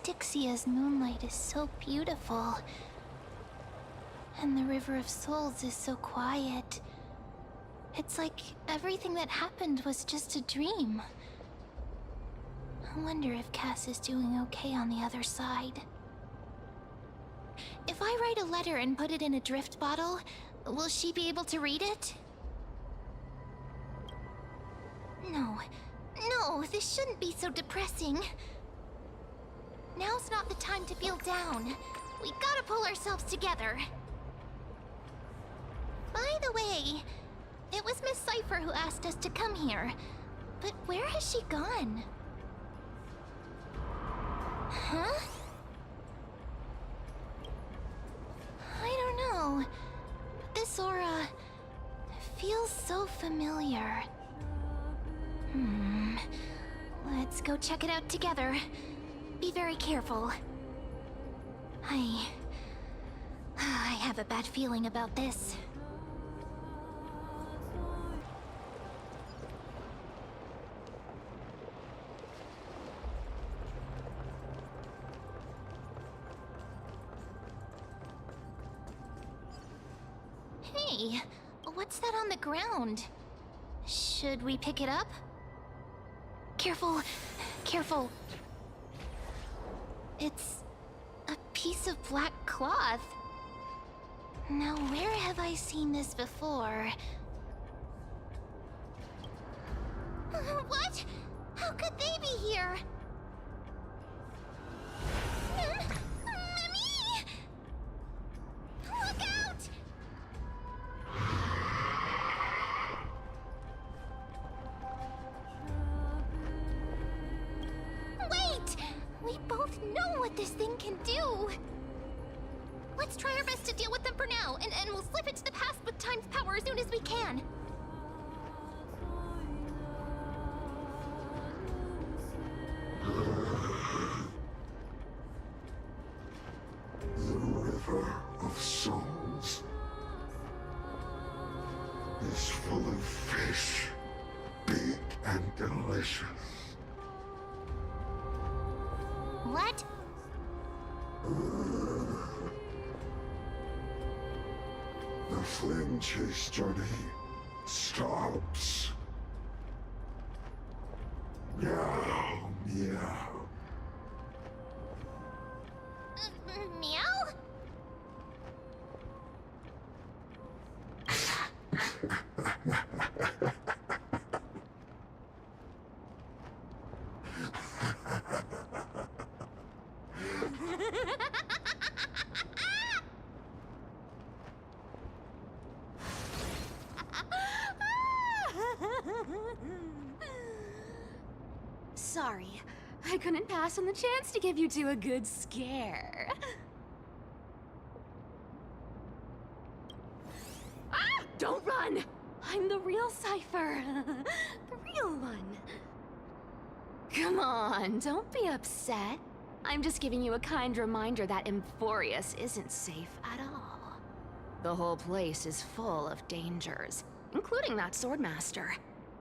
Dixia's moonlight is so beautiful. And the River of Souls is so quiet. It's like everything that happened was just a dream. I wonder if Cass is doing okay on the other side. If I write a letter and put it in a drift bottle, will she be able to read it? No, this shouldn't be so depressing. Now's not the time to feel down. We gotta pull ourselves together. By the way, it was Miss Cipher who asked us to come here. But where has she gone? Huh? I don't know. This aura feels so familiar. Let's go check it out together. Be very careful. I have a bad feeling about this. Hey, what's that on the ground? Should we pick it up? Careful, careful. It's a piece of black cloth. Now, where have I seen this before? What? How could they be here? Mimi! Look out! Wait! We both know what this thing can do. Let's try our best to deal with them for now, and we'll slip into the past with time's power as soon as we can. The River of Souls is full of fish, big and delicious. What? The flame chase journey stops. Meow, meow. Meow? Sorry, I couldn't pass on the chance to give you two a good scare. Ah! Don't run! I'm the real Cipher. The real one. Come on, don't be upset. I'm just giving you a kind reminder that Amphoreus isn't safe at all. The whole place is full of dangers, including that swordmaster.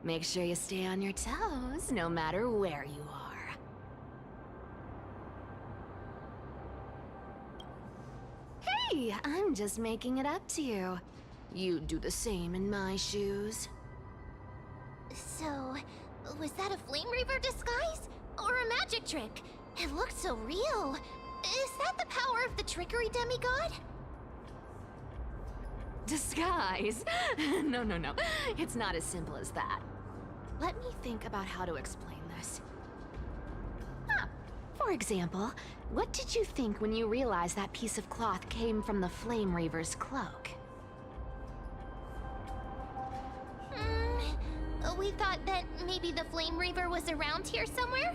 Make sure you stay on your toes, no matter where you are. Hey, I'm just making it up to you. You'd do the same in my shoes. So, was that a Flame Reaver disguise? Or a magic trick? It looked so real. Is that the power of the trickery demigod? Disguise? No. It's not as simple as that. Let me think about how to explain this. For example, what did you think when you realized that piece of cloth came from the Flame Reaver's cloak? We thought that maybe the Flame Reaver was around here somewhere?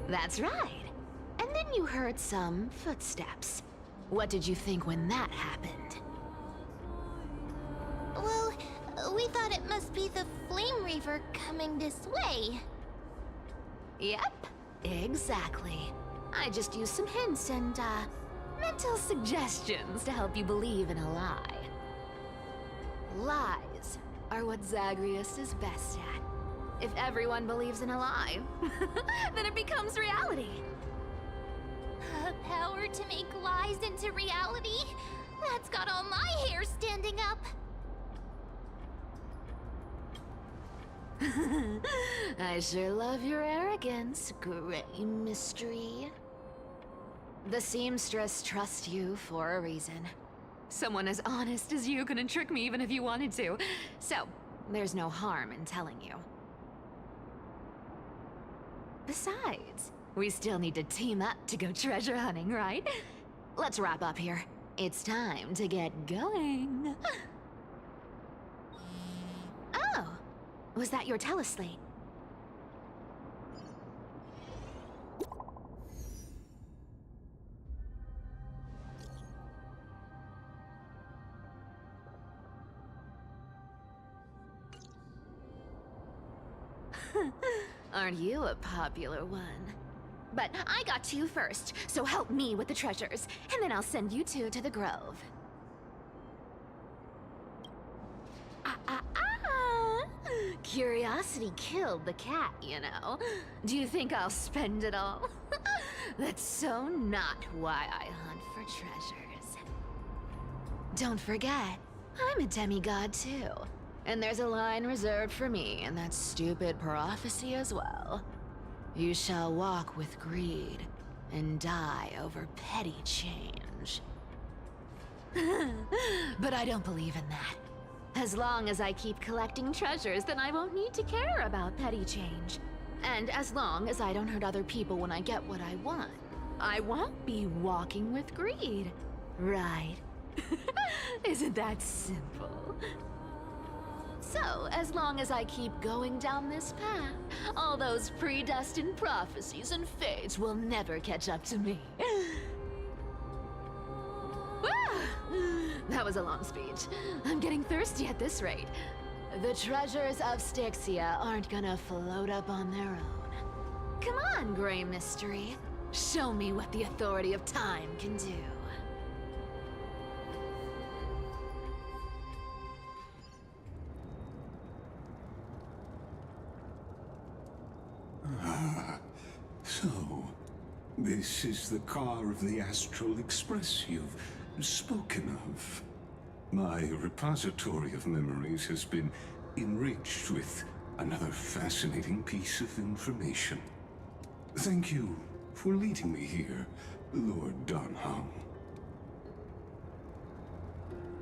That's right. And then you heard some footsteps. What did you think when that happened? Well, we thought it must be the Flame Reaver coming this way. Yep, exactly. I just used some hints and, mental suggestions to help you believe in a lie. Lies are what Zagreus is best at. If everyone believes in a lie, then it becomes reality. Power to make lies into reality? That's got all my hair standing up. I sure love your arrogance, Gray Mystery. The seamstress trusts you for a reason. Someone as honest as you couldn't trick me even if you wanted to. So, there's no harm in telling you. Besides, we still need to team up to go treasure hunting, right? Let's wrap up here. It's time to get going. Oh, was that your teleslate? Aren't you a popular one? But I got to you first, so help me with the treasures, and then I'll send you two to the grove. Curiosity killed the cat, you know. Do you think I'll spend it all? That's so not why I hunt for treasures. Don't forget, I'm a demigod too. And there's a line reserved for me in that stupid prophecy as well. You shall walk with greed and die over petty change. But I don't believe in that. As long as I keep collecting treasures, then I won't need to care about petty change. And as long as I don't hurt other people when I get what I want, I won't be walking with greed. Right? Isn't that simple? So, as long as I keep going down this path, all those predestined prophecies and fates will never catch up to me. That was a long speech. I'm getting thirsty at this rate. The treasures of Styxia aren't gonna float up on their own. Come on, Gray Mystery. Show me what the authority of time can do. So, this is the car of the Astral Express you've spoken of. My repository of memories has been enriched with another fascinating piece of information. Thank you for leading me here, Lord Donham.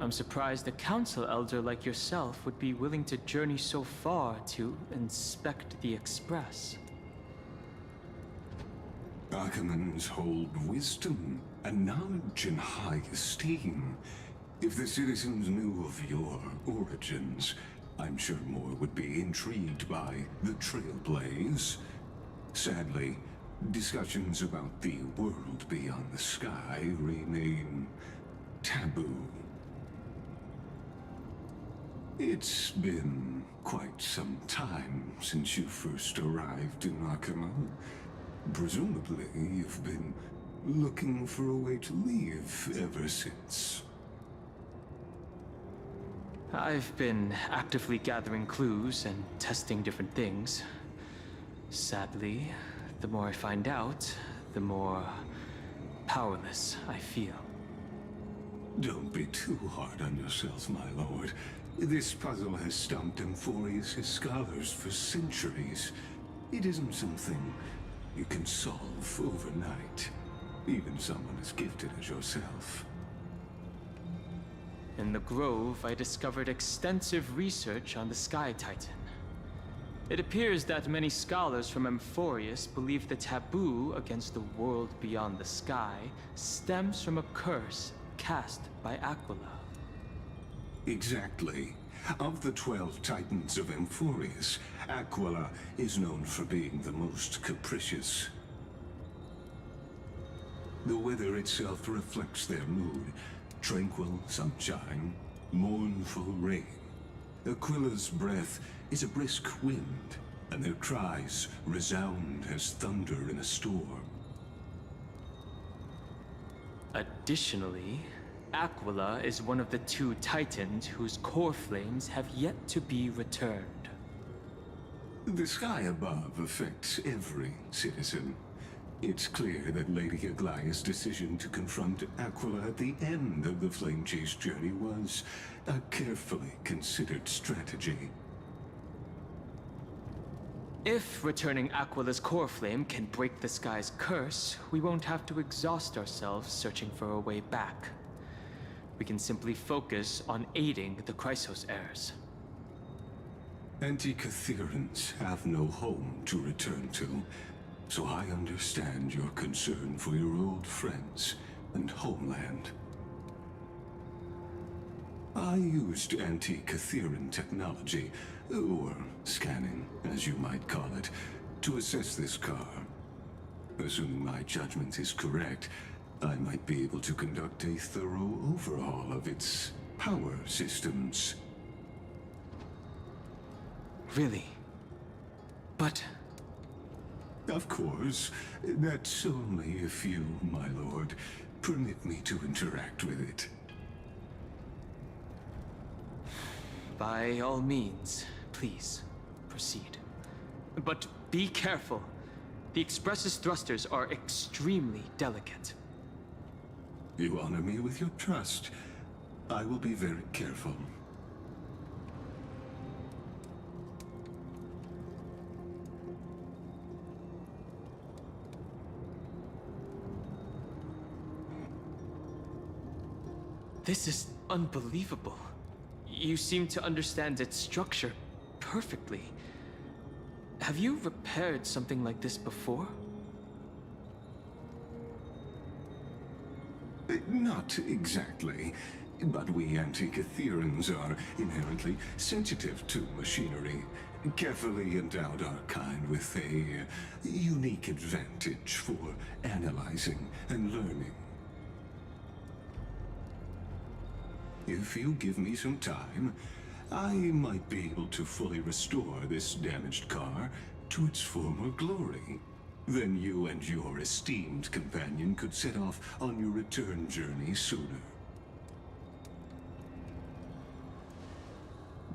I'm surprised a council elder like yourself would be willing to journey so far to inspect the Express. Archimans hold wisdom and knowledge in high esteem. If the citizens knew of your origins, I'm sure more would be intrigued by the Trailblaze. Sadly, discussions about the world beyond the sky remain taboo. It's been quite some time since you first arrived in Akima. Presumably, you've been looking for a way to leave ever since. I've been actively gathering clues and testing different things. Sadly, the more I find out, the more powerless I feel. Don't be too hard on yourself, my lord. This puzzle has stumped Amphoreus' scholars for centuries. It isn't something you can solve overnight, even someone as gifted as yourself. In the Grove, I discovered extensive research on the Sky Titan. It appears that many scholars from Amphoreus believe the taboo against the world beyond the sky stems from a curse cast by Aquila. Exactly. Of the 12 Titans of Amphoreus, Aquila is known for being the most capricious. The weather itself reflects their mood. Tranquil sunshine, mournful rain. Aquila's breath is a brisk wind, and their cries resound as thunder in a storm. Additionally, Aquila is one of the 2 Titans whose core flames have yet to be returned. The sky above affects every citizen. It's clear that Lady Aglaea's decision to confront Aquila at the end of the Flame Chase journey was a carefully considered strategy. If returning Aquila's core flame can break the sky's curse, we won't have to exhaust ourselves searching for a way back. We can simply focus on aiding the Chrysos heirs. Anti-Catherians have no home to return to, so I understand your concern for your old friends and homeland. I used anti-Catherian technology, or scanning, as you might call it, to assess this car. Assuming my judgment is correct, I might be able to conduct a thorough overhaul of its power systems. Really? But... Of course. That's only if you, my lord, permit me to interact with it. By all means, please, proceed. But be careful. The Express's thrusters are extremely delicate. You honor me with your trust. I will be very careful. This is unbelievable. You seem to understand its structure perfectly. Have you repaired something like this before? Not exactly, but we anti-Catherians are inherently sensitive to machinery. Carefully endowed our kind with a unique advantage for analyzing and learning. If you give me some time, I might be able to fully restore this damaged car to its former glory. Then you and your esteemed companion could set off on your return journey sooner.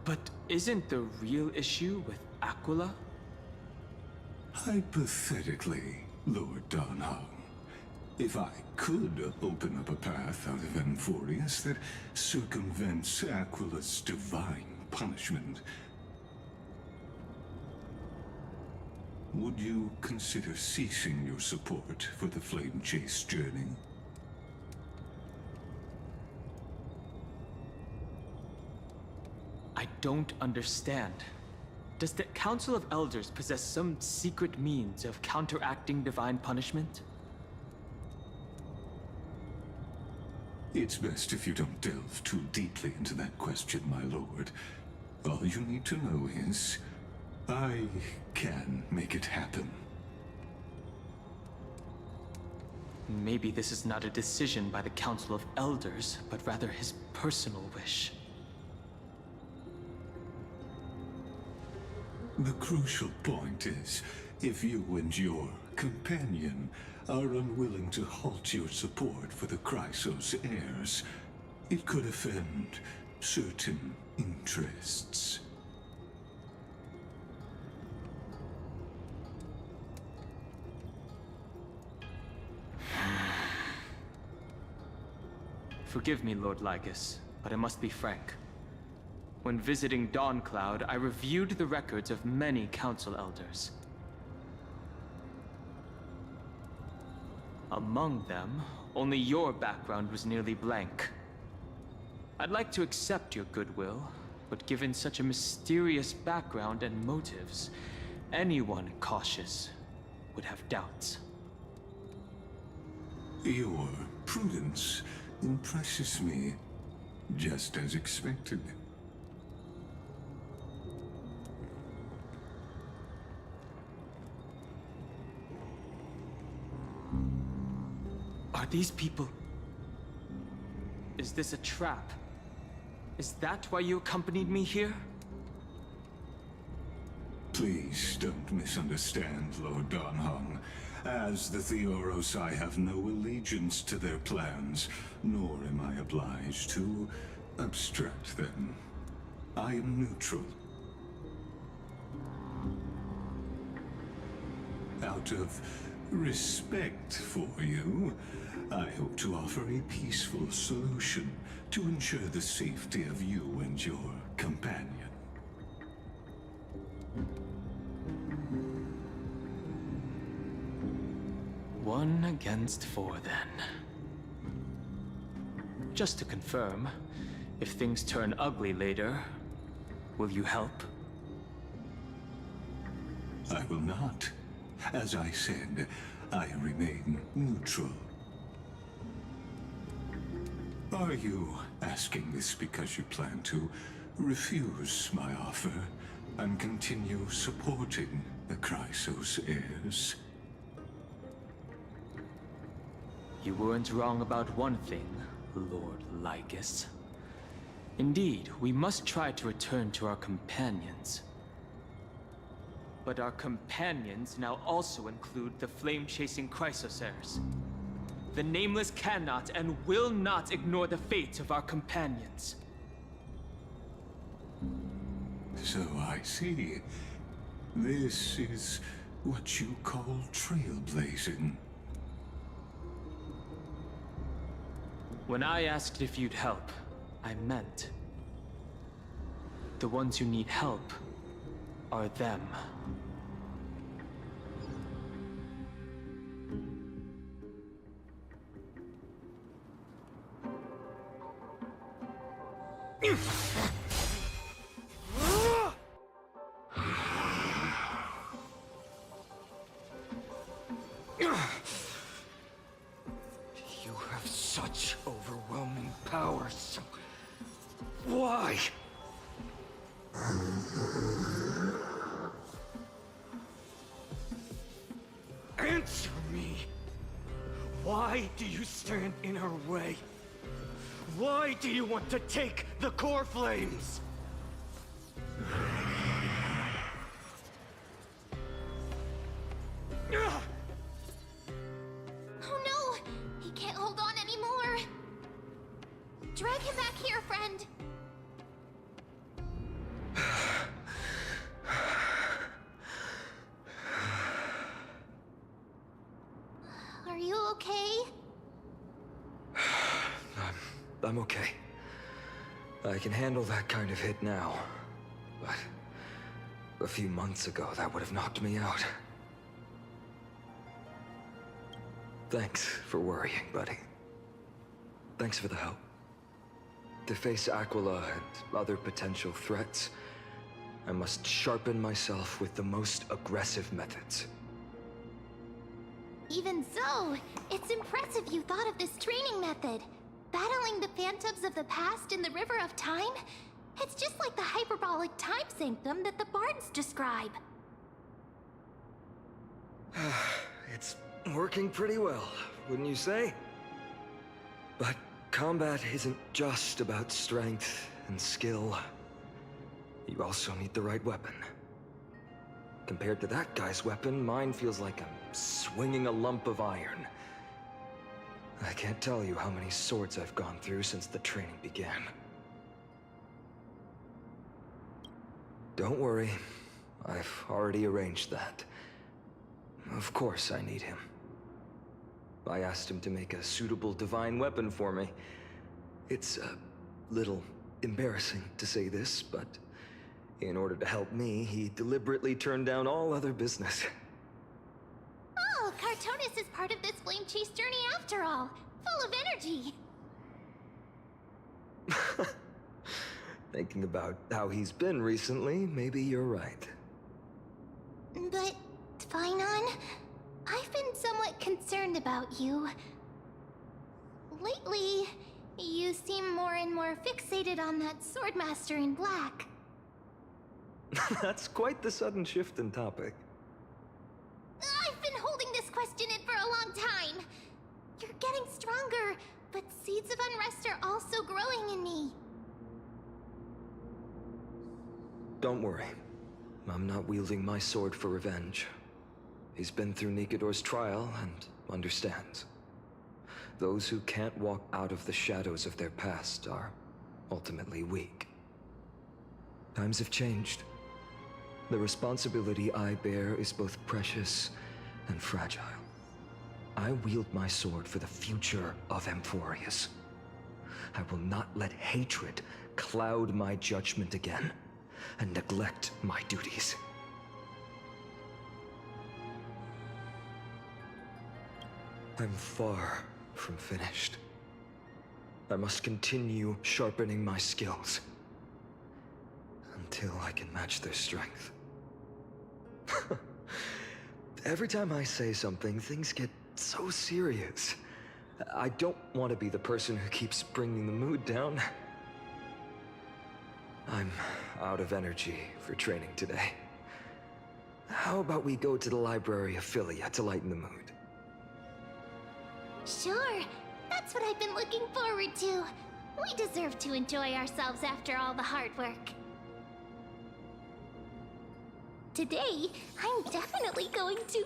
But isn't the real issue with Aquila? Hypothetically, Lord Donhong, if I could open up a path out of Amphoreus that circumvents Aquila's divine punishment, would you consider ceasing your support for the Flame Chase journey? I don't understand. Does the Council of Elders possess some secret means of counteracting divine punishment? It's best if you don't delve too deeply into that question, my lord. All you need to know is, I can make it happen. Maybe this is not a decision by the Council of Elders, but rather his personal wish. The crucial point is, if you and your companion are unwilling to halt your support for the Chrysos heirs, it could offend certain interests. Forgive me, Lord Lygus, but I must be frank. When visiting Dawncloud, I reviewed the records of many council elders. Among them, only your background was nearly blank. I'd like to accept your goodwill, but given such a mysterious background and motives, anyone cautious would have doubts. Your prudence impresses me, just as expected. Are these people... Is this a trap? Is that why you accompanied me here? Please don't misunderstand, Lord Donhong. As the Theoros, I have no allegiance to their plans, nor am I obliged to obstruct them. I am neutral. Out of respect for you, I hope to offer a peaceful solution to ensure the safety of you and your companion. One against four, then. Just to confirm, if things turn ugly later, will you help? I will not. As I said, I remain neutral. Are you asking this because you plan to refuse my offer and continue supporting the Chrysos heirs? You weren't wrong about one thing, Lord Lycus. Indeed, we must try to return to our companions. But our companions now also include the flame-chasing Chrysos heirs. The Nameless cannot and will not ignore the fate of our companions. So I see. This is what you call trailblazing. When I asked if you'd help, I meant the ones who need help are them. You have such overwhelming power, so why? Answer me! Why do you stand in our way? Why do you want to take the core flames? Oh no! He can't hold on anymore! Drag him back here, friend! Are you okay? I'm okay. I can handle that kind of hit now. But a few months ago, that would have knocked me out. Thanks for worrying, buddy. Thanks for the help. To face Aquila and other potential threats, I must sharpen myself with the most aggressive methods. Even so, it's impressive you thought of this training method. Battling the phantoms of the past in the River of Time? It's just like the hyperbolic time sanctum that the bards describe. It's working pretty well, wouldn't you say? But combat isn't just about strength and skill. You also need the right weapon. Compared to that guy's weapon, mine feels like I'm swinging a lump of iron. I can't tell you how many swords I've gone through since the training began. Don't worry, I've already arranged that. Of course I need him. I asked him to make a suitable divine weapon for me. It's a little embarrassing to say this, but in order to help me, he deliberately turned down all other business. Oh, Cartonis is part of this flame chase journey after all. Full of energy. Thinking about how he's been recently, maybe you're right. But, phainon, I've been somewhat concerned about you. Lately, you seem more and more fixated on that swordmaster in black. That's quite the sudden shift in topic. I've been holding this question in for a long time. You're getting stronger, but seeds of unrest are also growing in me. Don't worry. I'm not wielding my sword for revenge. He's been through Nikador's trial and understands. Those who can't walk out of the shadows of their past are ultimately weak. Times have changed. The responsibility I bear is both precious and fragile. I wield my sword for the future of Amphoreus. I will not let hatred cloud my judgment again, and neglect my duties. I'm far from finished. I must continue sharpening my skills until I can match their strength. Every time I say something, things get so serious. I don't want to be the person who keeps bringing the mood down. I'm out of energy for training today. How about we go to the library of Philia to lighten the mood? Sure, that's what I've been looking forward to. We deserve to enjoy ourselves after all the hard work. Today, I'm definitely going to...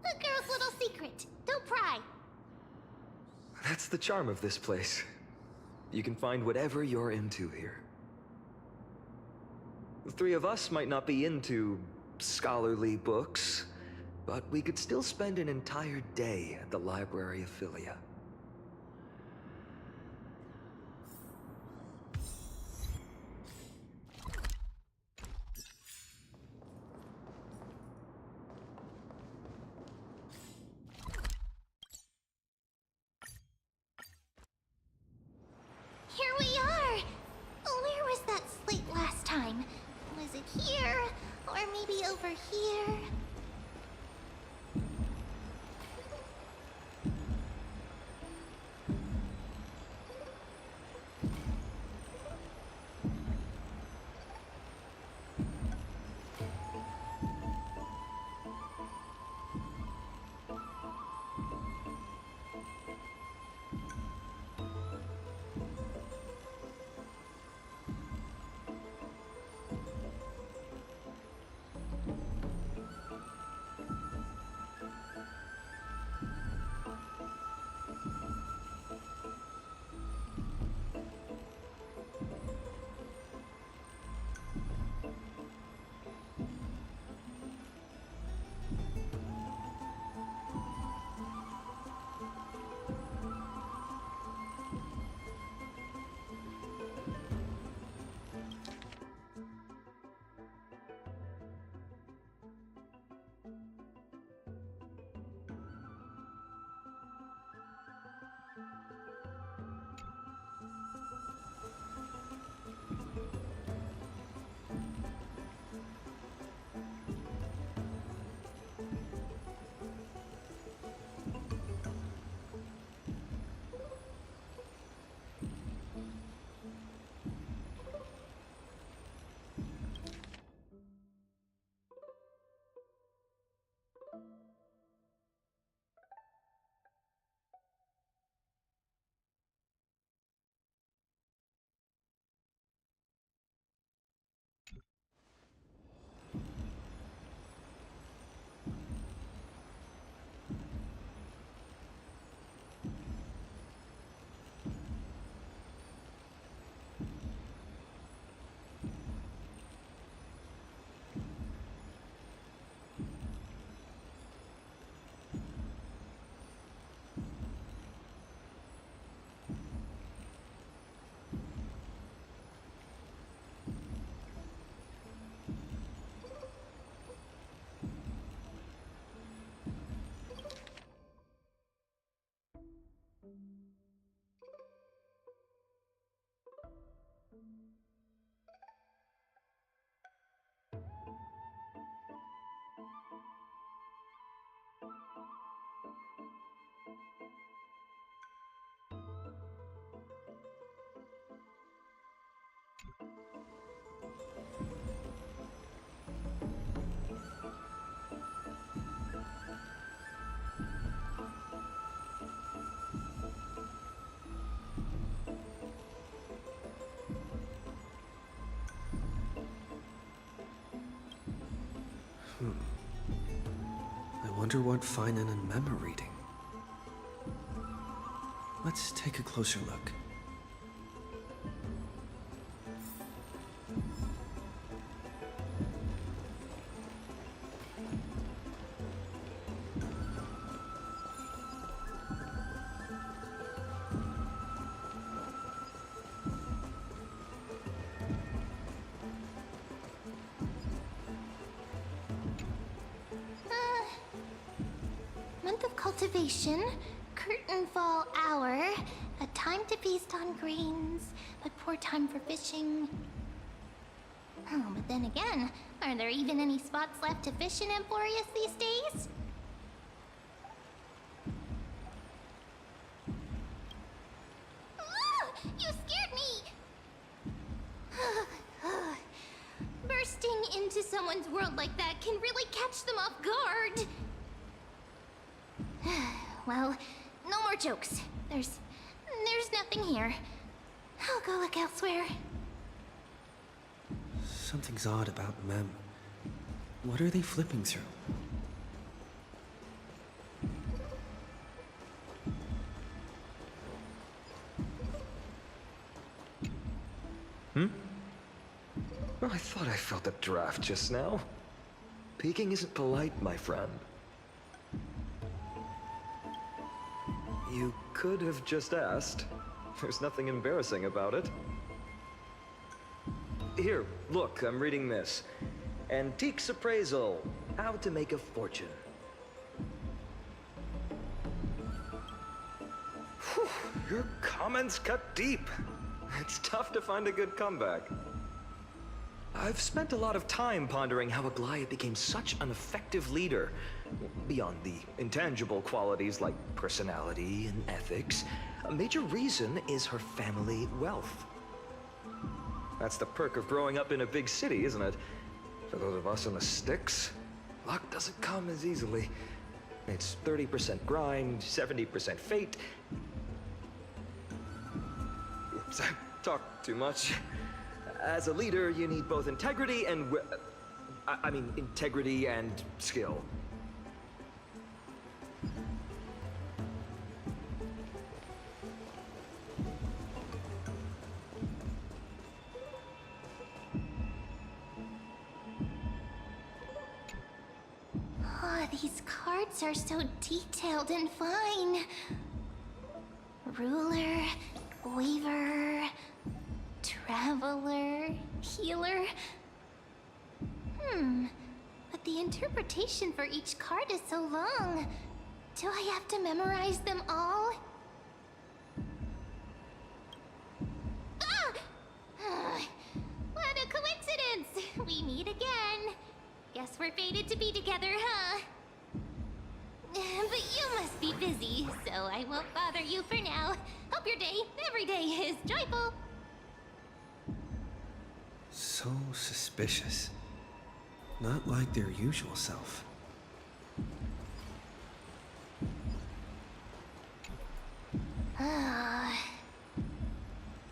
A girl's little secret. Don't pry. That's the charm of this place. You can find whatever you're into here. The three of us might not be into scholarly books, but we could still spend an entire day at the library of Philia. Here we are! Where was that slate last time? Was it here? Or maybe over here? I wonder what phainon and mem are reading. Let's take a closer look. cultivation, curtain fall hour, a time to feast on grains, but poor time for fishing. Oh, but then again, are there even any spots left to fish in Amphoreus these days? You scared me! Bursting into someone's world like that can really catch them off guard. Well, no more jokes. There's nothing here. I'll go look elsewhere. Something's odd about Mem. What are they flipping through? I thought I felt a draft just now. Peeking isn't polite, my friend. You could have just asked. There's nothing embarrassing about it. Here, look, I'm reading this. Antiques Appraisal. How to make a fortune. Whew, your comments cut deep. It's tough to find a good comeback. I've spent a lot of time pondering how Aglaea became such an effective leader. Beyond the intangible qualities like personality and ethics, a major reason is her family wealth. That's the perk of growing up in a big city, isn't it? For those of us in the sticks, luck doesn't come as easily. It's 30% grind, 70% fate. Oops, I talked too much. As a leader, you need both integrity and integrity and skill. Oh, these cards are so detailed and fine. Ruler, weaver, traveler, healer. But the interpretation for each card is so long. Do I have to memorize them all? What a coincidence! We meet again. Guess we're fated to be together, huh? But you must be busy, so I won't bother you for now. Hope your day, every day, is joyful. So suspicious. Not like their usual self.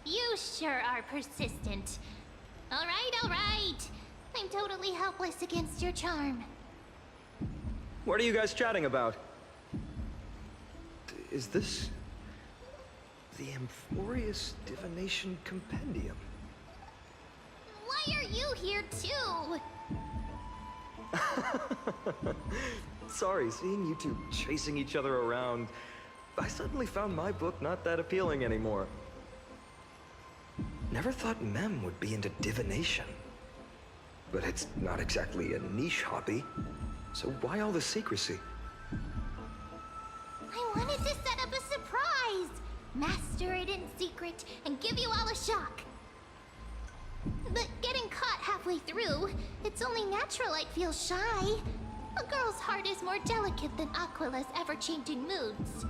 You sure are persistent. All right. I'm totally helpless against your charm. What are you guys chatting about? Is this the Amphoreus Divination Compendium? Why are you here too? Sorry, seeing you two chasing each other around, I suddenly found my book not that appealing anymore. Never thought Mem would be into divination. But it's not exactly a niche hobby, so why all the secrecy? I wanted to set up a surprise! Master it in secret and give you all a shock. But getting caught halfway through, it's only natural I'd feel shy. A girl's heart is more delicate than Aquila's ever-changing moods.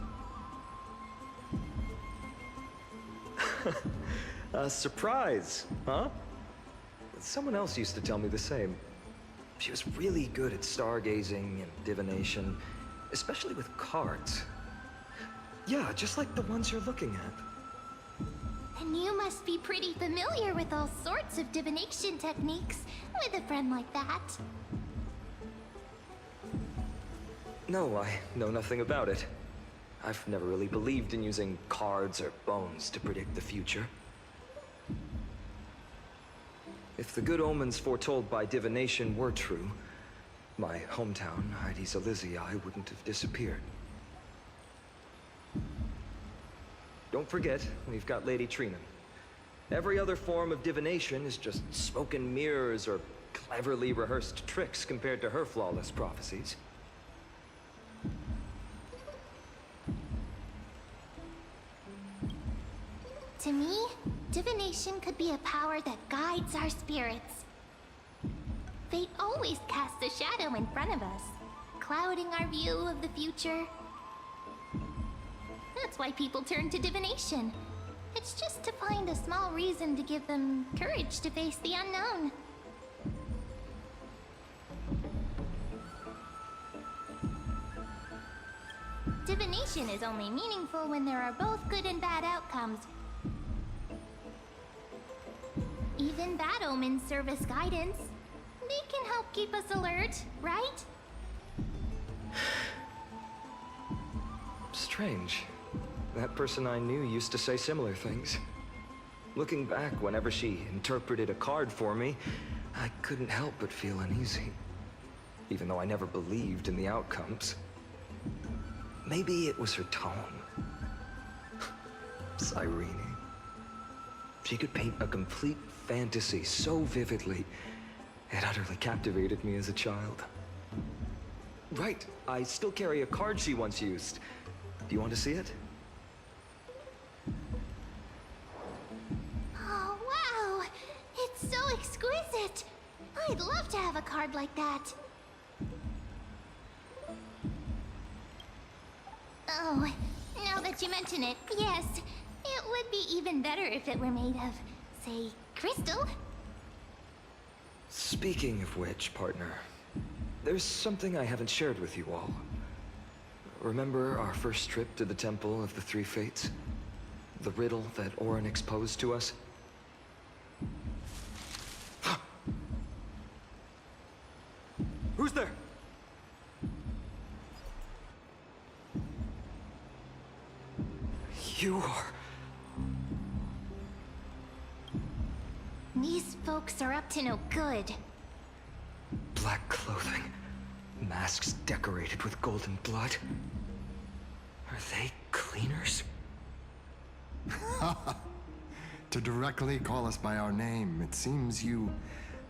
A surprise, huh? Someone else used to tell me the same. She was really good at stargazing and divination, especially with cards. Yeah, just like the ones you're looking at. And you must be pretty familiar with all sorts of divination techniques with a friend like that. No, I know nothing about it. I've never really believed in using cards or bones to predict the future. If the good omens foretold by divination were true, my hometown, Hydes Elysiae, wouldn't have disappeared. Don't forget, we've got Lady Trina. Every other form of divination is just smoke and mirrors or cleverly rehearsed tricks compared to her flawless prophecies. To me, divination could be a power that guides our spirits. Fate always casts a shadow in front of us, clouding our view of the future. That's why people turn to divination. It's just to find a small reason to give them courage to face the unknown. Divination is only meaningful when there are both good and bad outcomes. Even bad omens serve as guidance. They can help keep us alert, right? Strange. That person I knew used to say similar things. Looking back, whenever she interpreted a card for me, I couldn't help but feel uneasy. Even though I never believed in the outcomes. Maybe it was her tone. Cyrene. She could paint a complete fantasy so vividly, it utterly captivated me as a child. Right, I still carry a card she once used. Do you want to see it? Oh, wow! It's so exquisite! I'd love to have a card like that. Oh, now that you mention it, yes. It would be even better if it were made of, say, crystal. Speaking of which, partner, there's something I haven't shared with you all. Remember our first trip to the Temple of the Three Fates? The riddle that Orynyx posed to us? Who's there? You are... These folks are up to no good. Black clothing, masks decorated with golden blood. Are they cleaners? To directly call us by our name, it seems you,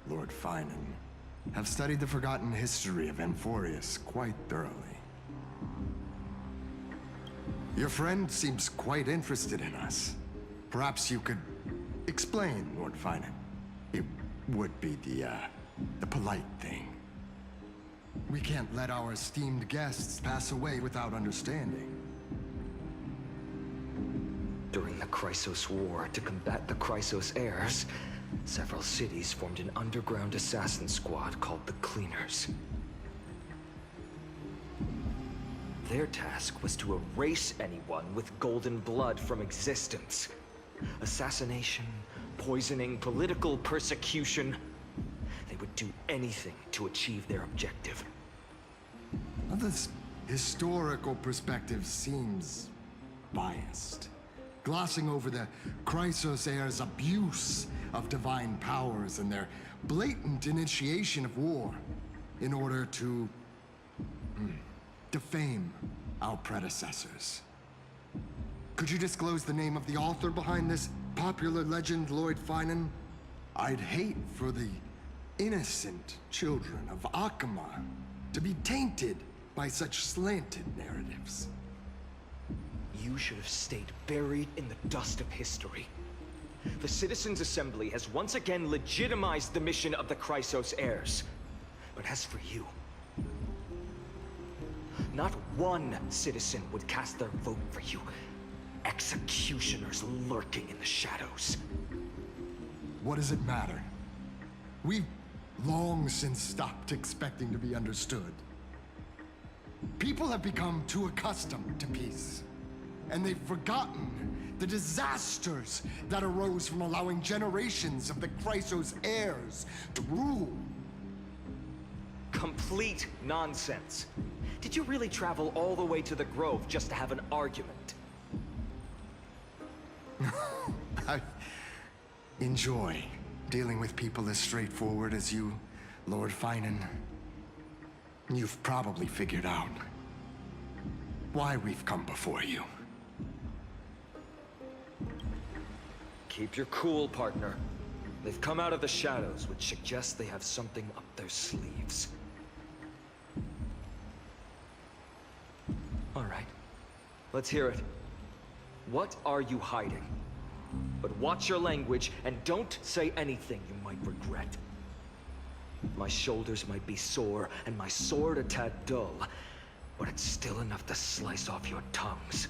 Lord Phainon, have studied the forgotten history of Amphoreus quite thoroughly. Your friend seems quite interested in us. Perhaps you could explain, Lord Phainon. It would be the polite thing. We can't let our esteemed guests pass away without understanding. During the Chrysos War, to combat the Chrysos heirs, several cities formed an underground assassin squad called the Cleaners. Their task was to erase anyone with golden blood from existence. Assassination, poisoning, political persecution. They would do anything to achieve their objective. Well, this historical perspective seems biased, glossing over the Chrysos heirs' abuse of divine powers and their blatant initiation of war in order to defame our predecessors. Could you disclose the name of the author behind this popular legend, Lord Phainon? I'd hate for the innocent children of Akama to be tainted by such slanted narratives. You should have stayed buried in the dust of history. The Citizens' Assembly has once again legitimized the mission of the Chrysos heirs. But as for you, not one citizen would cast their vote for you. Executioners lurking in the shadows. What does it matter? We've long since stopped expecting to be understood. People have become too accustomed to peace, and they've forgotten the disasters that arose from allowing generations of the Chrysos heirs to rule. Complete nonsense. Did you really travel all the way to the Grove just to have an argument? I enjoy dealing with people as straightforward as you, Lord Phainon. You've probably figured out why we've come before you. Keep your cool, partner. They've come out of the shadows, which suggests they have something up their sleeves. All right. Let's hear it. What are you hiding? But watch your language and don't say anything you might regret. My shoulders might be sore and my sword a tad dull, but it's still enough to slice off your tongues.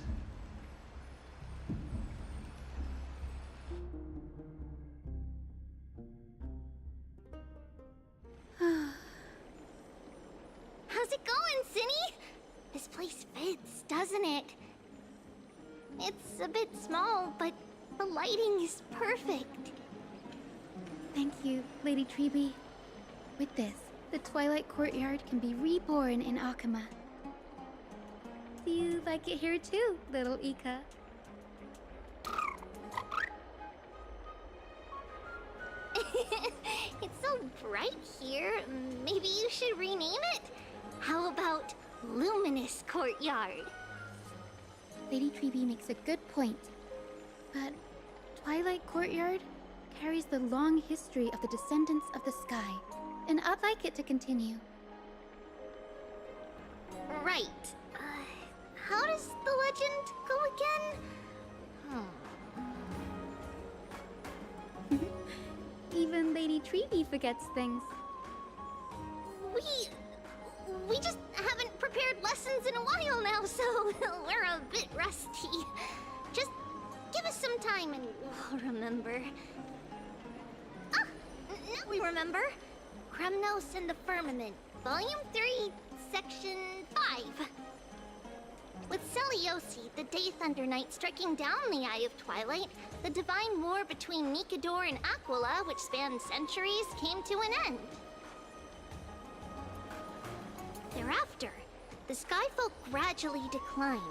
How's it going, Cinny? This place fits, doesn't it? It's a bit small, but the lighting is perfect. Thank you, Lady Treeby. With this, the Twilight Courtyard can be reborn in Akama. Do you like it here too, little Ika? It's so bright here. Maybe you should rename it? How about Luminous Courtyard? Lady Treeby makes a good point. But Twilight Courtyard carries the long history of the descendants of the sky, and I'd like it to continue. Right. How does the legend go again? Even Lady Treeby forgets things. We just haven't prepared lessons in a while now, so we're a bit rusty. Just give us some time and we'll remember. Ah! Now we remember. Kremnos and the Firmament, Volume 3, Section 5. With Celiosi, the Day Thunder Knight, striking down the Eye of Twilight, the divine war between Nikador and Aquila, which spanned centuries, came to an end. Thereafter, the Skyfolk gradually declined.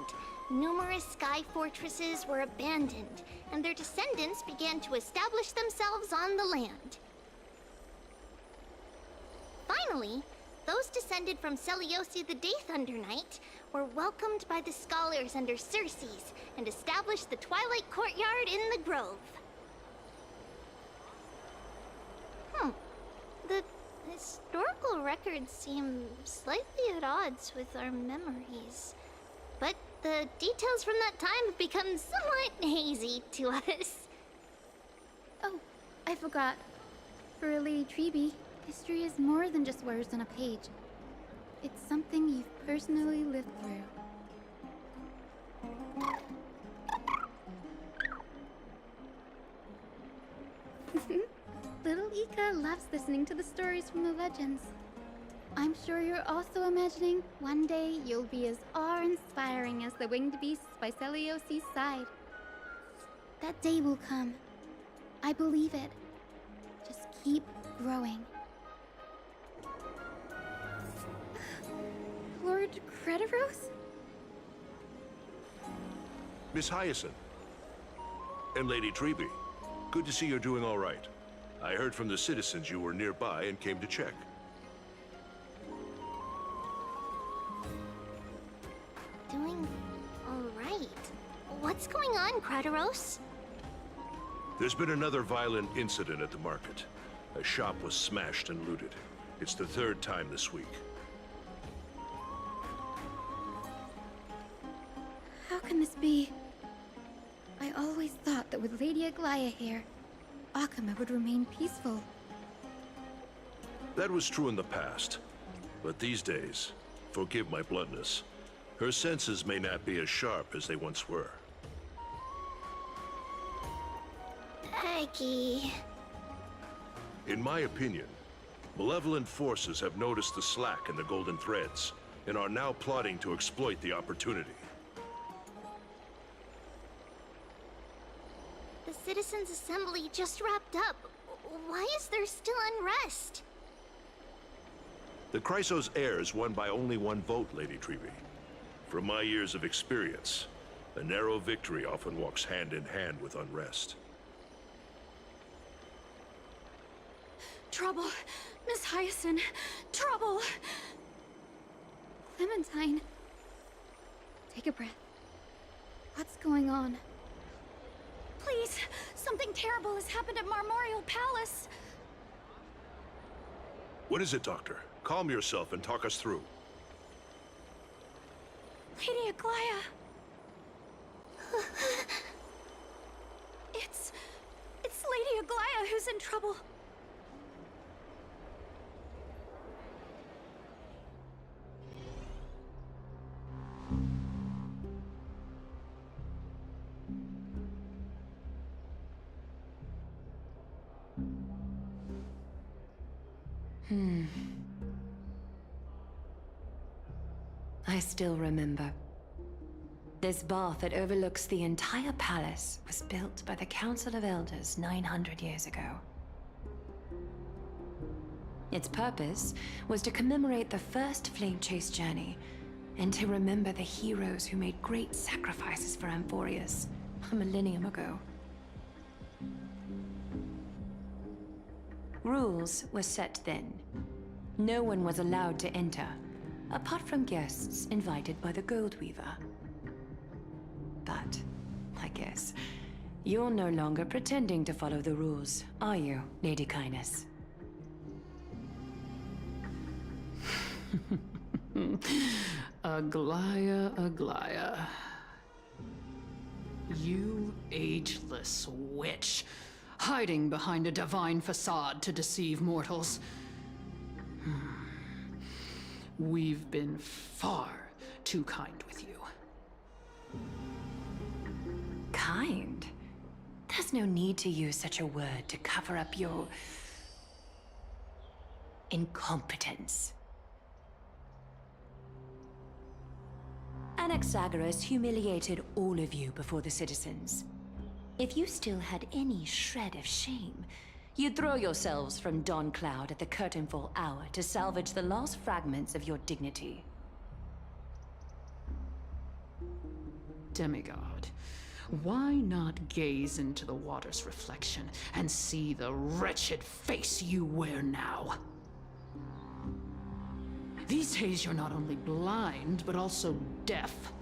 Numerous sky fortresses were abandoned, and their descendants began to establish themselves on the land. Finally, those descended from Celiosi the Day Thunder Knight were welcomed by the scholars under Circes and established the Twilight Courtyard in the Grove. The historical records seem slightly at odds with our memories, but the details from that time have become somewhat hazy to us. Oh, I forgot. For Lady Treeby, history is more than just words on a page. It's something you've personally lived through. Little Ika loves listening to the stories from the legends. I'm sure you're also imagining one day you'll be as awe-inspiring as the winged beasts by Celiosi's side. That day will come. I believe it. Just keep growing. Lord Crediros? Miss Hyacinth. And Lady Treeby. Good to see you're doing all right. I heard from the citizens you were nearby and came to check. Doing all right. What's going on, Crediros? There's been another violent incident at the market. A shop was smashed and looted. It's the third time this week. How can this be? I always thought that with Lady Aglaea here, Akama would remain peaceful. That was true in the past. But these days, forgive my bluntness, her senses may not be as sharp as they once were. Aggie. In my opinion, malevolent forces have noticed the slack in the golden threads and are now plotting to exploit the opportunity. The Citizens' Assembly just wrapped up. Why is there still unrest? The Chrysos heirs won by only one vote, Lady Treeby. From my years of experience, a narrow victory often walks hand in hand with unrest. Trouble! Miss Hyacinth! Trouble! Clementine. Take a breath. What's going on? Please! Something terrible has happened at Marmorial Palace! What is it, Doctor? Calm yourself and talk us through. Lady Aglaea! It's... in trouble? I still remember. This bath that overlooks the entire palace was built by the Council of Elders 900 years ago. Its purpose was to commemorate the first flame chase journey, and to remember the heroes who made great sacrifices for Amphoreus a millennium ago. Rules were set then. No one was allowed to enter, apart from guests invited by the Goldweaver. But, I guess, you're no longer pretending to follow the rules, are you, Lady Kindness? Aglaea, Aglaea. You ageless witch, hiding behind a divine facade to deceive mortals. We've been far too kind with you. Kind? There's no need to use such a word to cover up your incompetence. Anaxagoras humiliated all of you before the citizens. If you still had any shred of shame, you'd throw yourselves from dawn cloud at the curtainfall hour to salvage the last fragments of your dignity. Demigod, why not gaze into the water's reflection and see the wretched face you wear now? These days you're not only blind, but also deaf.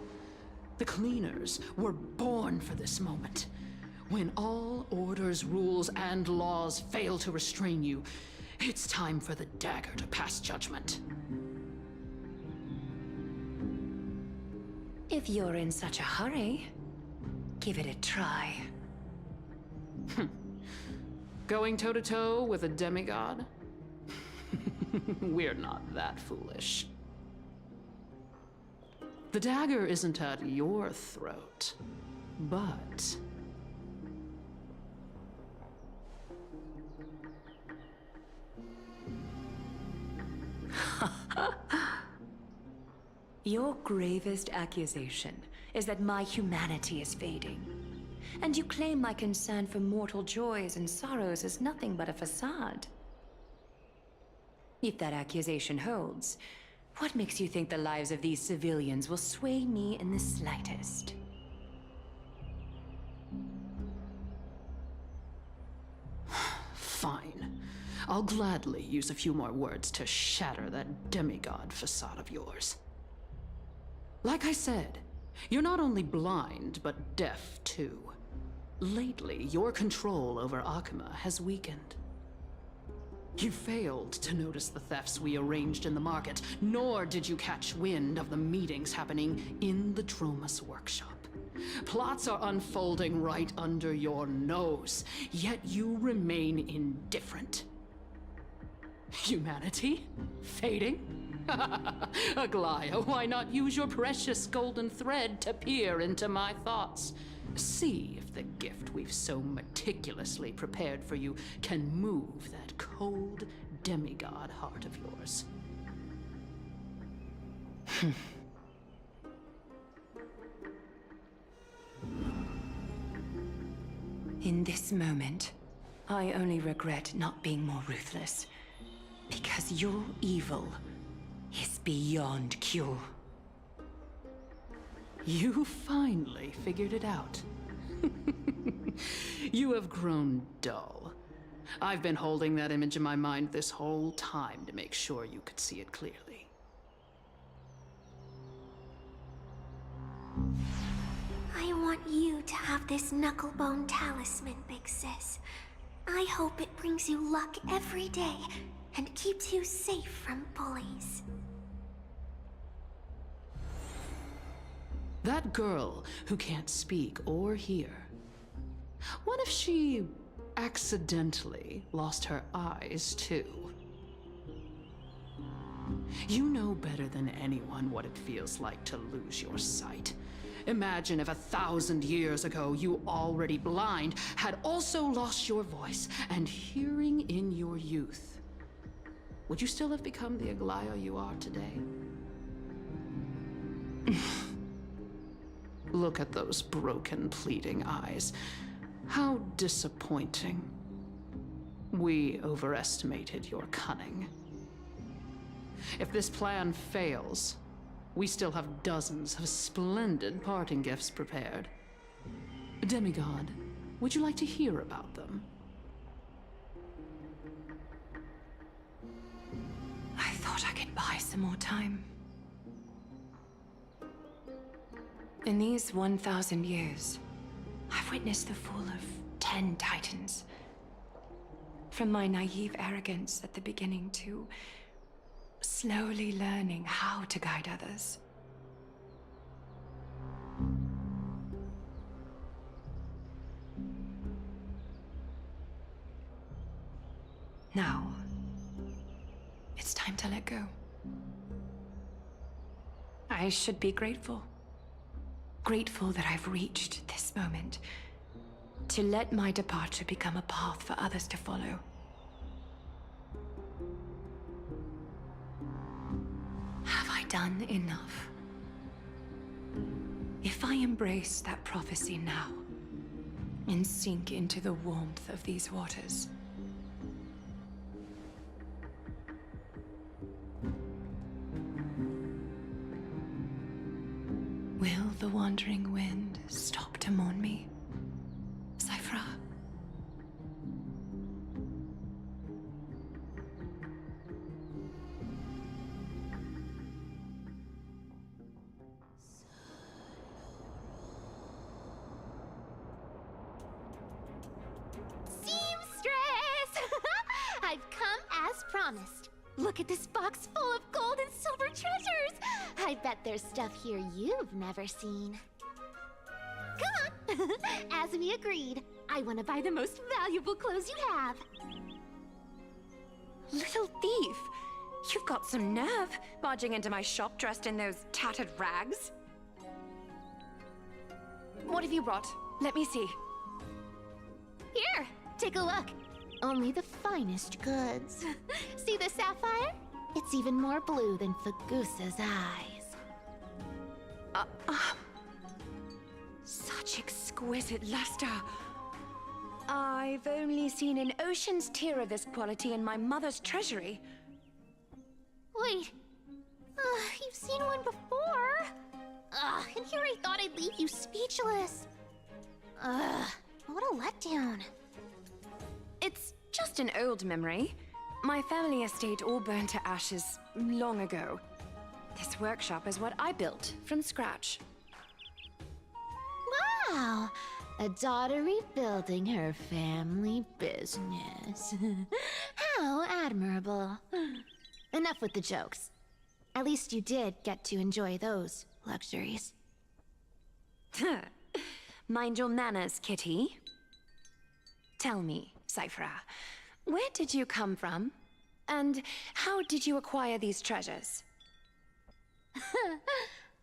The cleaners were born for this moment. When all orders, rules, and laws fail to restrain you, it's time for the dagger to pass judgment. If you're in such a hurry, give it a try. Going toe-to-toe with a demigod? We're not that foolish. The dagger isn't at your throat, but... Your gravest accusation is that my humanity is fading. And you claim my concern for mortal joys and sorrows is nothing but a facade. If that accusation holds, what makes you think the lives of these civilians will sway me in the slightest? Fine. I'll gladly use a few more words to shatter that demigod facade of yours. Like I said, you're not only blind, but deaf too. Lately, your control over Akuma has weakened. You failed to notice the thefts we arranged in the market, nor did you catch wind of the meetings happening in the Dromus workshop. Plots are unfolding right under your nose, yet you remain indifferent. Humanity? Fading? Aglaea, why not use your precious golden thread to peer into my thoughts? See if the gift we've so meticulously prepared for you can move that cold demigod heart of yours. In this moment, I only regret not being more ruthless. Because your evil is beyond cure. You finally figured it out. You have grown dull. I've been holding that image in my mind this whole time to make sure you could see it clearly. I want you to have this knucklebone talisman, Big Sis. I hope it brings you luck every day and keeps you safe from bullies. That girl who can't speak or hear. What if she accidentally lost her eyes, too. You know better than anyone what it feels like to lose your sight. Imagine if 1,000 years ago you, already blind, had also lost your voice and hearing in your youth. Would you still have become the Aglaea you are today? Look at those broken, pleading eyes. How disappointing. We overestimated your cunning. If this plan fails, we still have dozens of splendid parting gifts prepared. Demigod, would you like to hear about them? I thought I could buy some more time. In these 1,000 years, I've witnessed the fall of 10 titans. From my naive arrogance at the beginning to slowly learning how to guide others. Now, it's time to let go. I should be grateful. Grateful that I've reached this moment. To let my departure become a path for others to follow. Have I done enough? If I embrace that prophecy now, and sink into the warmth of these waters, will the wandering wind stop to mourn me, Cyphra? I've come as promised. Look at this box full of gold and silver treasures. I bet there's stuff here you've never seen. Come on. As we agreed, I want to buy the most valuable clothes you have. Little thief! You've got some nerve, barging into my shop dressed in those tattered rags. What have you brought? Let me see. Here, take a look. Only the finest goods. See the sapphire? It's even more blue than Fagusa's eyes. Such exquisite luster. I've only seen an ocean's tear of this quality in my mother's treasury. Wait. You've seen one before. And here I thought I'd leave you speechless. What a letdown. It's just an old memory. My family estate all burned to ashes long ago. This workshop is what I built from scratch. Wow! A daughter rebuilding her family business. How admirable. Enough with the jokes. At least you did get to enjoy those luxuries. Mind your manners, kitty. Tell me, Cyphra, where did you come from? And how did you acquire these treasures?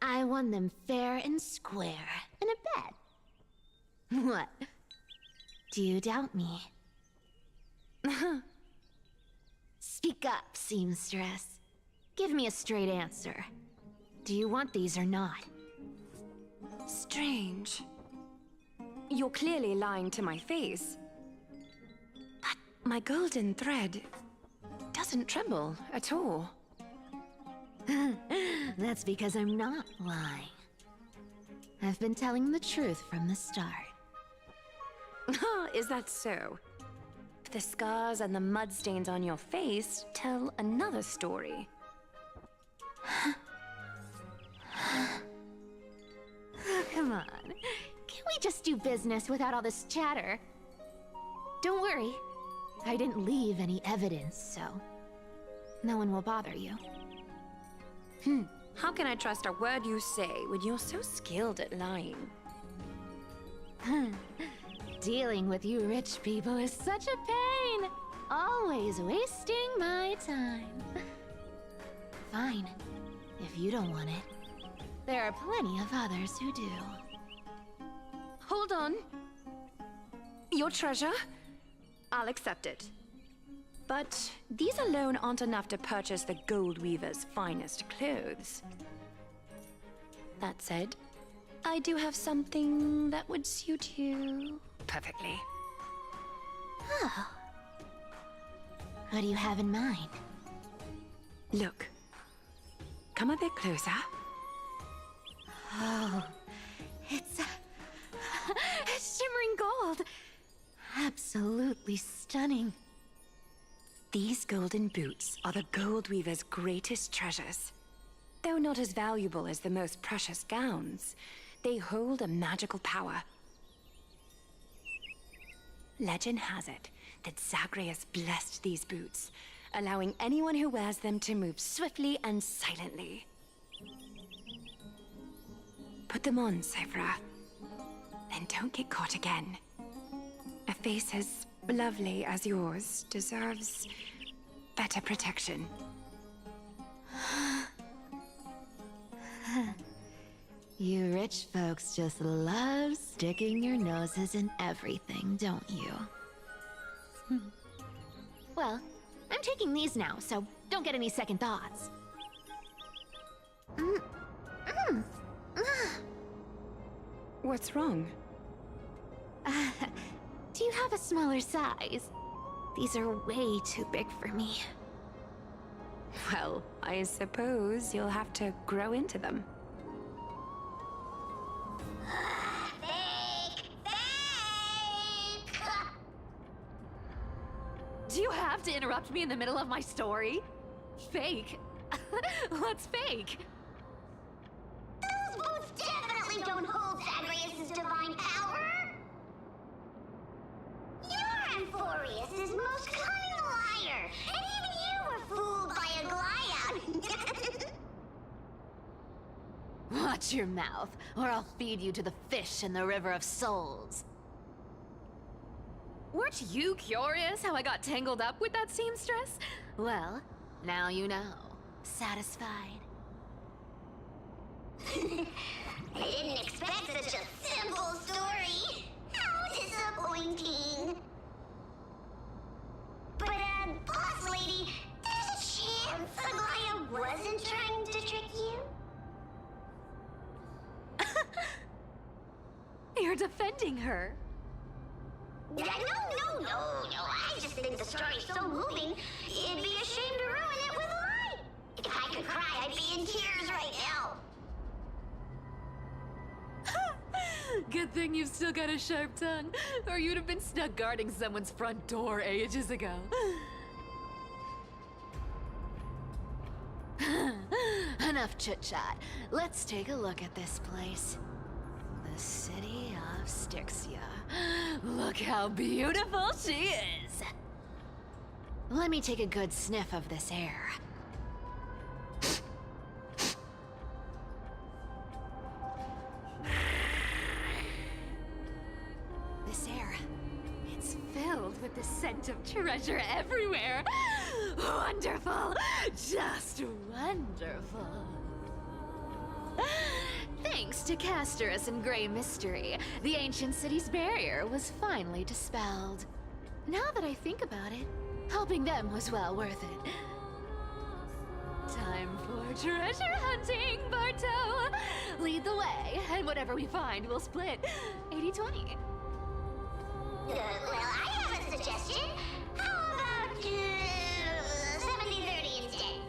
I won them fair and square in a bet. What? Do you doubt me? Speak up, seamstress. Give me a straight answer. Do you want these or not? Strange. You're clearly lying to my face. But my golden thread doesn't tremble at all. That's because I'm not lying. I've been telling the truth from the start. Is that so? The scars and the mud stains on your face tell another story. Come on. Can we just do business without all this chatter? Don't worry. I didn't leave any evidence, so no one will bother you. How can I trust a word you say when you're so skilled at lying? Dealing with you rich people is such a pain. Always wasting my time. Fine, if you don't want it. There are plenty of others who do. Hold on. Your treasure? I'll accept it. But these alone aren't enough to purchase the Gold Weaver's finest clothes. That said, I do have something that would suit you perfectly. Oh. What do you have in mind? Look. Come a bit closer. Oh, it's shimmering gold. Absolutely stunning. These golden boots are the Gold Weaver's greatest treasures. Though not as valuable as the most precious gowns, they hold a magical power. Legend has it that Zagreus blessed these boots, allowing anyone who wears them to move swiftly and silently. Put them on, Cypher. And don't get caught again. A face as lovely as yours deserves better protection. You rich folks just love sticking your noses in everything, don't you? Well, I'm taking these now, so don't get any second thoughts. What's wrong? Do you have a smaller size? These are way too big for me. Well, I suppose you'll have to grow into them. Fake! Fake! Do you have to interrupt me in the middle of my story? Fake? What's fake? Those boots definitely don't hold Zagreus' divine power! You're Amphoreus' most cunning liar, and even you were fooled by aglaea! Watch your mouth, or I'll feed you to the fish in the River of Souls. Weren't you curious how I got tangled up with that seamstress? Well, now you know. Satisfied? I didn't expect such a simple story. How disappointing. But, boss lady, there's a chance aglaea wasn't trying to trick you? You're defending her. No. I just think the story's so moving, it'd be a shame to ruin it with a lie. If I could cry, I'd be in tears right now. Good thing you've still got a sharp tongue, or you'd have been stuck guarding someone's front door ages ago. Enough chit-chat. Let's take a look at this place. The city of Styxia. Look how beautiful she is! Let me take a good sniff of this air. This air, it's filled with the scent of treasure everywhere. Wonderful! Just wonderful. Thanks to Castorice and Grey Mystery, the ancient city's barrier was finally dispelled. Now that I think about it, helping them was well worth it. Time for treasure hunting, Barto! Lead the way, and whatever we find, we'll split 80-20. Well, I have a suggestion. How about 70-30 instead?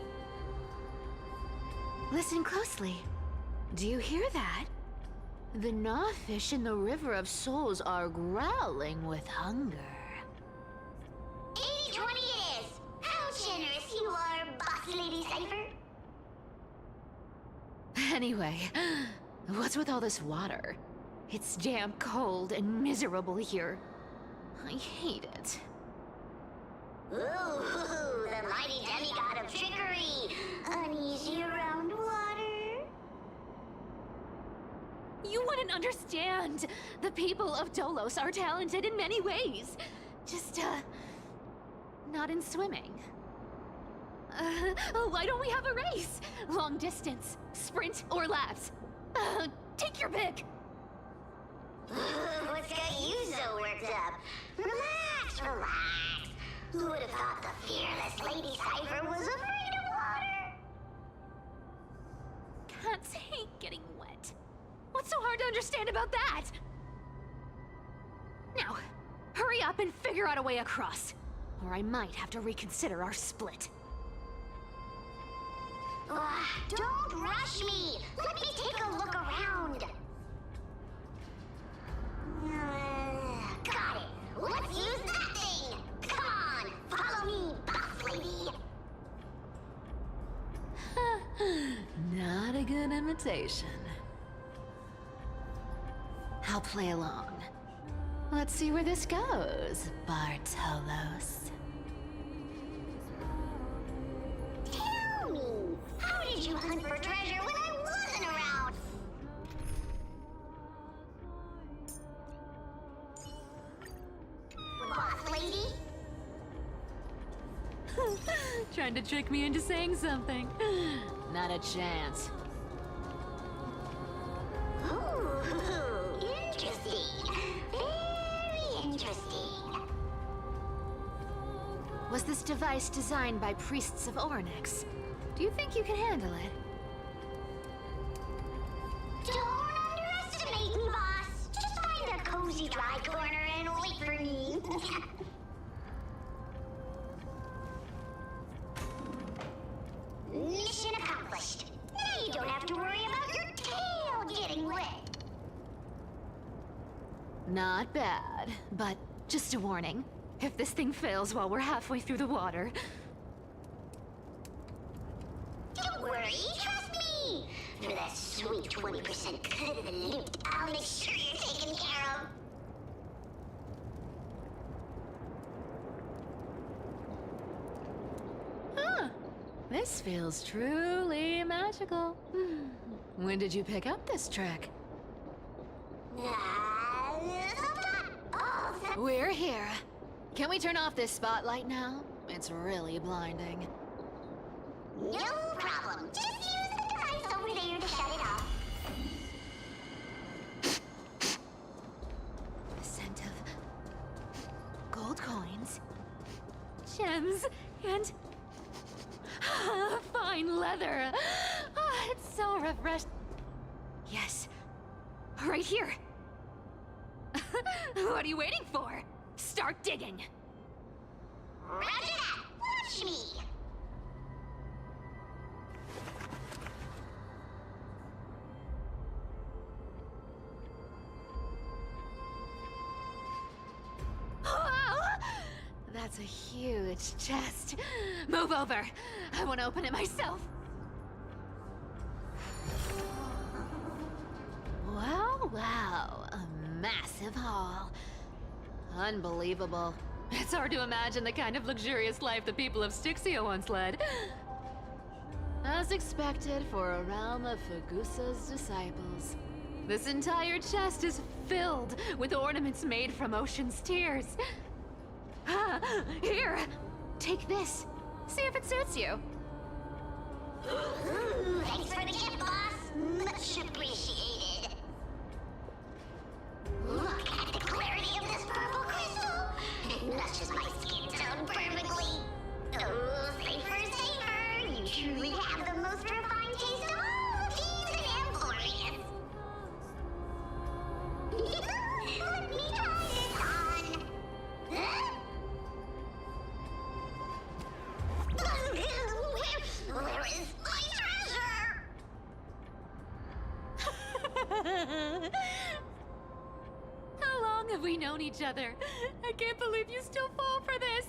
Listen closely. Do you hear that? The gnawfish in the River of Souls are growling with hunger. 80-20 it is! How generous you are, Boss Lady Cypher! Anyway, what's with all this water? It's damp, cold, and miserable here. I hate it. Ooh, the mighty demigod of trickery! Uneasy around water? you wouldn't understand. The people of Dolos are talented in many ways. Just, not in swimming. Why don't we have a race? Long distance, sprint, or laps? Take your pick. What's got you so worked up? Relax, relax. Who would have thought the fearless Lady Cypher was afraid of water? Cats hate getting wet. What's so hard to understand about that? Now, hurry up and figure out a way across, or I might have to reconsider our split. Don't rush me! Let me take a look around! Got it! Let's use that thing! Come on! Follow me, boss lady! Not a good imitation. I'll play along. Let's see where this goes, Bartolos. Tell me! How did you hunt for treasure when I wasn't around? Boss lady? Trying to trick me into saying something. Not a chance. Ooh, interesting. Very interesting. Was this device designed by priests of Ornyx? Do you think you can handle it? Don't underestimate me, boss. Just find a cozy dry corner and wait for me. Mission accomplished. Now you don't have to worry about your tail getting wet. Not bad, but just a warning. If this thing fails while we're halfway through the water... Don't worry, trust me. For that sweet 20% cut of the loot, I'll make sure you're taken care of. Huh. This feels truly magical. When did you pick up this trick? We're here. Can we turn off this spotlight now? It's really blinding. No problem. Just use the device over there to shut it off. The scent of gold coins, gems, and fine leather. It's so refreshing. Yes, right here. What are you waiting for? Start digging. Roger that. Watch me. Wow! That's a huge chest. Move over. I want to open it myself. Wow, wow. A massive haul. Unbelievable. It's hard to imagine the kind of luxurious life the people of Styxia once led. As expected for a realm of Fagusa's disciples. This entire chest is filled with ornaments made from ocean's tears. Here, take this. See if it suits you. Thanks for the gift, boss. Much appreciated. Look at the clarity of this purple crystal. It matches my skin tone perfectly. Oh, safer, safer. You truly have the most refined taste of all thieves in Amphoreus. Let me try this on. Huh? Where is my treasure? How long have we known each other? I can't believe you still fall for this.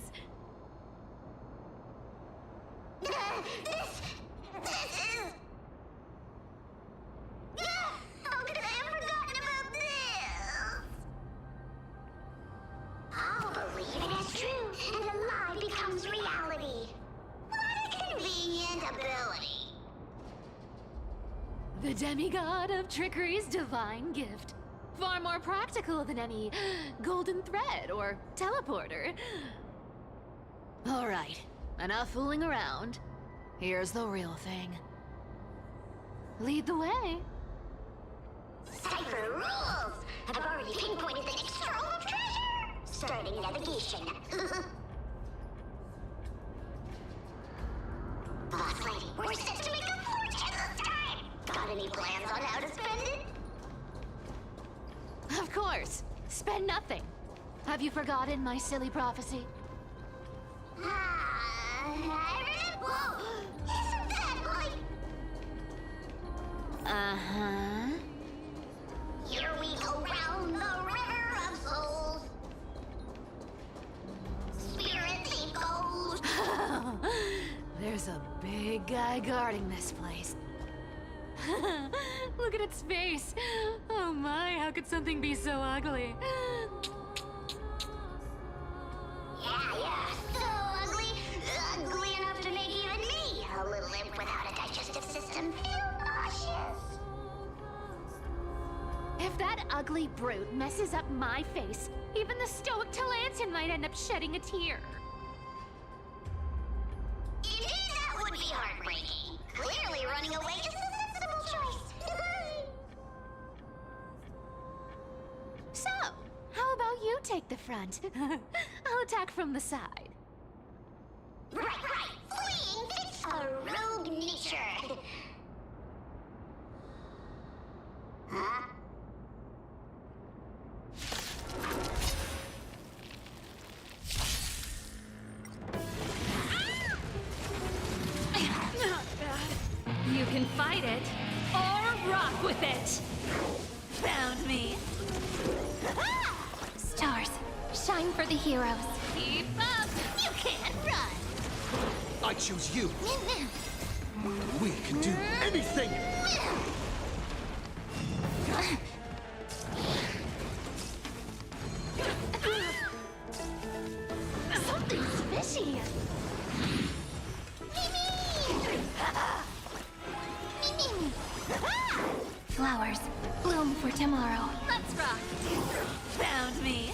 This is... How could I have forgotten about this? I'll believe it as true, and a lie becomes reality. What a convenient ability. The demigod of trickery's divine gift. Far more practical than any golden thread or teleporter. All right, enough fooling around. Here's the real thing. Lead the way. Cipher rules! I've already pinpointed the next trove of treasure! Starting navigation. Boss lady, we're set to make a fortune this time! Got any plans on how to spend it? Of course. Spend nothing. Have you forgotten my silly prophecy? I remember. Whoa! Isn't that like... Uh-huh. Here we go round the river of souls. Spirit take goes. There's a big guy guarding this place. Look at its face. Oh my, how could something be so ugly? Yeah, so ugly. Ugly enough to make even me, a little imp without a digestive system, feel nauseous. If that ugly brute messes up my face, even the stoic Talantin might end up shedding a tear. Indeed, that would be heartbreaking. Clearly running away is the sensible choice. So, how about you take the front? I'll attack from the side. Right. Fleeing fits a rogue nature. Huh? You can fight it, or rock with it. Found me. Stars, shine for the heroes. Keep up. You can't run. I choose you. We can do anything. Something's fishy. Flowers, bloom for tomorrow. Let's rock. Found me.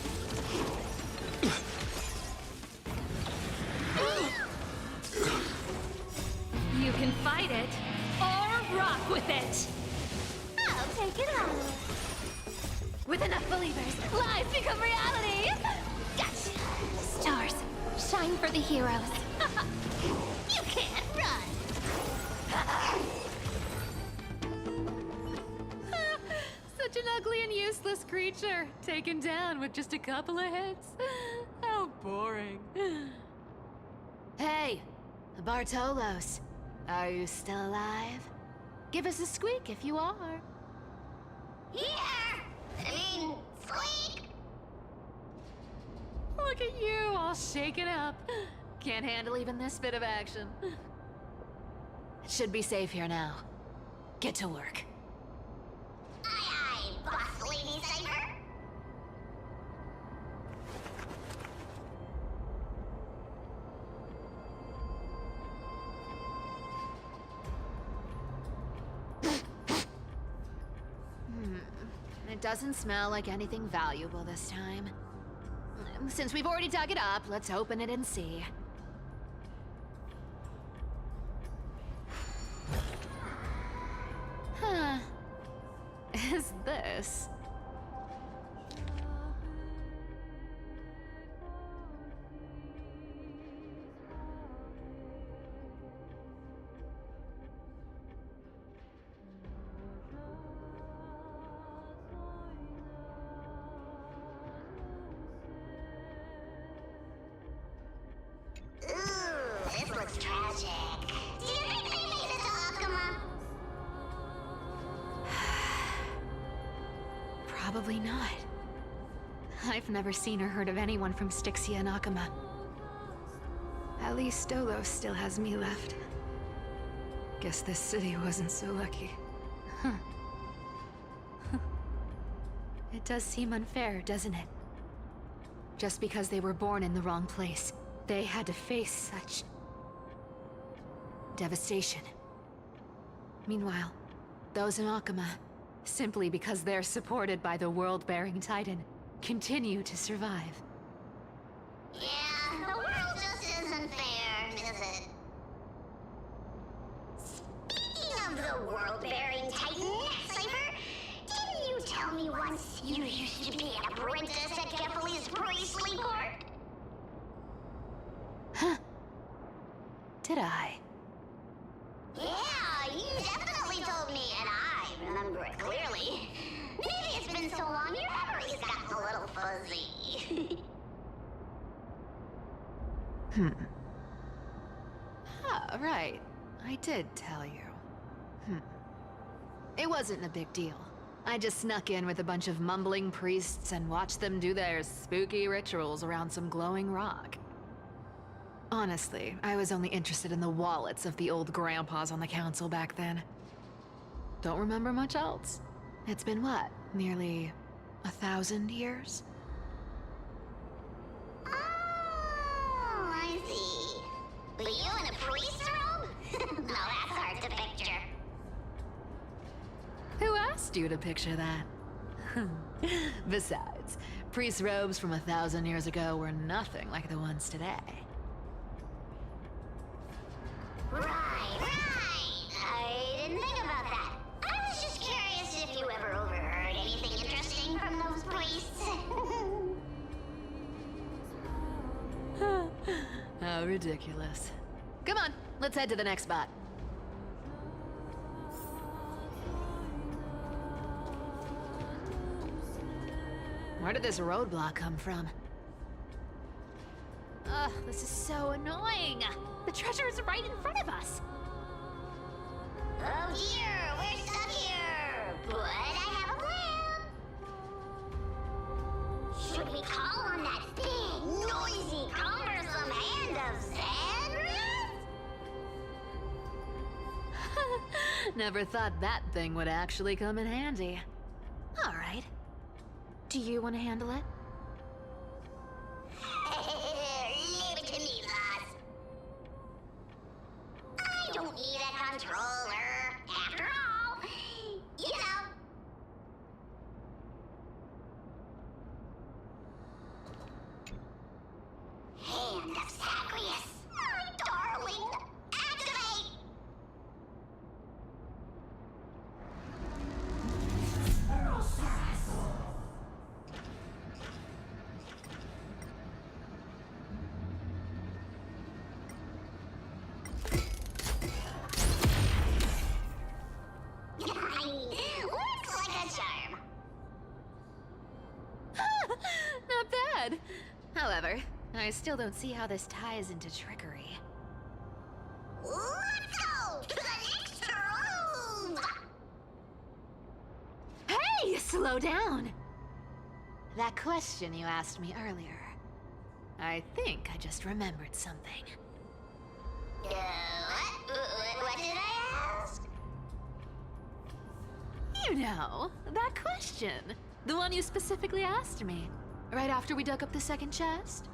You can fight it, or rock with it. I'll take it all. With enough believers, lives become reality. Gotcha. Stars, shine for the heroes. You can't run. Such an ugly and useless creature, taken down with just a couple of hits. How boring. Hey, Bartolos, are you still alive? Give us a squeak if you are. Yeah! Squeak! Look at you, all shaken up. Can't handle even this bit of action. It should be safe here now. Get to work. Aye, boss lady Cypher. It doesn't smell like anything valuable this time. Since we've already dug it up, let's open it and see. Huh. Is this? This looks tragic. Do you think they made it to Akuma? Probably not. I've never seen or heard of anyone from Styxia and Akuma. At least Stolos still has me left. Guess this city wasn't so lucky. Huh. It does seem unfair, doesn't it? Just because they were born in the wrong place, they had to face such devastation. Meanwhile, Those in Akama, simply because they're supported by the world-bearing Titan, continue to survive. Yeah, the world just isn't fair, is it? Speaking of the world-bearing Titan, Cypher, didn't you tell me once you used to be an apprentice at Kefali's priestly court? Huh. Did I? Yeah, you definitely told me, and I remember it clearly. Maybe it's been so long your memory's gotten a little fuzzy. Ah, right. I did tell you. It wasn't a big deal. I just snuck in with a bunch of mumbling priests and watched them do their spooky rituals around some glowing rock. Honestly, I was only interested in the wallets of the old grandpas on the council back then. Don't remember much else. It's been what, nearly 1,000 years? Oh, I see. But you in a priest's robe? No, that's hard to picture. Who asked you to picture that? Besides, priest robes from 1,000 years ago were nothing like the ones today. Right. I didn't think about that. I was just curious if you ever overheard anything interesting from those priests. How ridiculous. Come on, let's head to the next spot. Where did this roadblock come from? Ugh, this is so annoying. The treasure is right in front of us. Oh dear, we're stuck here. But I have a plan. Should we call on that big, noisy, cumbersome hand of Xandris? Never thought that thing would actually come in handy. All right. Do you want to handle it? Leave it to me, boss. I don't need a controller. After all, you know. Hand of Zagreus, my darling. Activate! Looks like a charm. Not bad. However, I still don't see how this ties into trickery. Let's go to the next room! Hey, slow down! That question you asked me earlier. I think I just remembered something. What did I ask? You know, that question. The one you specifically asked me. Right after we dug up the second chest.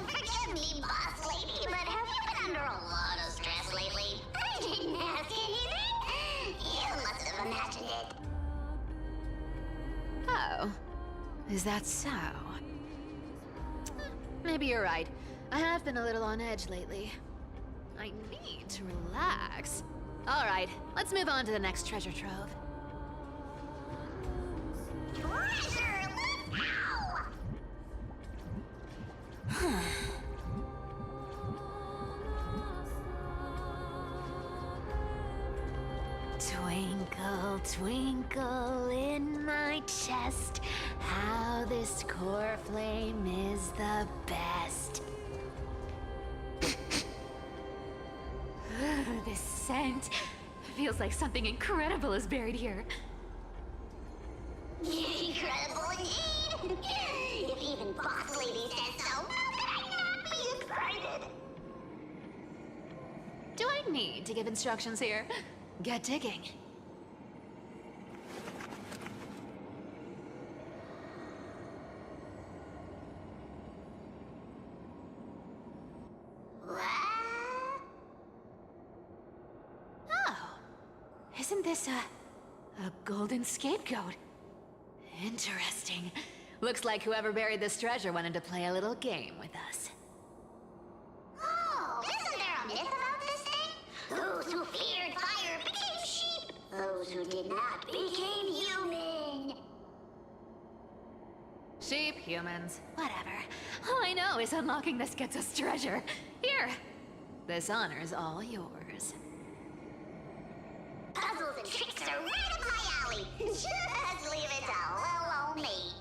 Forgive me, boss lady, but have you been under a lot of stress lately? I didn't ask anything. You must have imagined it. Oh. Is that so? Maybe you're right. I have been a little on edge lately. I need to relax. All right, let's move on to the next treasure trove. Treasure, let's go! Twinkle, twinkle in my chest, how this core flame is the best. This scent feels like something incredible is buried here. Incredible indeed! If even boss lady says so, how could I not be excited? Do I need to give instructions here? Get digging. What? Isn't this a golden scapegoat? Interesting. Looks like whoever buried this treasure wanted to play a little game with us. Oh, isn't there a myth about this thing? Those who feared fire became sheep. Those who did not became human. Sheep, humans, whatever. All I know is unlocking this gets us treasure. Here, this honor's all yours. Puzzles and tricks are right up my alley. Just leave it to little old me.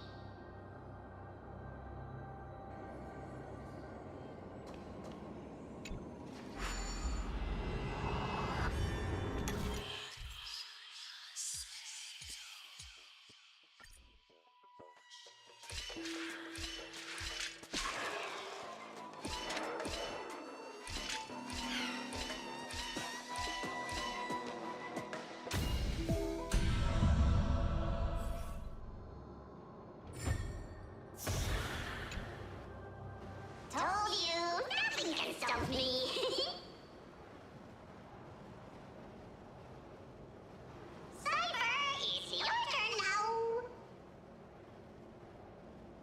Told you, nothing can stop me. Cypher, it's your turn now.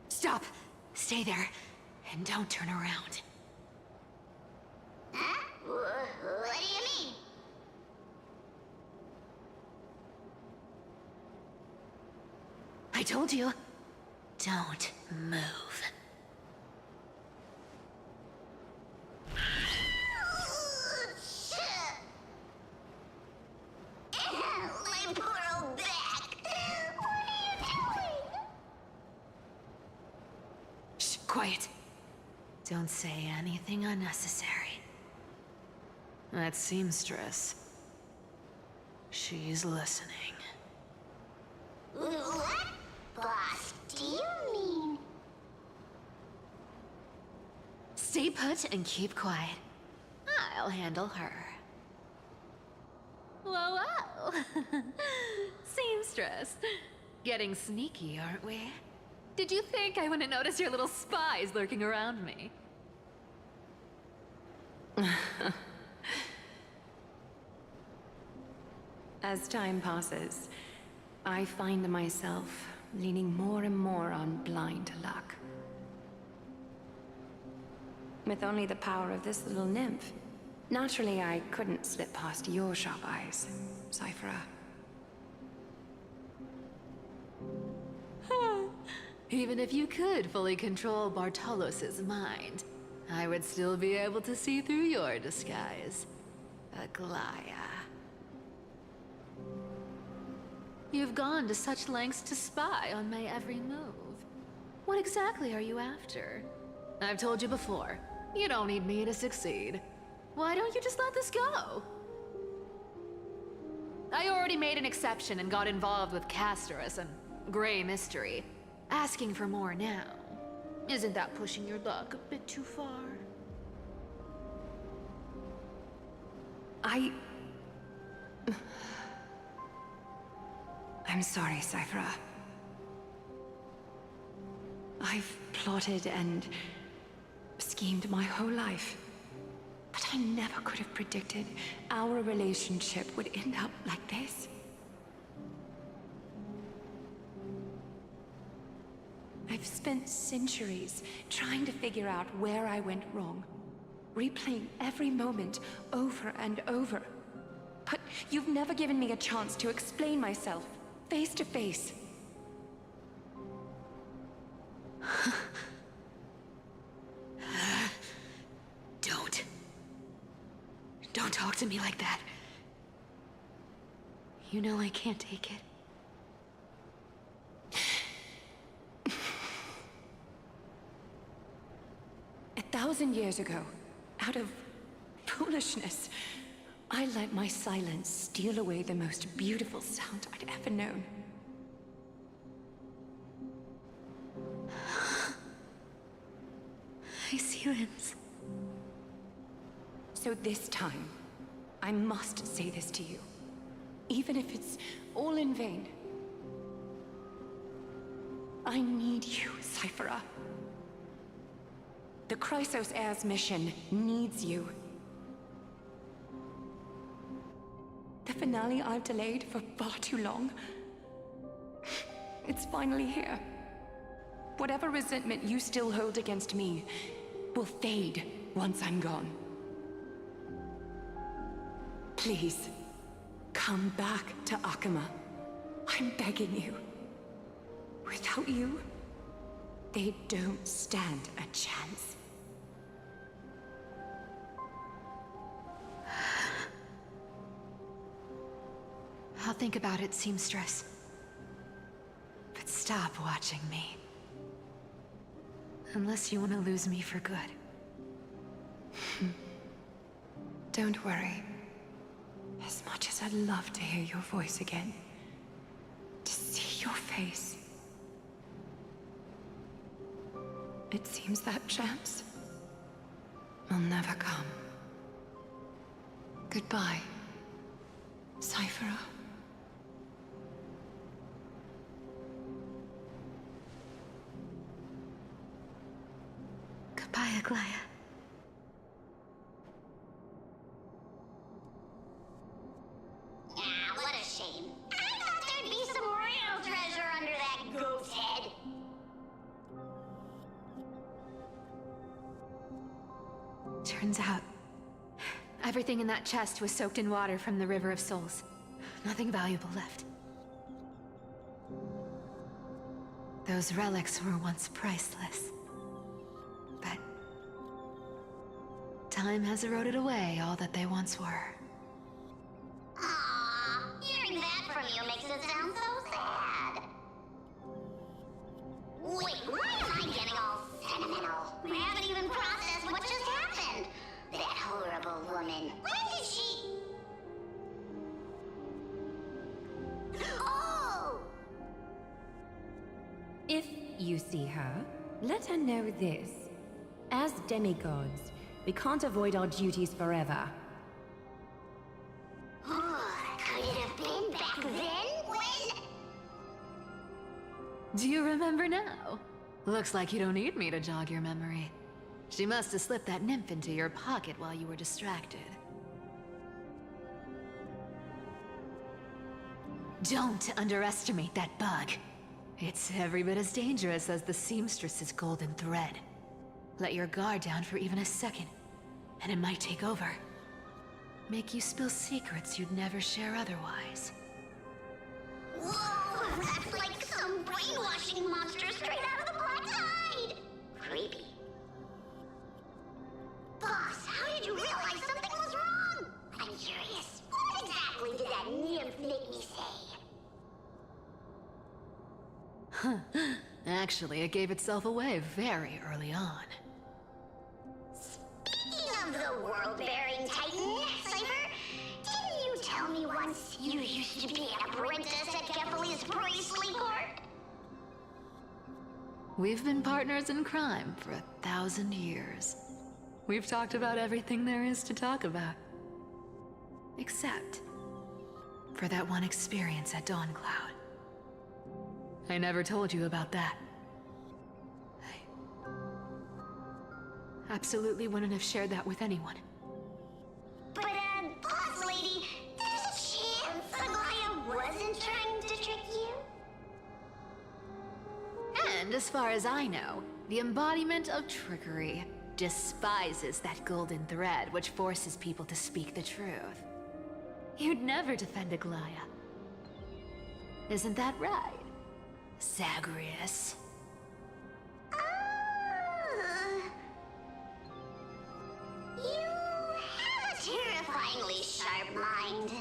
Stop! Stay there, and don't turn around. Huh? What do you mean? I told you, don't move. My poor old back. What are you doing? Shh, quiet. Don't say anything unnecessary. That seamstress. She's listening. What? Boss, do you mean? Stay put and keep quiet. I'll handle her. Whoa, whoa! Seamstress. Getting sneaky, aren't we? Did you think I wouldn't notice your little spies lurking around me? As time passes, I find myself leaning more and more on blind luck. With only the power of this little nymph, naturally I couldn't slip past your sharp eyes, Cyphera. Even if you could fully control Bartolos's mind, I would still be able to see through your disguise, Aglaea. You've gone to such lengths to spy on my every move. What exactly are you after? I've told you before, you don't need me to succeed. Why don't you just let this go? I already made an exception and got involved with castorice and gray mystery. Asking for more now. Isn't that pushing your luck a bit too far? I'm sorry, Cyphera. I've plotted and schemed my whole life. But I never could have predicted our relationship would end up like this. I've spent centuries trying to figure out where I went wrong, replaying every moment over and over. But you've never given me a chance to explain myself, face to face. Don't talk to me like that. You know I can't take it. 1,000 years ago, out of foolishness, I let my silence steal away the most beautiful sound I'd ever known. My silence. So this time, I must say this to you, even if it's all in vain. I need you, Cyphera. The Chrysos Heir's mission needs you. The finale I've delayed for far too long. It's finally here. Whatever resentment you still hold against me will fade once I'm gone. Please, come back to Akama. I'm begging you. Without you, they don't stand a chance. I'll think about it, seamstress. But stop watching me. Unless you want to lose me for good. Don't worry. As much as I'd love to hear your voice again, to see your face, it seems that chance will never come. Goodbye, Cyphera. Goodbye, Aglaea. Ah, what a shame. I thought there'd be some real treasure under that goat's head. Turns out, everything in that chest was soaked in water from the River of Souls. Nothing valuable left. Those relics were once priceless. But time has eroded away all that they once were. Aww, hearing that from you makes it sound so sad. Wait, why am I getting all sentimental? We haven't even processed what just happened. That horrible woman. When did she... Oh! If you see her, let her know this. As demigods, we can't avoid our duties forever. Could it have been back then when... Do you remember now? Looks like you don't need me to jog your memory. She must have slipped that nymph into your pocket while you were distracted. Don't underestimate that bug. It's every bit as dangerous as the seamstress's golden thread. Let your guard down for even a second, and it might take over. Make you spill secrets you'd never share otherwise. Whoa, that's like some brainwashing monster straight out of the Black Tide! Creepy. Boss, how did you realize something was wrong? I'm curious. What exactly did that nymph make me say? Actually, it gave itself away very early on. Speaking of the world-bearing titan, Cypher, didn't you tell me once you used to be an apprentice at Kefali's priestly court? We've been partners in crime for 1,000 years. We've talked about everything there is to talk about. Except for that one experience at Dawncloud. I never told you about that. I absolutely wouldn't have shared that with anyone. But, boss lady, there's a chance Aglaea wasn't trying to trick you? And as far as I know, the embodiment of trickery despises that golden thread which forces people to speak the truth. You'd never defend Aglaea. Isn't that right, Zagreus? You have a terrifyingly sharp mind.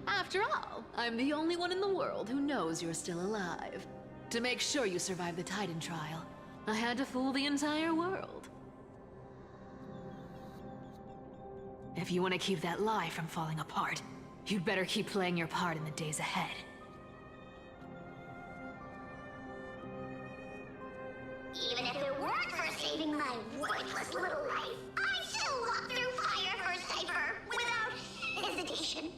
After all, I'm the only one in the world who knows you're still alive. To make sure you survive the Titan trial, I had to fool the entire world. If you want to keep that lie from falling apart, you'd better keep playing your part in the days ahead. Even if it weren't for saving my worthless little life, I'd still walk through fire for Cypher without hesitation.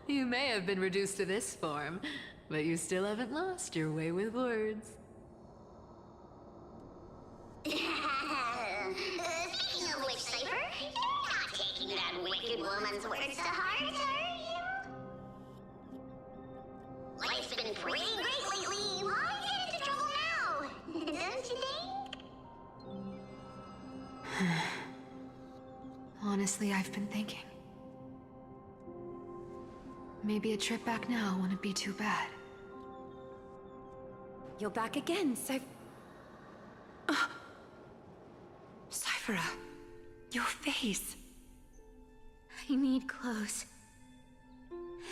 You may have been reduced to this form, but you still haven't lost your way with words. that wicked woman's words to heart, are you? Life's been pretty great lately. Why get into trouble now? Don't you think? Honestly, I've been thinking. Maybe a trip back now wouldn't be too bad. You're back again, Cyphera, your face. I need clothes.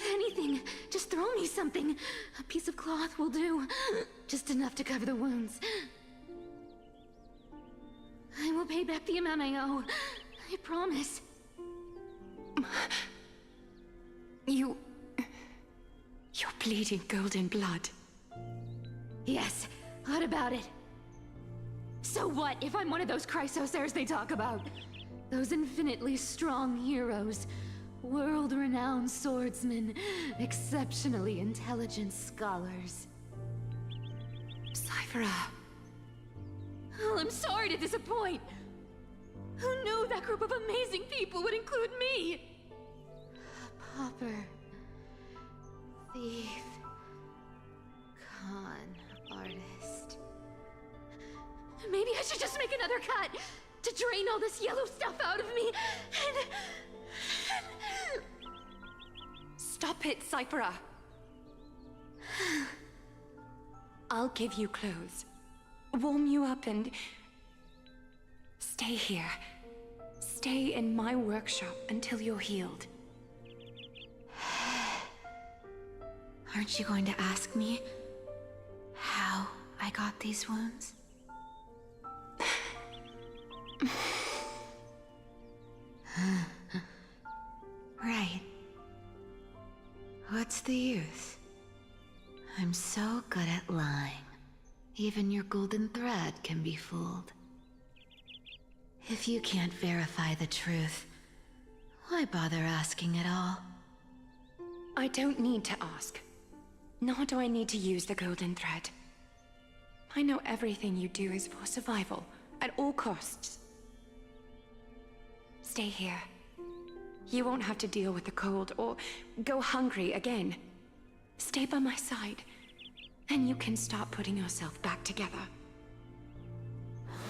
Anything. Just throw me something. A piece of cloth will do. Just enough to cover the wounds. I will pay back the amount I owe. I promise. You're bleeding golden blood. Yes, what about it? So what if I'm one of those Chrysosaurs they talk about? Those infinitely strong heroes, world-renowned swordsmen, exceptionally intelligent scholars. Cyphera. Oh, I'm sorry to disappoint. Who knew that group of amazing people would include me? A pauper, thief, con artist. Maybe I should just make another cut to drain all this yellow stuff out of me and... Stop it, Cyphera. I'll give you clothes, warm you up, and stay here. Stay in my workshop until you're healed. Aren't you going to ask me how I got these wounds? Right. What's the use? I'm so good at lying. Even your golden thread can be fooled. If you can't verify the truth, why bother asking at all? I don't need to ask. Nor do I need to use the golden thread. I know everything you do is for survival, at all costs. Stay here. You won't have to deal with the cold or go hungry again. Stay by my side, and you can start putting yourself back together.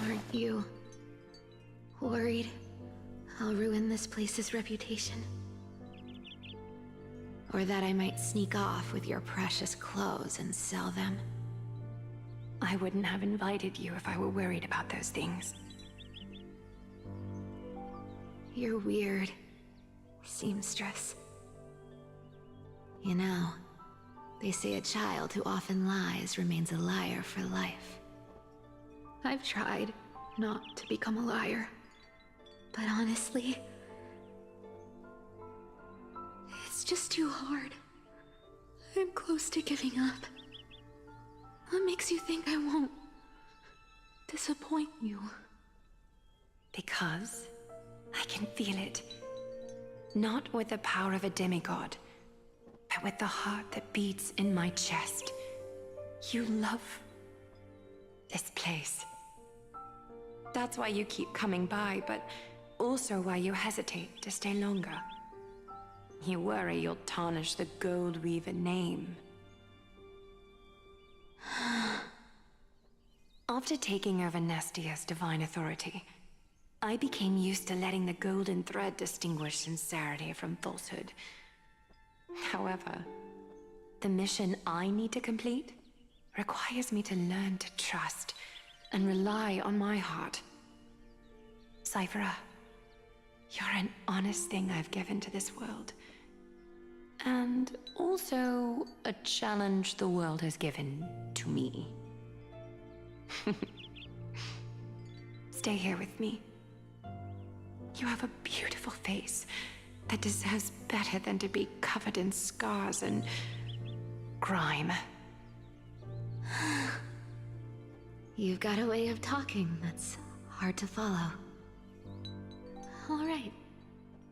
Aren't you worried I'll ruin this place's reputation? Or that I might sneak off with your precious clothes and sell them? I wouldn't have invited you if I were worried about those things. You're weird, seamstress. You know, they say a child who often lies remains a liar for life. I've tried not to become a liar, but honestly, it's just too hard. I'm close to giving up. What makes you think I won't disappoint you? Because I can feel it. Not with the power of a demigod, but with the heart that beats in my chest. You love this place. That's why you keep coming by, but also why you hesitate to stay longer. You worry you'll tarnish the Gold Weaver name. After taking over Nestia's divine authority, I became used to letting the golden thread distinguish sincerity from falsehood. However, the mission I need to complete requires me to learn to trust and rely on my heart. Cyphera, you're an honest thing I've given to this world. And also a challenge the world has given to me. Stay here with me. You have a beautiful face that deserves better than to be covered in scars and grime. You've got a way of talking that's hard to follow. All right,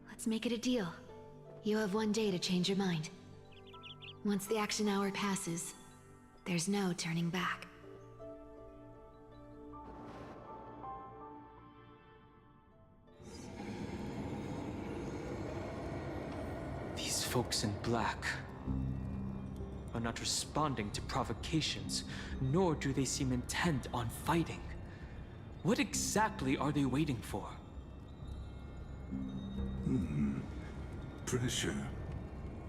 let's make it a deal. You have 1 day to change your mind. Once the action hour passes, there's no turning back. folks in black are not responding to provocations, nor do they seem intent on fighting. What exactly are they waiting for? Pressure.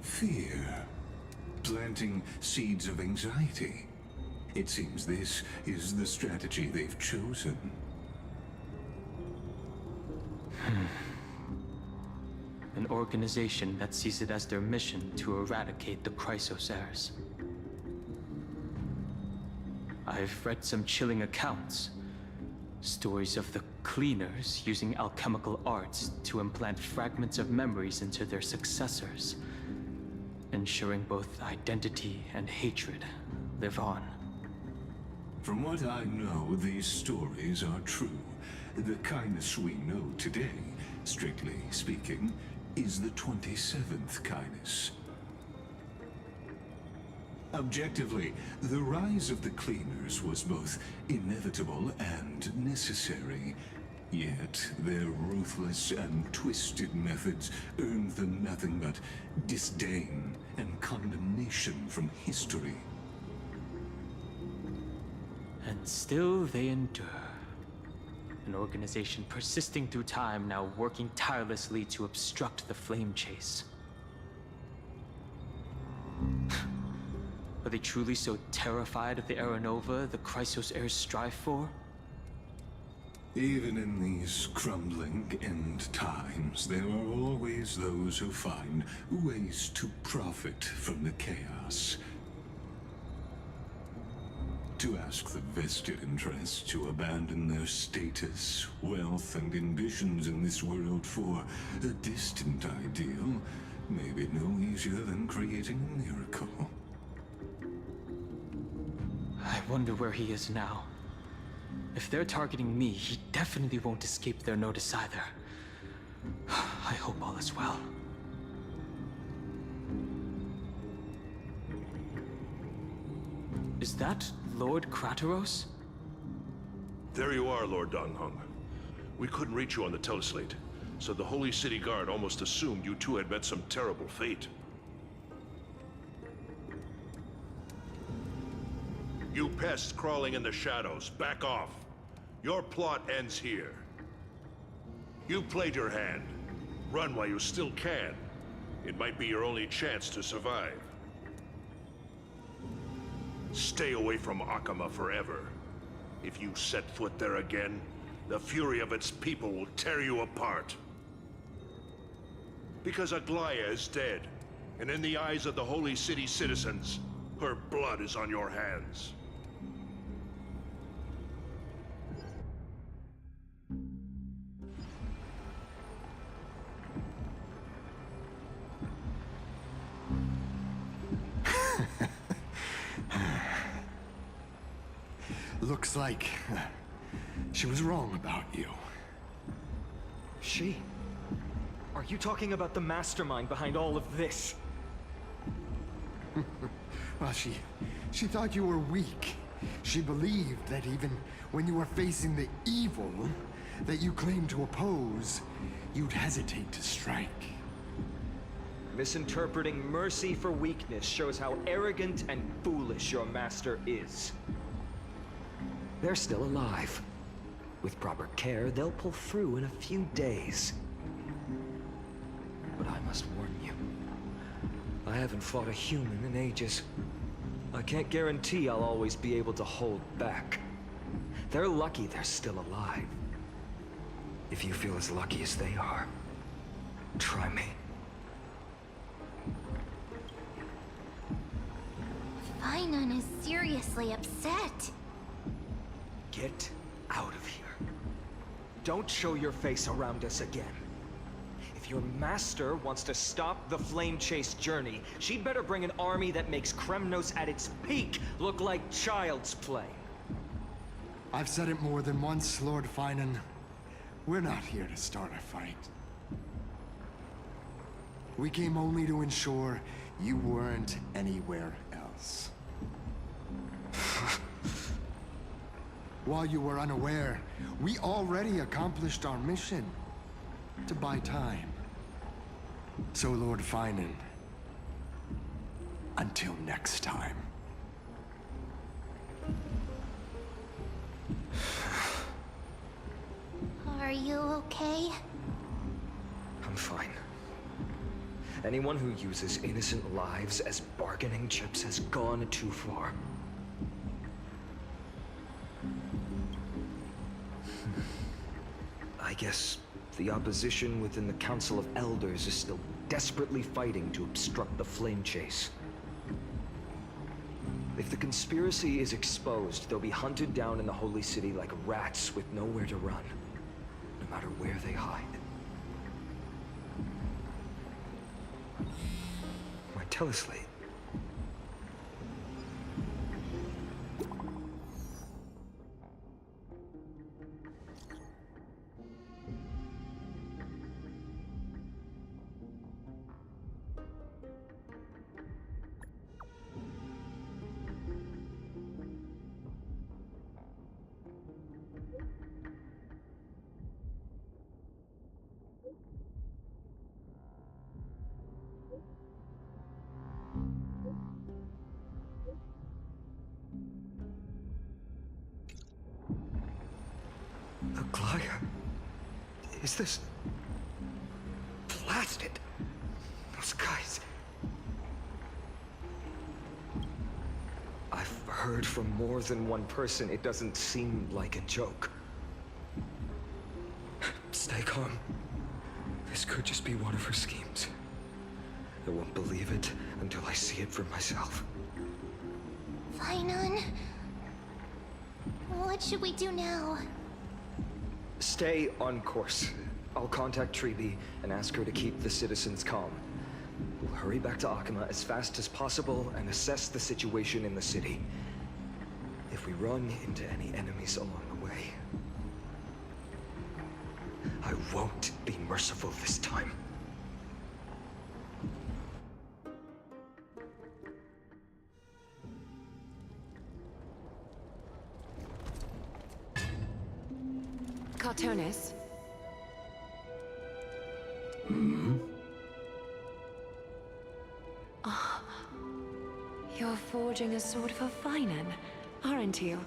Fear. Planting seeds of anxiety. It seems this is the strategy they've chosen. An organization that sees it as their mission to eradicate the Chrysos heirs. I've read some chilling accounts. Stories of the cleaners using alchemical arts to implant fragments of memories into their successors, ensuring both identity and hatred live on. From what I know, these stories are true. The kindness we know today, strictly speaking, is the 27th kindness. Objectively, the rise of the cleaners was both inevitable and necessary. Yet, their ruthless and twisted methods earned them nothing but disdain and condemnation from history. And still they endure. An organization persisting through time, now working tirelessly to obstruct the flame chase. Are they truly so terrified of the Aranova the Chrysos heirs strive for? Even in these crumbling end times, there are always those who find ways to profit from the chaos. To ask the vested interests to abandon their status, wealth, and ambitions in this world for a distant ideal may be no easier than creating a miracle. I wonder where he is now. If they're targeting me, he definitely won't escape their notice either. I hope all is well. Is that Lord Krateros? There you are, Lord Donghung. We couldn't reach you on the teleslate, so the Holy City Guard almost assumed you two had met some terrible fate. You pests crawling in the shadows, back off. Your plot ends here. You played your hand. Run while you still can. It might be your only chance to survive. Stay away from Akama forever. If you set foot there again, the fury of its people will tear you apart. Because Aglaea is dead, and in the eyes of the Holy City citizens, her blood is on your hands. Looks like she was wrong about you. She? Are you talking about the mastermind behind all of this? Well, she thought you were weak. She believed that even when you were facing the evil that you claimed to oppose, you'd hesitate to strike. Misinterpreting mercy for weakness shows how arrogant and foolish your master is. They're still alive. With proper care, they'll pull through in a few days. But I must warn you. I haven't fought a human in ages. I can't guarantee I'll always be able to hold back. They're lucky they're still alive. If you feel as lucky as they are, try me. Phainon is seriously upset. Get out of here. Don't show your face around us again. If your master wants to stop the flame chase journey, she'd better bring an army that makes Kremnos at its peak look like child's play. I've said it more than once, Lord Phainon. We're not here to start a fight. We came only to ensure you weren't anywhere else. While you were unaware, we already accomplished our mission to buy time. So, Lord Phainon, Until next time. Are you okay? I'm fine. Anyone who uses innocent lives as bargaining chips has gone too far. I guess the opposition within the Council of Elders is still desperately fighting to obstruct the flame chase. If the conspiracy is exposed, they'll be hunted down in the Holy City like rats with nowhere to run, no matter where they hide. My teleslate. Aglaea? Is this... blasted? Those guys... I've heard from more than one person. It doesn't seem like a joke. Stay calm. This could just be one of her schemes. I won't believe it until I see it for myself. Phainon. What should we do now? Stay on course. I'll contact Treeby and ask her to keep the citizens calm. We'll hurry back to Akima as fast as possible and assess the situation in the city. If we run into any enemies along the way, I won't be merciful this time. Cartonis? Oh, you're forging a sword for phainon, aren't you?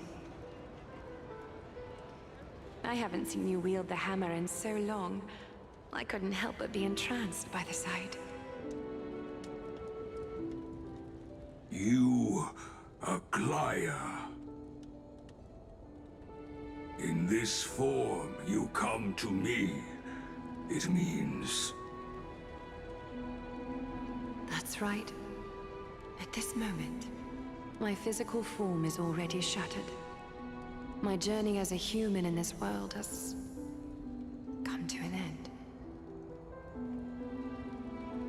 I haven't seen you wield the hammer in so long. I couldn't help but be entranced by the sight. You, Aglaea. In this form, you come to me. It means... That's right. At this moment, my physical form is already shattered. My journey as a human in this world has come to an end.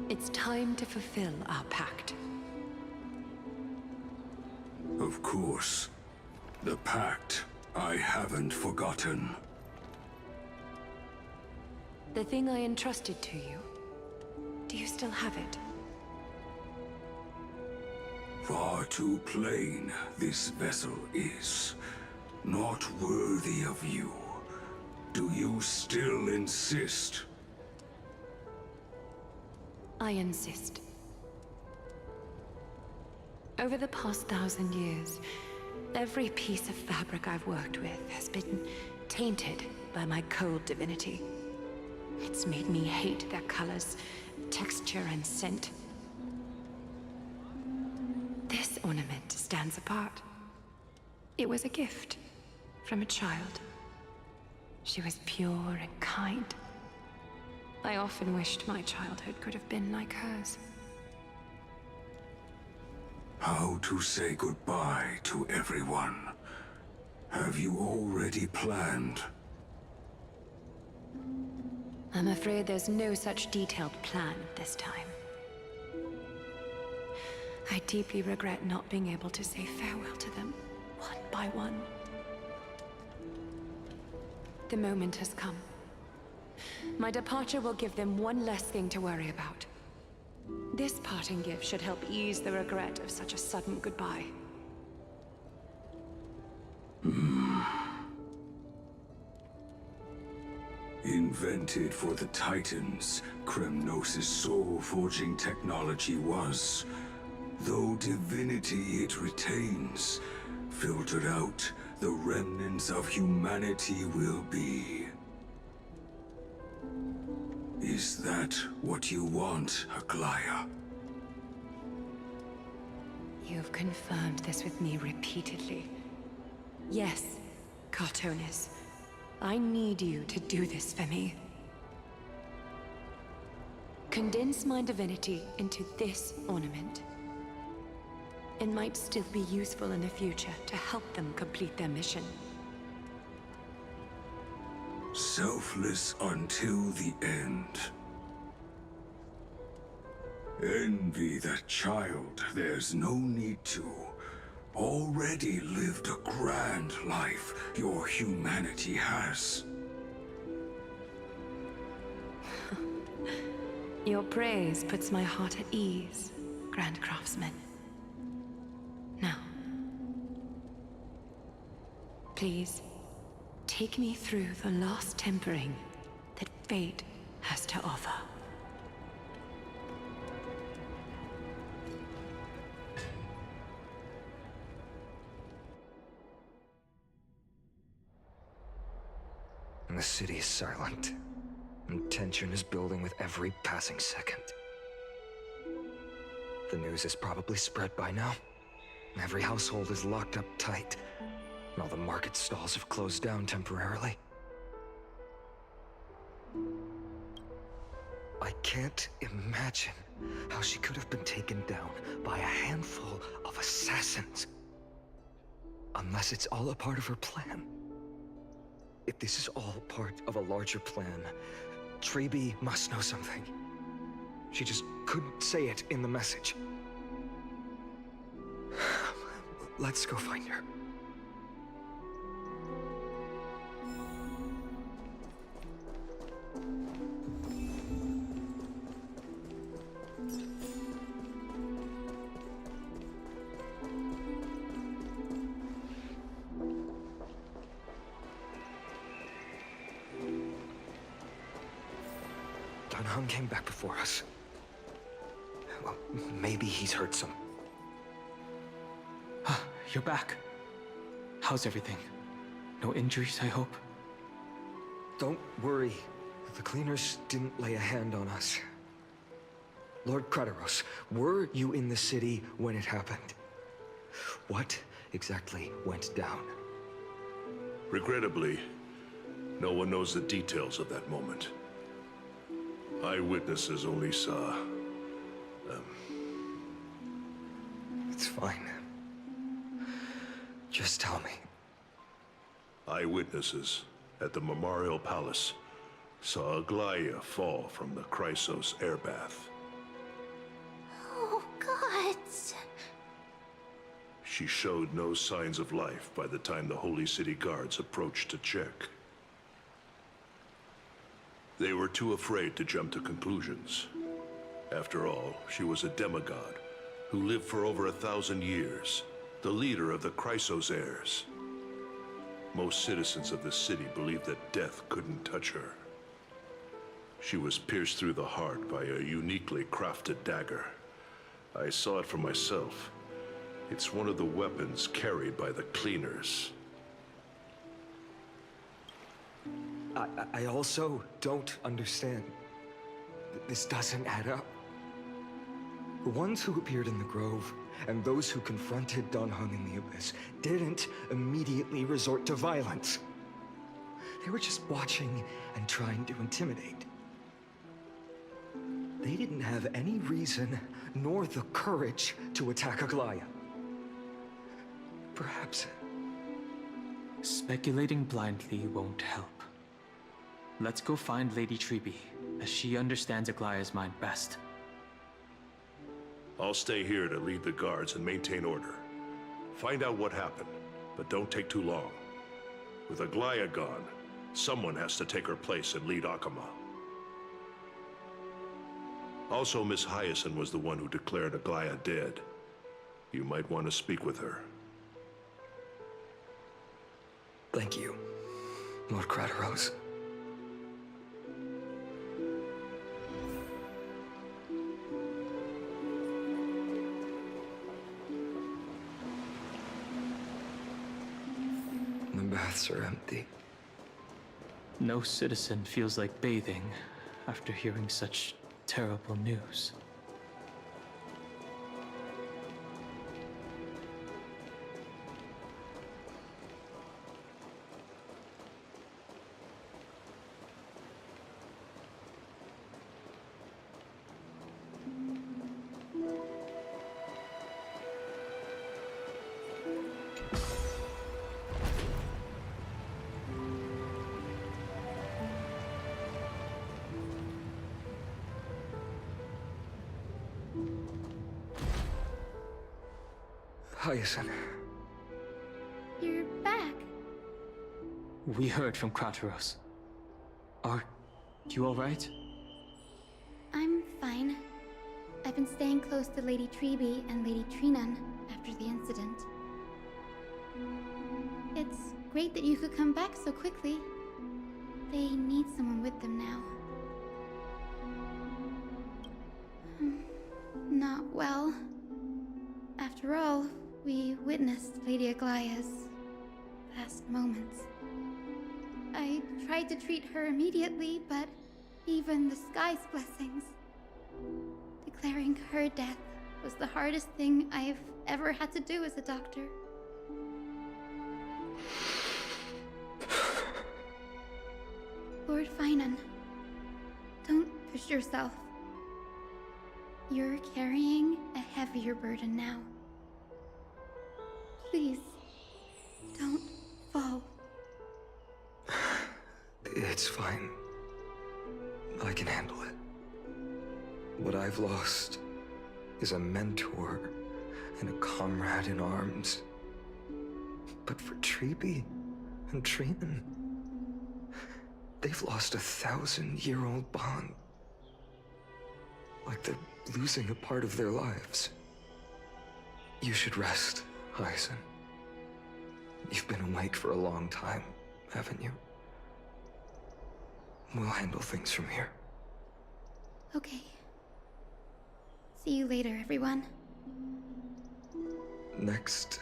It's time to fulfill our pact. Of course. The pact I haven't forgotten. The thing I entrusted to you, do you still have it? Far too plain this vessel is. Not worthy of you. Do you still insist? I insist. Over the past 1,000 years, every piece of fabric I've worked with has been tainted by my cold divinity. It's made me hate their colors, texture, and scent. This ornament stands apart. It was a gift from a child. She was pure and kind. I often wished my childhood could have been like hers. How to say goodbye to everyone? Have you already planned? I'm afraid there's no such detailed plan this time. I deeply regret not being able to say farewell to them, one by one. The moment has come. My departure will give them one less thing to worry about. This parting gift should help ease the regret of such a sudden goodbye. Invented for the Titans, Kremnos' soul-forging technology was Though divinity it retains, filtered out, the remnants of humanity will be. Is that what you want, Aglaea? You've confirmed this with me repeatedly. Yes, Cartonis. I need you to do this for me. Condense my divinity into this ornament. It might still be useful in the future to help them complete their mission. Selfless until the end. Envy that child, there's no need to. Already lived a grand life your humanity has. Your praise puts my heart at ease, Grand Craftsman. Now, please, take me through the last tempering that fate has to offer. The city is silent, and tension is building with every passing second. The news is probably spread by now. Every household is locked up tight, and all the market stalls have closed down temporarily. I can't imagine how she could have been taken down by a handful of assassins. Unless it's all a part of her plan. If this is all part of a larger plan, Trailblaze must know something. She just couldn't say it in the message. Let's go find her. Don came back before us. Well, maybe he's heard some. You're back. How's everything? No injuries, I hope? Don't worry. The cleaners didn't lay a hand on us. Lord Kratos, were you in the city when it happened? What exactly went down? Regrettably, no one knows the details of that moment. Eyewitnesses only saw... It's fine. Just tell me. Eyewitnesses at the Memorial Palace saw Aglaea fall from the Chrysos airbath. Oh, gods. She showed no signs of life by the time the Holy City guards approached to check. They were too afraid to jump to conclusions. After all, she was a demigod who lived for over 1,000 years, the leader of the Chrysos heirs. Most citizens of the city believed that death couldn't touch her. She was pierced through the heart by a uniquely crafted dagger. I saw it for myself. It's one of the weapons carried by the cleaners. I also don't understand. This doesn't add up. The ones who appeared in the Grove and those who confronted Don Hung in the Abyss didn't immediately resort to violence. They were just watching and trying to intimidate. They didn't have any reason nor the courage to attack Aglaea. Perhaps... Speculating blindly won't help. Let's go find Lady Trailblaze, as she understands Aglaea's mind best. I'll stay here to lead the guards and maintain order. Find out what happened, but don't take too long. With Aglaea gone, someone has to take her place and lead Akama. Also, Miss Hyacinth was the one who declared Aglaea dead. You might want to speak with her. Thank you, Lord Kratos. baths are empty. No citizen feels like bathing after hearing such terrible news. Hyacinth. You're back. We heard from Krateros. Are you alright? I'm fine. I've been staying close to Lady Treeby and Lady Trinan after the incident. It's great that you could come back so quickly. They need someone with them now. Not well. After all, we witnessed Lady Aglaea's last moments. I tried to treat her immediately, but even the sky's blessings. Declaring her death was the hardest thing I've ever had to do as a doctor. Lord Phainon, don't push yourself. You're carrying a heavier burden now. Please, don't fall. It's fine. I can handle it. What I've lost is a mentor and a comrade in arms. But for Treeby and Trinan, they've lost a 1,000-year-old bond. Like they're losing a part of their lives. You should rest, Hyacinth. You've been awake for a long time, haven't you? We'll handle things from here. Okay. See you later, everyone. Next,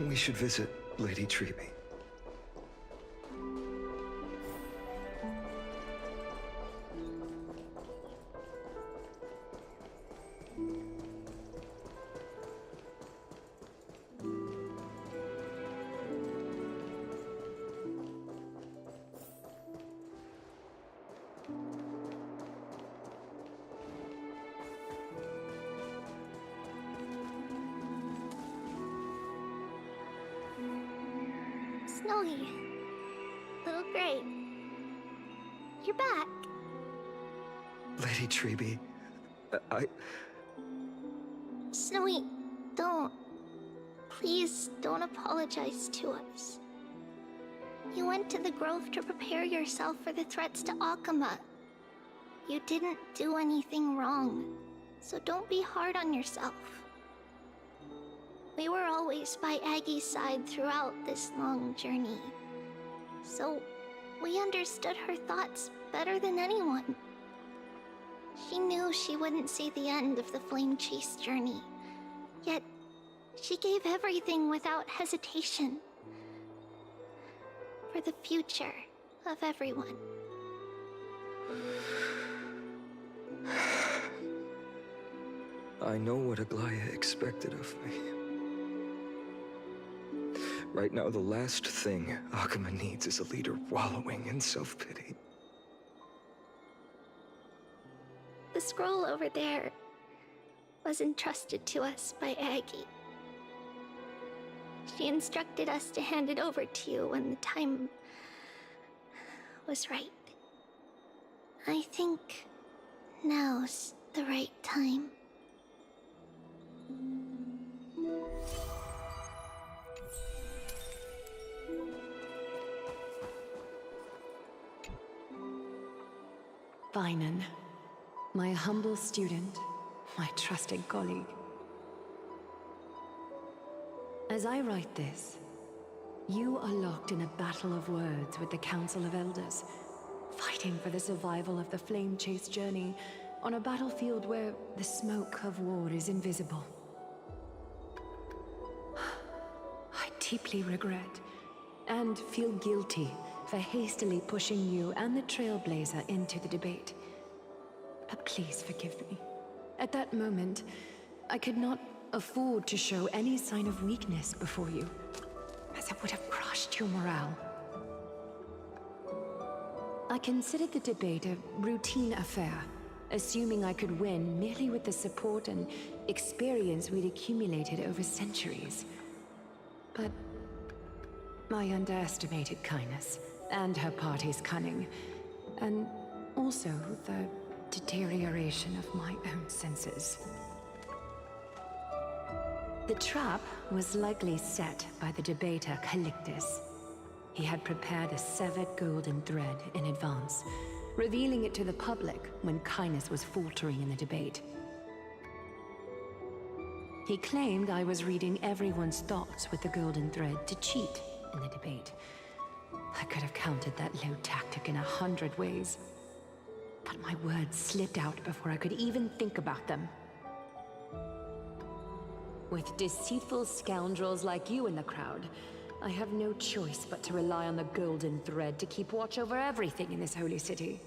we should visit Lady Treeby. Snowy. Little Gray. You're back. Lady Treeby, Snowy, don't. Please don't apologize to us. You went to the Grove to prepare yourself for the threats to Akama. You didn't do anything wrong, so don't be hard on yourself. We were always by Aggie's side throughout this long journey, so we understood her thoughts better than anyone. She knew she wouldn't see the end of the Flame Chase journey, yet she gave everything without hesitation. For the future of everyone. I know what Aglaea expected of me. Right now, the last thing Akama needs is a leader wallowing in self-pity. The scroll over there was entrusted to us by Aggie. She instructed us to hand it over to you when the time was right. I think now's the right time. Bygone, my humble student, my trusted colleague. As I write this, you are locked in a battle of words with the Council of Elders, fighting for the survival of the Flame Chase journey on a battlefield where the smoke of war is invisible. I deeply regret and feel guilty for hastily pushing you and the Trailblazer into the debate. But please forgive me. At that moment, I could not afford to show any sign of weakness before you, as it would have crushed your morale. I considered the debate a routine affair, assuming I could win merely with the support and experience we'd accumulated over centuries. But I underestimated kindness and her party's cunning, and also the deterioration of my own senses. The trap was likely set by the debater Calictus. He had prepared a severed golden thread in advance, revealing it to the public when kindness was faltering in the debate. He claimed I was reading everyone's thoughts with the golden thread to cheat in the debate. I could have countered that low tactic in 100 ways, but my words slipped out before I could even think about them. With deceitful scoundrels like you in the crowd, I have no choice but to rely on the golden thread to keep watch over everything in this holy city.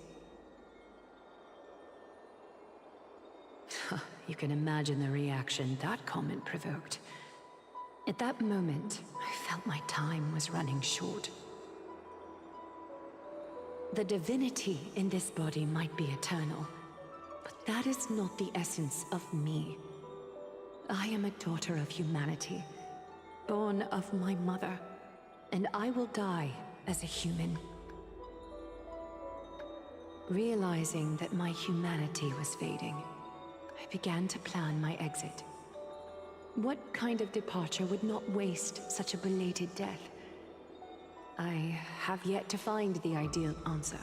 You can imagine the reaction that comment provoked. At that moment, I felt my time was running short. The divinity in this body might be eternal, but that is not the essence of me. I am a daughter of humanity, born of my mother, and I will die as a human. Realizing that my humanity was fading, I began to plan my exit. What kind of departure would not waste such a belated death? I have yet to find the ideal answer.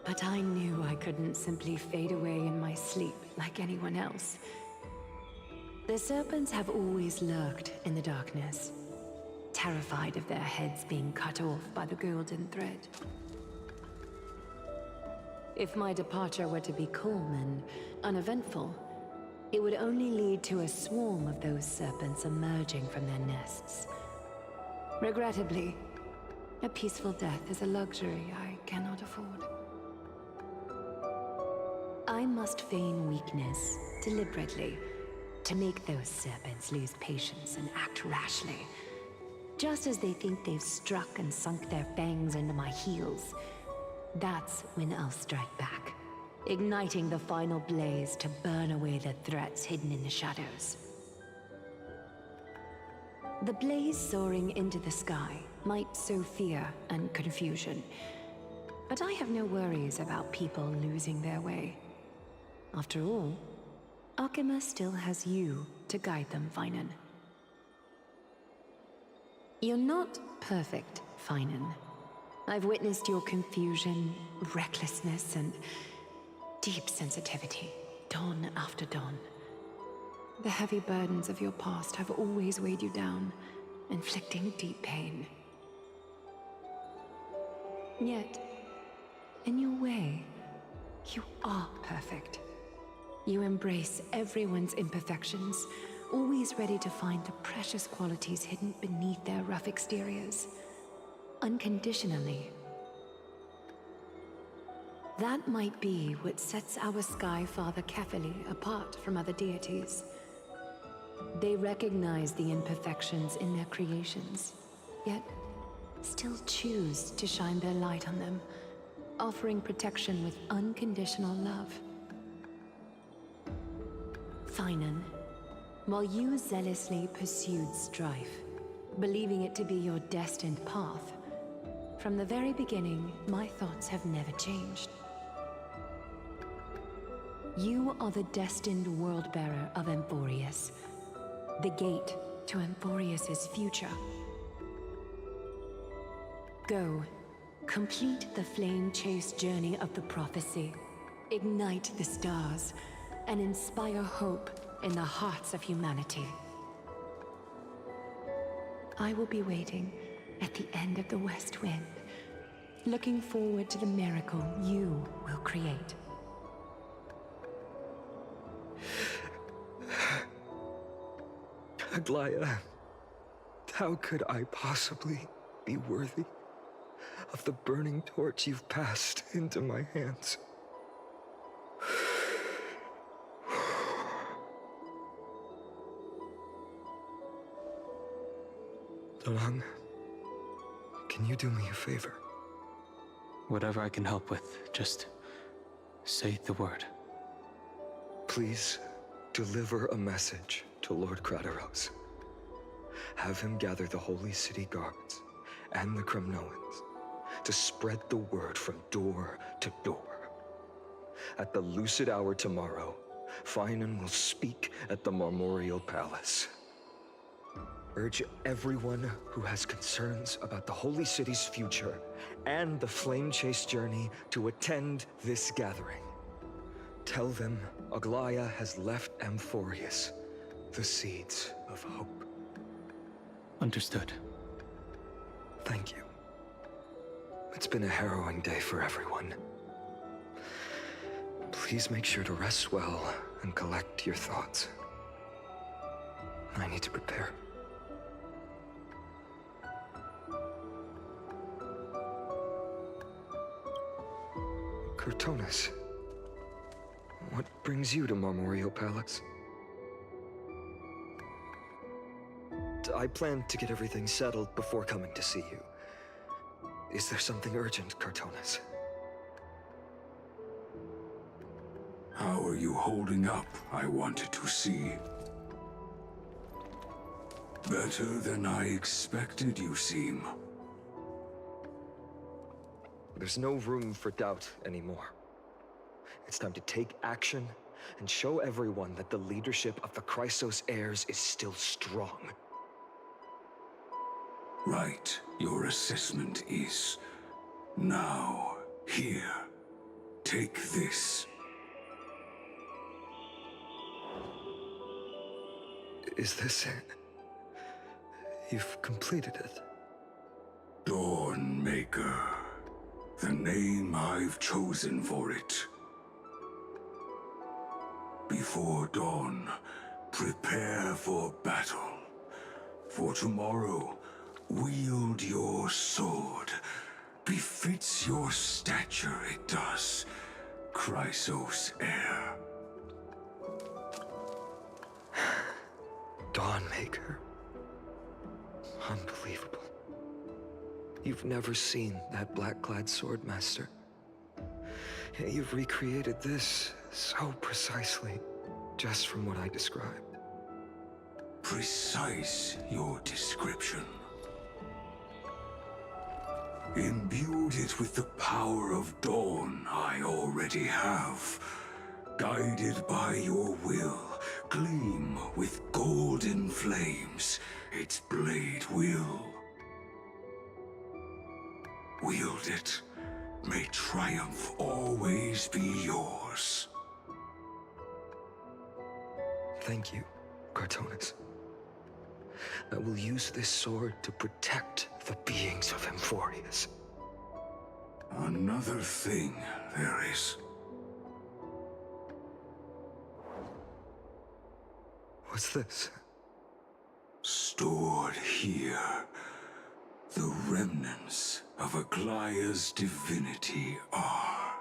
But I knew I couldn't simply fade away in my sleep like anyone else. The serpents have always lurked in the darkness, terrified of their heads being cut off by the golden thread. If my departure were to be calm and uneventful, it would only lead to a swarm of those serpents emerging from their nests. Regrettably, a peaceful death is a luxury I cannot afford. I must feign weakness deliberately to make those serpents lose patience and act rashly. Just as they think they've struck and sunk their fangs into my heels, that's when I'll strike back, igniting the final blaze to burn away the threats hidden in the shadows. The blaze soaring into the sky might sow fear and confusion, but I have no worries about people losing their way. After all, Akima still has you to guide them, phainon. You're not perfect, phainon. I've witnessed your confusion, recklessness, and deep sensitivity, dawn after dawn. The heavy burdens of your past have always weighed you down, inflicting deep pain. Yet, in your way, you are perfect. You embrace everyone's imperfections, always ready to find the precious qualities hidden beneath their rough exteriors. Unconditionally. That might be what sets our Sky Father Kefili apart from other deities. They recognize the imperfections in their creations, yet still choose to shine their light on them, offering protection with unconditional love. phainon, while you zealously pursued strife, believing it to be your destined path, from the very beginning, my thoughts have never changed. You are the destined world-bearer of Amphoreus, the gate to Amphoreus' future. Go, complete the flame-chased journey of the prophecy, ignite the stars, and inspire hope in the hearts of humanity. I will be waiting at the end of the West Wind, looking forward to the miracle you will create. Aglaea, How could I possibly be worthy of the burning torch you've passed into my hands? Donang, can you do me a favor? Whatever I can help with, just say the word. Please deliver a message to Lord Krateros. Have him gather the Holy City guards and the Kremnoans to spread the word from door to door. At the lucid hour tomorrow, Phainon will speak at the Marmoreal Palace. Urge everyone who has concerns about the Holy City's future and the Flame Chase journey to attend this gathering. Tell them Aglaea has left Amphoreus the seeds of hope. Understood. Thank you. It's been a harrowing day for everyone. Please make sure to rest well and collect your thoughts. I need to prepare. Cortonis, what brings you to Marmoreal Palace? I planned to get everything settled before coming to see you. Is there something urgent, Cortonis? How are you holding up, I wanted to see. Better than I expected, you seem. There's no room for doubt anymore. It's time to take action and show everyone that the leadership of the Chrysos heirs is still strong. Right, your assessment is. Now, here, take this. Is this it? You've completed it. Dawnmaker. The name I've chosen for it. Before dawn, prepare for battle. For tomorrow, wield your sword. Befits your stature, it does. Chrysos heir. Dawnmaker. Unbelievable. You've never seen that black-clad swordmaster. Yet you've recreated this so precisely, just from what I described. Precise, your description. Imbued it with the power of dawn I already have. Guided by your will, gleam with golden flames, its blade will. Wield it, may triumph always be yours. Thank you, Cortonis. I will use this sword to protect the beings of Amphoreus. Another thing there is. What's this? Stored here, the remnants of Aglaea's divinity are.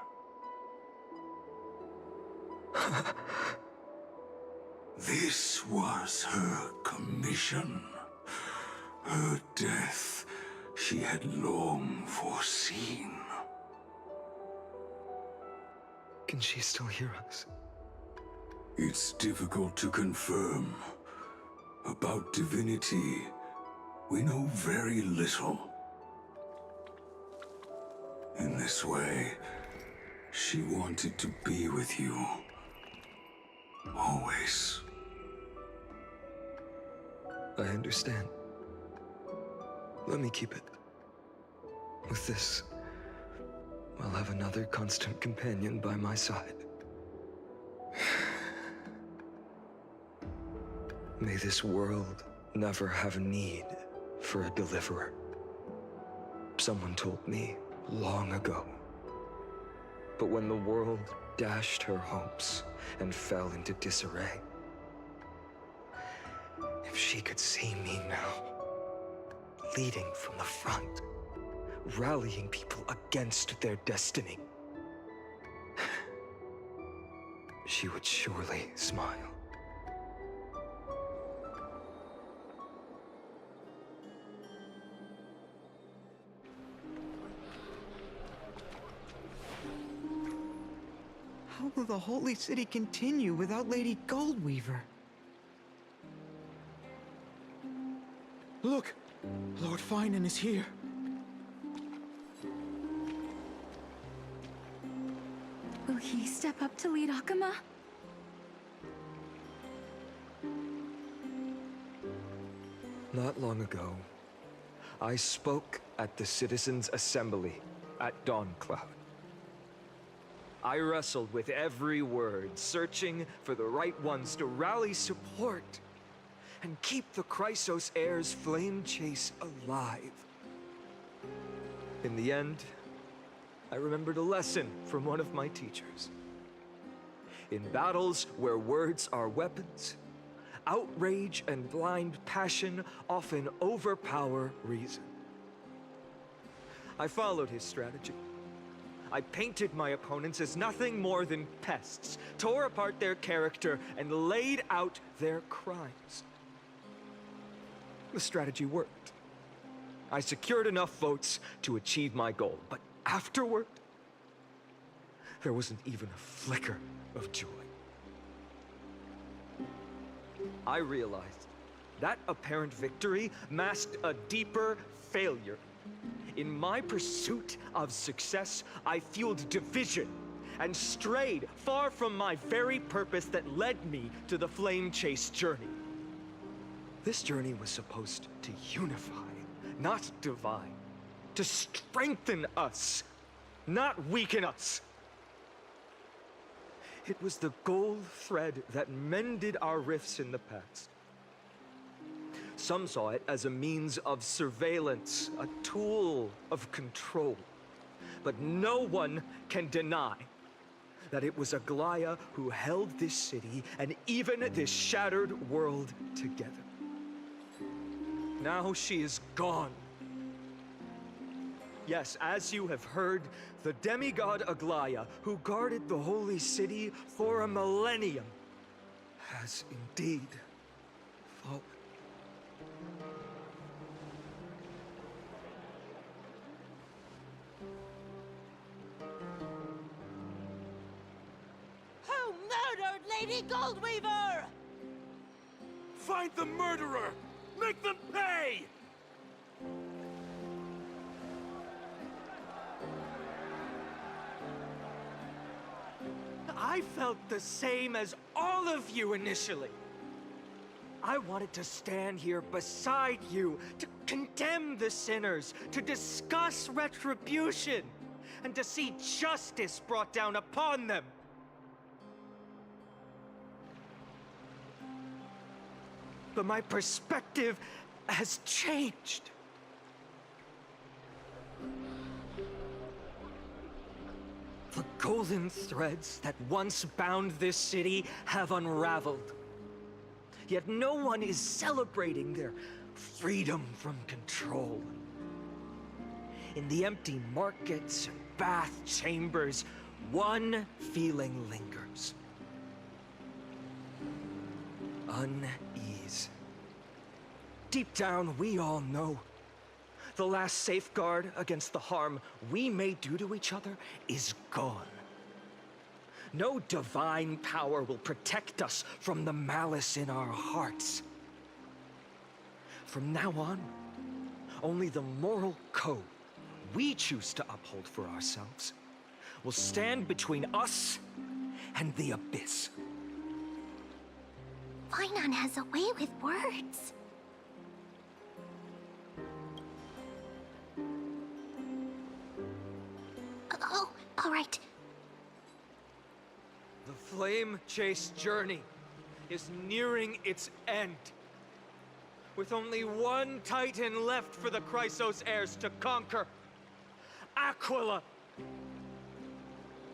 This was her commission. Her death she had long foreseen. Can she still hear us? It's difficult to confirm. About divinity, we know very little. In this way, she wanted to be with you. Always. I understand. Let me keep it. With this, I'll have another constant companion by my side. May this world never have need for a deliverer. Someone told me long ago. But when the world dashed her hopes and fell into disarray, if she could see me now, leading from the front, rallying people against their destiny. She would surely smile. How will the Holy City continue without Lady Goldweaver? Look! Lord Phainon is here. Will he step up to lead Akama? Not long ago, I spoke at the Citizens' Assembly at Dawncloud. I wrestled with every word, searching for the right ones to rally support and keep the Chrysos Heir's flame chase alive. In the end, I remembered a lesson from one of my teachers. In battles where words are weapons, outrage and blind passion often overpower reason. I followed his strategy. I painted my opponents as nothing more than pests, tore apart their character, and laid out their crimes. The strategy worked. I secured enough votes to achieve my goal, but afterward, there wasn't even a flicker of joy. I realized that apparent victory masked a deeper failure. In my pursuit of success, I fueled division and strayed far from my very purpose that led me to the flame chase journey. This journey was supposed to unify, not divide, to strengthen us, not weaken us. It was the gold thread that mended our rifts in the past. Some saw it as a means of surveillance, a tool of control. But no one can deny that it was Aglaea who held this city and even this shattered world together. Now she is gone. Yes, as you have heard, the demigod Aglaea, who guarded the holy city for a millennium, has indeed fallen. Who murdered Lady Goldweaver? Find the murderer! Make them pay! I felt the same as all of you initially. I wanted to stand here beside you, to condemn the sinners, to discuss retribution, and to see justice brought down upon them. But my perspective has changed. The golden threads that once bound this city have unraveled. Yet no one is celebrating their freedom from control. In the empty markets and bath chambers, one feeling lingers. Unease. Deep down, we all know the last safeguard against the harm we may do to each other is gone. No divine power will protect us from the malice in our hearts. From now on, only the moral code we choose to uphold for ourselves will stand between us and the abyss. Phainon has a way with words. Oh, all right. The flame chase journey is nearing its end. With only one Titan left for the Chrysos heirs to conquer. Aquila!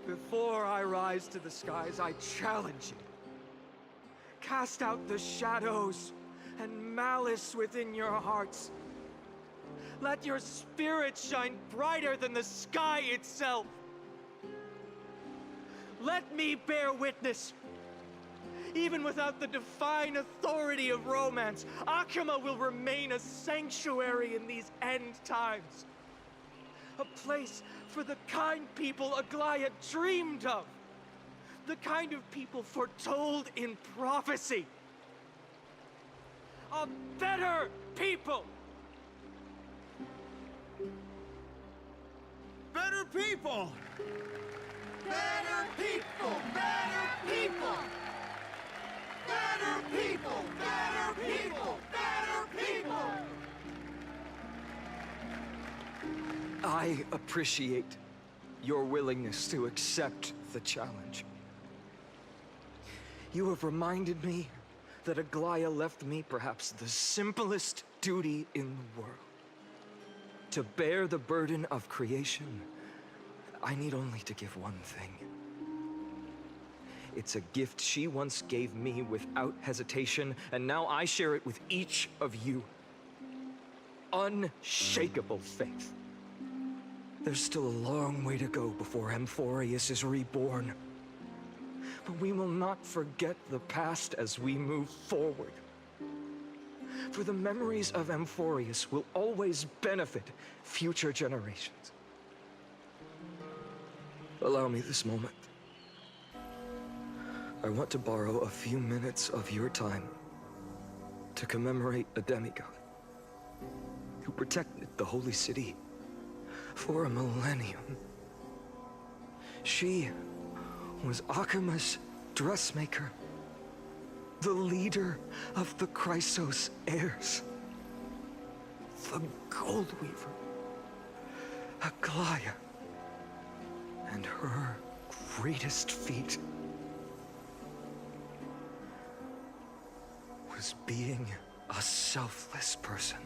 Before I rise to the skies, I challenge you. Cast out the shadows and malice within your hearts. Let your spirit shine brighter than the sky itself. Let me bear witness. Even without the divine authority of romance, Akama will remain a sanctuary in these end times. A place for the kind people Aglaea dreamed of. The kind of people foretold in prophecy. A better people! Better people! Better people! Better people! Better people! Better people! Better people! I appreciate your willingness to accept the challenge. You have reminded me that Aglaea left me perhaps the simplest duty in the world. To bear the burden of creation, I need only to give one thing. It's a gift she once gave me without hesitation, and now I share it with each of you. Unshakable faith. There's still a long way to go before Amphoreus is reborn. But we will not forget the past as we move forward. For the memories of Amphoreus will always benefit future generations. Allow me this moment. I want to borrow a few minutes of your time to commemorate a demigod who protected the holy city for a millennium. She was Akama's dressmaker, the leader of the Chrysos heirs, the Gold Weaver, Aglaea, and her greatest feat was being a selfless person.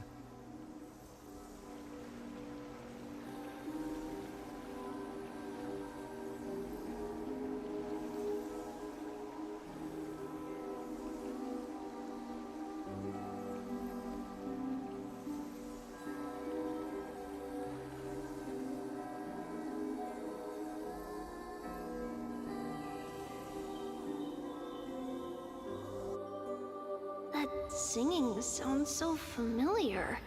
That singing sounds so familiar.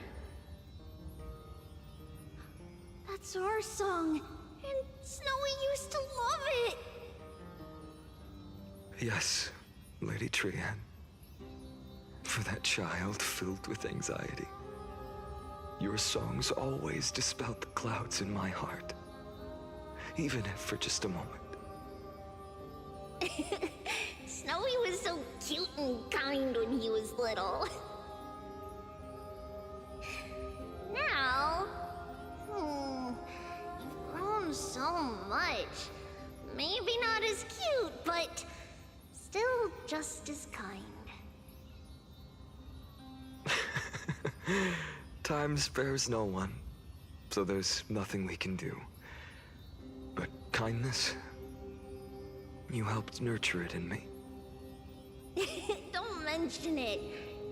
That's our song, and Snowy used to love it! Yes, Lady Trian. For that child filled with anxiety. Your songs always dispelled the clouds in my heart. Even if for just a moment. Snowy was so cute and kind when he was little. Now, you've grown so much. Maybe not as cute, but still just as kind. Time spares no one, so there's nothing we can do. But kindness, you helped nurture it in me. Don't mention it.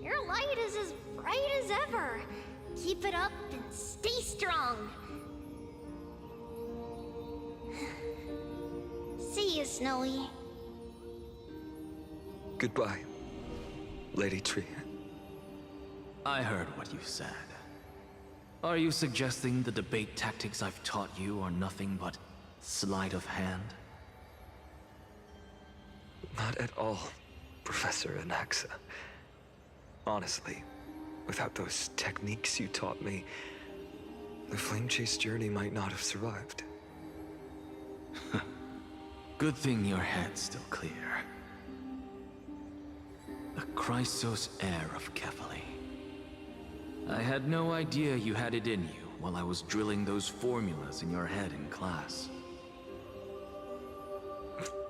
Your light is as bright as ever. Keep it up and stay strong. See you, Snowy. Goodbye, Lady Trian. I heard what you said. Are you suggesting the debate tactics I've taught you are nothing but sleight of hand? Not at all, Professor Anaxa. Honestly, without those techniques you taught me, the Flame Chase journey might not have survived. Good thing your head's still clear. The Chrysos heir of Kefali. I had no idea you had it in you while I was drilling those formulas in your head in class.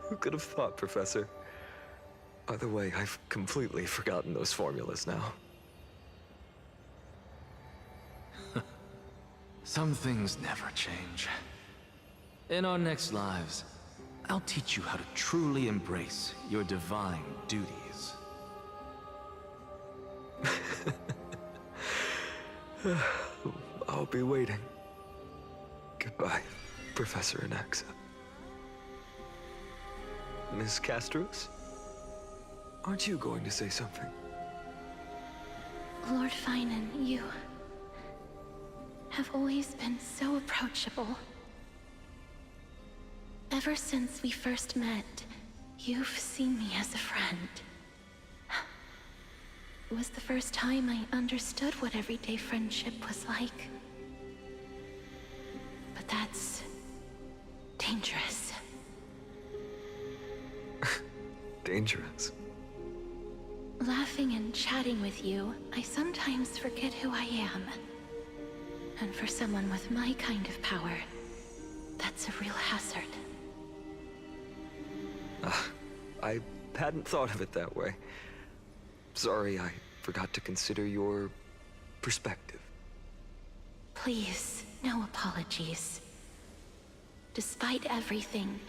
Who could have thought, Professor? By the way, I've completely forgotten those formulas now. Some things never change. In our next lives, I'll teach you how to truly embrace your divine duties. I'll be waiting. Goodbye, Professor Anaxa. Miss Castorice? Aren't you going to say something? Lord Phainon, you have always been so approachable. Ever since we first met, you've seen me as a friend. It was the first time I understood what everyday friendship was like. But that's dangerous. Dangerous? Laughing and chatting with you, I sometimes forget who I am. And for someone with my kind of power, that's a real hazard. I hadn't thought of it that way. Sorry, I forgot to consider your perspective. Please, no apologies. Despite everything,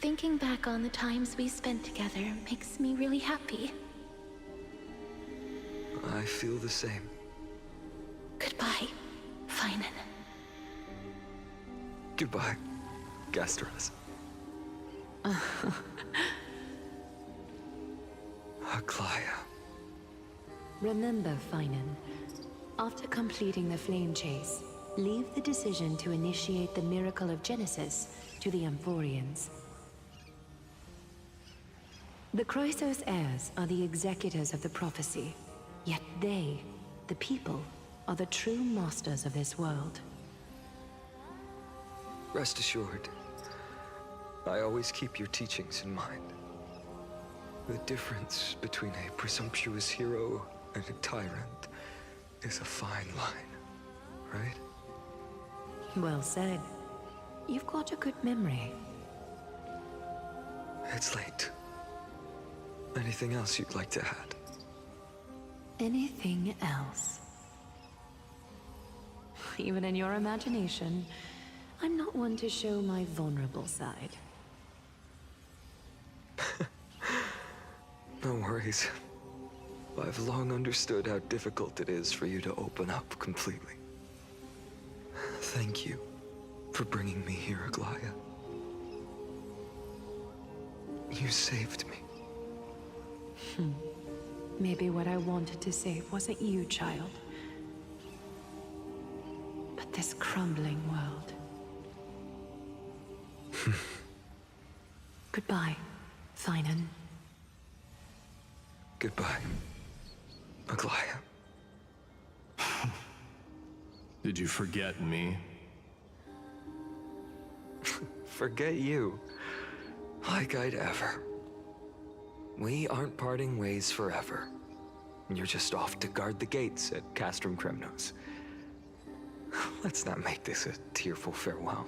thinking back on the times we spent together makes me really happy. I feel the same. Goodbye, Phainon. Goodbye, Castorice. Aglaea. Remember, Phainon, after completing the flame chase, leave the decision to initiate the miracle of Genesis to the Amphoreans. The Chrysos heirs are the executors of the prophecy, yet they, the people, are the true masters of this world. Rest assured, I always keep your teachings in mind. The difference between a presumptuous hero and a tyrant is a fine line, right? Well said. You've got a good memory. It's late. Anything else you'd like to add? Anything else? Even in your imagination, I'm not one to show my vulnerable side. No worries. I've long understood how difficult it is for you to open up completely. Thank you for bringing me here, Aglaea. You saved me. Maybe what I wanted to save wasn't you, child, but this crumbling world. Goodbye, Phainon. Goodbye, Aglaea. Did you forget me? Forget you? Like I'd ever. We aren't parting ways forever. You're just off to guard the gates at Castrum Kremnos. Let's not make this a tearful farewell.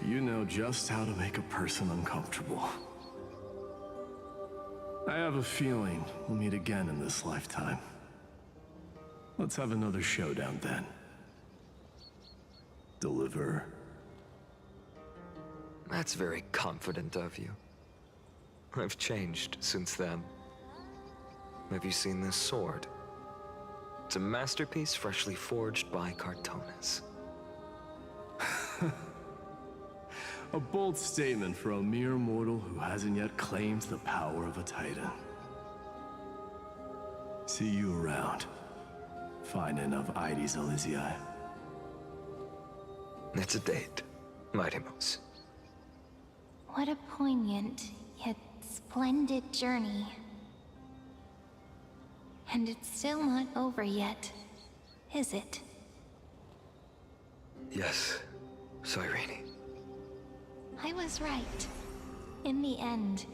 You know just how to make a person uncomfortable. I have a feeling we'll meet again in this lifetime. Let's have another showdown then. Deliver. That's very confident of you. I've changed since then. Have you seen this sword? It's a masterpiece freshly forged by Cartonis. A bold statement for a mere mortal who hasn't yet claimed the power of a titan. See you around, Phainon of Ides Elysiae. It's a date, Mightimos. What a poignant, yet splendid journey. And it's still not over yet, is it? Yes, Cyrene. I was right. In the end,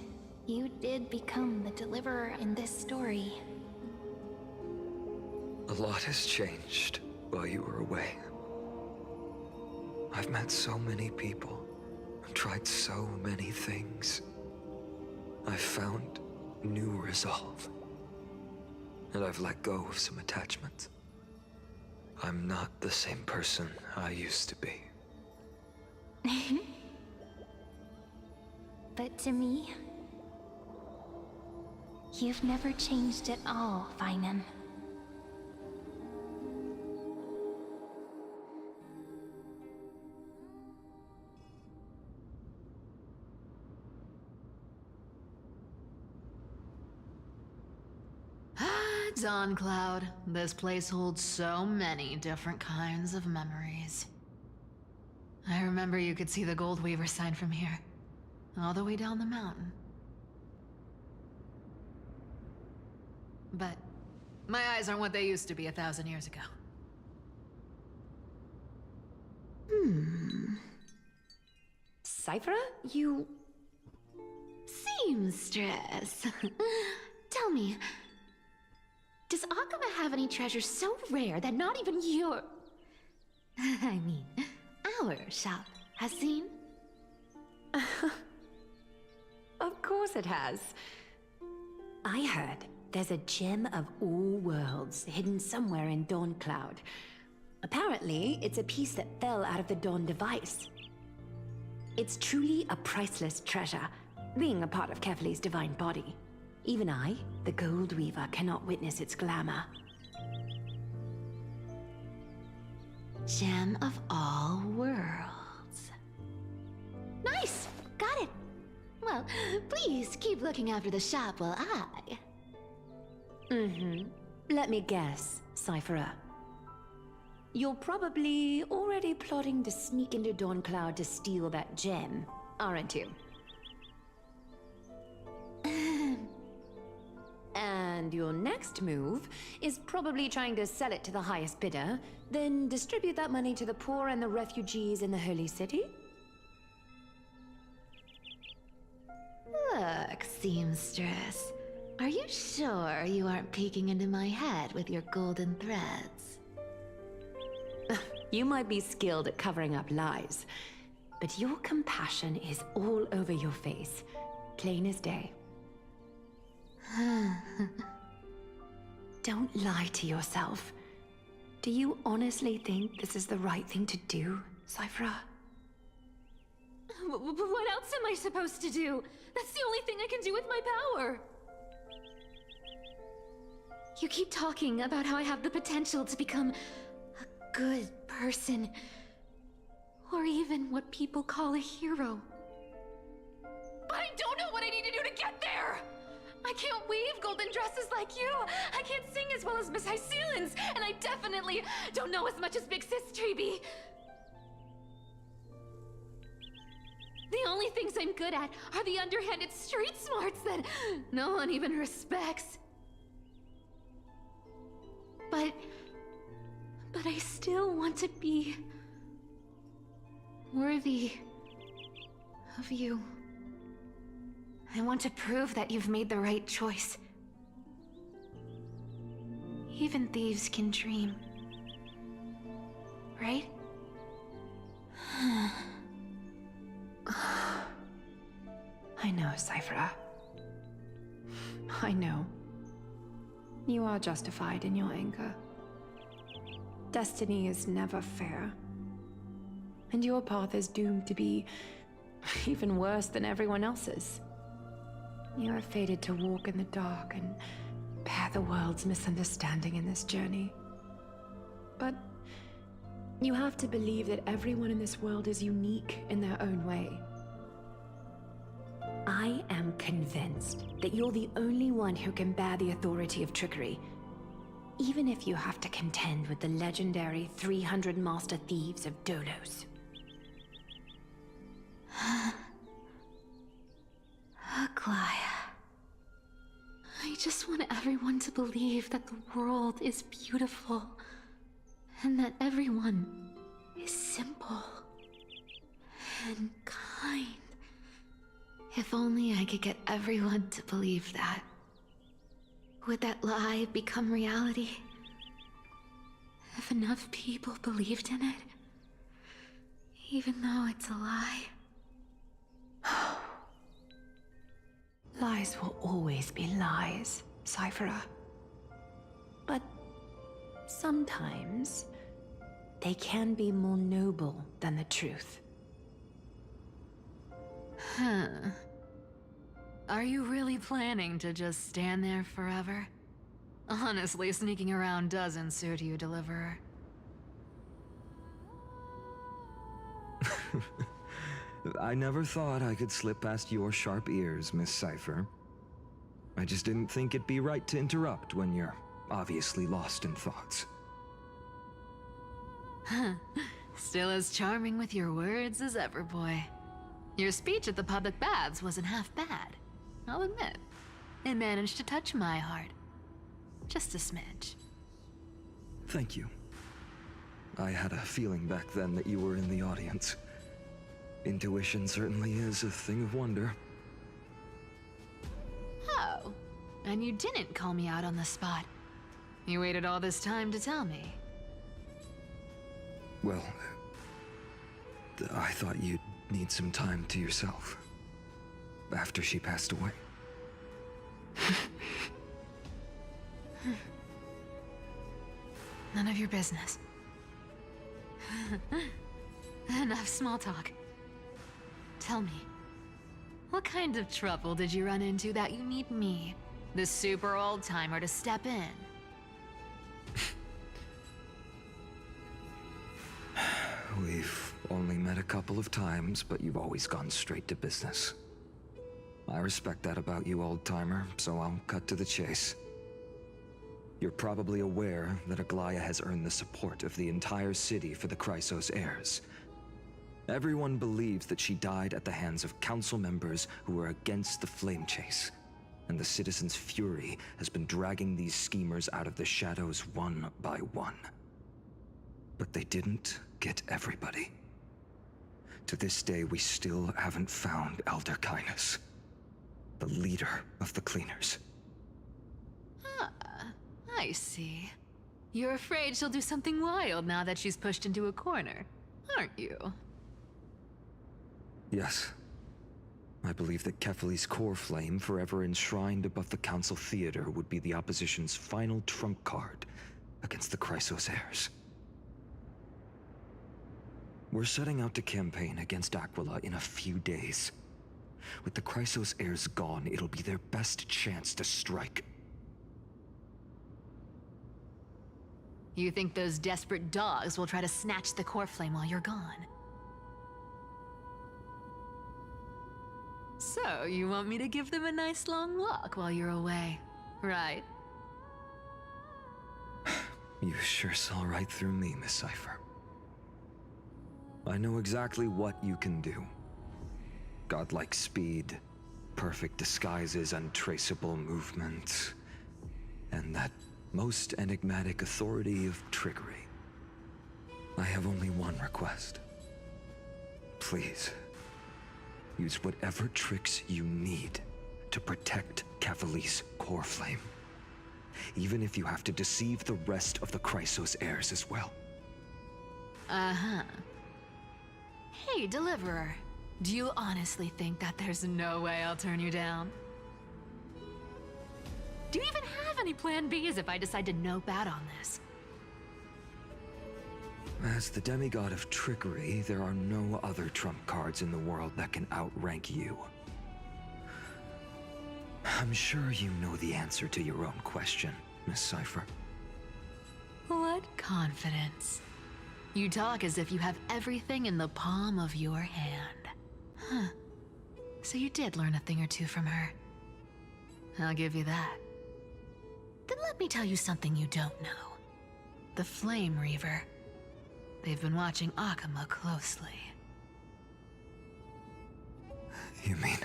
you did become the deliverer in this story. A lot has changed while you were away. I've met so many people, and tried so many things. I've found new resolve. And I've let go of some attachments. I'm not the same person I used to be. But to me, you've never changed at all, Phainon. Dawn Cloud, this place holds so many different kinds of memories. I remember you could see the Gold Weaver sign from here, all the way down the mountain. But my eyes aren't what they used to be 1,000 years ago. Cypher, you... Seamstress. Tell me, does Akama have any treasures so rare that not even your... I mean, our shop has seen? Of course it has. I heard there's a gem of all worlds hidden somewhere in Dawn Cloud. Apparently, it's a piece that fell out of the Dawn device. It's truly a priceless treasure, being a part of Kefali's divine body. Even I, the Gold Weaver, cannot witness its glamour. Gem of all worlds. Nice! Got it! Well, please keep looking after the shop while I... Let me guess, Cypherer. You're probably already plotting to sneak into Dawn Cloud to steal that gem, aren't you? And your next move is probably trying to sell it to the highest bidder, then distribute that money to the poor and the refugees in the Holy City? Look, Seamstress. Are you sure you aren't peeking into my head with your golden threads? You might be skilled at covering up lies, but your compassion is all over your face, plain as day. Don't lie to yourself. Do you honestly think this is the right thing to do, Cypher? What else am I supposed to do? That's the only thing I can do with my power. You keep talking about how I have the potential to become a good person, or even what people call a hero. But I don't know what I need to do to get there! I can't weave golden dresses like you! I can't sing as well as Miss Hyceelins! And I definitely don't know as much as Big Sis Treeby! The only things I'm good at are the underhanded street smarts that no one even respects. But I still want to be worthy of you. I want to prove that you've made the right choice. Even thieves can dream. Right? I know, Cypher. I know. You are justified in your anger. Destiny is never fair. And your path is doomed to be even worse than everyone else's. You are fated to walk in the dark and bear the world's misunderstanding in this journey. But you have to believe that everyone in this world is unique in their own way. I am convinced that you're the only one who can bear the authority of trickery, even if you have to contend with the legendary 300 master thieves of Dolos. Aglaea. I just want everyone to believe that the world is beautiful, and that everyone is simple and kind. If only I could get everyone to believe that. Would that lie become reality? If enough people believed in it, even though it's a lie. Lies will always be lies, Cypher. But sometimes they can be more noble than the truth. Huh. Are you really planning to just stand there forever? Honestly, sneaking around doesn't suit you, Deliverer. I never thought I could slip past your sharp ears, Miss Cypher. I just didn't think it'd be right to interrupt when you're obviously lost in thoughts. Still as charming with your words as ever, boy. Your speech at the public baths wasn't half bad. I'll admit. It managed to touch my heart. Just a smidge. Thank you. I had a feeling back then that you were in the audience. Intuition certainly is a thing of wonder. Oh, and you didn't call me out on the spot. You waited all this time to tell me. Well, I thought you'd need some time to yourself. After she passed away. None of your business. Enough small talk. Tell me, what kind of trouble did you run into that you need me, the super old-timer, to step in? We've only met a couple of times, but you've always gone straight to business. I respect that about you, old-timer, so I'll cut to the chase. You're probably aware that Aglaea has earned the support of the entire city for the Chrysos heirs. Everyone believes that she died at the hands of council members who were against the flame chase, and the citizens' fury has been dragging these schemers out of the shadows one by one. But they didn't get everybody. To this day, we still haven't found Elder Kynus, the leader of the cleaners. Ah, I see. You're afraid she'll do something wild now that she's pushed into a corner, aren't you? Yes. I believe that Kefali's core flame, forever enshrined above the council theater, would be the opposition's final trump card against the Chrysos heirs. We're setting out to campaign against Aquila in a few days. With the Chrysos heirs gone, it'll be their best chance to strike. You think those desperate dogs will try to snatch the core flame while you're gone? So, you want me to give them a nice long walk while you're away, right? You sure saw right through me, Miss Cypher. I know exactly what you can do. Godlike speed, perfect disguises, untraceable movement, and that most enigmatic authority of trickery. I have only one request. Please, use whatever tricks you need to protect Kefali's core flame. Even if you have to deceive the rest of the Chrysos heirs as well. Uh-huh. Hey, Deliverer. Do you honestly think that there's no way I'll turn you down? Do you even have any plan Bs if I decide to nope out on this? As the demigod of trickery, there are no other trump cards in the world that can outrank you. I'm sure you know the answer to your own question, Miss Cypher. What confidence. You talk as if you have everything in the palm of your hand. Huh. So you did learn a thing or two from her. I'll give you that. Then let me tell you something you don't know. The Flame Reaver. They've been watching Akama closely. You mean...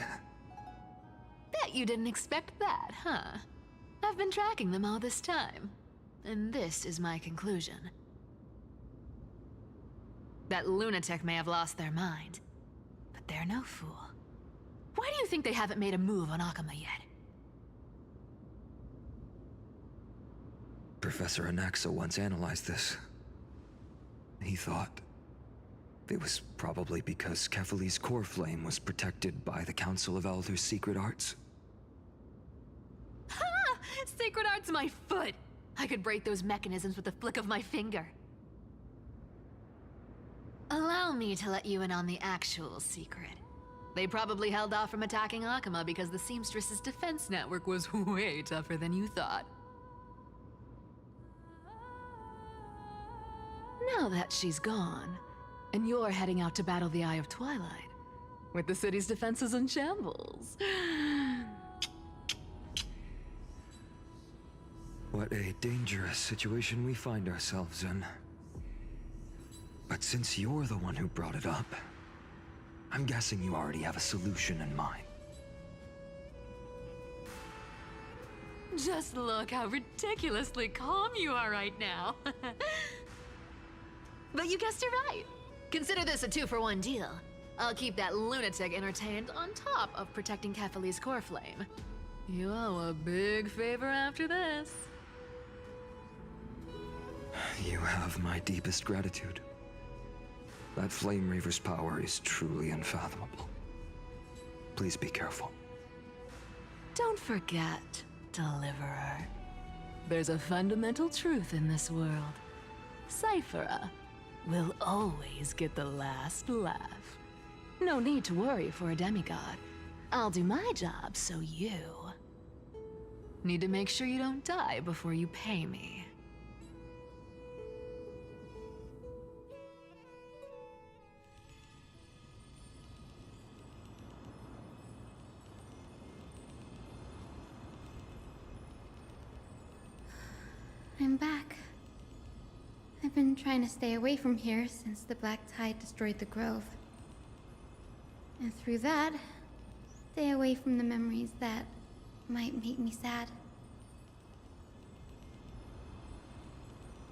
Bet you didn't expect that, huh? I've been tracking them all this time. And this is my conclusion. That lunatic may have lost their mind, but they're no fool. Why do you think they haven't made a move on Akama yet? Professor Anaxa once analyzed this. He thought it was probably because Kefali's core flame was protected by the Council of Elders' secret arts. Ha! Sacred art's my foot! I could break those mechanisms with a flick of my finger. Allow me to let you in on the actual secret. They probably held off from attacking Akama because the Seamstress's defense network was way tougher than you thought. Now that she's gone, and you're heading out to battle the Eye of Twilight, with the city's defenses in shambles. What a dangerous situation we find ourselves in. But since you're the one who brought it up, I'm guessing you already have a solution in mind. Just look how ridiculously calm you are right now. But you guessed it right. Consider this a 2-for-1 deal. I'll keep that lunatic entertained on top of protecting Kefali's core flame. You owe a big favor after this. You have my deepest gratitude. That Flame Reaver's power is truly unfathomable. Please be careful. Don't forget, Deliverer. There's a fundamental truth in this world. Cyphera will always get the last laugh. No need to worry for a demigod. I'll do my job, so you need to make sure you don't die before you pay me. I'm back. I've been trying to stay away from here since the Black Tide destroyed the grove. And through that, stay away from the memories that might make me sad.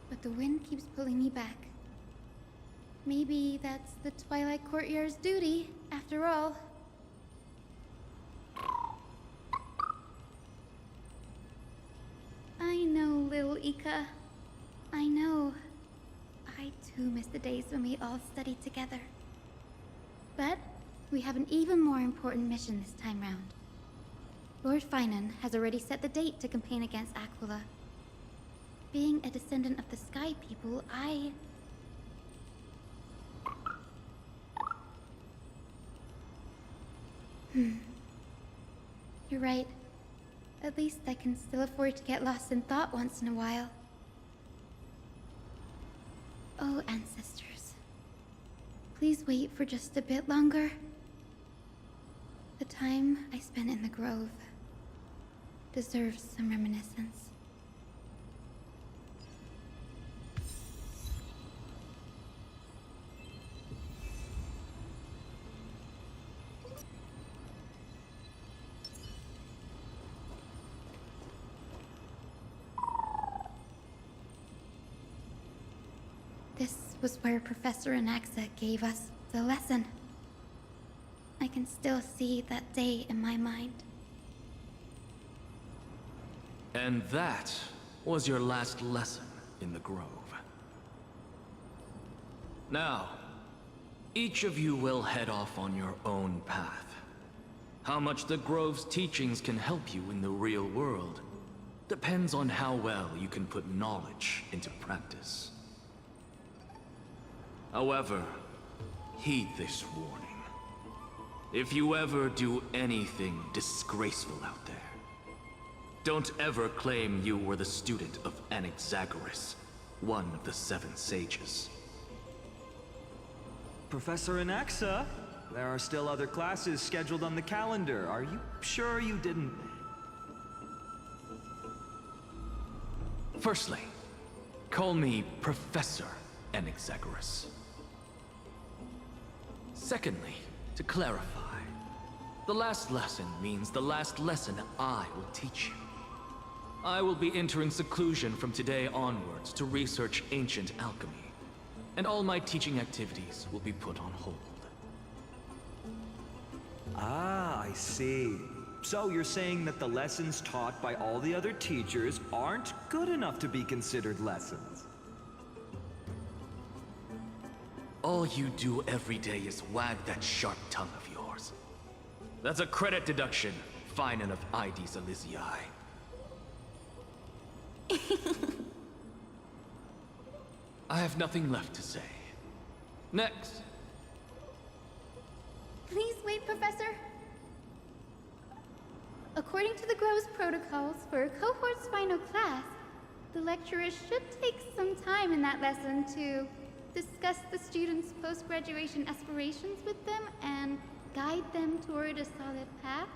But the wind keeps pulling me back. Maybe that's the Twilight Courtyard's duty, after all. I know, little Ika. I know. I too miss the days when we all studied together. But we have an even more important mission this time round. Lord Phainon has already set the date to campaign against Aquila. Being a descendant of the Sky People, You're right. At least I can still afford to get lost in thought once in a while. Oh, ancestors. Please wait for just a bit longer. The time I spent in the grove deserves some reminiscence. This was where Professor Anaxa gave us the lesson. I can still see that day in my mind. And that was your last lesson in the Grove. Now, each of you will head off on your own path. How much the Grove's teachings can help you in the real world depends on how well you can put knowledge into practice. However, heed this warning. If you ever do anything disgraceful out there, don't ever claim you were the student of Anaxagoras, one of the 7 sages. Professor Anaxa, there are still other classes scheduled on the calendar. Are you sure you didn't... Firstly, call me Professor Anaxagoras. Secondly, to clarify, the last lesson means the last lesson I will teach you. I will be entering seclusion from today onwards to research ancient alchemy, and all my teaching activities will be put on hold. Ah, I see. So you're saying that the lessons taught by all the other teachers aren't good enough to be considered lessons? All you do every day is wag that sharp tongue of yours. That's a credit deduction, phainon of Ides Elysiae. I have nothing left to say. Next. Please wait, Professor. According to the Grove's protocols for a cohort's final class, the lecturer should take some time in that lesson to discuss the students' post-graduation aspirations with them and guide them toward a solid path.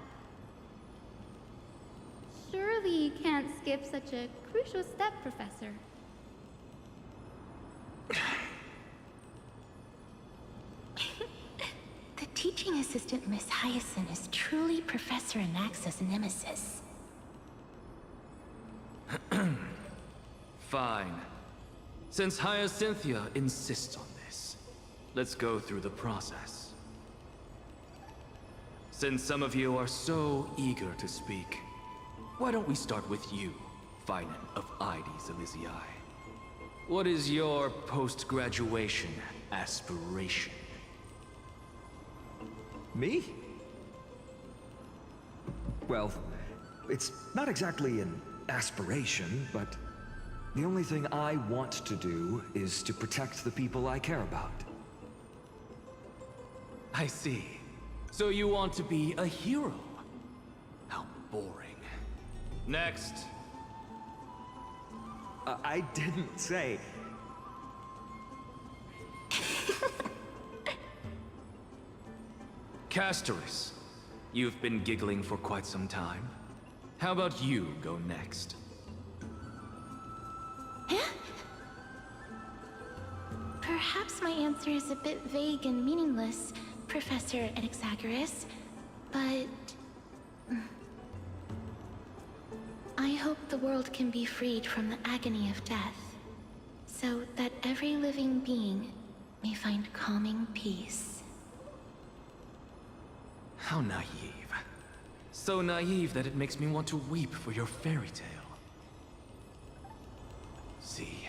surely can't skip such a crucial step, Professor. The teaching assistant, Miss Hyacinth, is truly Professor Anaxa's nemesis. Fine. Since Hyacinthia insists on this, let's go through the process. Since some of you are so eager to speak, why don't we start with you, phainon of Ides Elysiae? What is your post-graduation aspiration? Me? Well, it's not exactly an aspiration, but the only thing I want to do is to protect the people I care about. I see. So you want to be a hero? How boring. Next. I didn't say... Castorice, you've been giggling for quite some time. How about you go next? Perhaps my answer is a bit vague and meaningless, Professor Anaxagoras, but... I hope the world can be freed from the agony of death, so that every living being may find calming peace. How naive. So naive that it makes me want to weep for your fairy tale. See,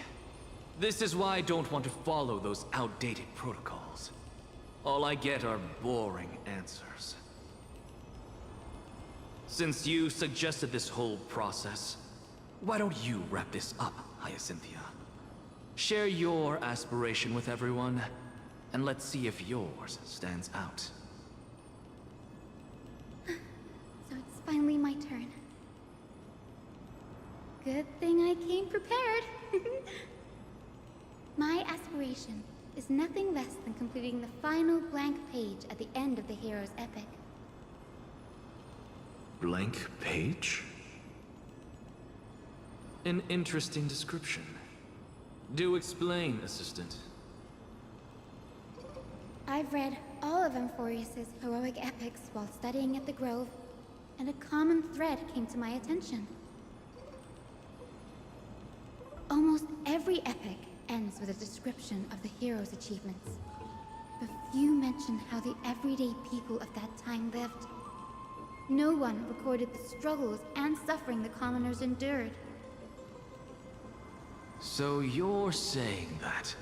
this is why I don't want to follow those outdated protocols. All I get are boring answers. Since you suggested this whole process, why don't you wrap this up, Hyacinthia? Share your aspiration with everyone, and let's see if yours stands out. So it's finally my turn. Good thing I came prepared. My aspiration is nothing less than completing the final blank page at the end of the hero's epic. Blank page? An interesting description. Do explain, Assistant. I've read all of Amphoreus' heroic epics while studying at the Grove, and a common thread came to my attention. Almost every epic ends with a description of the hero's achievements. But few mention how the everyday people of that time lived. No one recorded the struggles and suffering the commoners endured. So you're saying that,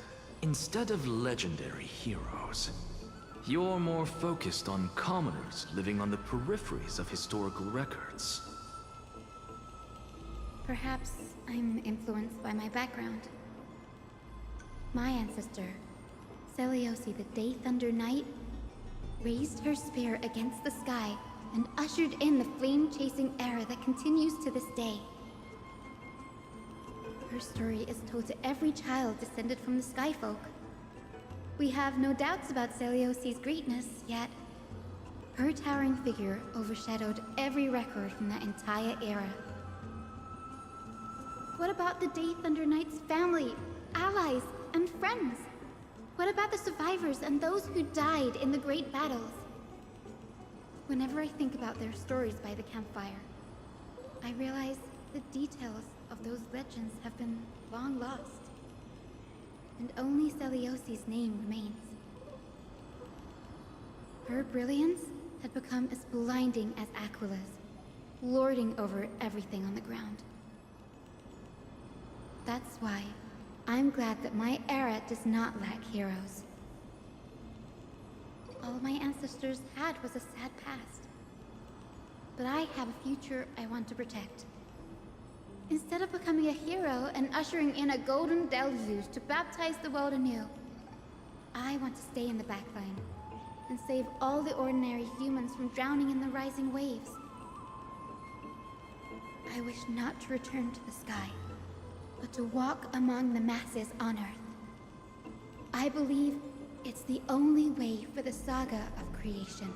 instead of legendary heroes, you're more focused on commoners living on the peripheries of historical records. Perhaps I'm influenced by my background. My ancestor, Seliosi the Day Thunder Knight, raised her spear against the sky and ushered in the flame-chasing era that continues to this day. Her story is told to every child descended from the Skyfolk. We have no doubts about Seliosi's greatness, yet her towering figure overshadowed every record from that entire era. What about the Day Thunder Knight's family, allies, and friends? What about the survivors and those who died in the great battles? Whenever I think about their stories by the campfire, I realize the details of those legends have been long lost. And only Seliosi's name remains. Her brilliance had become as blinding as Aquila's, lording over everything on the ground. That's why I'm glad that my era does not lack heroes. All my ancestors had was a sad past. But I have a future I want to protect. Instead of becoming a hero and ushering in a golden deluge to baptize the world anew, I want to stay in the backline and save all the ordinary humans from drowning in the rising waves. I wish not to return to the sky, but to walk among the masses on Earth. I believe it's the only way for the saga of creation.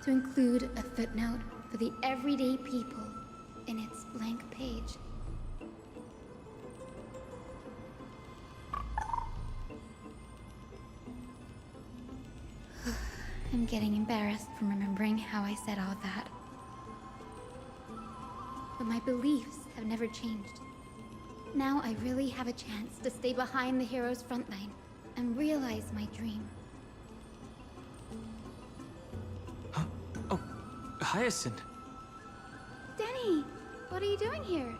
To include a footnote for the everyday people in its blank page. I'm getting embarrassed from remembering how I said all that. But my beliefs have never changed. Now I really have a chance to stay behind the hero's front line and realize my dream. Oh, Hyacinth. Danny, what are you doing here?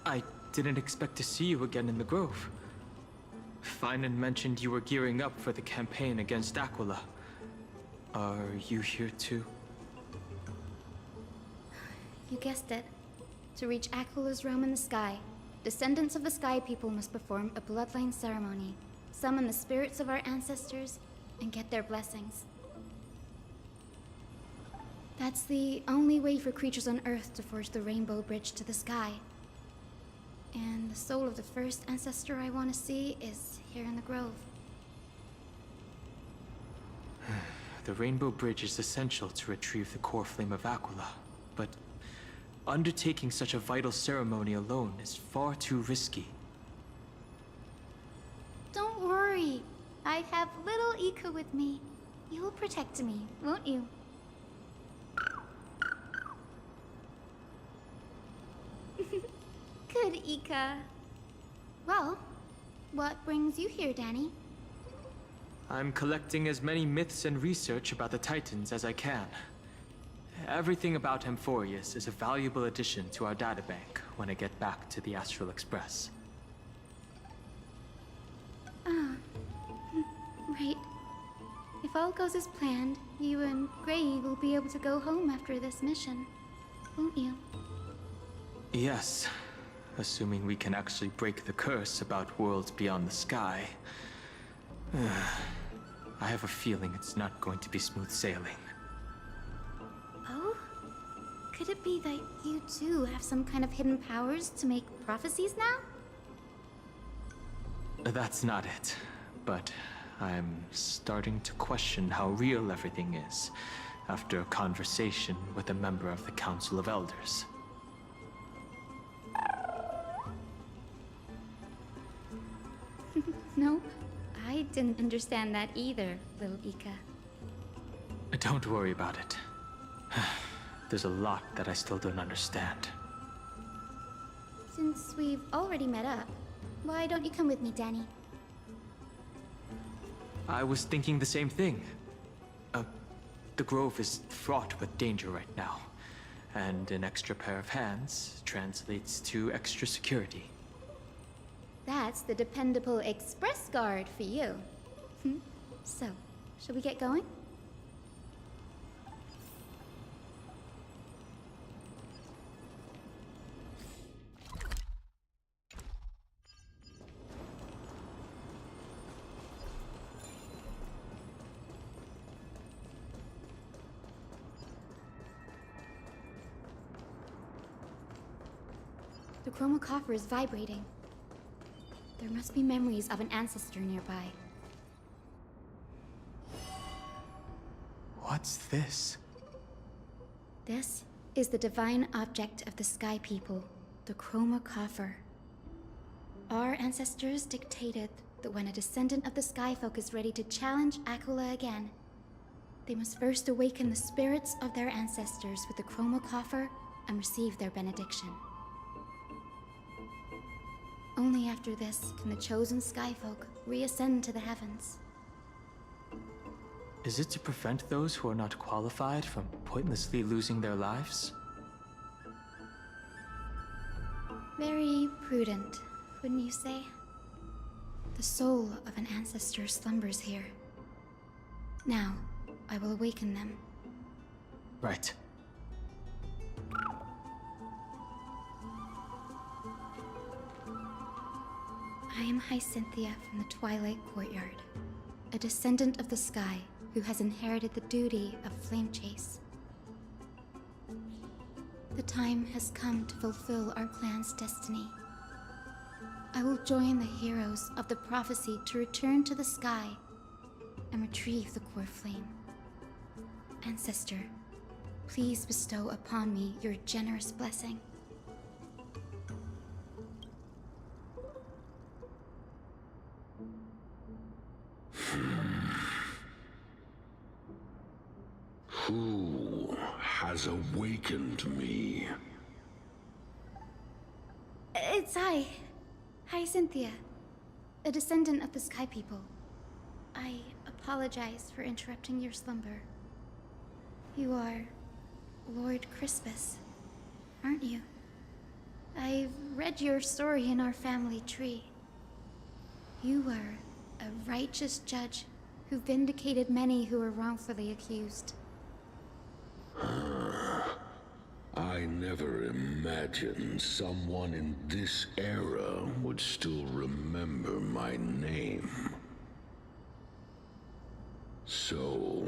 I didn't expect to see you again in the Grove. Phainon mentioned you were gearing up for the campaign against Aquila. Are you here too? You guessed it. To reach Aquila's realm in the sky, descendants of the Sky People must perform a bloodline ceremony, summon the spirits of our ancestors, and get their blessings. That's the only way for creatures on Earth to forge the rainbow bridge to the sky. And the soul of the first ancestor I want to see is here in the Grove. The rainbow bridge is essential to retrieve the core flame of Aquila, but undertaking such a vital ceremony alone is far too risky. Don't worry. I have little Ika with me. You'll protect me, won't you? Good, Ika. Well, what brings you here, Danny? I'm collecting as many myths and research about the Titans as I can. Everything about Amphoreus is a valuable addition to our databank when I get back to the Astral Express. Ah, right. If all goes as planned, you and Gray will be able to go home after this mission, won't you? Yes, assuming we can actually break the curse about worlds beyond the sky. I have a feeling it's not going to be smooth sailing. Oh? Could it be that you too have some kind of hidden powers to make prophecies now? That's not it, but I'm starting to question how real everything is after a conversation with a member of the Council of Elders. Nope. I didn't understand that either, little Ika. Don't worry about it. There's a lot that I still don't understand. Since we've already met up, why don't you come with me, Danny? I was thinking the same thing. The Grove is fraught with danger right now, and an extra pair of hands translates to extra security. That's the dependable express guard for you. So, shall we get going? The chroma coffer is vibrating. There must be memories of an ancestor nearby. What's this? This is the divine object of the Sky People, the chroma coffer. Our ancestors dictated that when a descendant of the Sky Folk is ready to challenge Aquila again, they must first awaken the spirits of their ancestors with the chroma coffer and receive their benediction. Only after this can the chosen Skyfolk reascend to the heavens. Is it to prevent those who are not qualified from pointlessly losing their lives? Very prudent, wouldn't you say? The soul of an ancestor slumbers here. Now, I will awaken them. Right. I am Hyacinthia from the Twilight Courtyard, a descendant of the sky who has inherited the duty of flame chase. The time has come to fulfill our clan's destiny. I will join the heroes of the prophecy to return to the sky and retrieve the core flame. Ancestor, please bestow upon me your generous blessing. Who has awakened me? It's I. Hi, Cynthia. A descendant of the Sky People. I apologize for interrupting your slumber. You are Lord Crispus, aren't you? I've read your story in our family tree. You were a righteous judge who vindicated many who were wrongfully accused. I never imagined someone in this era would still remember my name. So,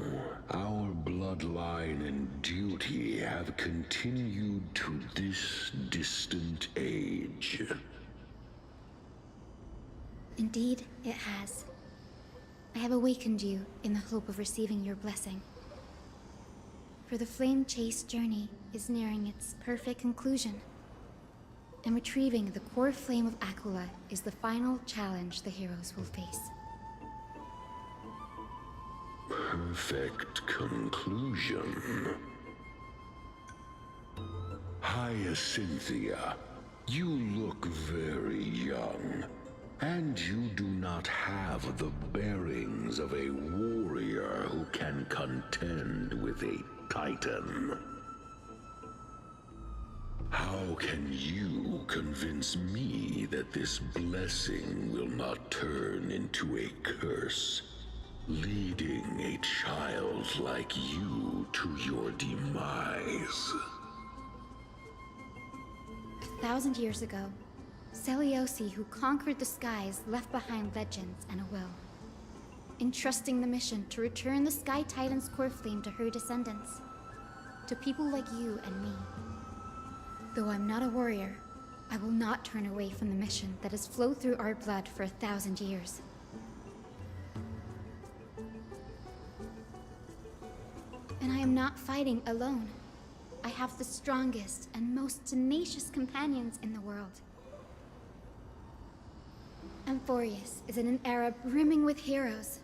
our bloodline and duty have continued to this distant age. Indeed, it has. I have awakened you in the hope of receiving your blessing. For the Flame Chase journey is nearing its perfect conclusion, and retrieving the core flame of Aglaea is the final challenge the heroes will face. Perfect conclusion. Hyacinthia, you look very young, and you do not have the bearings of a warrior who can contend with a Titan. How can you convince me that this blessing will not turn into a curse, leading a child like you to your demise? 1,000 years ago, Seliosi, who conquered the skies, left behind legends and a will, entrusting the mission to return the Sky Titan's core flame to her descendants, to people like you and me. Though I'm not a warrior, I will not turn away from the mission that has flowed through our blood for 1,000 years. And I am not fighting alone. I have the strongest and most tenacious companions in the world. Amphoreus is in an era brimming with heroes.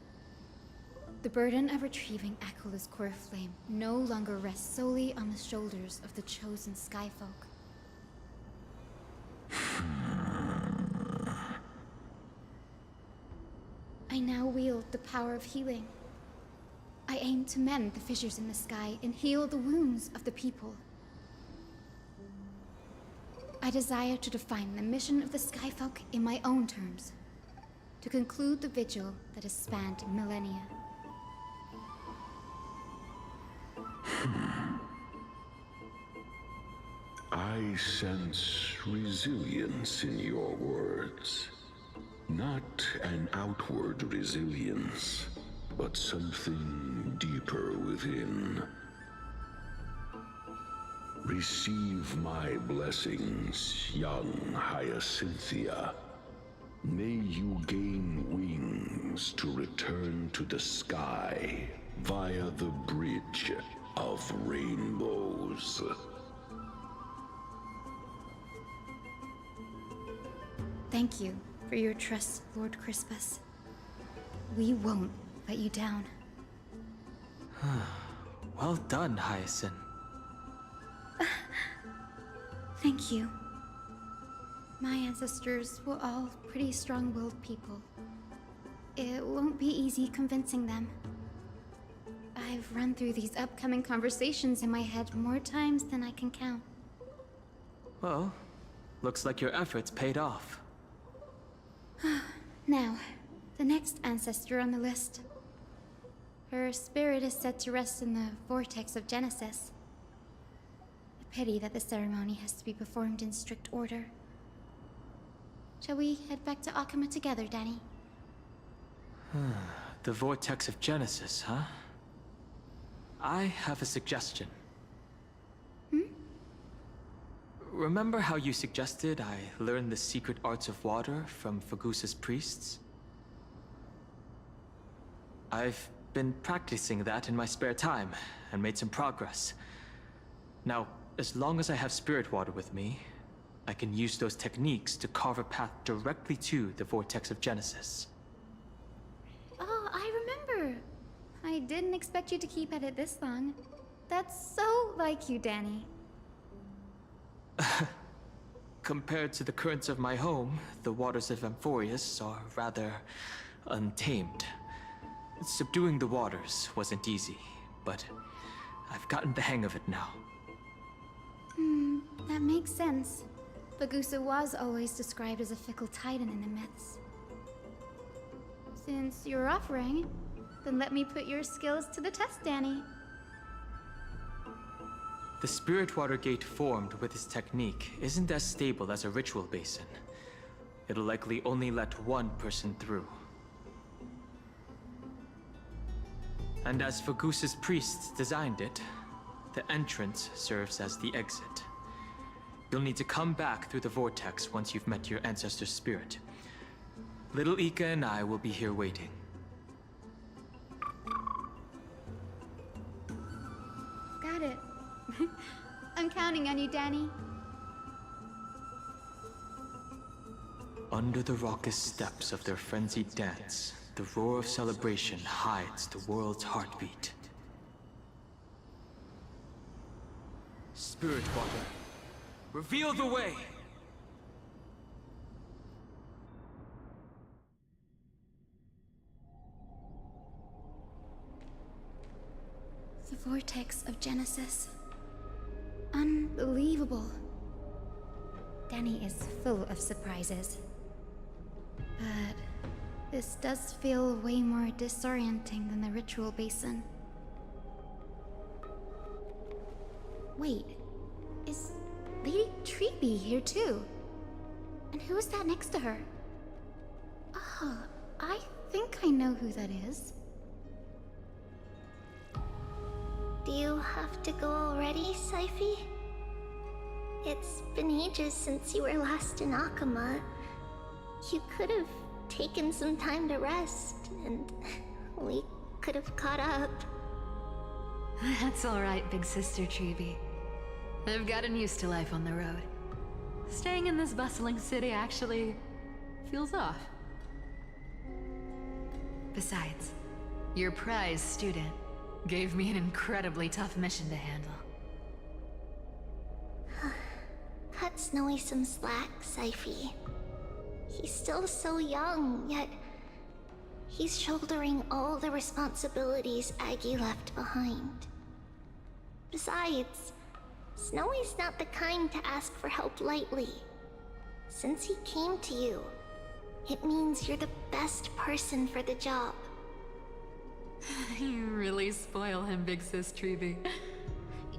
The burden of retrieving Aglaea's core flame no longer rests solely on the shoulders of the chosen Skyfolk. I now wield the power of healing. I aim to mend the fissures in the sky and heal the wounds of the people. I desire to define the mission of the Skyfolk in my own terms, to conclude the vigil that has spanned millennia. I sense resilience in your words. Not an outward resilience, but something deeper within. Receive my blessings, young Hyacinthia. May you gain wings to return to the sky via the Bridge of Rainbows. Thank you for your trust, Lord Crispus. We won't let you down. Well done, Hyacinth. Thank you. My ancestors were all pretty strong-willed people. It won't be easy convincing them. I've run through these upcoming conversations in my head more times than I can count. Well, looks like your efforts paid off. Now, the next ancestor on the list. Her spirit is said to rest in the vortex of Genesis. A pity that the ceremony has to be performed in strict order. Shall we head back to Akama together, Danny? The vortex of Genesis, huh? I have a suggestion. Remember how you suggested I learn the secret arts of water from Fagusa's priests? I've been practicing that in my spare time and made some progress. Now, as long as I have spirit water with me, I can use those techniques to carve a path directly to the Vortex of Genesis. Oh, I remember. I didn't expect you to keep at it this long. That's so like you, Danny. Compared to the currents of my home, the waters of Amphoreus are rather untamed. Subduing the waters wasn't easy, but I've gotten the hang of it now. That makes sense. Bygone was always described as a fickle titan in the myths. Since you're offering, then let me put your skills to the test, Danny. The spirit water gate formed with this technique isn't as stable as a ritual basin. It'll likely only let one person through. And as Fagusa's priests designed it, the entrance serves as the exit. You'll need to come back through the vortex once you've met your ancestor's spirit. Little Ika and I will be here waiting. Got it. I'm counting on you, Danny. Under the raucous steps of their frenzied dance, the roar of celebration hides the world's heartbeat. Spirit water, reveal the way! The Vortex of Genesis. Unbelievable. Danny is full of surprises. But this does feel way more disorienting than the ritual basin. Wait, is Lady Treeby here too? And who is that next to her? Oh, I think I know who that is. Do you have to go already, Syphi? It's been ages since you were last in Akama. You could have taken some time to rest, and we could have caught up. That's alright, big sister Treeby. I've gotten used to life on the road. Staying in this bustling city actually feels off. Besides, your prize student gave me an incredibly tough mission to handle. Cut Snowy some slack, Syphi. He's still so young, yet he's shouldering all the responsibilities Aggie left behind. Besides, Snowy's not the kind to ask for help lightly. Since he came to you, it means you're the best person for the job. You really spoil him, big sis Treeby.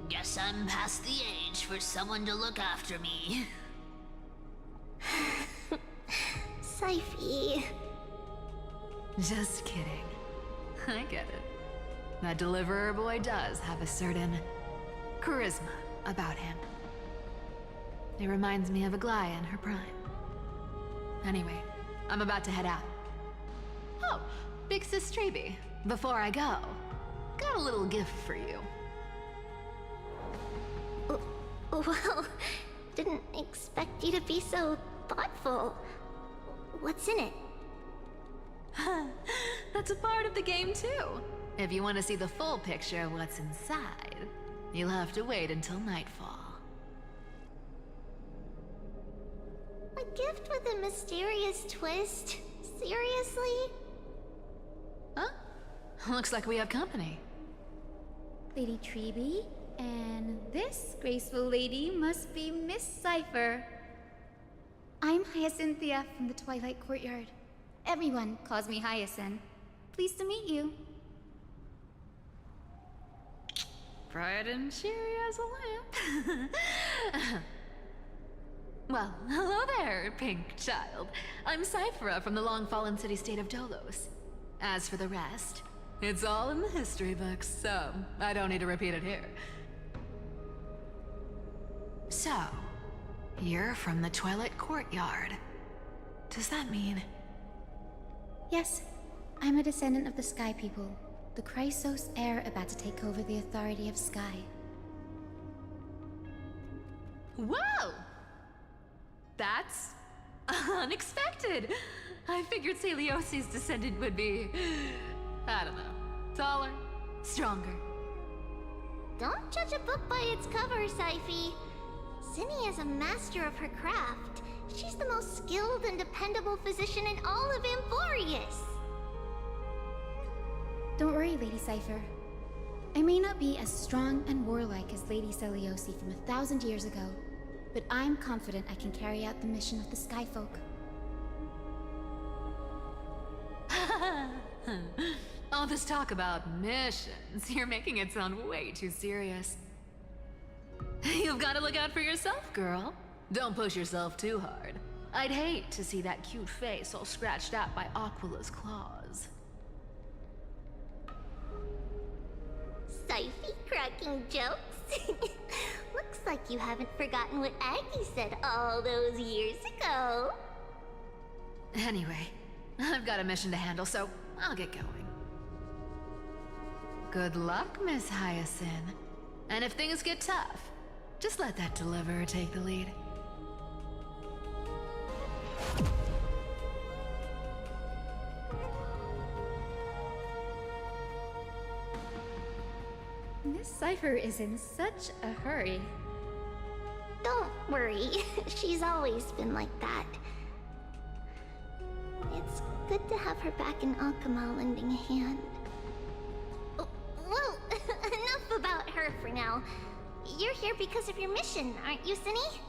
Guess I'm past the age for someone to look after me. Syphi. Just kidding. I get it. That deliverer boy does have a certain charisma about him. It reminds me of Aglaea in her prime. Anyway, I'm about to head out. Oh, big sis Treeby. Before I go, got a little gift for you. Well, didn't expect you to be so thoughtful. What's in it? That's a part of the game too. If you want to see the full picture of what's inside, you'll have to wait until nightfall. A gift with a mysterious twist? Seriously? Huh? Looks like we have company. Lady Treeby, and this graceful lady must be Miss Cypher. I'm Hyacinthia from the Twilight Courtyard. Everyone calls me Hyacinth. Pleased to meet you. Bright and cheery as a lamp. Well, hello there, pink child. I'm Cyphera from the long-fallen city-state of Dolos. As for the rest, it's all in the history books, so I don't need to repeat it here. So, you're from the Twilight Courtyard. Does that mean? Yes, I'm a descendant of the Sky People, the Chrysos heir about to take over the authority of Sky. Whoa! That's unexpected. I figured Celiosi's descendant would be, I don't know, taller, stronger. Don't judge a book by its cover, Syphe. Zinni is a master of her craft. She's the most skilled and dependable physician in all of Amphoreus. Don't worry, Lady Cypher. I may not be as strong and warlike as Lady Celiosi from 1,000 years ago, but I'm confident I can carry out the mission of the Skyfolk. All this talk about missions, you're making it sound way too serious. You've got to look out for yourself, girl. Don't push yourself too hard. I'd hate to see that cute face all scratched out by Aquila's claws. Syphe cracking jokes? Looks like you haven't forgotten what Aggie said all those years ago. Anyway, I've got a mission to handle, so I'll get going. Good luck, Miss Hyacinth. And if things get tough, just let that deliverer take the lead. Miss Cypher is in such a hurry. Don't worry, she's always been like that. It's good to have her back in Akama lending a hand. Well, enough about her for now. You're here because of your mission, aren't you, Zinni?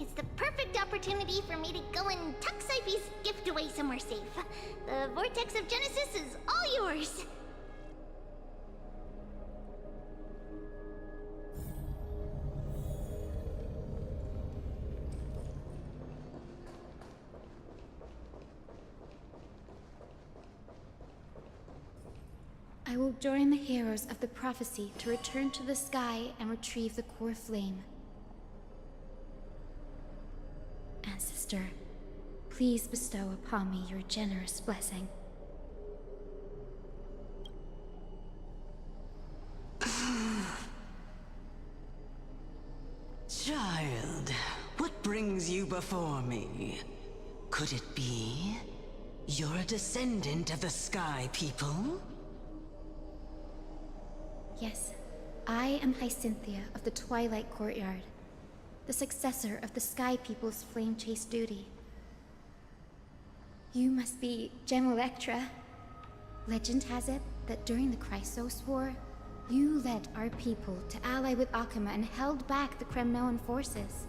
It's the perfect opportunity for me to go and tuck Syphe's gift away somewhere safe. The Vortex of Genesis is all yours. I will join the heroes of the prophecy to return to the sky and retrieve the core flame. Ancestor, please bestow upon me your generous blessing. Child, what brings you before me? Could it be you're a descendant of the Sky People? Yes, I am Hyacinthia of the Twilight Courtyard, the successor of the Sky People's Flame Chase duty. You must be Gem Electra. Legend has it that during the Chrysos War, you led our people to ally with Akama and held back the Kremnoan forces.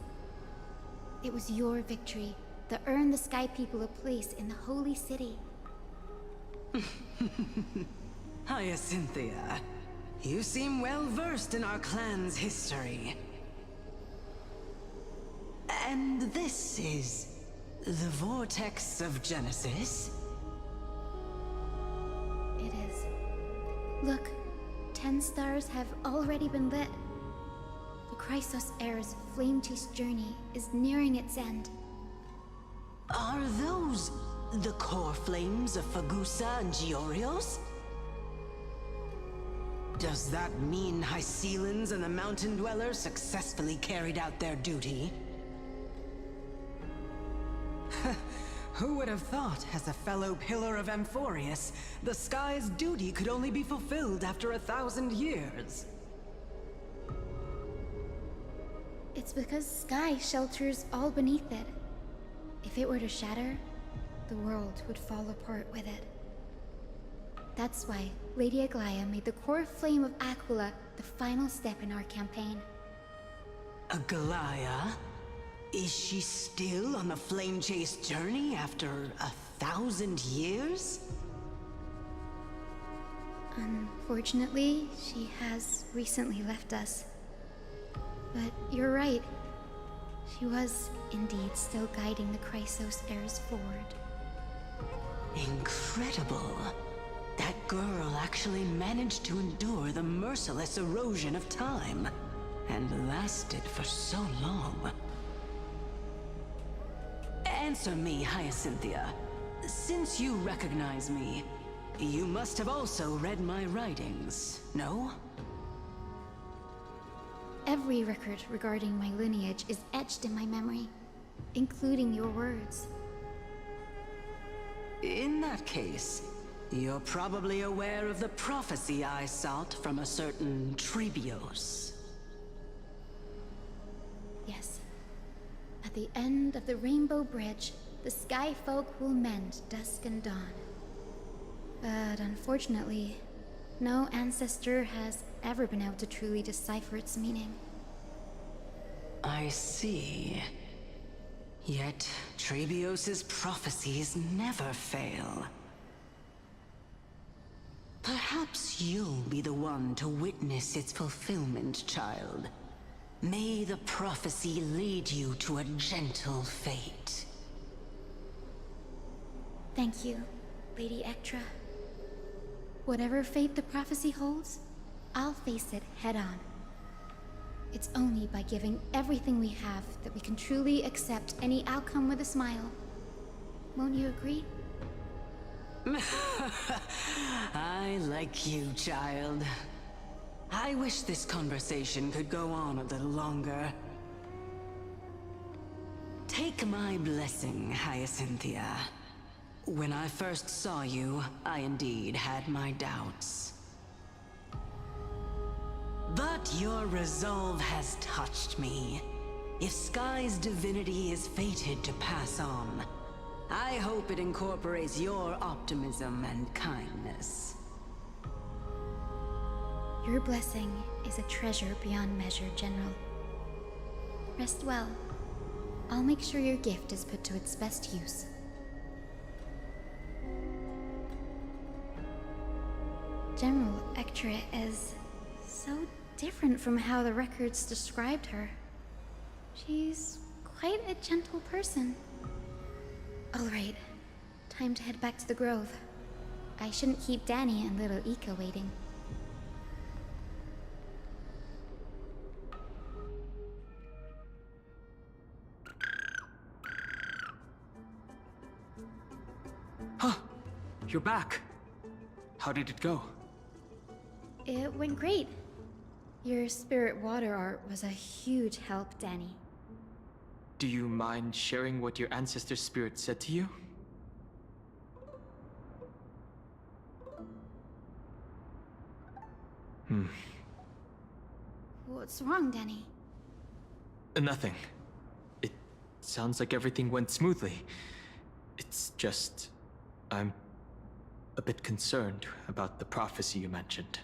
It was your victory that earned the Sky People a place in the Holy City. Hyacinthia, you seem well versed in our clan's history. And this is the Vortex of Genesis? It is. Look, 10 stars have already been lit. The Chrysos Heir's flame chase journey is nearing its end. Are those the core flames of Fagusa and Giorios? Does that mean Hycelans and the Mountain Dwellers successfully carried out their duty? Who would have thought, as a fellow pillar of Amphoreus, the sky's duty could only be fulfilled after 1,000 years? It's because sky shelters all beneath it. If it were to shatter, the world would fall apart with it. That's why Lady Aglaea made the core flame of Aquila the final step in our campaign. Aglaea? Is she still on the flame chase journey after 1,000 years? Unfortunately, she has recently left us. But you're right. She was indeed still guiding the Chrysos heirs forward. Incredible. That girl actually managed to endure the merciless erosion of time, and lasted for so long. Answer me, Hyacinthia. Since you recognize me, you must have also read my writings, no? Every record regarding my lineage is etched in my memory, including your words. In that case, you're probably aware of the prophecy I sought from a certain Trebios. Yes. At the end of the Rainbow Bridge, the Sky Folk will mend dusk and dawn. But unfortunately, no ancestor has ever been able to truly decipher its meaning. I see. Yet, Trebios' prophecies never fail. Perhaps you'll be the one to witness its fulfillment, child. May the prophecy lead you to a gentle fate. Thank you, Lady Ektra. Whatever fate the prophecy holds, I'll face it head-on. It's only by giving everything we have that we can truly accept any outcome with a smile. Won't you agree? I like you, child. I wish this conversation could go on a little longer. Take my blessing, Hyacinthia. When I first saw you, I indeed had my doubts. But your resolve has touched me. If Sky's divinity is fated to pass on, I hope it incorporates your optimism and kindness. Your blessing is a treasure beyond measure, General. Rest well. I'll make sure your gift is put to its best use. General Ektra is so different from how the records described her. She's quite a gentle person. All right, time to head back to the Grove. I shouldn't keep Danny and little Ika waiting. Huh, you're back. How did it go? It went great. Your spirit water art was a huge help, Danny. Do you mind sharing what your ancestor spirit said to you? What's wrong, Danny? Nothing. It sounds like everything went smoothly. It's just... I'm a bit concerned about the prophecy you mentioned.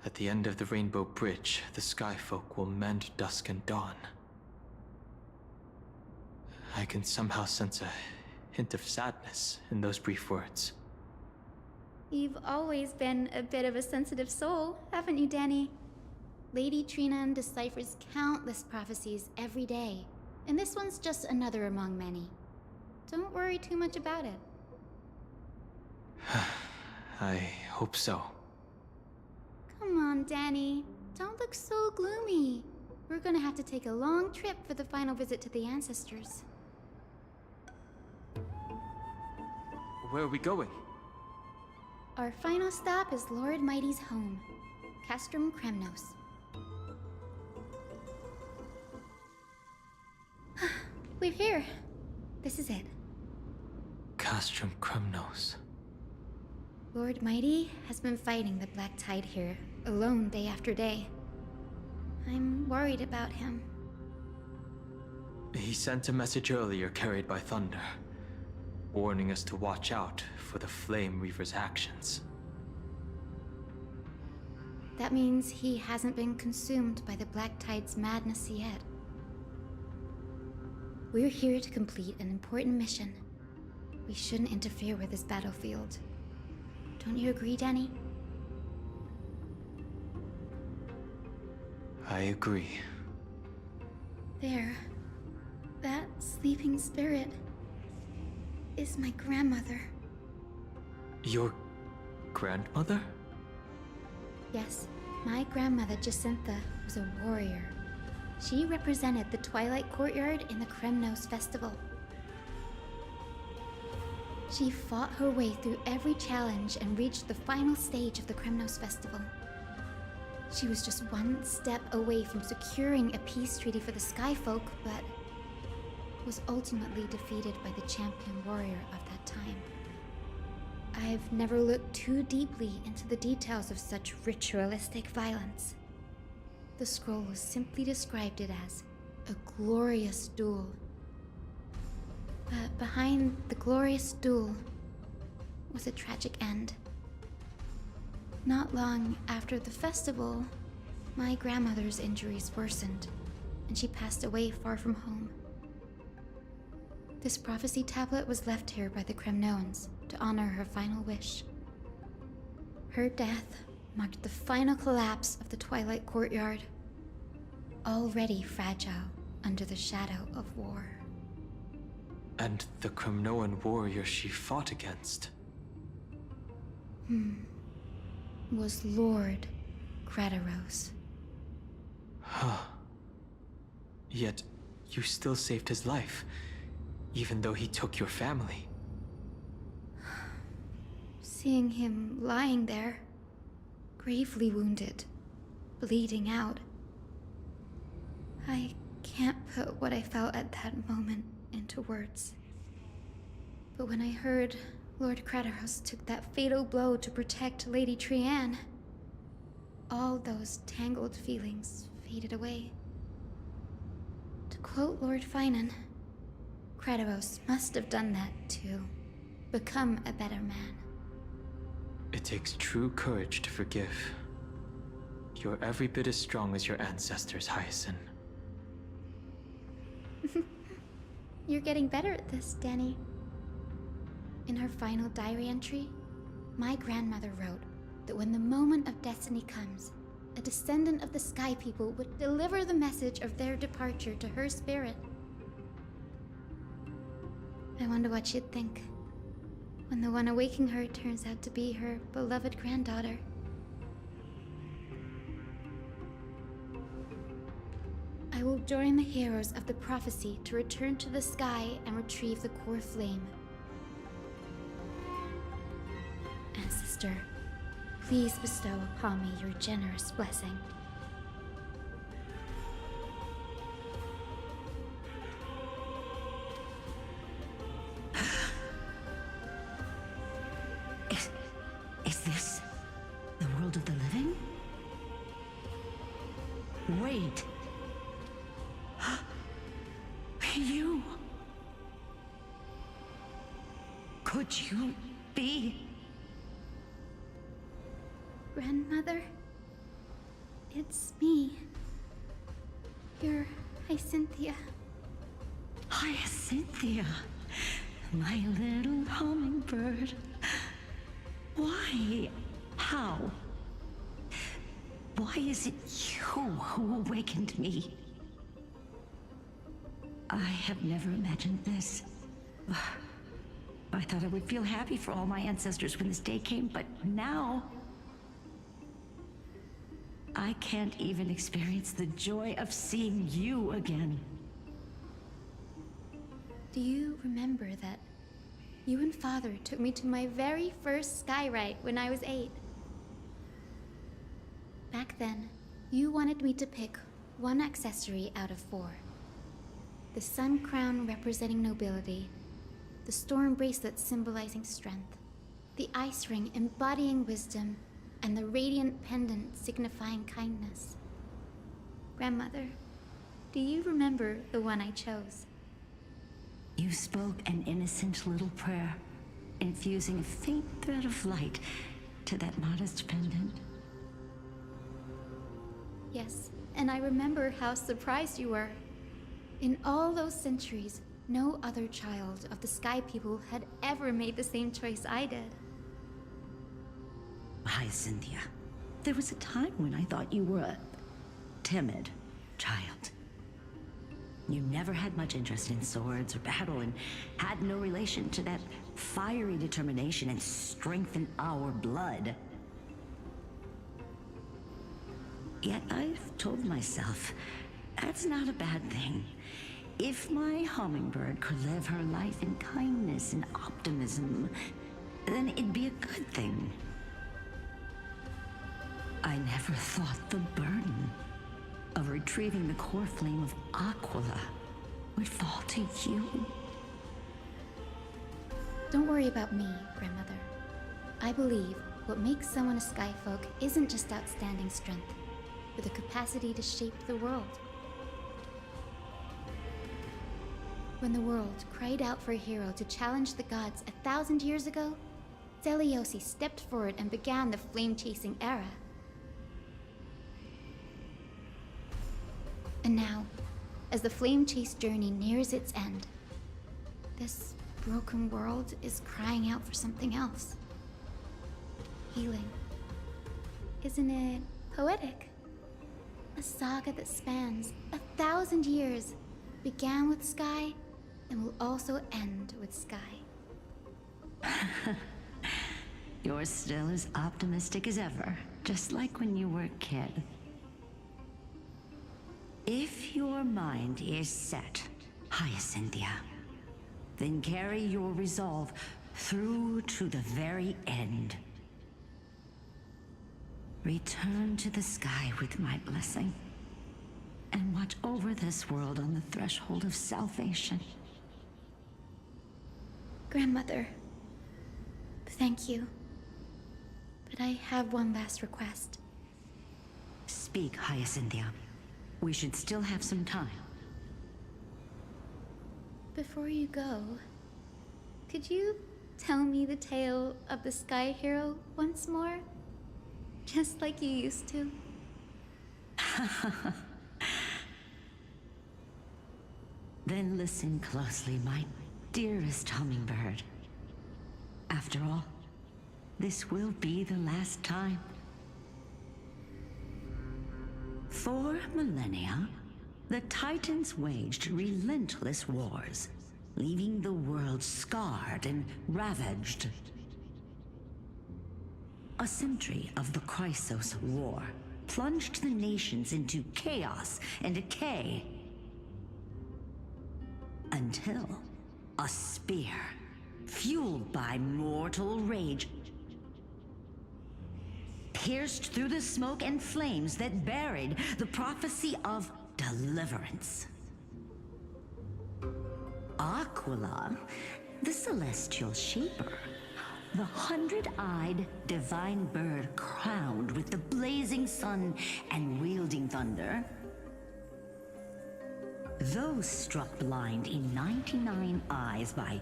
At the end of the Rainbow Bridge, the Sky Folk will mend dusk and dawn. I can somehow sense a hint of sadness in those brief words. You've always been a bit of a sensitive soul, haven't you, Danny? Lady Trinan deciphers countless prophecies every day, and this one's just another among many. Don't worry too much about it. I hope so. Come on, Danny. Don't look so gloomy. We're gonna have to take a long trip for the final visit to the ancestors. Where are we going? Our final stop is Lord Mighty's home, Castrum Kremnos. We're here. This is it. Castrum Kremnos. Lord Mighty has been fighting the Black Tide here, alone day after day. I'm worried about him. He sent a message earlier carried by thunder, warning us to watch out for the Flame Reaver's actions. That means he hasn't been consumed by the Black Tide's madness yet. We're here to complete an important mission. We shouldn't interfere with this battlefield. Don't you agree, Danny? I agree. There. That sleeping spirit is my grandmother. Your grandmother? Yes, my grandmother Jacintha was a warrior. She represented the Twilight Courtyard in the Kremnos Festival. She fought her way through every challenge and reached the final stage of the Kremnos Festival. She was just one step away from securing a peace treaty for the Skyfolk, but was ultimately defeated by the champion warrior of that time. I've never looked too deeply into the details of such ritualistic violence. The scroll simply described it as a glorious duel. But behind the glorious duel was a tragic end. Not long after the festival, my grandmother's injuries worsened, and she passed away far from home. This prophecy tablet was left here by the Kremnoans to honor her final wish. Her death marked the final collapse of the Twilight Courtyard, already fragile under the shadow of war. And the Kremnoan warrior she fought against? Was Lord Gradaros. Huh. Yet, you still saved his life, even though he took your family. Seeing him lying there, gravely wounded, bleeding out, I can't put what I felt at that moment into words. But when I heard Lord Gradaros took that fatal blow to protect Lady Trianne, all those tangled feelings faded away. To quote Lord Phainon, Gradaros must have done that to become a better man. It takes true courage to forgive. You're every bit as strong as your ancestors, Hyacinth. You're getting better at this, Danny. In her final diary entry, my grandmother wrote that when the moment of destiny comes, a descendant of the Sky People would deliver the message of their departure to her spirit. I wonder what she'd think when the one awaking her turns out to be her beloved granddaughter. I will join the heroes of the prophecy to return to the sky and retrieve the core flame. Ancestor, please bestow upon me your generous blessing. Is this the world of the living? Wait. You... Could you be... Grandmother? It's me. Your Hyacinthia. Hyacinthia, my little hummingbird. Why? How? Why is it you who awakened me? I have never imagined this. I thought I would feel happy for all my ancestors when this day came, but now... I can't even experience the joy of seeing you again. Do you remember that you and Father took me to my very first sky ride when I was 8? Back then, you wanted me to pick one accessory out of 4. The sun crown representing nobility, the storm bracelet symbolizing strength, the ice ring embodying wisdom, and the radiant pendant signifying kindness. Grandmother, do you remember the one I chose? You spoke an innocent little prayer, infusing a faint thread of light to that modest pendant. Yes, and I remember how surprised you were. In all those centuries, no other child of the Sky People had ever made the same choice I did. Hyacinthia, there was a time when I thought you were a timid child. You never had much interest in swords or battle and had no relation to that fiery determination and strength in our blood. Yet I've told myself, that's not a bad thing. If my hummingbird could live her life in kindness and optimism, then it'd be a good thing. I never thought the burden of retrieving the core flame of Aquila would fall to you. Don't worry about me, Grandmother. I believe what makes someone a Skyfolk isn't just outstanding strength, but the capacity to shape the world. When the world cried out for a hero to challenge the gods 1,000 years ago, Zeliosi stepped forward and began the flame-chasing era. And now, as the flame chase journey nears its end, this broken world is crying out for something else. Healing. Isn't it poetic? A saga that spans 1,000 years, began with Sky, and will also end with Sky. You're still as optimistic as ever, just like when you were a kid. If your mind is set, Hyacinthia, then carry your resolve through to the very end. Return to the sky with my blessing, and watch over this world on the threshold of salvation. Grandmother, thank you. But I have one last request. Speak, Hyacinthia. We should still have some time. Before you go, could you tell me the tale of the Sky Hero once more? Just like you used to. Then listen closely, my dearest hummingbird. After all, this will be the last time. For millennia, the Titans waged relentless wars, leaving the world scarred and ravaged. A century of the Chrysos War plunged the nations into chaos and decay. Until a spear, fueled by mortal rage, pierced through the smoke and flames that buried the prophecy of deliverance. Aquila, the celestial shaper, the 100-eyed divine bird crowned with the blazing sun and wielding thunder, though struck blind in 99 eyes by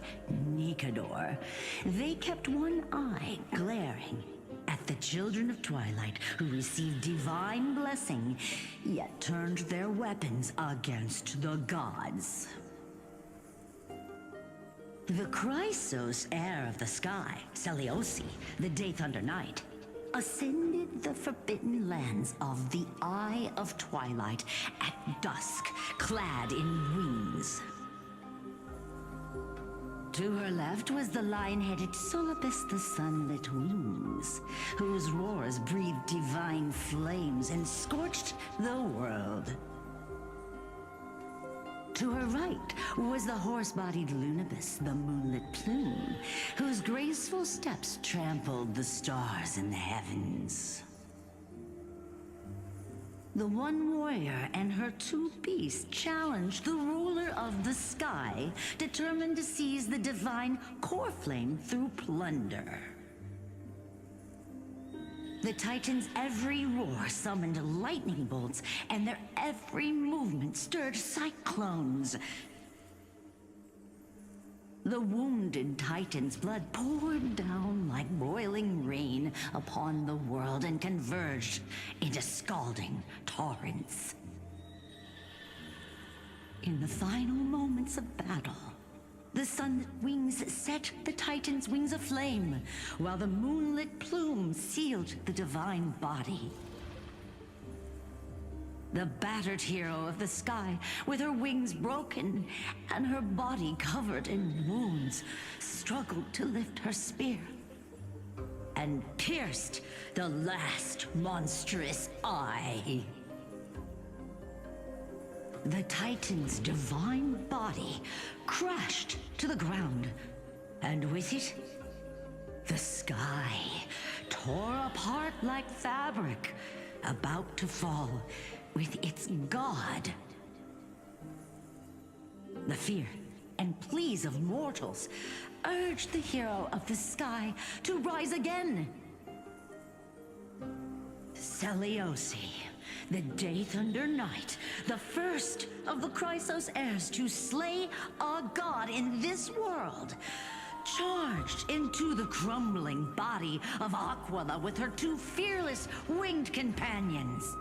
Nikador, they kept one eye glaring at the children of Twilight who received divine blessing, yet turned their weapons against the gods. The Chrysos heir of the sky, Seliosi, the Day Thunder Knight, ascended the forbidden lands of the Eye of Twilight at dusk, clad in wings. To her left was the lion-headed Solibus the Sunlit Wings, whose roars breathed divine flames and scorched the world. To her right was the horse-bodied Lunibus, the Moonlit Plume, whose graceful steps trampled the stars in the heavens. The one warrior and her two beasts challenged the ruler of the sky, determined to seize the divine core flame through plunder. The Titans' every roar summoned lightning bolts, and their every movement stirred cyclones. The wounded Titan's blood poured down like boiling rain upon the world and converged into scalding torrents. In the final moments of battle, the sunlit wings set the Titan's wings aflame, while the moonlit plume sealed the divine body. The battered hero of the sky, with her wings broken and her body covered in wounds, struggled to lift her spear and pierced the last monstrous eye. The Titan's divine body crashed to the ground, and with it, The sky tore apart like fabric, about to fall with its god. The fear and pleas of mortals urged the hero of the sky to rise again. Celiosi, the Day Thunder Knight, the first of the Chrysos heirs to slay a god in this world, charged into the crumbling body of Aquila with her two fearless winged companions.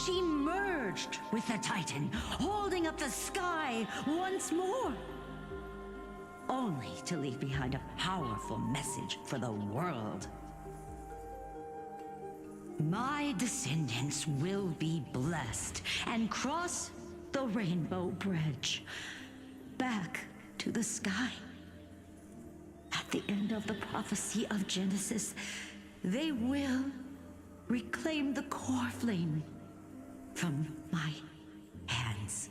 She merged with the Titan, holding up the sky once more, only to leave behind a powerful message for the world. My descendants will be blessed and cross the Rainbow Bridge back to the sky. At the end of the prophecy of Genesis, they will reclaim the core flame from my hands.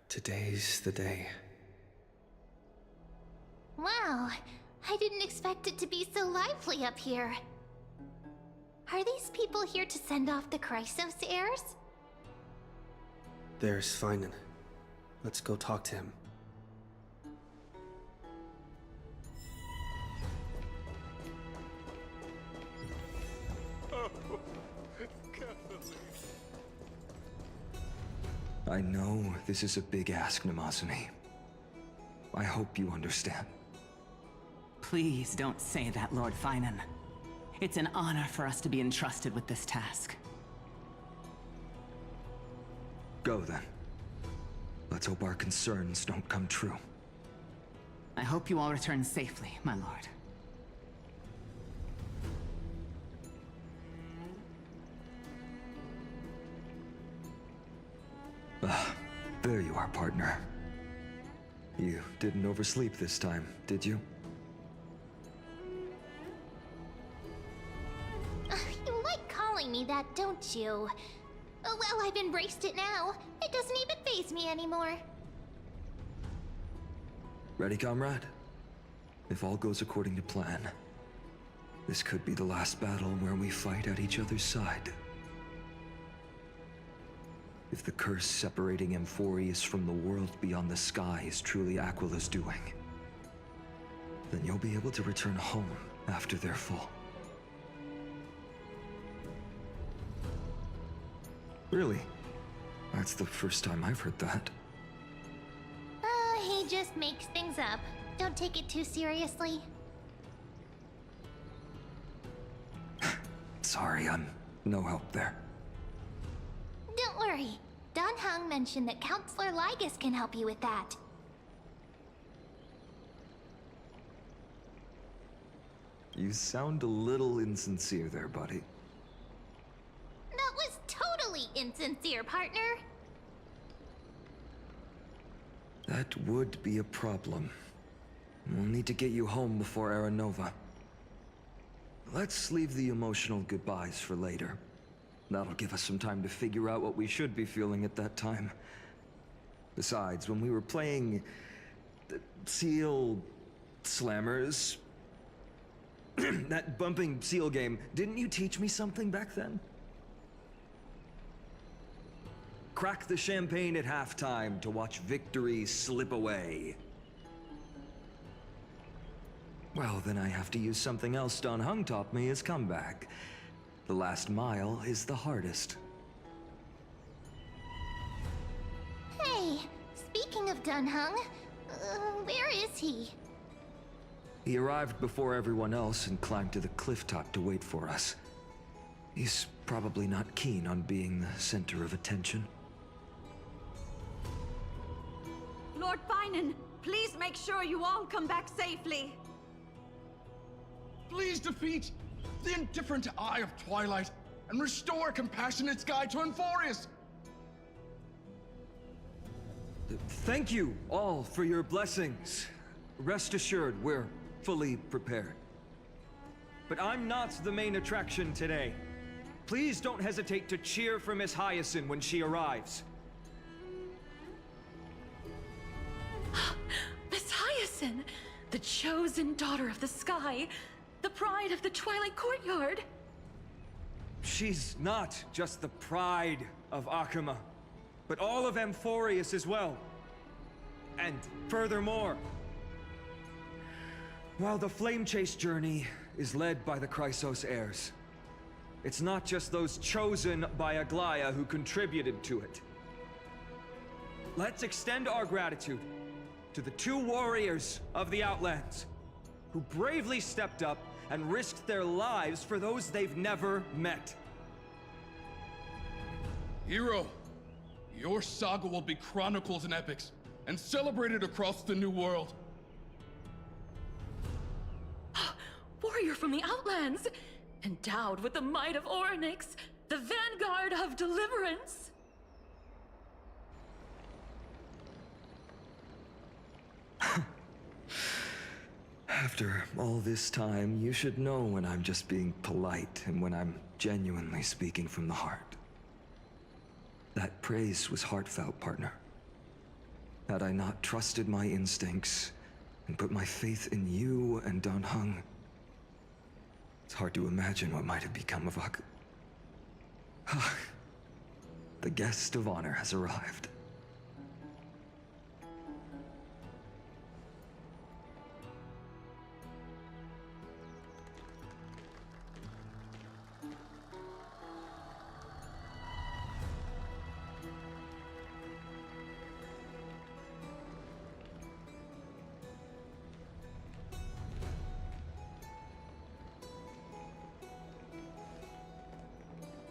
Today's the day. Wow, I didn't expect it to be so lively up here. Are these people here to send off the Chrysos heirs? There's phainon. Let's go talk to him. I know this is a big ask, Nemazene. I hope you understand. Please don't say that, Lord Phainon. It's an honor for us to be entrusted with this task. Go then. Let's hope our concerns don't come true. I hope you all return safely, my lord. There you are, partner. You didn't oversleep this time, did you? You like calling me that, don't you? Oh, well, I've embraced it now. It doesn't even faze me anymore. Ready, comrade? If all goes according to plan, this could be the last battle where we fight at each other's side. If the curse separating Amphoreus from the world beyond the sky is truly Aquila's doing, then you'll be able to return home after their fall. Really? That's the first time I've heard that. He just makes things up. Don't take it too seriously. Sorry, I'm no help there. Don't worry. Don Hung mentioned that Counselor Lygus can help you with that. You sound a little insincere there, buddy. That was totally insincere, partner. That would be a problem. We'll need to get you home before Aranova. Let's leave the emotional goodbyes for later. That'll give us some time to figure out what we should be feeling at that time. Besides, when we were playing the Seal Slammers, that bumping seal game, didn't you teach me something back then? Crack the champagne at halftime to watch victory slip away. Well, then I have to use something else Don Hung taught me as comeback. The last mile is the hardest. Hey, speaking of Don Hung, where is he? He arrived before everyone else and climbed to the cliff top to wait for us. He's probably not keen on being the center of attention. Lord Phainon, please make sure you all come back safely. Please defeat the indifferent Eye of Twilight and restore compassionate sky to Amphoreus. Thank you all for your blessings. rest assured we're fully prepared. But I'm not the main attraction today. Please don't hesitate to cheer for Miss Hyacinth when she arrives. Miss Hyacinth, the chosen daughter of the sky, the pride of the Twilight Courtyard. She's not just the pride of Akuma, but all of Amphoreus as well. And furthermore, while the Flame Chase journey is led by the Chrysos heirs, it's not just those chosen by Aglaea who contributed to it. Let's extend our gratitude to the 2 warriors of the Outlands who bravely stepped up and risked their lives for those they've never met. Hero, your saga will be chronicles and epics, and celebrated across the New World. Warrior from the Outlands, endowed with the might of Orynyx, the vanguard of deliverance. After all this time, you should know when I'm just being polite and when I'm genuinely speaking from the heart. That praise was heartfelt, partner. Had I not trusted my instincts and put my faith in you and Dan Heng, it's hard to imagine what might have become of The guest of honor has arrived.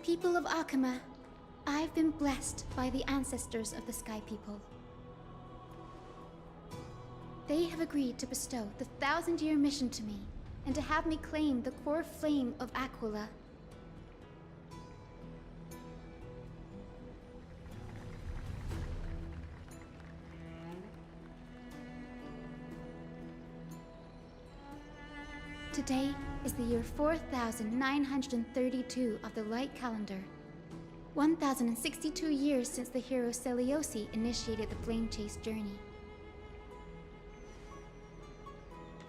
People of Akuma, I've been blessed by the ancestors of the Sky People. They have agreed to bestow the 1,000-year mission to me, and to have me claim the core flame of Aquila. Today is the year 4932 of the Light Calendar. 1062 years since the hero Seleuci initiated the Flame Chase journey.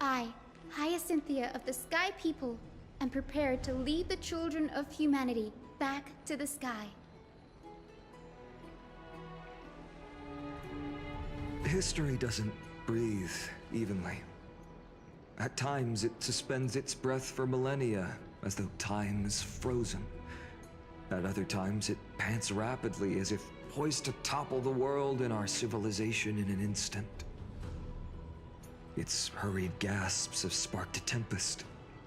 I, Hyacinthia of the Sky People, am prepared to lead the children of humanity back to the sky. History doesn't breathe evenly. At times, it suspends its breath for millennia, as though time is frozen. At other times, it pants rapidly, as if poised to topple the world and our civilization in an instant. Its hurried gasps have sparked a tempest,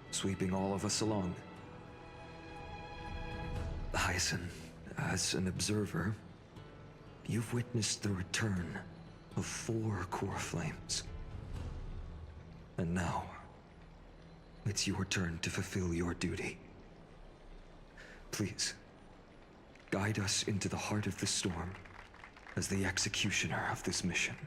sweeping all of us along. Hyacinth, as an observer, you've witnessed the return of 4 core flames. And now, it's your turn to fulfill your duty. Please, guide us into the heart of the storm as the executioner of this mission.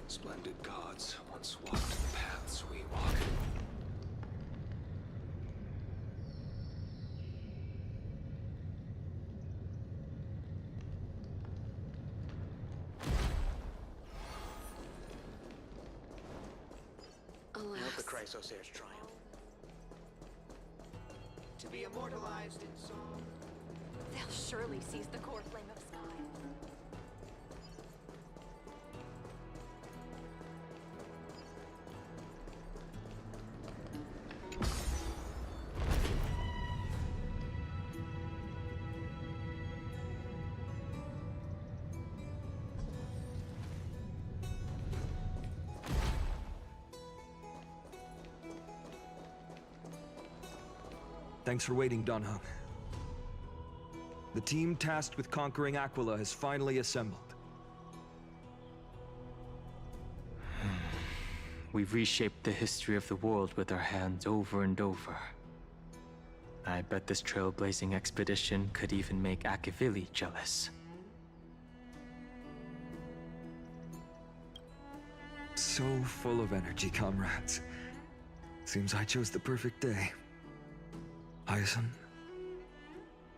Splendid gods once walked the paths we walk. I hope the Chrysos heirs triumph. To be immortalized in song. They'll surely seize the core flame of sky. Thanks for waiting, Dan Heng. the team tasked with conquering Aquila has finally assembled. We've reshaped the history of the world with our hands over and over. I bet this trailblazing expedition could even make Akavili jealous. So full of energy, comrades. Seems I chose the perfect day. Hyacinth,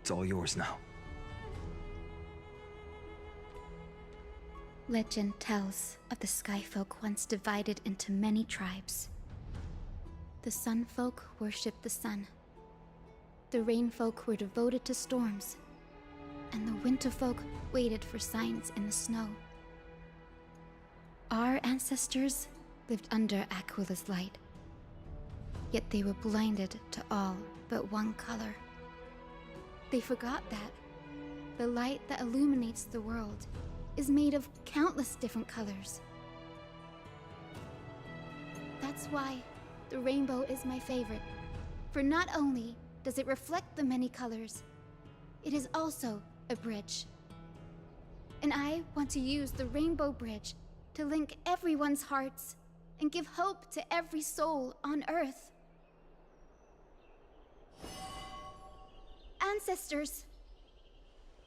it's all yours now. Legend tells of the Skyfolk once divided into many tribes. The Sunfolk worshipped the sun. The Rainfolk were devoted to storms. And the Winterfolk waited for signs in the snow. Our ancestors lived under Aquila's light. Yet they were blinded to all but one color. They forgot that the light that illuminates the world is made of countless different colors. That's why the rainbow is my favorite. For not only does it reflect the many colors, it is also a bridge. And I want to use the Rainbow Bridge to link everyone's hearts and give hope to every soul on Earth. Ancestors,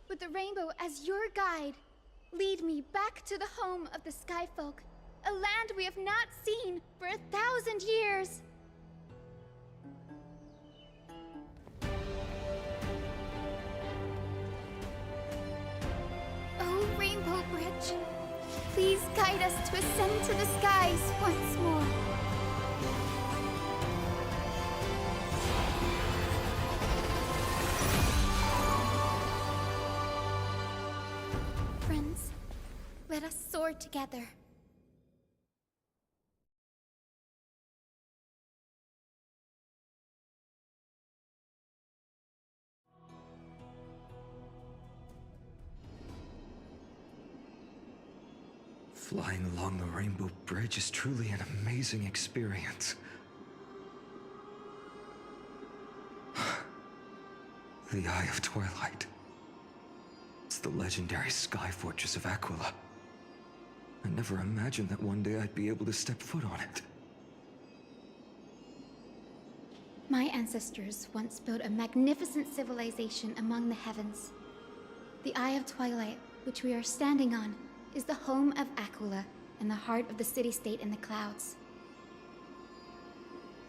with the rainbow as your guide, lead me back to the home of the Skyfolk, a land we have not seen for 1,000 years. Oh, Rainbow Bridge, please guide us to ascend to the skies once more. Friends, let us soar together. Flying along the Rainbow Bridge is truly an amazing experience. The Eye of Twilight. It's the legendary sky fortress of Aquila. I never imagined that one day I'd be able to step foot on it. My ancestors once built a magnificent civilization among the heavens. The Eye of Twilight, which we are standing on, is the home of Aquila and the heart of the city-state in the clouds.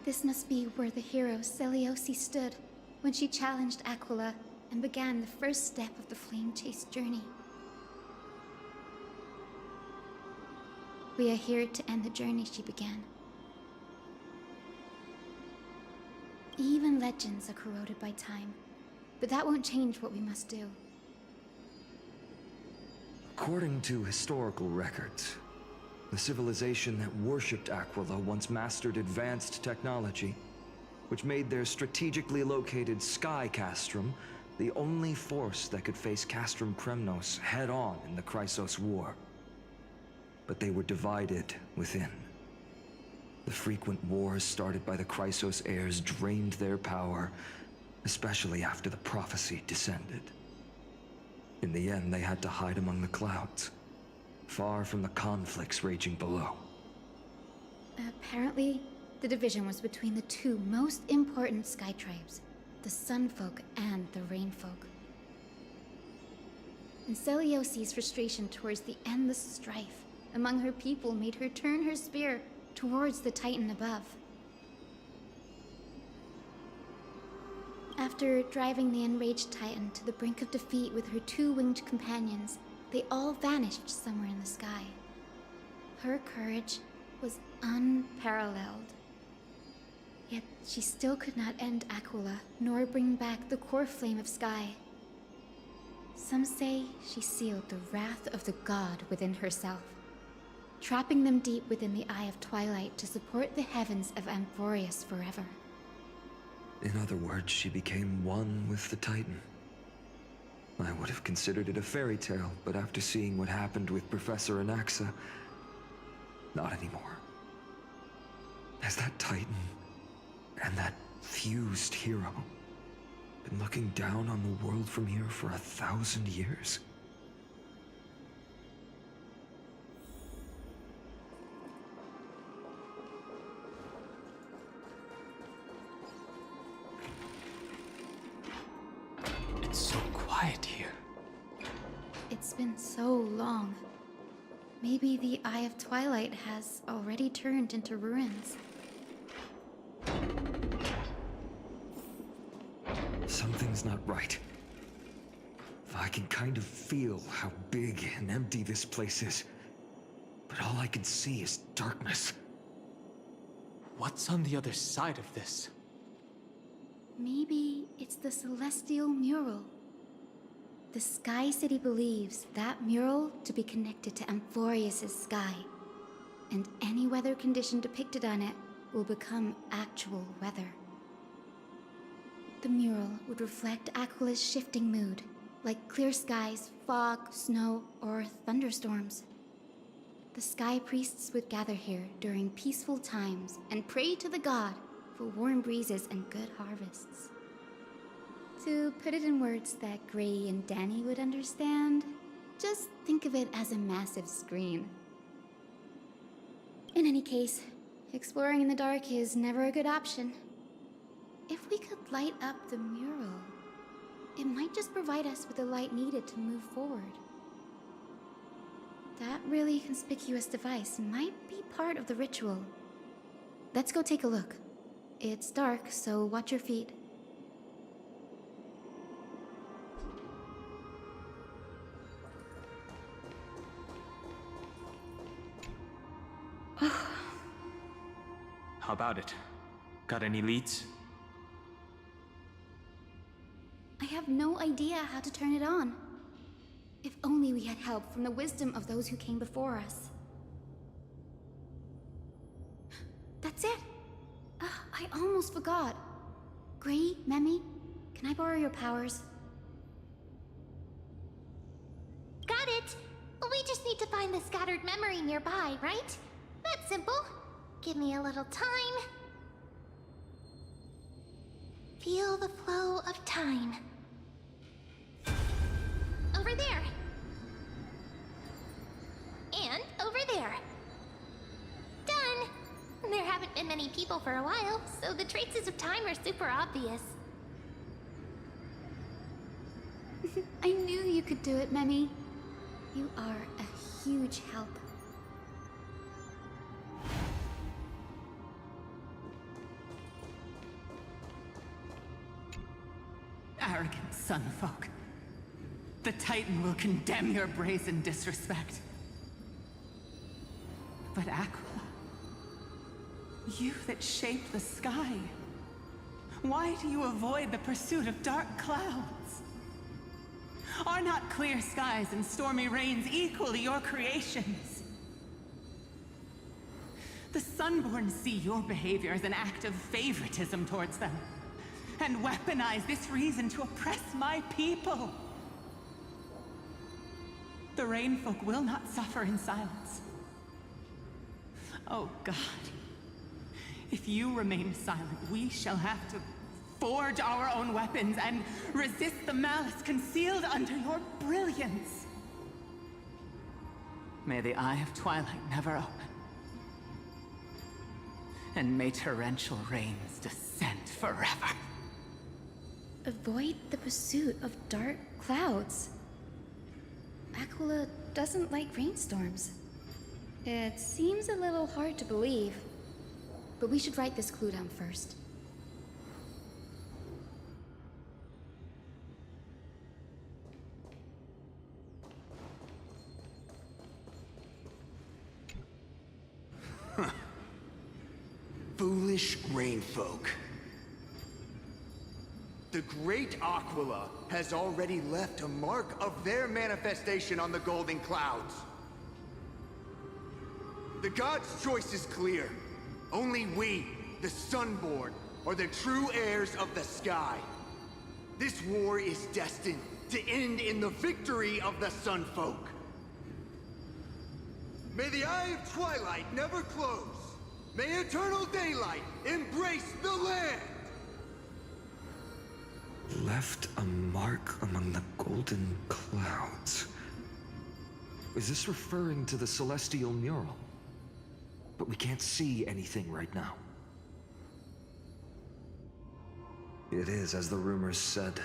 This must be where the hero Seleucus stood when she challenged Aquila and began the first step of the flame chase journey. We are here to end the journey she began. Even legends are corroded by time, but that won't change what we must do. According to historical records, the civilization that worshipped Aquila once mastered advanced technology, which made their strategically located sky castrum the only force that could face Castrum Kremnos head-on in the Chrysos War. But they were divided within. The frequent wars started by the Chrysos heirs drained their power, especially after the prophecy descended. In the end, they had to hide among the clouds, far from the conflicts raging below. Apparently, the division was between the two most important sky tribes, the Sunfolk and the Rainfolk. And Seleucus' frustration towards the endless strife among her people made her turn her spear towards the Titan above. After driving the enraged Titan to the brink of defeat with her two-winged companions, they all vanished somewhere in the sky. Her courage was unparalleled. Yet she still could not end Aquila, nor bring back the core flame of sky. Some say she sealed the wrath of the god within herself, trapping them deep within the Eye of Twilight to support the heavens of Amphoreus forever. In other words, she became one with the Titan. I would have considered it a fairy tale, but after seeing what happened with Professor Anaxa, not anymore. As that Titan and that fused hero, Been looking down on the world from here for 1,000 years. It's so quiet here. It's been so long. Maybe the Eye of Twilight has already turned into ruins. Something's not right. I can kind of feel how big and empty this place is. But all I can see is darkness. What's on the other side of this? Maybe it's the Celestial Mural. The Sky City believes that mural to be connected to Amphoreus' sky, and any weather condition depicted on it will become actual weather. The mural would reflect Aquila's shifting mood, like clear skies, fog, snow, or thunderstorms. The Sky Priests would gather here during peaceful times and pray to the god for warm breezes and good harvests. To put it in words that Gray and Danny would understand, just think of it as a massive screen. In any case, exploring in the dark is never a good option. If we could light up the mural, it might just provide us with the light needed to move forward. That really conspicuous device might be part of the ritual. Let's go take a look. It's dark, so watch your feet. How about it? Got any leads? I have no idea how to turn it on. If only we had help from the wisdom of those who came before us. That's it! I almost forgot. Gray, Memi, can I borrow your powers? Got it! We just need to find the scattered memory nearby, right? That's simple. Give me a little time. Feel the flow of time. Over there. And over there. Done! There haven't been many people for a while, so the traces of time are super obvious. I knew you could do it, Memi. You are a huge help. Arrogant sunfolk. The Titan will condemn your brazen disrespect. But Aquila, you that shape the sky, why do you avoid the pursuit of dark clouds? Are not clear skies and stormy rains equally your creations? The Sunborn see your behavior as an act of favoritism towards them, and weaponize this reason to oppress my people. The Rainfolk will not suffer in silence. Oh God, if you remain silent, we shall have to forge our own weapons and resist the malice concealed under your brilliance. May the Eye of Twilight never open, and may torrential rains descend forever. Avoid the pursuit of dark clouds. Aquila doesn't like rainstorms. It seems a little hard to believe, but we should write this clue down first. Foolish rainfolk. The great Aquila has already left a mark of their manifestation on the golden clouds. The gods' choice is clear. Only we, the Sunborn, are the true heirs of the sky. This war is destined to end in the victory of the Sunfolk. May the Eye of Twilight never close. May eternal daylight embrace the land! Left a mark among the golden clouds. Is this referring to the celestial mural? But we can't see anything right now. It is, as the rumors said.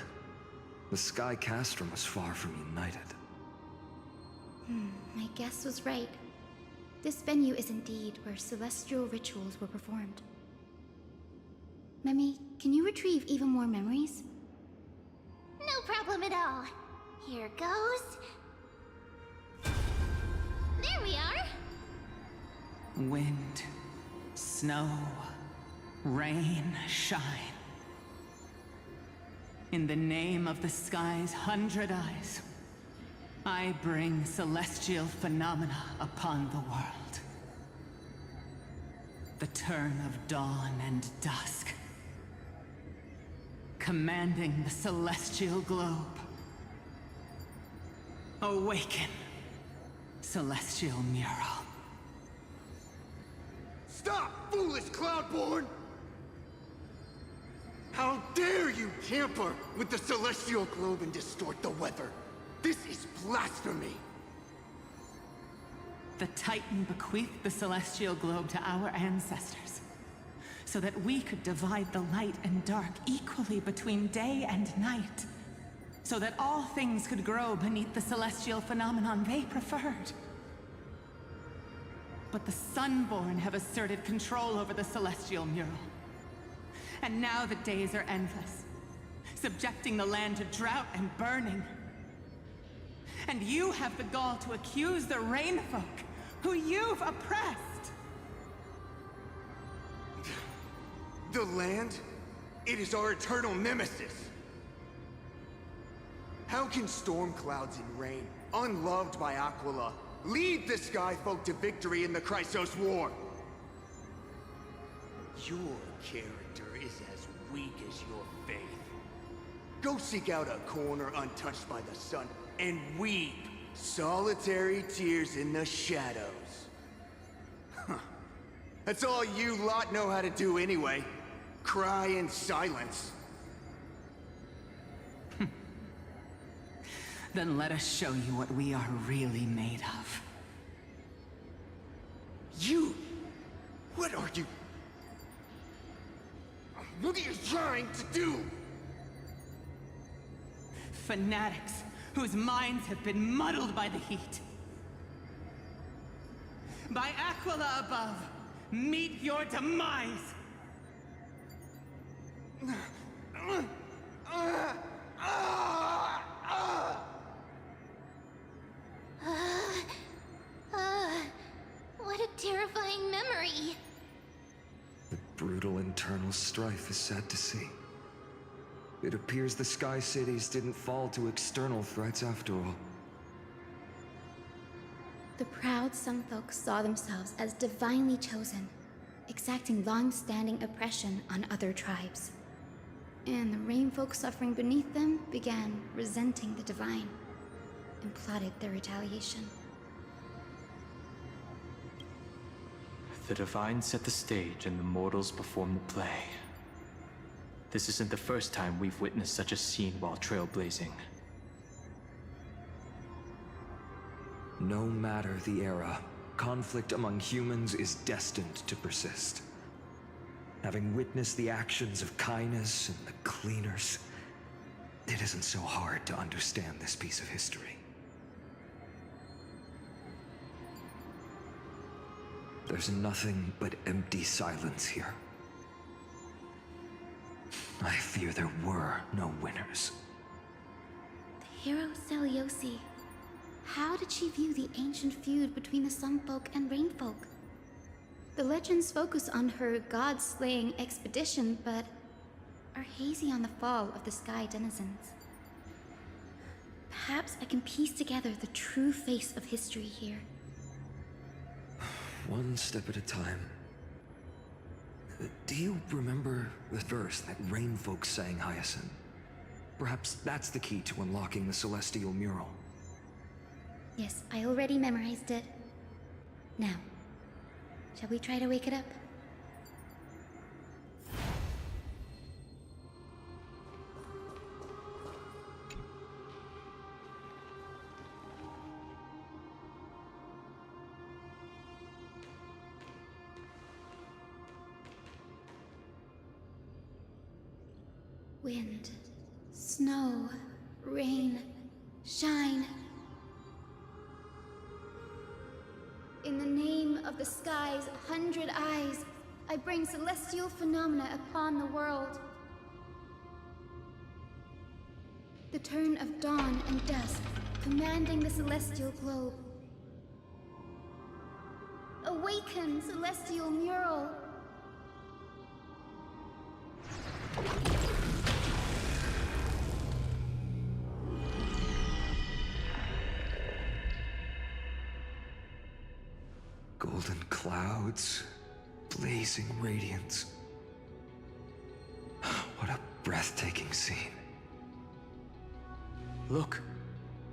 The Sky Castrum was far from united. My guess was right. This venue is indeed where celestial rituals were performed. Memi, can you retrieve even more memories? No problem at all. Here goes. There we are. Wind, snow, rain, shine. In the name of the sky's 100 eyes, I bring celestial phenomena upon the world. The turn of dawn and dusk, commanding the celestial globe. Awaken, celestial mural. Stop, foolish Cloudborn! How dare you tamper with the celestial globe and distort the weather? This is blasphemy! The Titan bequeathed the celestial globe to our ancestors, so that we could divide the light and dark equally between day and night, so that all things could grow beneath the celestial phenomenon they preferred. But the Sunborn have asserted control over the celestial mural. And now the days are endless, subjecting the land to drought and burning. And you have the gall to accuse the Rainfolk, who you've oppressed! The land? It is our eternal nemesis! How can storm clouds and rain, unloved by Aquila, lead the Skyfolk to victory in the Chrysos War? Your character is as weak as your faith. Go seek out a corner untouched by the sun and weep solitary tears in the shadows. Huh. That's all you lot know how to do anyway. Cry in silence. Then let us show you what we are really made of. You? What are you? What are you trying to do? Fanatics whose minds have been muddled by the heat. By Aquila above, meet your demise! What a terrifying memory! The brutal internal strife is sad to see. It appears the Sky Cities didn't fall to external threats after all. The proud Sunfolk saw themselves as divinely chosen, exacting long-standing oppression on other tribes. And the Rainfolk suffering beneath them began resenting the divine, and plotted their retaliation. The Divine set the stage and the mortals perform the play. This isn't the first time we've witnessed such a scene while trailblazing. No matter the era, conflict among humans is destined to persist. Having witnessed the actions of Kindness and the Cleaners, it isn't so hard to understand this piece of history. There's nothing but empty silence here. I fear there were no winners. The hero Seliosi. How did she view the ancient feud between the Sunfolk and Rainfolk? The legends focus on her god-slaying expedition, but are hazy on the fall of the Sky Denizens. Perhaps I can piece together the true face of history here. One step at a time. Do you remember the verse that Rainfolk sang, Hyacinth? Perhaps that's the key to unlocking the celestial mural. Yes, I already memorized it. Now, shall we try to wake it up? Wind, snow, rain, shine. In the name of the sky's 100 eyes, I bring celestial phenomena upon the world. The turn of dawn and dusk, commanding the celestial globe. Awaken, celestial mural! Golden clouds, blazing radiance. What a breathtaking scene. Look,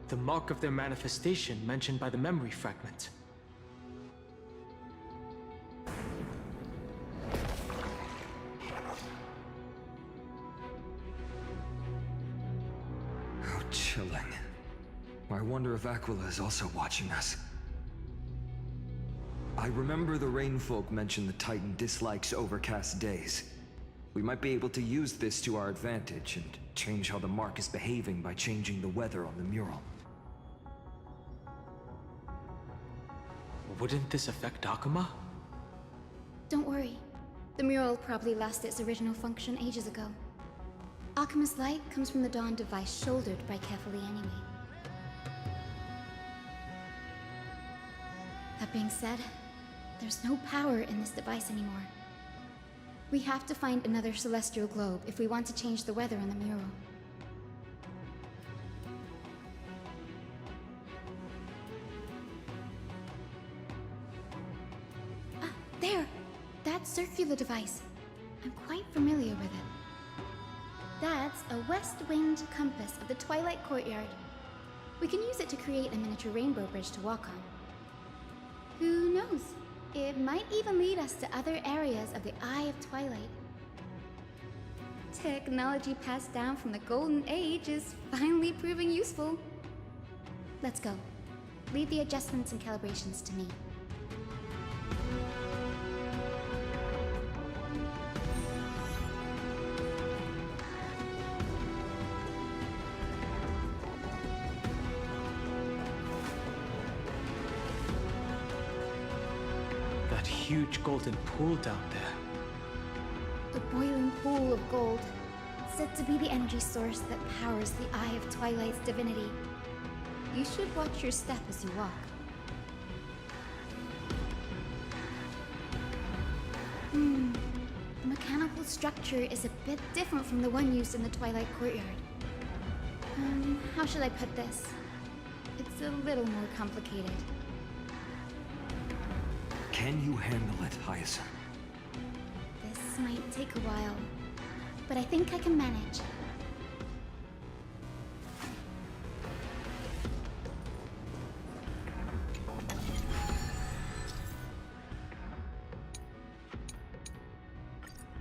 the mark of their manifestation mentioned by the memory fragment. How chilling. I wonder if Aquila is also watching us. I remember the Rainfolk mentioned the Titan dislikes overcast days. We might be able to use this to our advantage and change how the mark is behaving by changing the weather on the mural. Wouldn't this affect Akuma? Don't worry. The mural probably lost its original function ages ago. Akuma's light comes from the Dawn device shouldered by Kefali anyway. That being said, there's no power in this device anymore. We have to find another celestial globe if we want to change the weather on the mural. Ah, there! That circular device. I'm quite familiar with it. That's a west-winged compass of the Twilight Courtyard. We can use it to create a miniature rainbow bridge to walk on. Who knows? It might even lead us to other areas of the Eye of Twilight. Technology passed down from the Golden Age is finally proving useful. Let's go. Leave the adjustments and calibrations to me. Huge golden pool down there. The boiling pool of gold, said to be the energy source that powers the Eye of Twilight's divinity. You should watch your step as you walk. The mechanical structure is a bit different from the one used in the Twilight Courtyard. How should I put this? It's a little more complicated. Can you handle it, Hyacinth? This might take a while, but I think I can manage.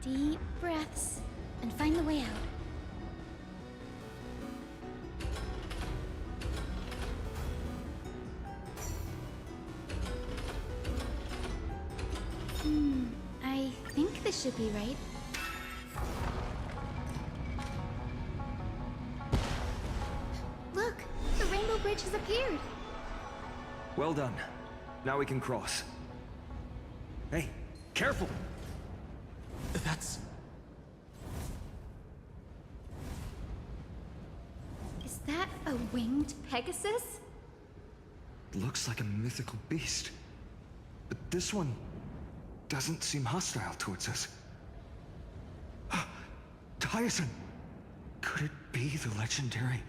Deep breaths, and find the way out. I think this should be right. Look! The rainbow bridge has appeared! Well done. Now we can cross. Hey, careful! That's... Is that a winged Pegasus? Looks like a mythical beast. But this one doesn't seem hostile towards us. Hyacinth! Could it be the legendary?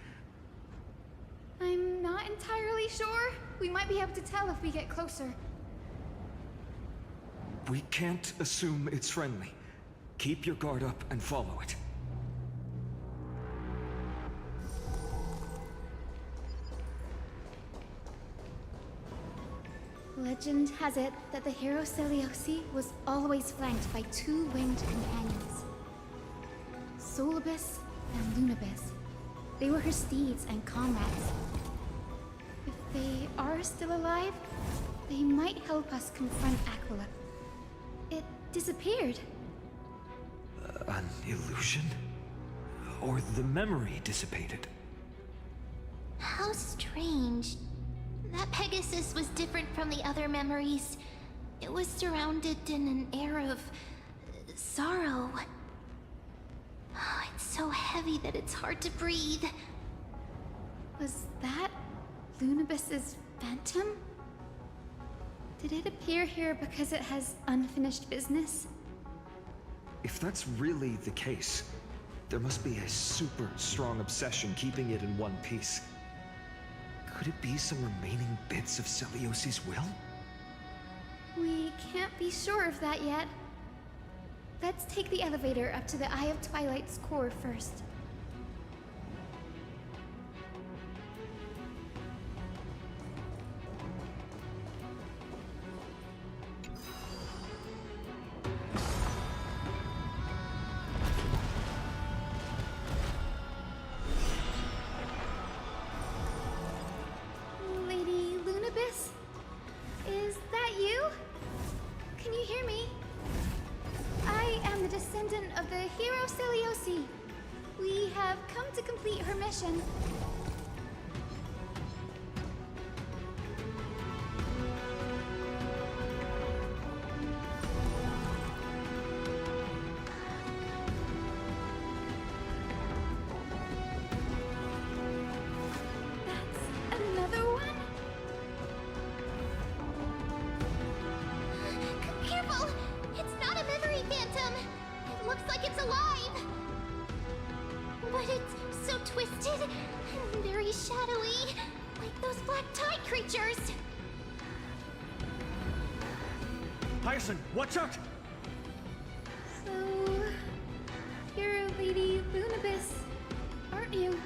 I'm not entirely sure. We might be able to tell if we get closer. We can't assume it's friendly. Keep your guard up and follow it. Legend has it that the hero Seleuci was always flanked by two winged companions. Solibus and Lunabis. They were her steeds and comrades. If they are still alive, they might help us confront Aquila. It disappeared. An illusion? or the memory dissipated. How strange. That Pegasus was different from the other memories. It was surrounded in an air of sorrow. Oh, it's so heavy that it's hard to breathe. Was that Lunabis's phantom? Did it appear here because it has unfinished business? If that's really the case, there must be a super strong obsession keeping it in one piece. Could it be some remaining bits of Celiosi's will? We can't be sure of that yet. Let's take the elevator up to the Eye of Twilight's core first. Lady Lunabis? Is that you? Can you hear me? I am the descendant of the hero Celiosi. We have come to complete her mission. That's another one? Careful! It's not a memory phantom! It looks like it's alive! But it's so twisted and very shadowy, like those black tide creatures. Hyacinth, watch out! So, you're Lady Lunabis, aren't you?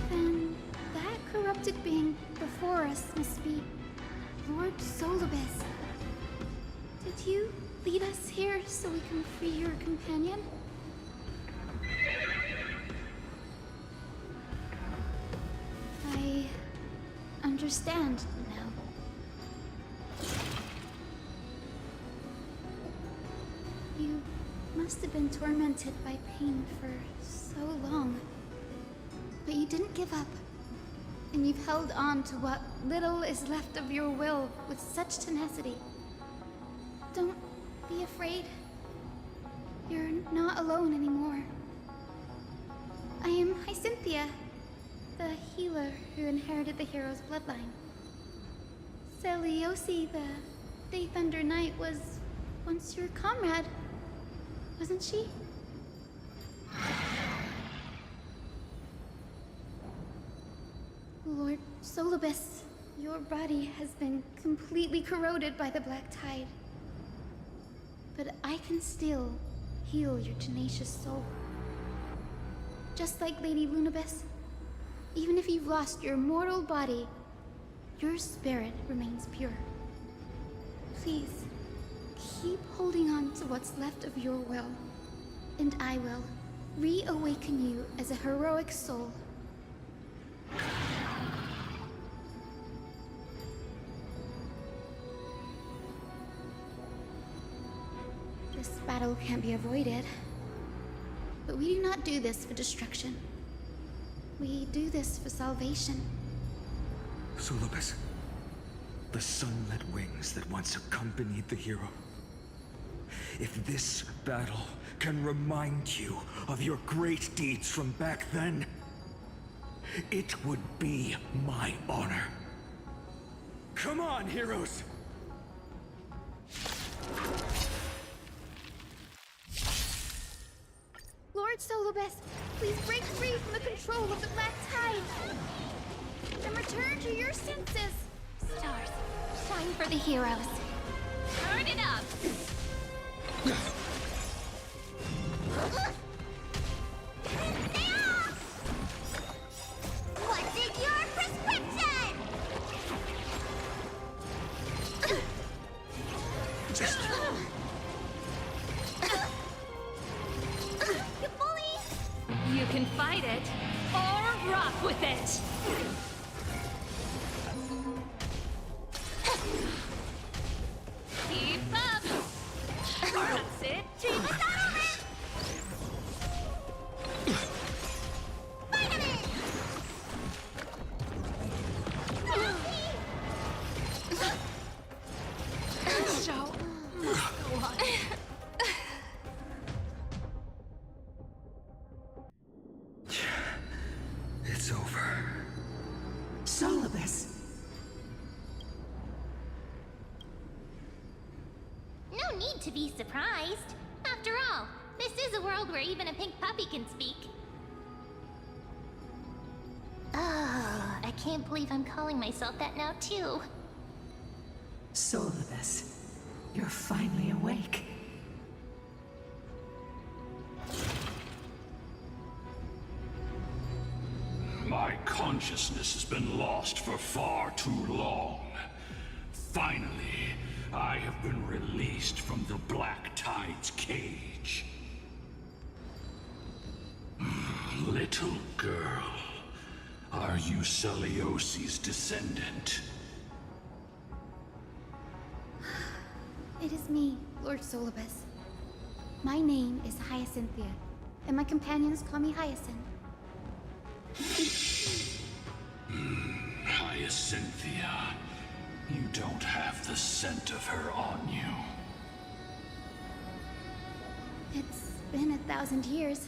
Then that corrupted being before us must be Lord Solibus. Did you lead us here so we can free your companion? I understand now. You must have been tormented by pain for so long. But you didn't give up. And you've held on to what little is left of your will with such tenacity. Don't be afraid. You're not alone anymore. I am Hyacinthia, the healer who inherited the hero's bloodline. Celiosi, the Day Thunder Knight, was once your comrade, wasn't she? Lord Solibus, your body has been completely corroded by the Black Tide. But I can still heal your tenacious soul. Just like Lady Lunabis, even if you've lost your mortal body, your spirit remains pure. Please, keep holding on to what's left of your will, and I will reawaken you as a heroic soul. This battle can't be avoided. But we do not do this for destruction. We do this for salvation. Solibus, the sunlit wings that once accompanied the hero. If this battle can remind you of your great deeds from back then, it would be my honor. Come on, heroes! Lord Solibus, please break free from the control of the Black Tide and return to your senses. Stars, shine for the heroes. Turn it up! What's in your prescription? Just... You bully! You can fight it, or rock with it! Keep up! Solibus! No need to be surprised. After all, this is a world where even a pink puppy can speak. Oh, I can't believe I'm calling myself that now, too. Solibus, you're finally awake. My consciousness has been lost for far too long. Finally, I have been released from the Black Tide's cage. Little girl, are you Celiosi's descendant? It is me, Lord Solibus. My name is Hyacinthia, and my companions call me Hyacinth. Hyacinthia, you don't have the scent of her on you. It's been 1,000 years.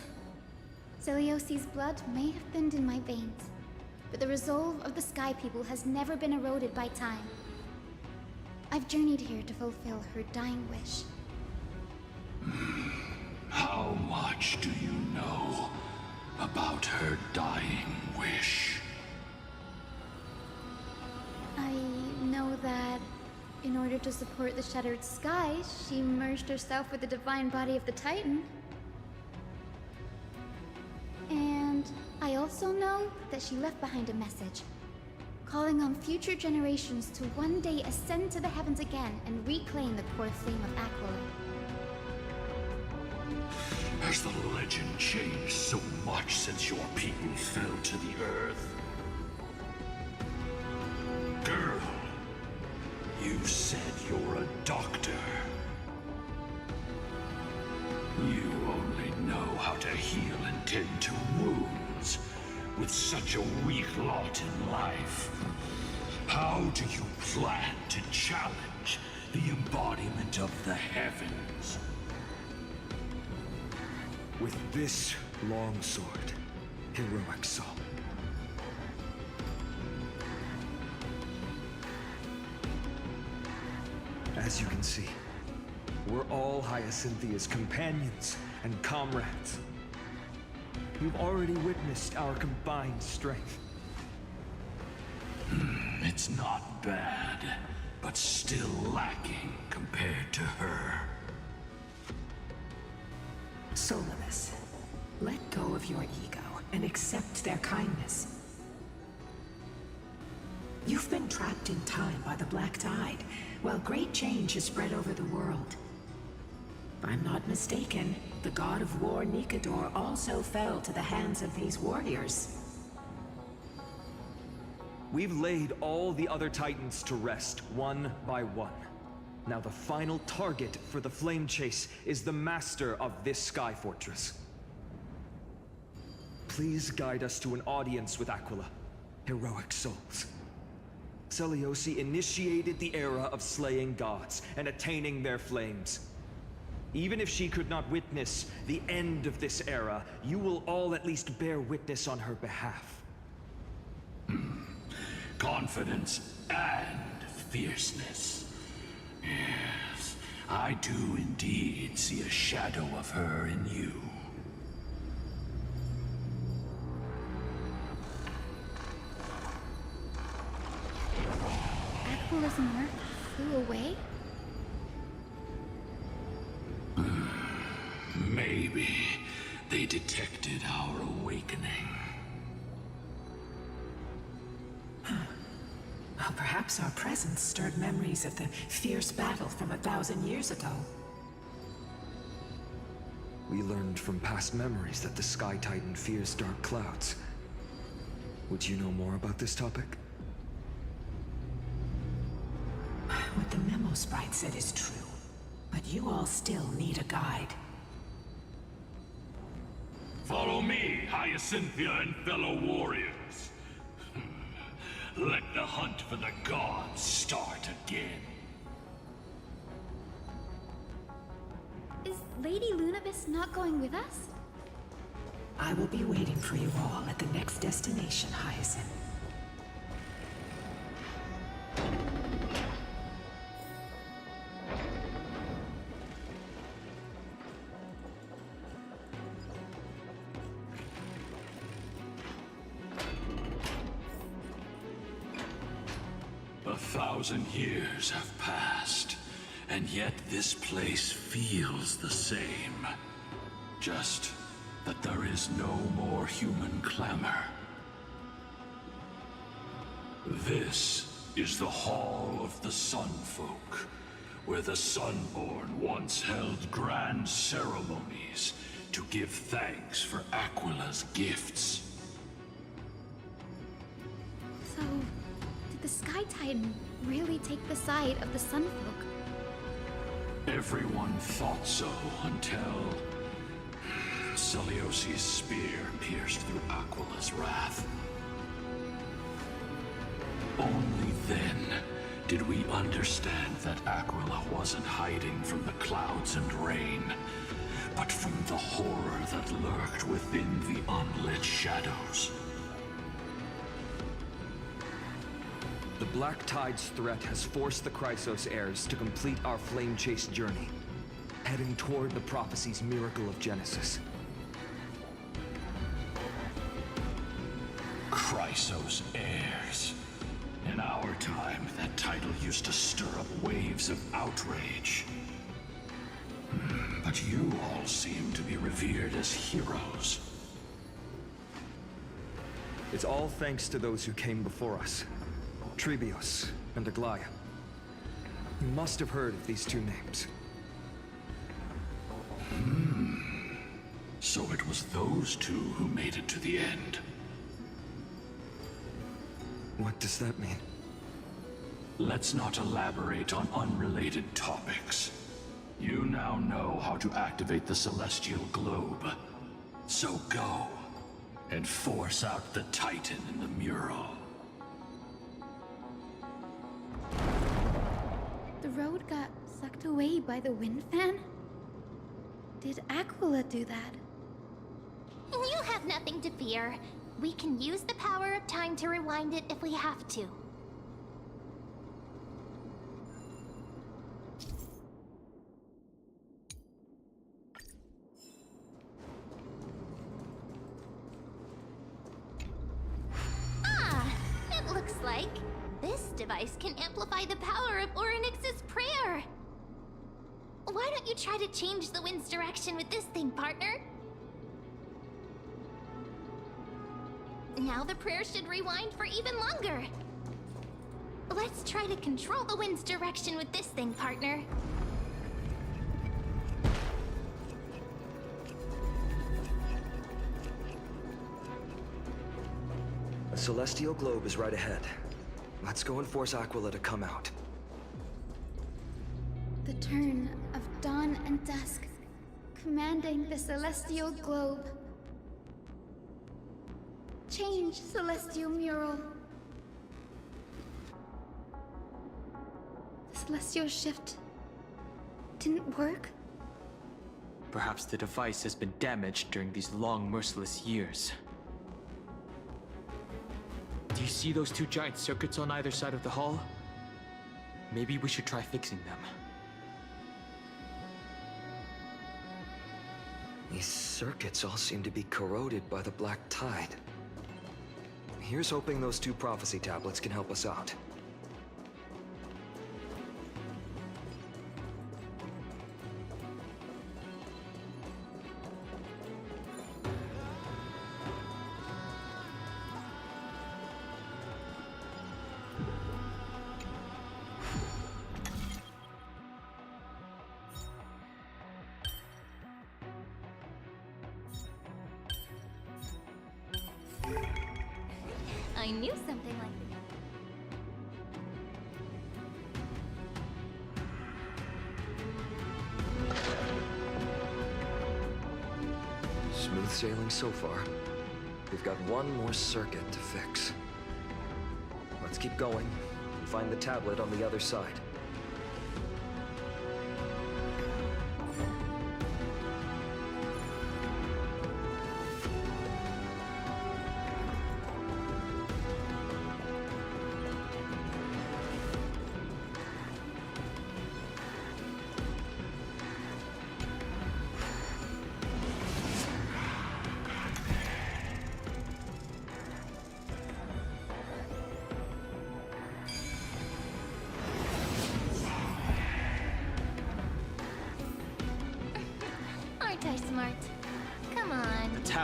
Celiosi's blood may have thinned in my veins, but the resolve of the Sky People has never been eroded by time. I've journeyed here to fulfill her dying wish. How much do you know about her dying wish? I know that in order to support the shattered sky, she merged herself with the divine body of the Titan. And I also know that she left behind a message, calling on future generations to one day ascend to the heavens again and reclaim the core flame of Aquila. Has the legend changed so much since your people fell to the earth? Girl, you said you're a doctor. You only know how to heal and tend to wounds with such a weak lot in life. How do you plan to challenge the embodiment of the heavens? With this long sword, heroic soul. As you can see, we're all Hyacinthia's companions and comrades. You've already witnessed our combined strength. It's not bad, but still lacking compared to her. Solibus, let go of your ego and accept their kindness. You've been trapped in time by the Black Tide, while great change has spread over the world. If I'm not mistaken, the god of war Nikador also fell to the hands of these warriors. We've laid all the other Titans to rest, one by one. Now the final target for the flame chase is the master of this sky fortress. Please guide us to an audience with Aquila, heroic souls. Celiosi initiated the era of slaying gods and attaining their flames. Even if she could not witness the end of this era, you will all at least bear witness on her behalf. Confidence and fierceness. Yes, I do indeed see a shadow of her in you. Aquila's mark flew away? Maybe they detected our awakening. Well, perhaps our presence stirred memories of the fierce battle from 1,000 years ago. We learned from past memories that the Sky Titan fears dark clouds. Would you know more about this topic? What the memo sprite said is true, but you all still need a guide. Follow me, Hyacinthia and fellow warriors. Let the hunt for the gods start again. Is Lady Lunabis not going with us? I will be waiting for you all at the next destination, Hyacinth. 1,000 years have passed, and yet this place feels the same. Just that there is no more human clamor. This is the Hall of the Sunfolk, where the Sunborn once held grand ceremonies to give thanks for Aquila's gifts. So, did the Sky Titan really take the side of the Sunfolk? Everyone thought so until Celiosi's spear pierced through Aquila's wrath. Only then did we understand that Aquila wasn't hiding from the clouds and rain, but from the horror that lurked within the unlit shadows. The Black Tide's threat has forced the Chrysos heirs to complete our flame chase journey, heading toward the prophecy's miracle of Genesis. Chrysos heirs. In our time, that title used to stir up waves of outrage. But you all seem to be revered as heroes. It's all thanks to those who came before us. Trebios and Aglaea. You must have heard of these two names. So it was those two who made it to the end. What does that mean? Let's not elaborate on unrelated topics. You now know how to activate the celestial globe. So go, and force out the Titan in the mural. The road got sucked away by the wind fan? Did Aquila do that? You have nothing to fear. We can use the power of time to rewind it if we have to. It looks like this device can amplify the power of Orynyx's prayer. Why don't you try to change the wind's direction with this thing, partner? Now the prayer should rewind for even longer. Let's try to control the wind's direction with this thing, partner. A celestial globe is right ahead. Let's go and force Aquila to come out. The turn of dawn and dusk, commanding the celestial globe. Change, celestial mural. The celestial shift didn't work? Perhaps the device has been damaged during these long, merciless years. Do you see those two giant circuits on either side of the hall? Maybe we should try fixing them. These circuits all seem to be corroded by the Black Tide. Here's hoping those two prophecy tablets can help us out. I knew something like that. Smooth sailing so far. We've got one more circuit to fix. Let's keep going and find the tablet on the other side.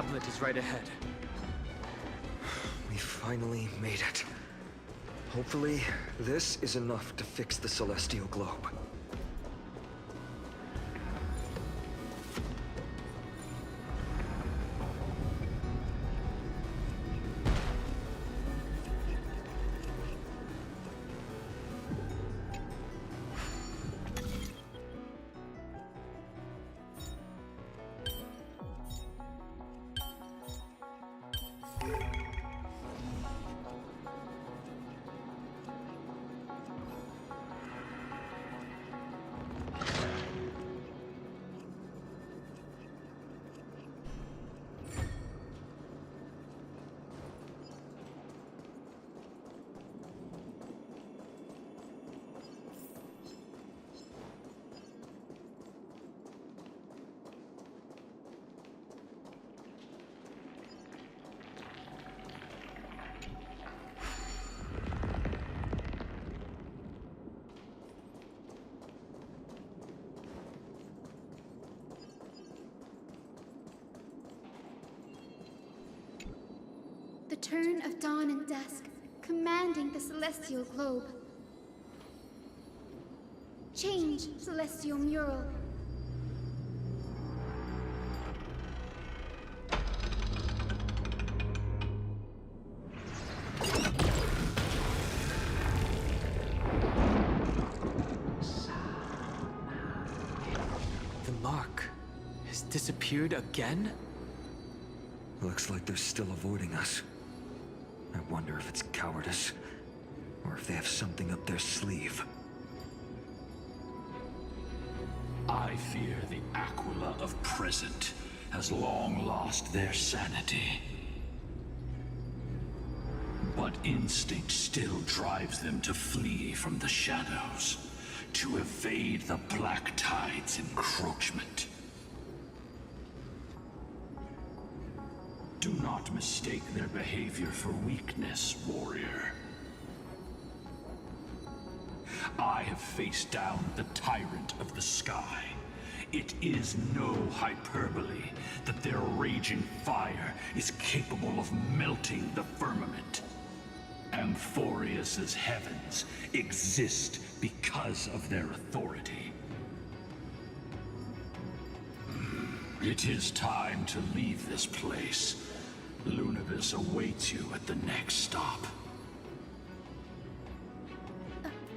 tablet is right ahead. We finally made it. Hopefully, this is enough to fix the celestial globe. The turn of dawn and dusk, commanding the celestial globe. Change, celestial mural. The mark has disappeared again? Looks like they're still avoiding us. I wonder if it's cowardice, or if they have something up their sleeve. I fear the Aquila of present has long lost their sanity. But instinct still drives them to flee from the shadows, to evade the Black Tide's encroachment. Do not mistake their behavior for weakness, warrior. I have faced down the tyrant of the sky. It is no hyperbole that their raging fire is capable of melting the firmament. Amphoreus's heavens exist because of their authority. It is time to leave this place. Lunavis awaits you at the next stop.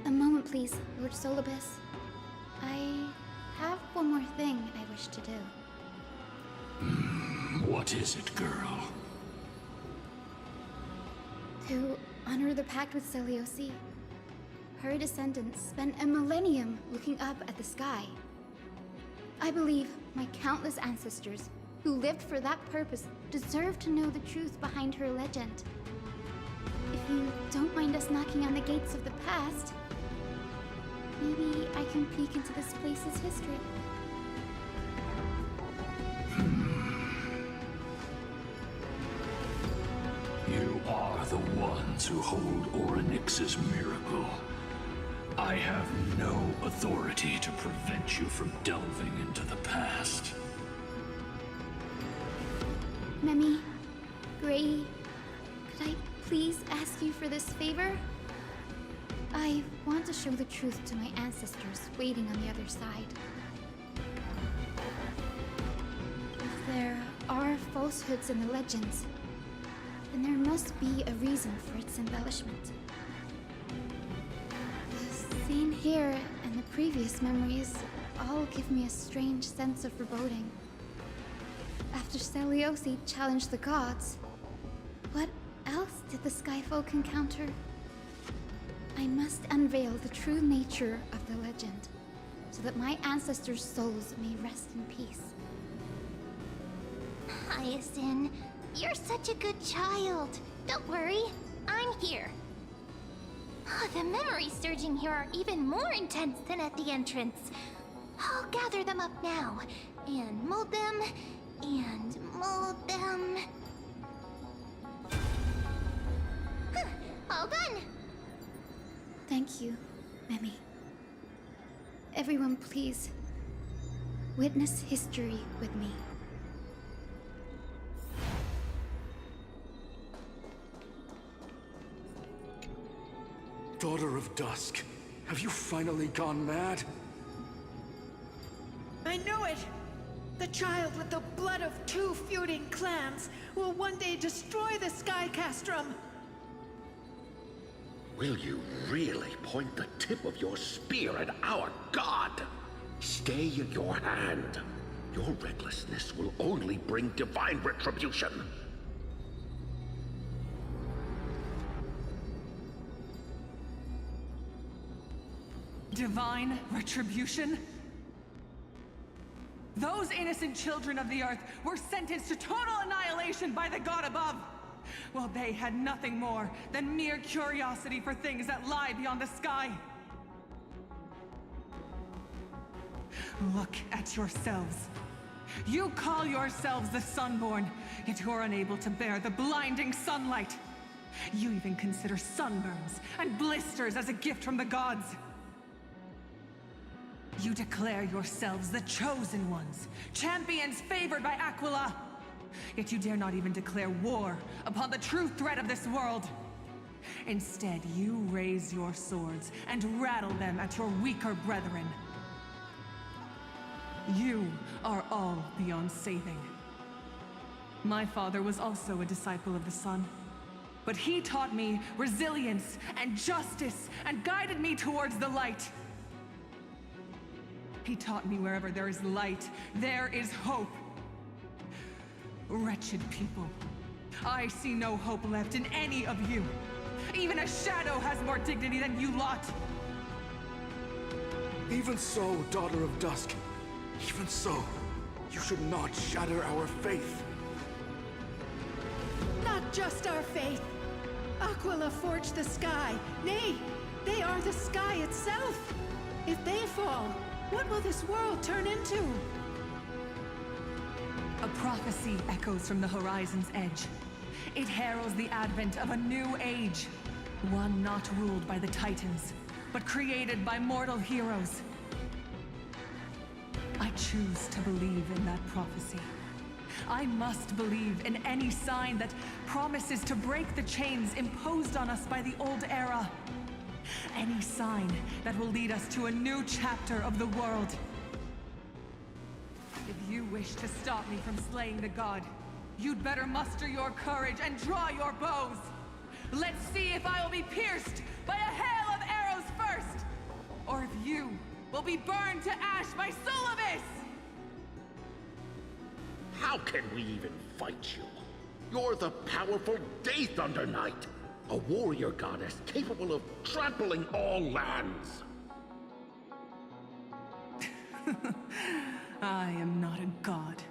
A moment, please, Lord Solibus. I have one more thing I wish to do. What is it, girl? To honor the pact with Celiosi. Her descendants spent a millennium looking up at the sky. I believe my countless ancestors who lived for that purpose deserve to know the truth behind her legend. If you don't mind us knocking on the gates of the past, maybe I can peek into this place's history. You are the ones who hold Orynyx's miracle. I have no authority to prevent you from delving into the past. Memi, Gray, could I please ask you for this favor? I want to show the truth to my ancestors waiting on the other side. If there are falsehoods in the legends, then there must be a reason for its embellishment. The scene here and the previous memories all give me a strange sense of foreboding. After Celiosi challenged the gods, what else did the Skyfolk encounter? I must unveil the true nature of the legend, so that my ancestors' souls may rest in peace. Hyacinth, you're such a good child. Don't worry, I'm here. The memories surging here are even more intense than at the entrance. I'll gather them up now, and mold them, and mold them. All done! Thank you, Memi. Everyone, please, witness history with me. Daughter of Dusk, have you finally gone mad? I knew it! The child with the blood of 2 feuding clans will one day destroy the Sky Castrum! Will you really point the tip of your spear at our god? Stay your hand. Your recklessness will only bring divine retribution. Divine retribution? Those innocent children of the Earth were sentenced to total annihilation by the god above! Well, they had nothing more than mere curiosity for things that lie beyond the sky. Look at yourselves. You call yourselves the Sunborn, yet you're unable to bear the blinding sunlight. You even consider sunburns and blisters as a gift from the gods. You declare yourselves the chosen ones, champions favored by Aquila. Yet you dare not even declare war upon the true threat of this world. Instead, you raise your swords and rattle them at your weaker brethren. You are all beyond saving. My father was also a disciple of the sun, but he taught me resilience and justice and guided me towards the light. He taught me wherever there is light, there is hope. Wretched people, I see no hope left in any of you. Even a shadow has more dignity than you lot. Even so, Daughter of Dusk, even so, you should not shatter our faith. Not just our faith. Aquila forged the sky. Nay, they are the sky itself. If they fall, what will this world turn into? A prophecy echoes from the horizon's edge. It heralds the advent of a new age. One not ruled by the Titans, but created by mortal heroes. I choose to believe in that prophecy. I must believe in any sign that promises to break the chains imposed on us by the old era. Any sign that will lead us to a new chapter of the world. If you wish to stop me from slaying the god, you'd better muster your courage and draw your bows. Let's see if I will be pierced by a hail of arrows first, or if you will be burned to ash by Solovus! How can we even fight you? You're the powerful Day Thunder Knight, a warrior goddess capable of trampling all lands. I am not a god,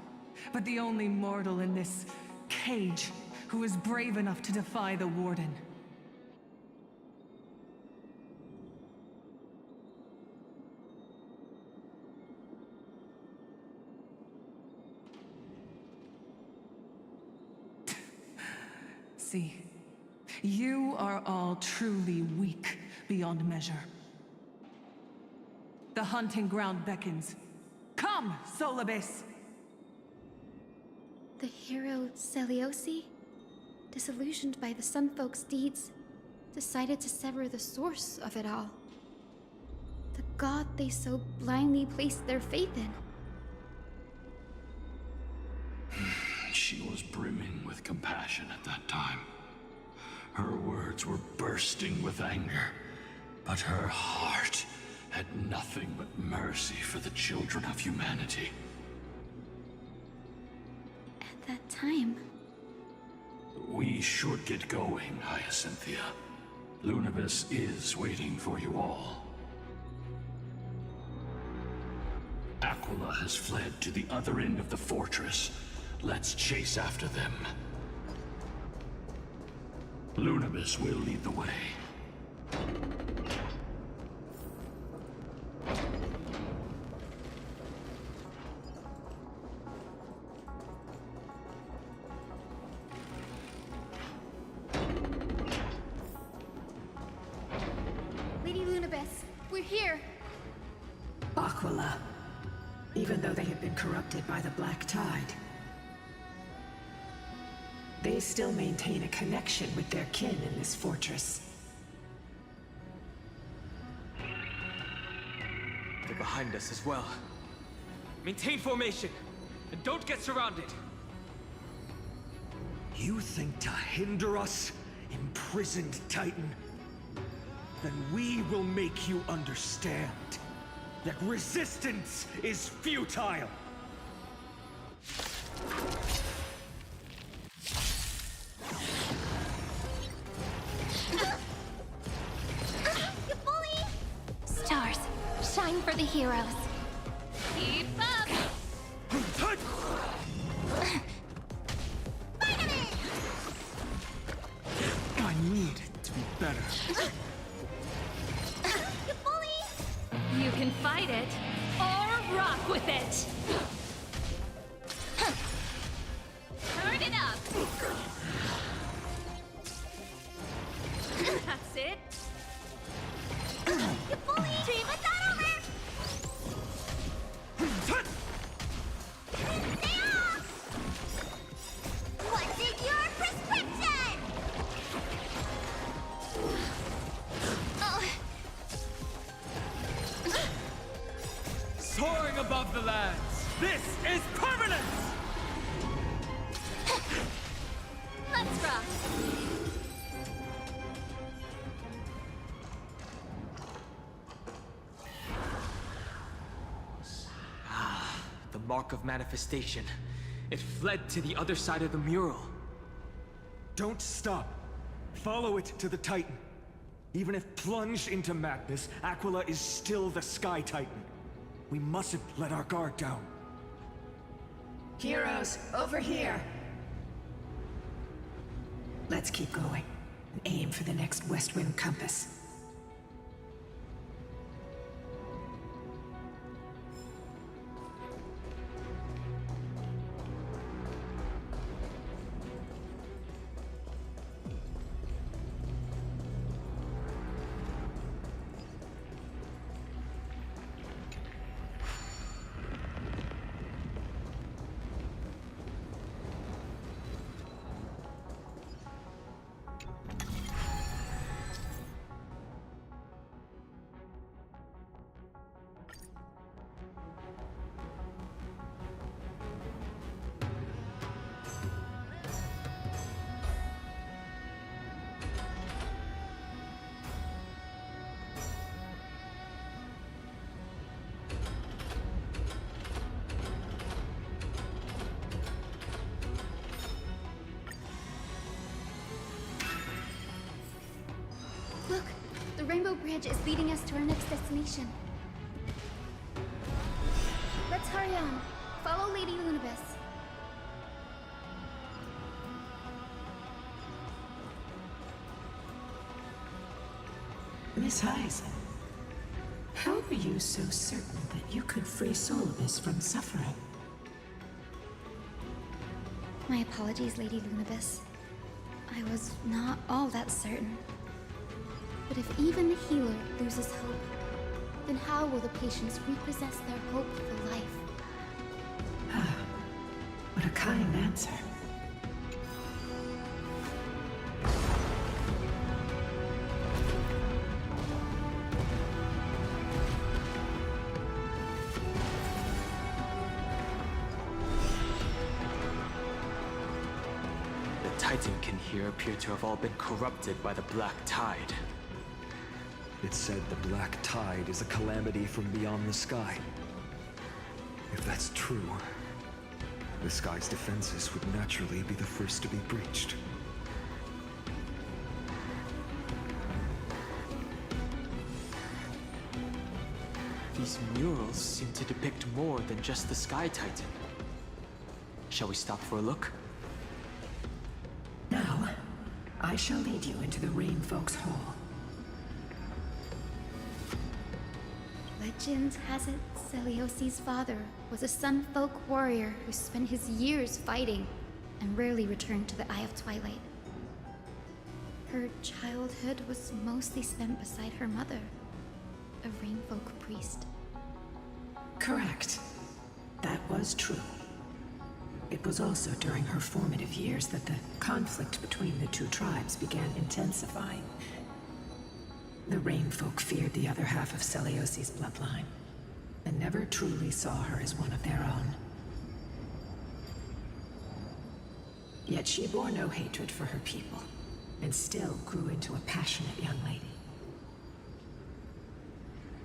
but the only mortal in this cage who is brave enough to defy the Warden. See, you are all truly weak beyond measure. The hunting ground beckons. Come, Solovus! The hero Seliosi, disillusioned by the Sunfolk's deeds, decided to sever the source of it all. The god they so blindly placed their faith in. She was brimming with compassion at that time. Her words were bursting with anger, but her heart had nothing but mercy for the children of humanity. At that time... We should get going, Hyacinthia. Lunibus is waiting for you all. Aquila has fled to the other end of the fortress. Let's chase after them. Lunibus will lead the way. Lady Lunibus, we're here! Aquila. Even though they have been corrupted by the Black Tide, they still maintain a connection with their kin in this fortress. They're behind us as well. Maintain formation, and don't get surrounded. You think to hinder us, imprisoned Titan? Then we will make you understand that resistance is futile! You bully! Stars, shine for the heroes. Keep up! I need to be better. You bully! You can fight it, or rock with it! Turn it up! That's it! You bully! Team with that over! Stay off! What's in your prescription? Soaring above the lands! This is permanence! Let's rock! The mark of manifestation. It fled to the other side of the mural. Don't stop. Follow it to the Titan. Even if plunged into madness, Aquila is still the Sky Titan. We mustn't let our guard down. Heroes, over here! Let's keep going, and aim for the next West Wind compass. Look, the Rainbow Bridge is leading us to our next destination. Let's hurry on. Follow Lady Lunibus. Miss Hyson, how are you so certain that you could free Solibus from suffering? My apologies, Lady Lunibus. I was not all that certain. But if even the healer loses hope, then how will the patients repossess their hope for life? What a kind answer. The Titankin here appear to have all been corrupted by the Black Tide. It said the Black Tide is a calamity from beyond the sky. If that's true, the sky's defenses would naturally be the first to be breached. These murals seem to depict more than just the Sky Titan. Shall we stop for a look? Now, I shall lead you into the Rain Folks Hall. Legend has it Celiosi's father was a Sun Folk warrior who spent his years fighting and rarely returned to the Eye of Twilight. Her childhood was mostly spent beside her mother, a Rainfolk priest. Correct. That was true. It was also during her formative years that the conflict between the two tribes began intensifying. The Rainfolk feared the other half of Celiosi's bloodline, and never truly saw her as one of their own. Yet she bore no hatred for her people, and still grew into a passionate young lady.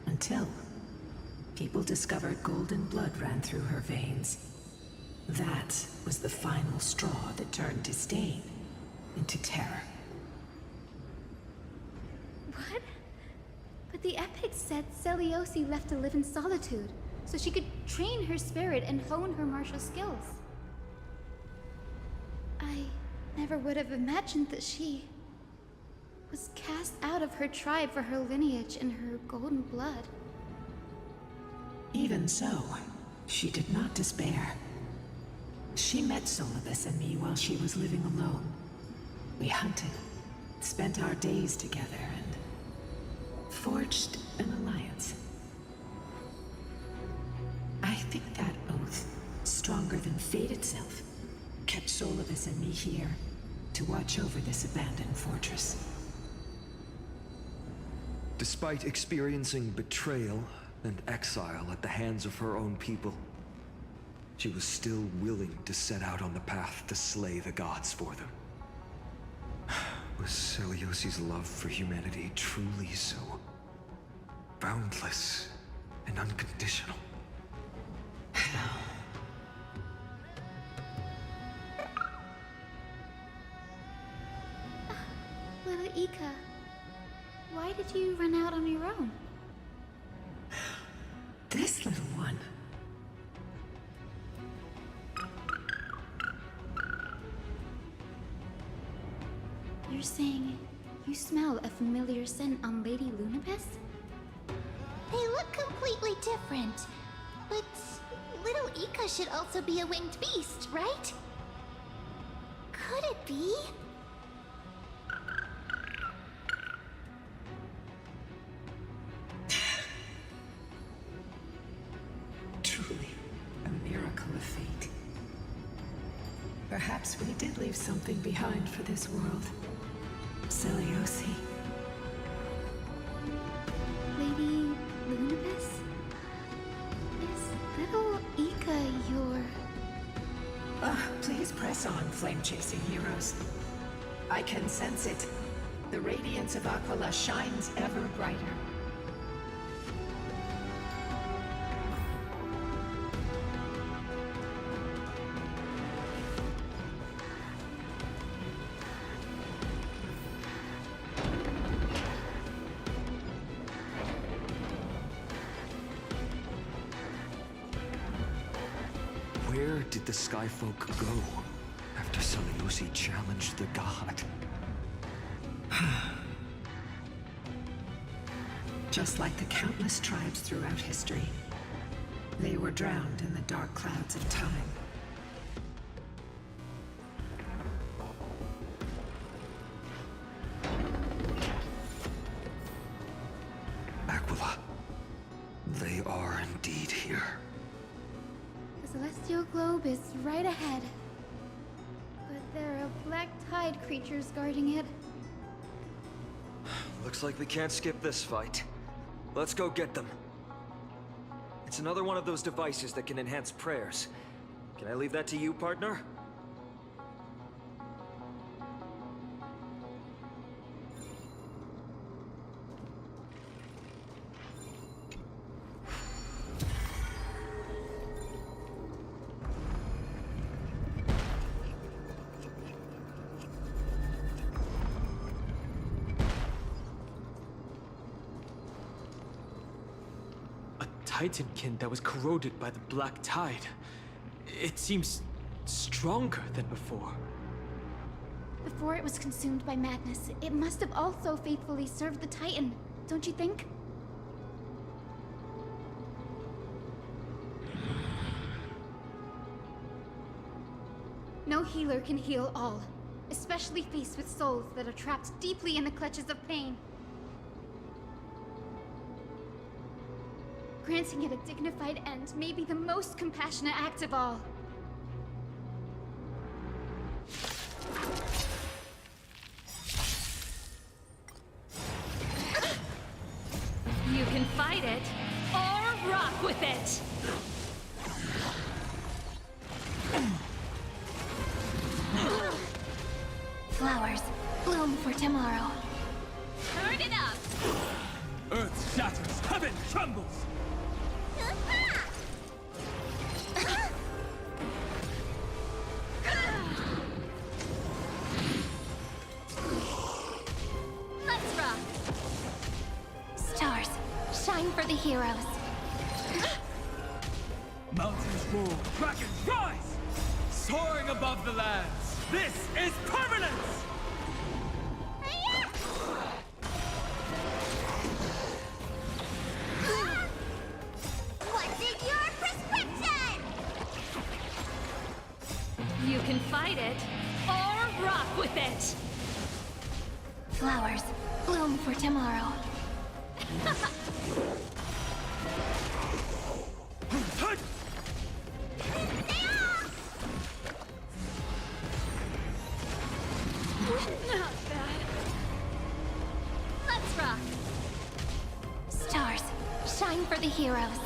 Until people discovered golden blood ran through her veins. That was the final straw that turned disdain into terror. What? But the epics said Celiosi left to live in solitude, so she could train her spirit and hone her martial skills. I never would have imagined that she was cast out of her tribe for her lineage and her golden blood. Even so, she did not despair. She met Solibus and me while she was living alone. We hunted, spent our days together, and forged an alliance. I think that oath, stronger than fate itself, kept Solibus and me here to watch over this abandoned fortress. Despite experiencing betrayal and exile at the hands of her own people, she was still willing to set out on the path to slay the gods for them. Was Celiosi's love for humanity truly so boundless and unconditional? Little Ika, why did you run out on your own? This little one. You're saying you smell a familiar scent on Lady Lunibus? They look completely different. But little Ika should also be a winged beast, right? Could it be? Truly, a miracle of fate. Perhaps we did leave something behind for this world. Celiosi. Lady Lunibus? Is little Ika your... Please press on, flame-chasing heroes. I can sense it. The radiance of Aquila shines ever brighter. Where did the Skyfolk go after Celiosi challenged the god? Just like the countless tribes throughout history, they were drowned in the dark clouds of time. Aquila, they are indeed here. The celestial globe is right ahead. But there are black tide creatures guarding it. Looks like we can't skip this fight. Let's go get them. It's another one of those devices that can enhance prayers. Can I leave that to you, partner? Titankin that was corroded by the black tide. It seems stronger than before. Before it was consumed by madness, it must have also faithfully served the Titan, don't you think? No healer can heal all, especially faced with souls that are trapped deeply in the clutches of pain. Granting it a dignified end may be the most compassionate act of all. You can fight it, or rock with it! Flowers, bloom for tomorrow. Turn it up! Earth shatters, heaven trembles! Let's rock! Stars, shine for the heroes. Mountains roar, dragons rise! Soaring above the lands, this is permanence! What's in your prescription? You can fight it, or rock with it! Flowers, bloom for tomorrow. Not bad. Let's rock! Stars, shine for the heroes.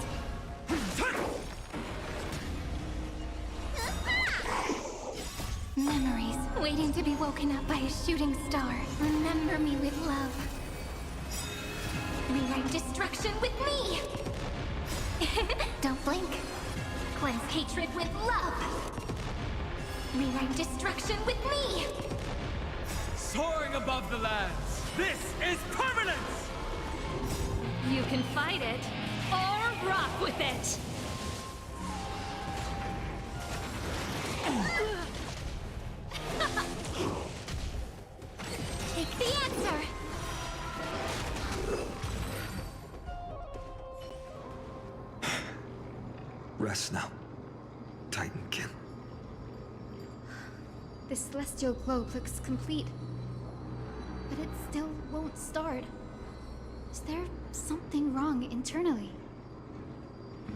Memories waiting to be woken up by a shooting star. Remember me with love. Rewrite destruction with me! Don't blink. Cleanse hatred with love. Rewrite destruction with me! Soaring above the lands, this is permanence! You can fight it, or rock with it! Take the answer! Rest now, Titankin. The celestial globe looks complete, but it still won't start. Is there something wrong internally?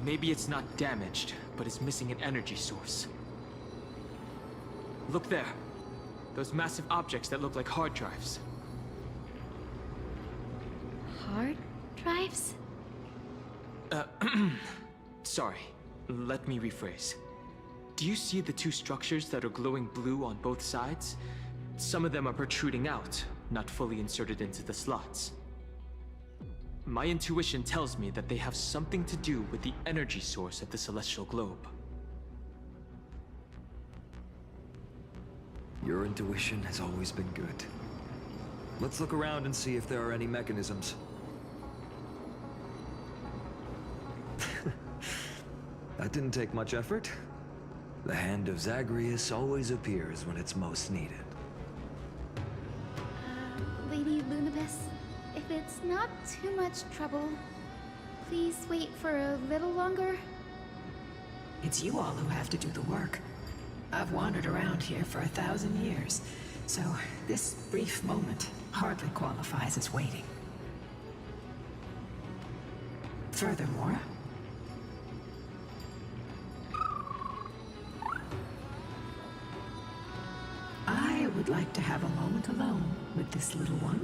Maybe it's not damaged, but is missing an energy source. Look there. Those massive objects that look like hard drives. Hard drives? Sorry. Let me rephrase. Do you see the two structures that are glowing blue on both sides? Some of them are protruding out, not fully inserted into the slots. My intuition tells me that they have something to do with the energy source of the celestial globe. Your intuition has always been good. Let's look around and see if there are any mechanisms. That didn't take much effort. The hand of Zagreus always appears when it's most needed. Lady Lunabis, if it's not too much trouble, please wait for a little longer. It's you all who have to do the work. I've wandered around here for 1,000 years, so this brief moment hardly qualifies as waiting. Furthermore, I would like to have a moment alone with this little one.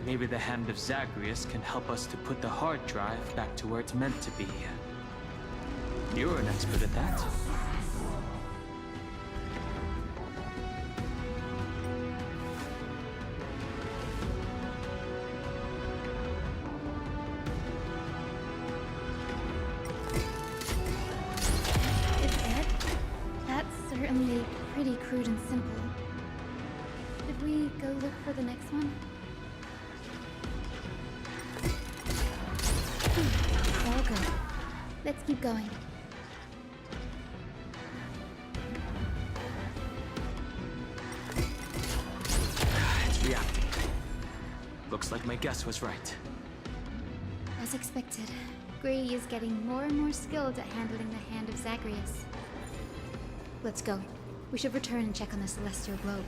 Maybe the hand of Zagreus can help us to put the hard drive back to where it's meant to be. You're an expert at that. It's dead? That's certainly pretty crude and simple. Should we go look for the next one? All good. Let's keep going. It's reacting. Looks like my guess was right. As expected, Gray is getting more and more skilled at handling the hand of Zagreus. Let's go. We should return and check on the celestial globe.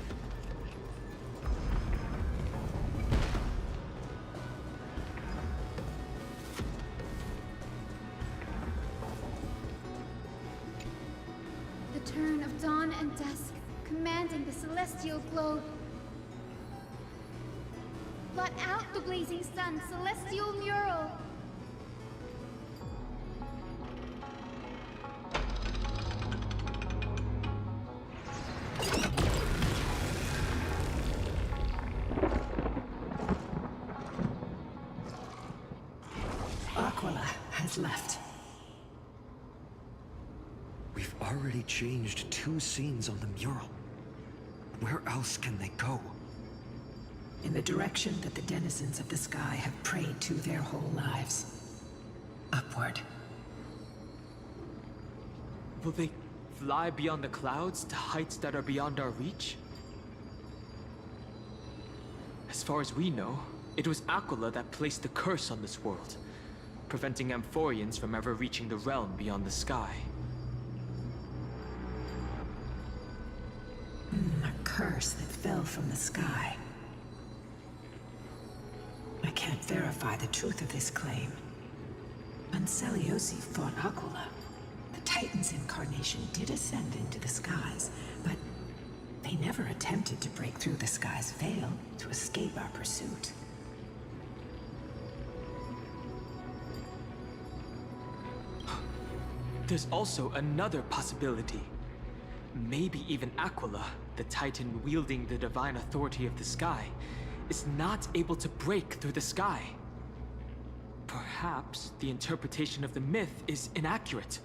return of dawn and dusk, commanding the celestial globe. Blot out the blazing sun, celestial mural. Aquila has left. We've already changed 2 scenes on the mural. Where else can they go? In the direction that the denizens of the sky have prayed to their whole lives. Upward. Will they fly beyond the clouds to heights that are beyond our reach? As far as we know, it was Aquila that placed the curse on this world, preventing Amphoreans from ever reaching the realm beyond the sky. A curse that fell from the sky. I can't verify the truth of this claim. When Celiosi fought Aquila, the Titan's incarnation did ascend into the skies, but they never attempted to break through the sky's veil to escape our pursuit. There's also another possibility. Maybe even Aquila, the Titan wielding the divine authority of the sky, is not able to break through the sky. Perhaps the interpretation of the myth is inaccurate.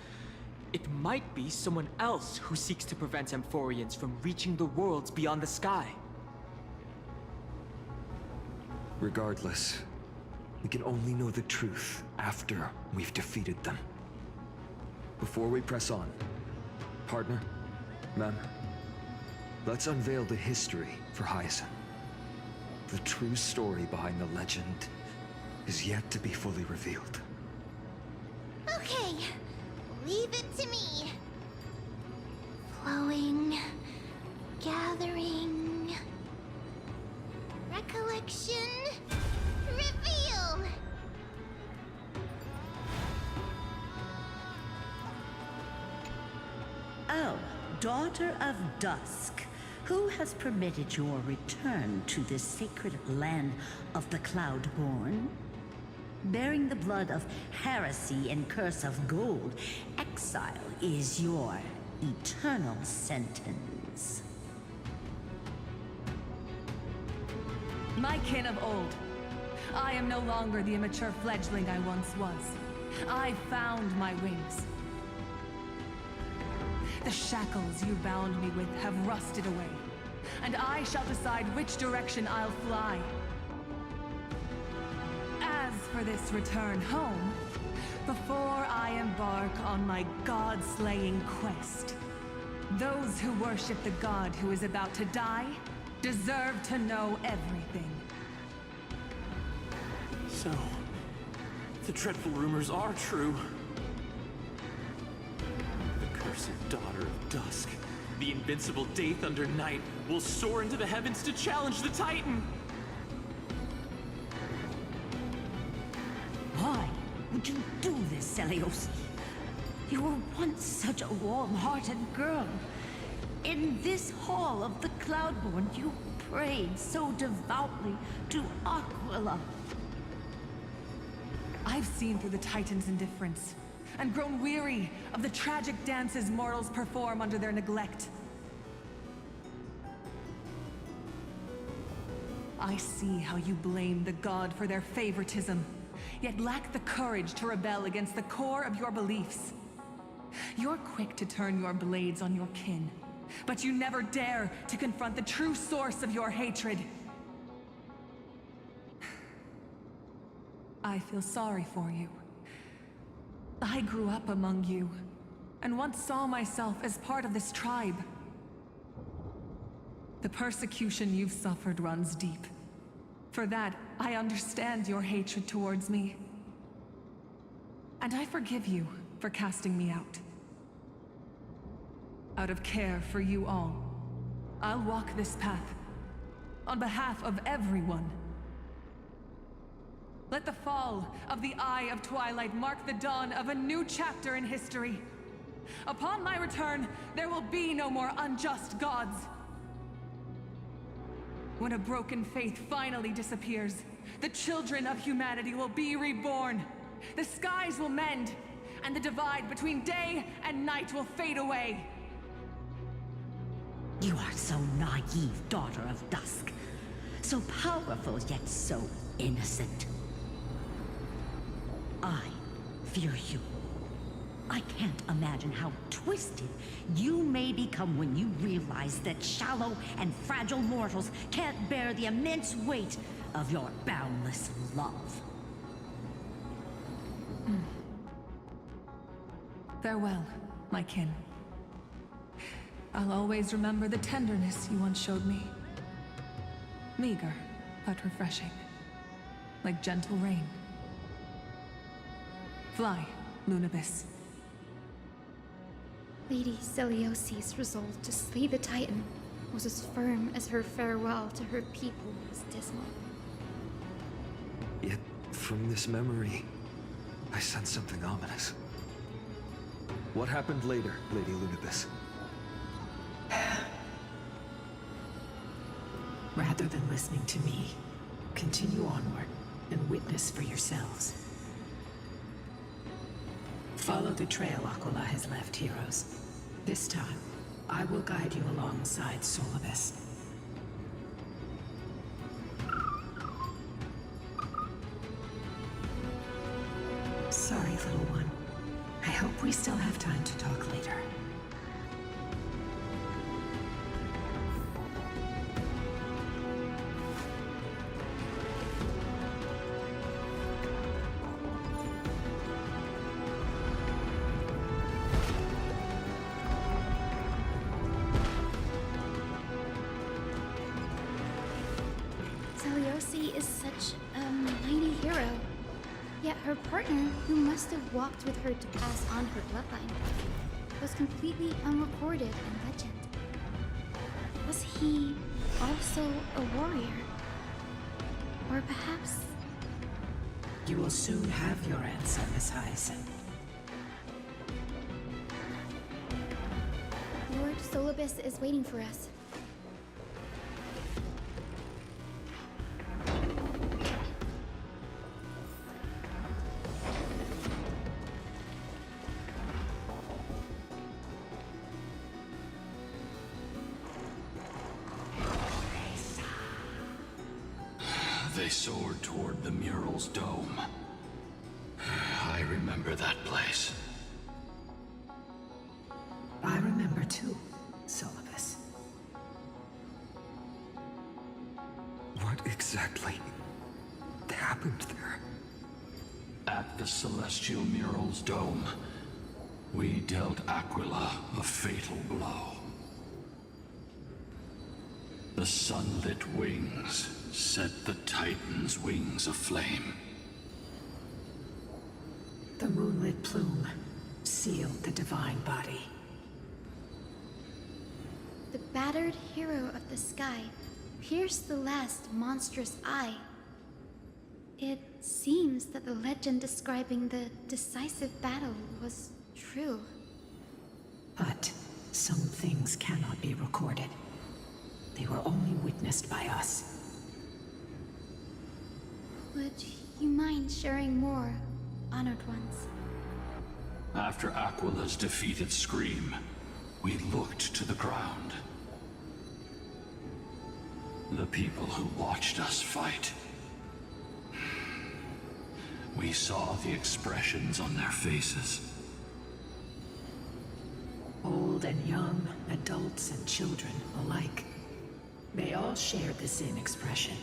It might be someone else who seeks to prevent Amphoreans from reaching the worlds beyond the sky. Regardless, we can only know the truth after we've defeated them. Before we press on, partner, ma'am, let's unveil the history for Hyacinth. The true story behind the legend is yet to be fully revealed. Okay, leave it to me. Flowing, gathering, recollection, reveal. Oh, daughter of dusk, who has permitted your return to this sacred land of the Cloudborn? Bearing the blood of heresy and curse of gold, exile is your eternal sentence. My kin of old, I am no longer the immature fledgling I once was. I found my wings. The shackles you bound me with have rusted away, and I shall decide which direction I'll fly. As for this return home, before I embark on my god-slaying quest, those who worship the god who is about to die deserve to know everything. So, the dreadful rumors are true. The cursed daughter of dusk, the invincible Day Thunder Knight, will soar into the heavens to challenge the Titan! Why would you do this, Celiosi? You were once such a warm-hearted girl. In this hall of the Cloudborn, you prayed so devoutly to Aquila. I've seen through the Titan's indifference, and grown weary of the tragic dances mortals perform under their neglect. I see how you blame the god for their favoritism, yet lack the courage to rebel against the core of your beliefs. You're quick to turn your blades on your kin, but you never dare to confront the true source of your hatred. I feel sorry for you. I grew up among you, and once saw myself as part of this tribe. The persecution you've suffered runs deep. For that, I understand your hatred towards me. And I forgive you for casting me out. Out of care for you all, I'll walk this path, on behalf of everyone. Let the fall of the Eye of Twilight mark the dawn of a new chapter in history. Upon my return, there will be no more unjust gods. When a broken faith finally disappears, the children of humanity will be reborn. The skies will mend, and the divide between day and night will fade away. You are so naive, daughter of dusk. So powerful, yet so innocent. I fear you. I can't imagine how twisted you may become when you realize that shallow and fragile mortals can't bear the immense weight of your boundless love. Farewell, my kin. I'll always remember the tenderness you once showed me. Meager, but refreshing. Like gentle rain. Fly, Lunibus. Lady Celiosi's resolve to slay the Titan was as firm as her farewell to her people was dismal. Yet, from this memory, I sense something ominous. What happened later, Lady Lunibus? Rather than listening to me, continue onward and witness for yourselves. Follow the trail Aquila has left, heroes. This time, I will guide you alongside Solibus. Sorry, little one. I hope we still have time to talk later. Celiosi is such a mighty hero. Yet her partner, who must have walked with her to pass on her bloodline, was completely unrecorded in legend. Was he also a warrior? Or perhaps... You will soon have your answer, Miss Hyacinth. Lord Solibus is waiting for us. They soared toward the mural's dome. I remember that place. I remember too, Solibus. What exactly happened there? At the celestial mural's dome, we dealt Aquila a fatal blow. The sunlit wings set the Titan's wings aflame. The moonlit plume sealed the divine body. The battered hero of the sky pierced the last monstrous eye. It seems that the legend describing the decisive battle was true. But some things cannot be recorded. They were only witnessed by us. Would you mind sharing more, honored ones? After Aquila's defeated scream, we looked to the ground. The people who watched us fight. We saw the expressions on their faces. Old and young, adults and children alike. They all shared the same expression.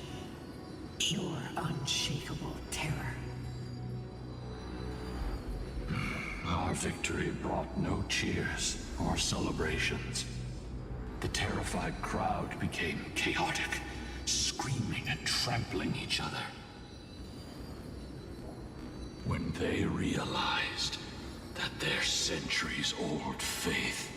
Pure, unshakable terror. Our victory brought no cheers or celebrations. The terrified crowd became chaotic, screaming and trampling each other. When they realized that their centuries-old faith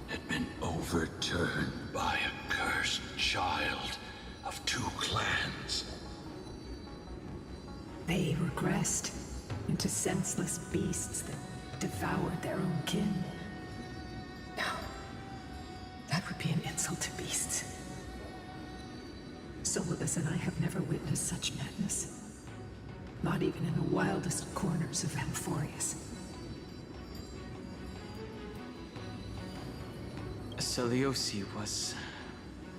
had been overturned by a cursed child of two clans. They regressed into senseless beasts that devoured their own kin. Amphoreus and I have never witnessed such madness. Not even in the wildest corners of Amphoreus. Seliosi was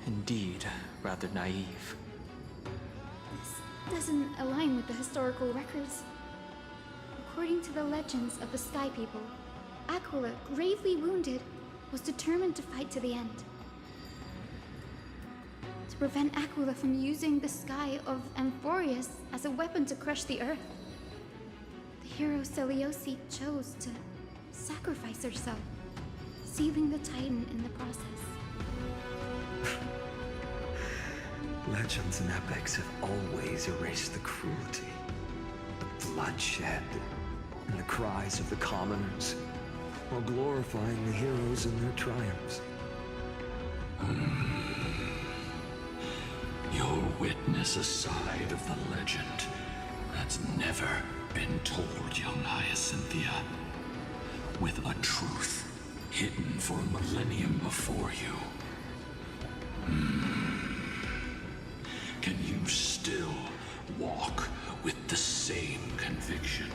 indeed rather naive. This doesn't align with the historical records. According to the legends of the Sky People, Aquila, gravely wounded, was determined to fight to the end. To prevent Aquila from using the sky of Amphoreus as a weapon to crush the earth, the hero Seliosi chose to sacrifice herself, sealing the Titan in the process. Legends and epics have always erased the cruelty, the bloodshed, and the cries of the commoners, while glorifying the heroes and their triumphs. You'll witness a side of the legend that's never been told, young Hyacinthia. With a truth hidden for a millennium before you. Can you still walk with the same conviction?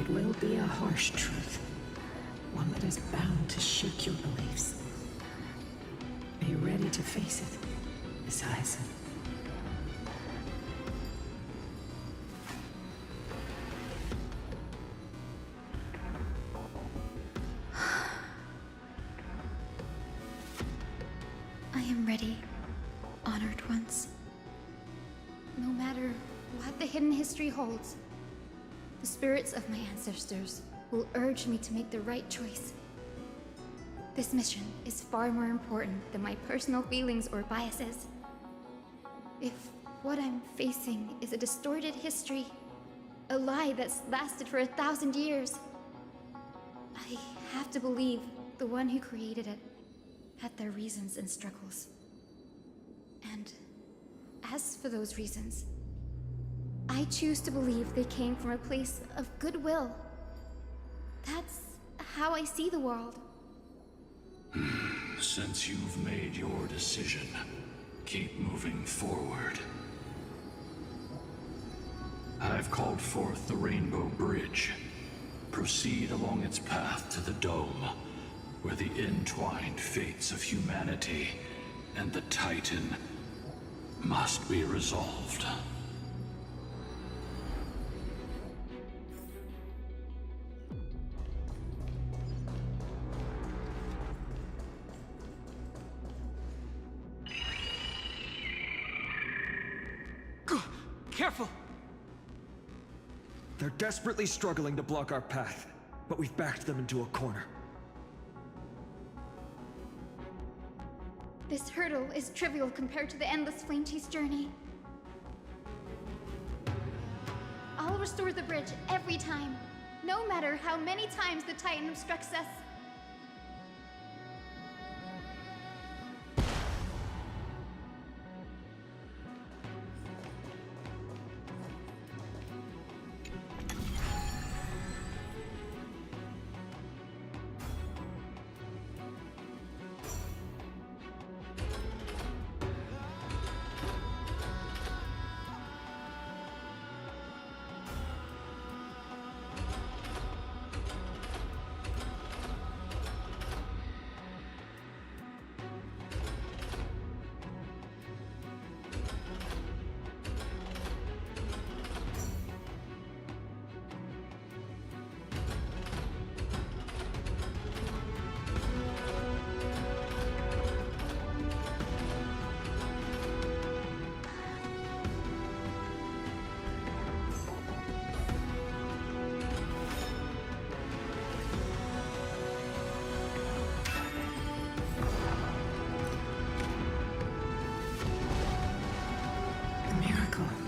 It will be a harsh truth. One that is bound to shake your beliefs. Are you ready to face it, Miss Hyacinth? I am ready, honored ones. No matter what the hidden history holds, the spirits of my ancestors will urge me to make the right choice. This mission is far more important than my personal feelings or biases. If what I'm facing is a distorted history, a lie that's lasted for 1,000 years, I have to believe the one who created it had their reasons and struggles. And as for those reasons, I choose to believe they came from a place of goodwill. That's how I see the world. Since you've made your decision, keep moving forward. I've called forth the Rainbow Bridge. Proceed along its path to the Dome, where the entwined fates of humanity and the Titan must be resolved. Careful! They're desperately struggling to block our path, but we've backed them into a corner. This hurdle is trivial compared to the endless flame chase journey. I'll restore the bridge every time, no matter how many times the Titan obstructs us.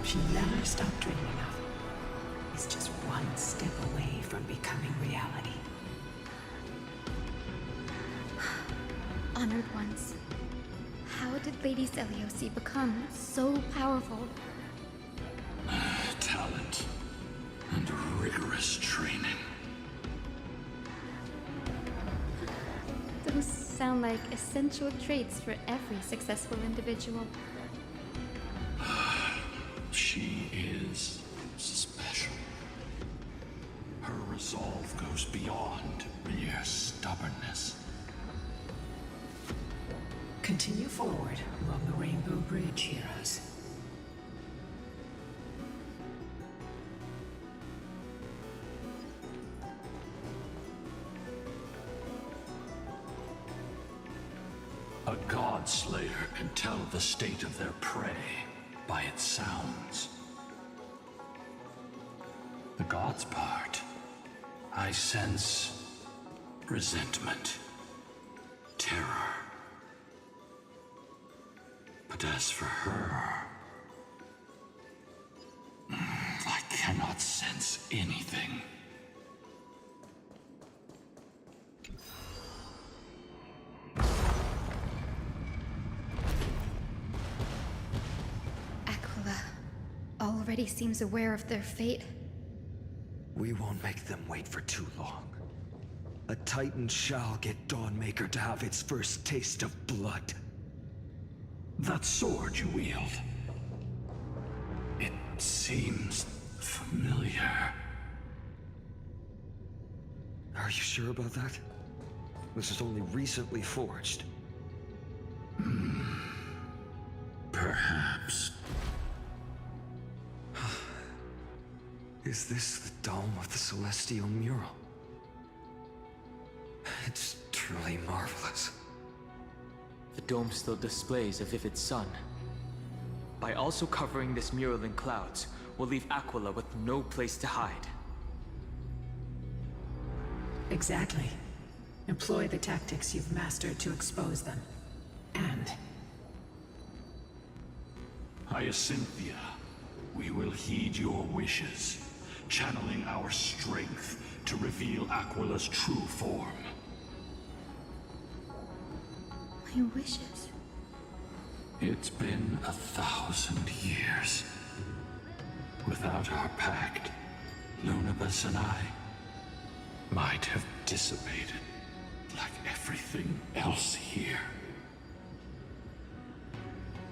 She never stopped dreaming of is just one step away from becoming reality. Honored ones, how did Lady Seliosi become so powerful? Talent and rigorous training. Those sound like essential traits for every successful individual. She is special. Her resolve goes beyond mere stubbornness. Continue forward along the Rainbow Bridge, heroes. A god slayer can tell the state of their prey by its sounds. The god's part, I sense resentment, terror. But as for her, I cannot sense anything. Aquila already seems aware of their fate. We won't make them wait for too long. A Titan shall get Dawnmaker to have its first taste of blood. That sword you wield, it seems familiar. Are you sure about that? This is only recently forged. Perhaps. Is this the dome of the Celestial Mural? It's truly marvelous. The dome still displays a vivid sun. By also covering this mural in clouds, we'll leave Aquila with no place to hide. Exactly. Employ the tactics you've mastered to expose them. And... Hyacinthia, we will heed your wishes, channeling our strength to reveal Aquila's true form. My wishes. It's been 1,000 years. Without our pact, Lunabus and I might have dissipated like everything else here.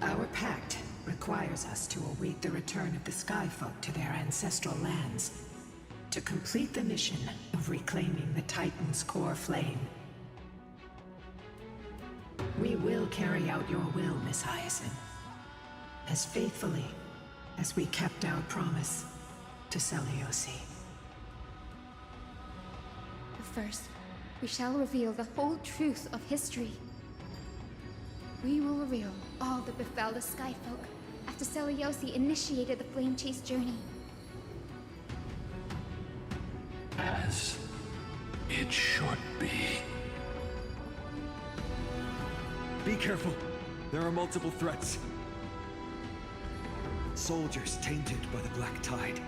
Our pact requires us to await the return of the Skyfolk to their ancestral lands, to complete the mission of reclaiming the Titan's core flame. We will carry out your will, Miss Hyacinth, as faithfully as we kept our promise to Seliosi. But first, we shall reveal the whole truth of history. We will reveal all that befell the Skyfolk after Seliosi initiated the Flame Chase journey. As it should be. Be careful. There are multiple threats. Soldiers tainted by the Black Tide.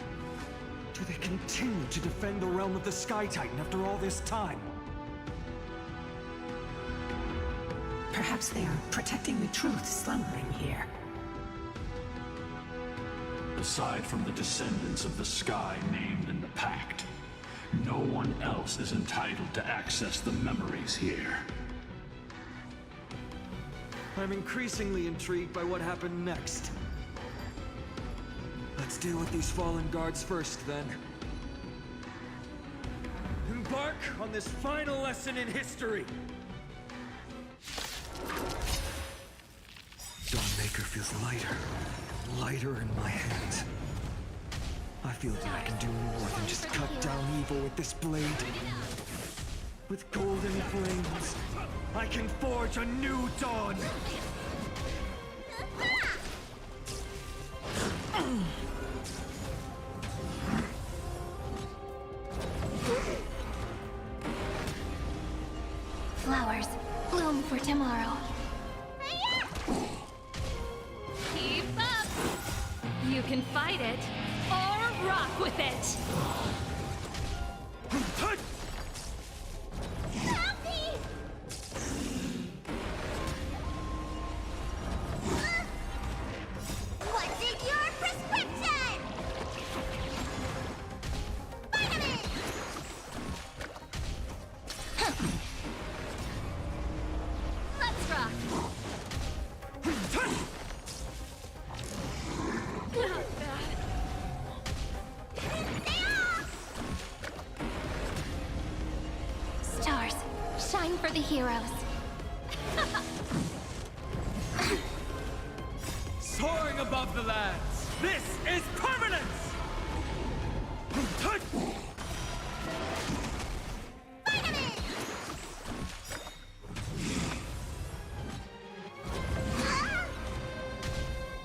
Do they continue to defend the realm of the Sky Titan after all this time? Perhaps they are protecting the truth slumbering here. Aside from the descendants of the Sky named in the Pact, no one else is entitled to access the memories here. I'm increasingly intrigued by what happened next. Let's deal with these fallen guards first, then. Embark on this final lesson in history! Dawnmaker feels lighter in my hands. I feel that I can do more than just cut down evil with this blade. With golden flames, I can forge a new dawn! Flowers bloom for tomorrow. Keep up! You can fight it, or rock with it! What's in your prescription? Vitamin! the heroes. Soaring above the lands, this is permanence!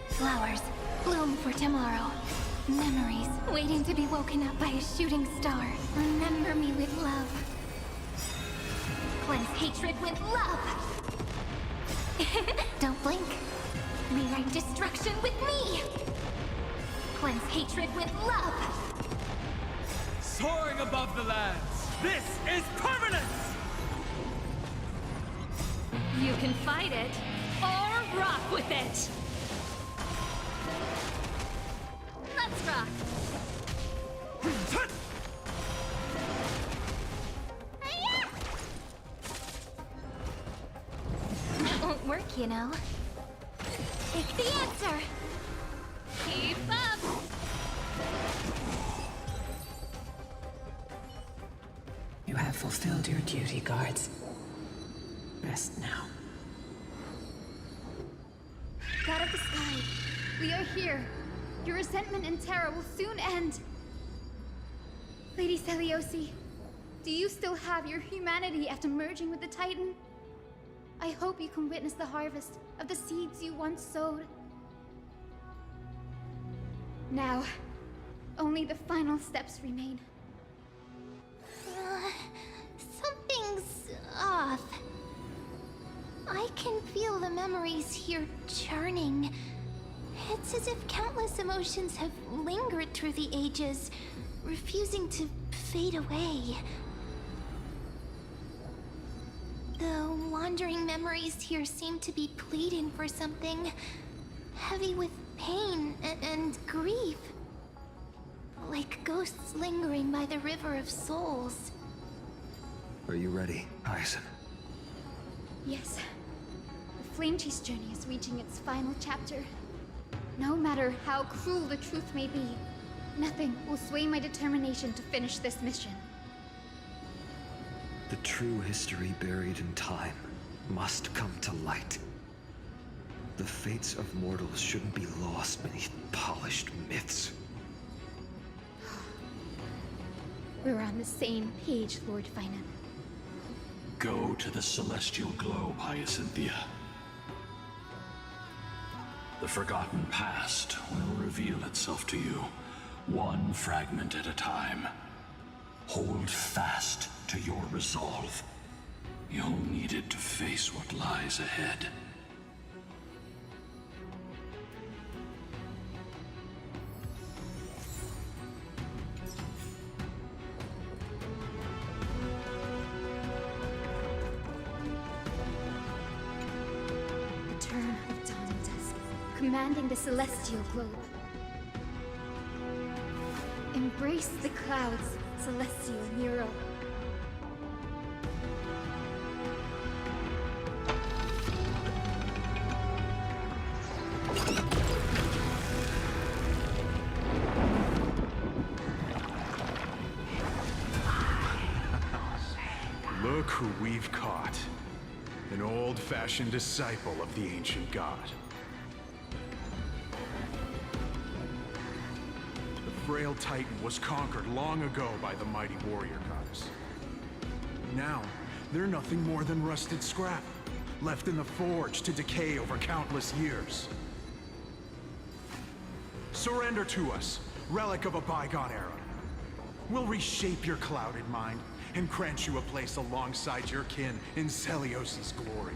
Flowers bloom for tomorrow. Memories waiting to be woken up by a shooting star. Remember me with love. Cleanse hatred with love. Don't blink. Rewrite destruction with me. Cleanse hatred with love. Soaring above the lands, this is permanence! You can fight it, or rock with it! Let's rock! That won't work, you know. Take the answer! Keep up! You have fulfilled your duty, guards. Rest now. God of the sky, we are here. Your resentment and terror will soon end. Lady Celiosi, do you still have your humanity after merging with the Titan? I hope you can witness the harvest of the seeds you once sowed. Now, only the final steps remain. Something's off. I can feel the memories here churning. It's as if countless emotions have lingered through the ages, refusing to fade away. The wandering memories here seem to be pleading for something, heavy with pain and grief. Like ghosts lingering by the River of Souls. Are you ready, Hyacinth? Yes. The Flame Chase journey is reaching its final chapter. No matter how cruel the truth may be, nothing will sway my determination to finish this mission. The true history buried in time must come to light. The fates of mortals shouldn't be lost beneath polished myths. We're on the same page, Lord Phainon. Go to the celestial globe, Hyacinthia. The forgotten past will reveal itself to you, one fragment at a time. Hold fast to your resolve. You'll need it to face what lies ahead. Return of dawn and dusk, commanding the celestial globe. Embrace the clouds, celestial Nero. Look who we've caught. An old-fashioned disciple of the ancient god. The frail Titan was conquered long ago by the mighty warrior goddess. Now, they're nothing more than rusted scrap, left in the forge to decay over countless years. Surrender to us, relic of a bygone era. We'll reshape your clouded mind and grant you a place alongside your kin in Celiosi's glory.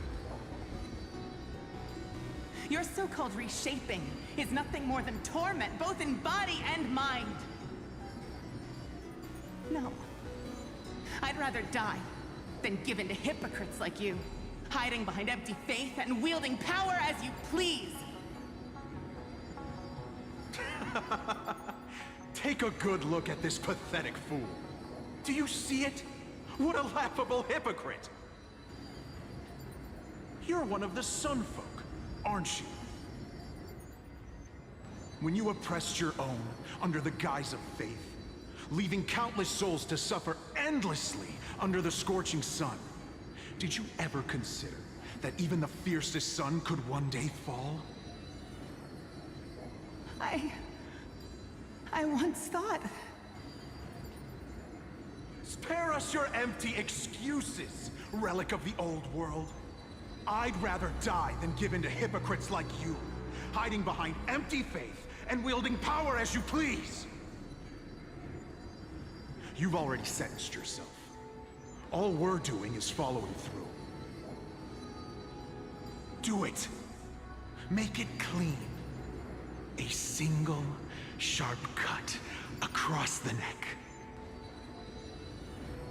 Your so-called reshaping is nothing more than torment, both in body and mind. No. I'd rather die than give in to hypocrites like you, hiding behind empty faith and wielding power as you please. Take a good look at this pathetic fool. Do you see it? What a laughable hypocrite! You're one of the Sun Folk, aren't you? When you oppressed your own under the guise of faith, leaving countless souls to suffer endlessly under the scorching sun, Did you ever consider that even the fiercest sun could one day fall? I once thought... Spare us your empty excuses, relic of the old world. I'd rather die than give in to hypocrites like you, hiding behind empty faith and wielding power as you please. You've already sentenced yourself. All we're doing is following through. Do it. Make it clean. A single, sharp cut across the neck.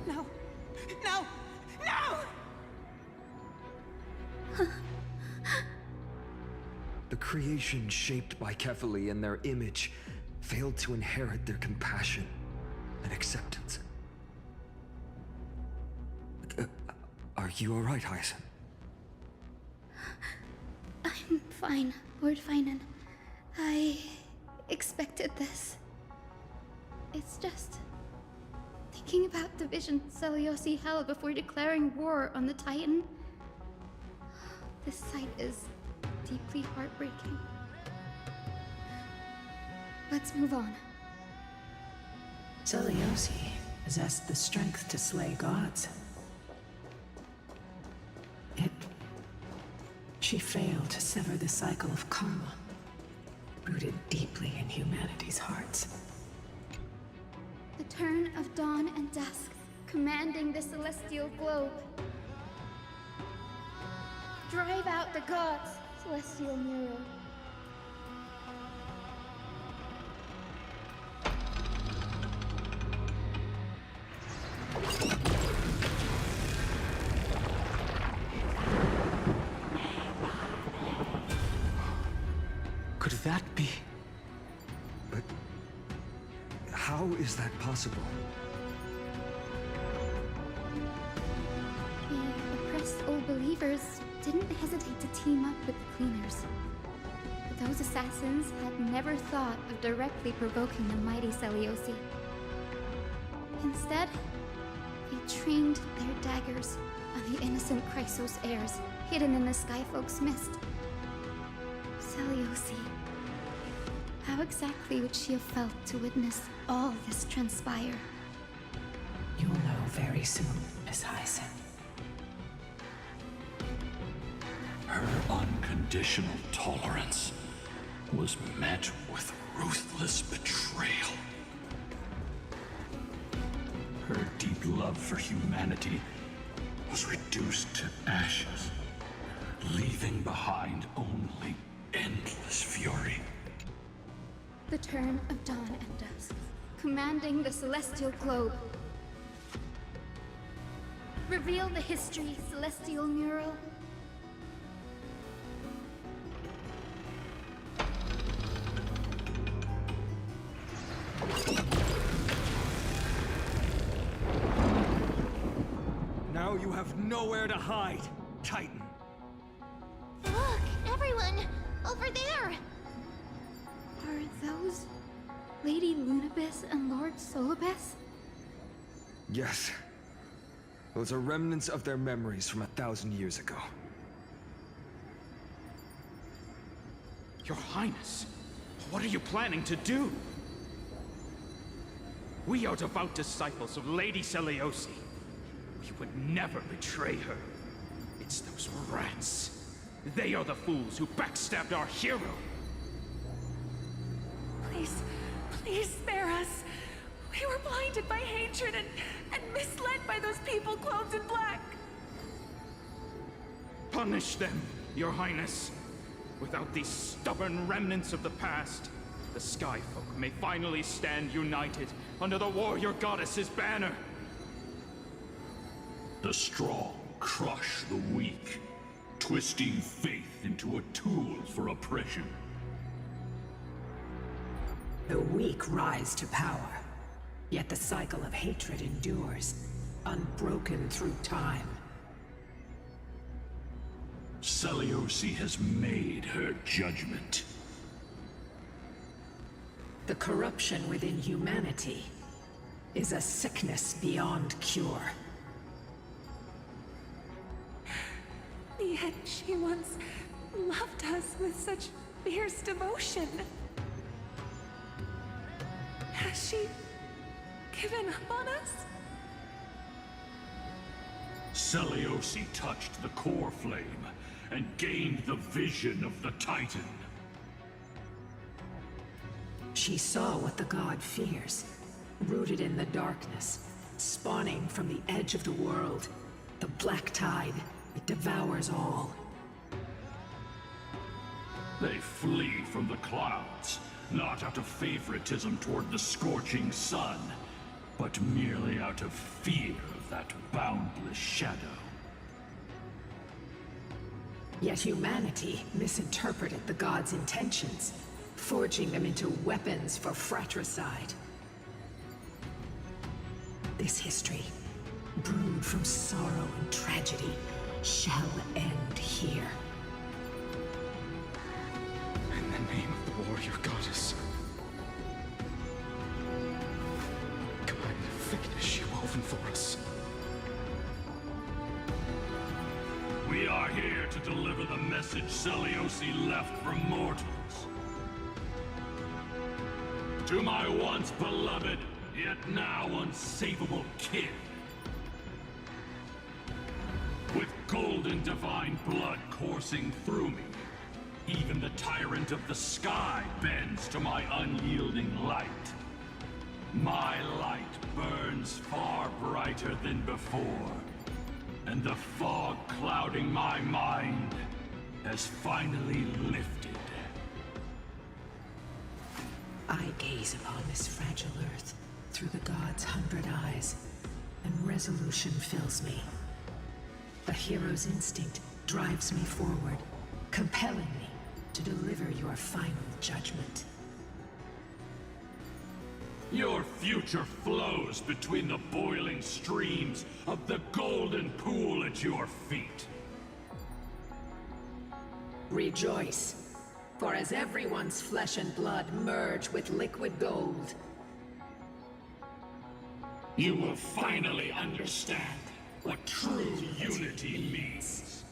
No! No! No! The creation shaped by Kefali in their image failed to inherit their compassion and acceptance. Are you alright, Hyacin? I'm fine, Lord Phainon. I expected this. It's just... thinking about the vision Seliosi held before declaring war on the Titan. This sight is deeply heartbreaking. Let's move on. Seliosi possessed the strength to slay gods. Yet, she failed to sever the cycle of karma, rooted deeply in humanity's hearts. The turn of dawn and dusk, commanding the celestial globe. Drive out the gods, celestial mural. Could that be? But how is that possible? The oppressed old believers didn't hesitate to team up with the cleaners. But those assassins had never thought of directly provoking the mighty Seliosi. Instead, they trained their daggers on the innocent Chrysos heirs hidden in the Skyfolk's mist. Seliosi. How exactly would she have felt to witness all this transpire? You'll know very soon, Miss Hyacin. Her unconditional tolerance was met with ruthless betrayal. Her deep love for humanity was reduced to ashes, leaving behind only endless fury. The turn of dawn and dusk, commanding the celestial globe. Reveal the history, celestial mural. Now you have nowhere to hide, Titan. Look, everyone! Over there! Are those Lady Lunabis and Lord Solibus? Yes. Those are remnants of their memories from 1,000 years ago. Your Highness, what are you planning to do? We are devout disciples of Lady Seliosi. We would never betray her. It's those rats. They are the fools who backstabbed our hero. Please, please spare us. We were blinded by hatred and misled by those people clothed in black. Punish them, Your Highness. Without these stubborn remnants of the past, the Skyfolk may finally stand united under the warrior goddess's banner. The strong crush the weak, twisting faith into a tool for oppression. The weak rise to power, yet the cycle of hatred endures, unbroken through time. Seliosi has made her judgment. The corruption within humanity is a sickness beyond cure. Yet she once loved us with such fierce devotion. Has she given up on us? Celiosi touched the core flame and gained the vision of the Titan. She saw what the god fears, rooted in the darkness, spawning from the edge of the world. The black tide, it devours all. They flee from the clouds, not out of favoritism toward the scorching sun, but merely out of fear of that boundless shadow. Yet humanity misinterpreted the gods' intentions, forging them into weapons for fratricide. This history, brewed from sorrow and tragedy, shall end here. In the name of the warrior goddess. Kind of fate is she woven for us? We are here to deliver the message Celiosi left for mortals. To my once beloved, yet now unsavable kin. With golden divine blood coursing through me, even the tyrant of the sky bends to my unyielding light. My light burns far brighter than before, and the fog clouding my mind has finally lifted. I gaze upon this fragile earth through the gods' 100 eyes, and resolution fills me. A hero's instinct drives me forward, compelling me to deliver your final judgment. Your future flows between the boiling streams of the golden pool at your feet. Rejoice, for as everyone's flesh and blood merge with liquid gold, you will finally understand what true unity means.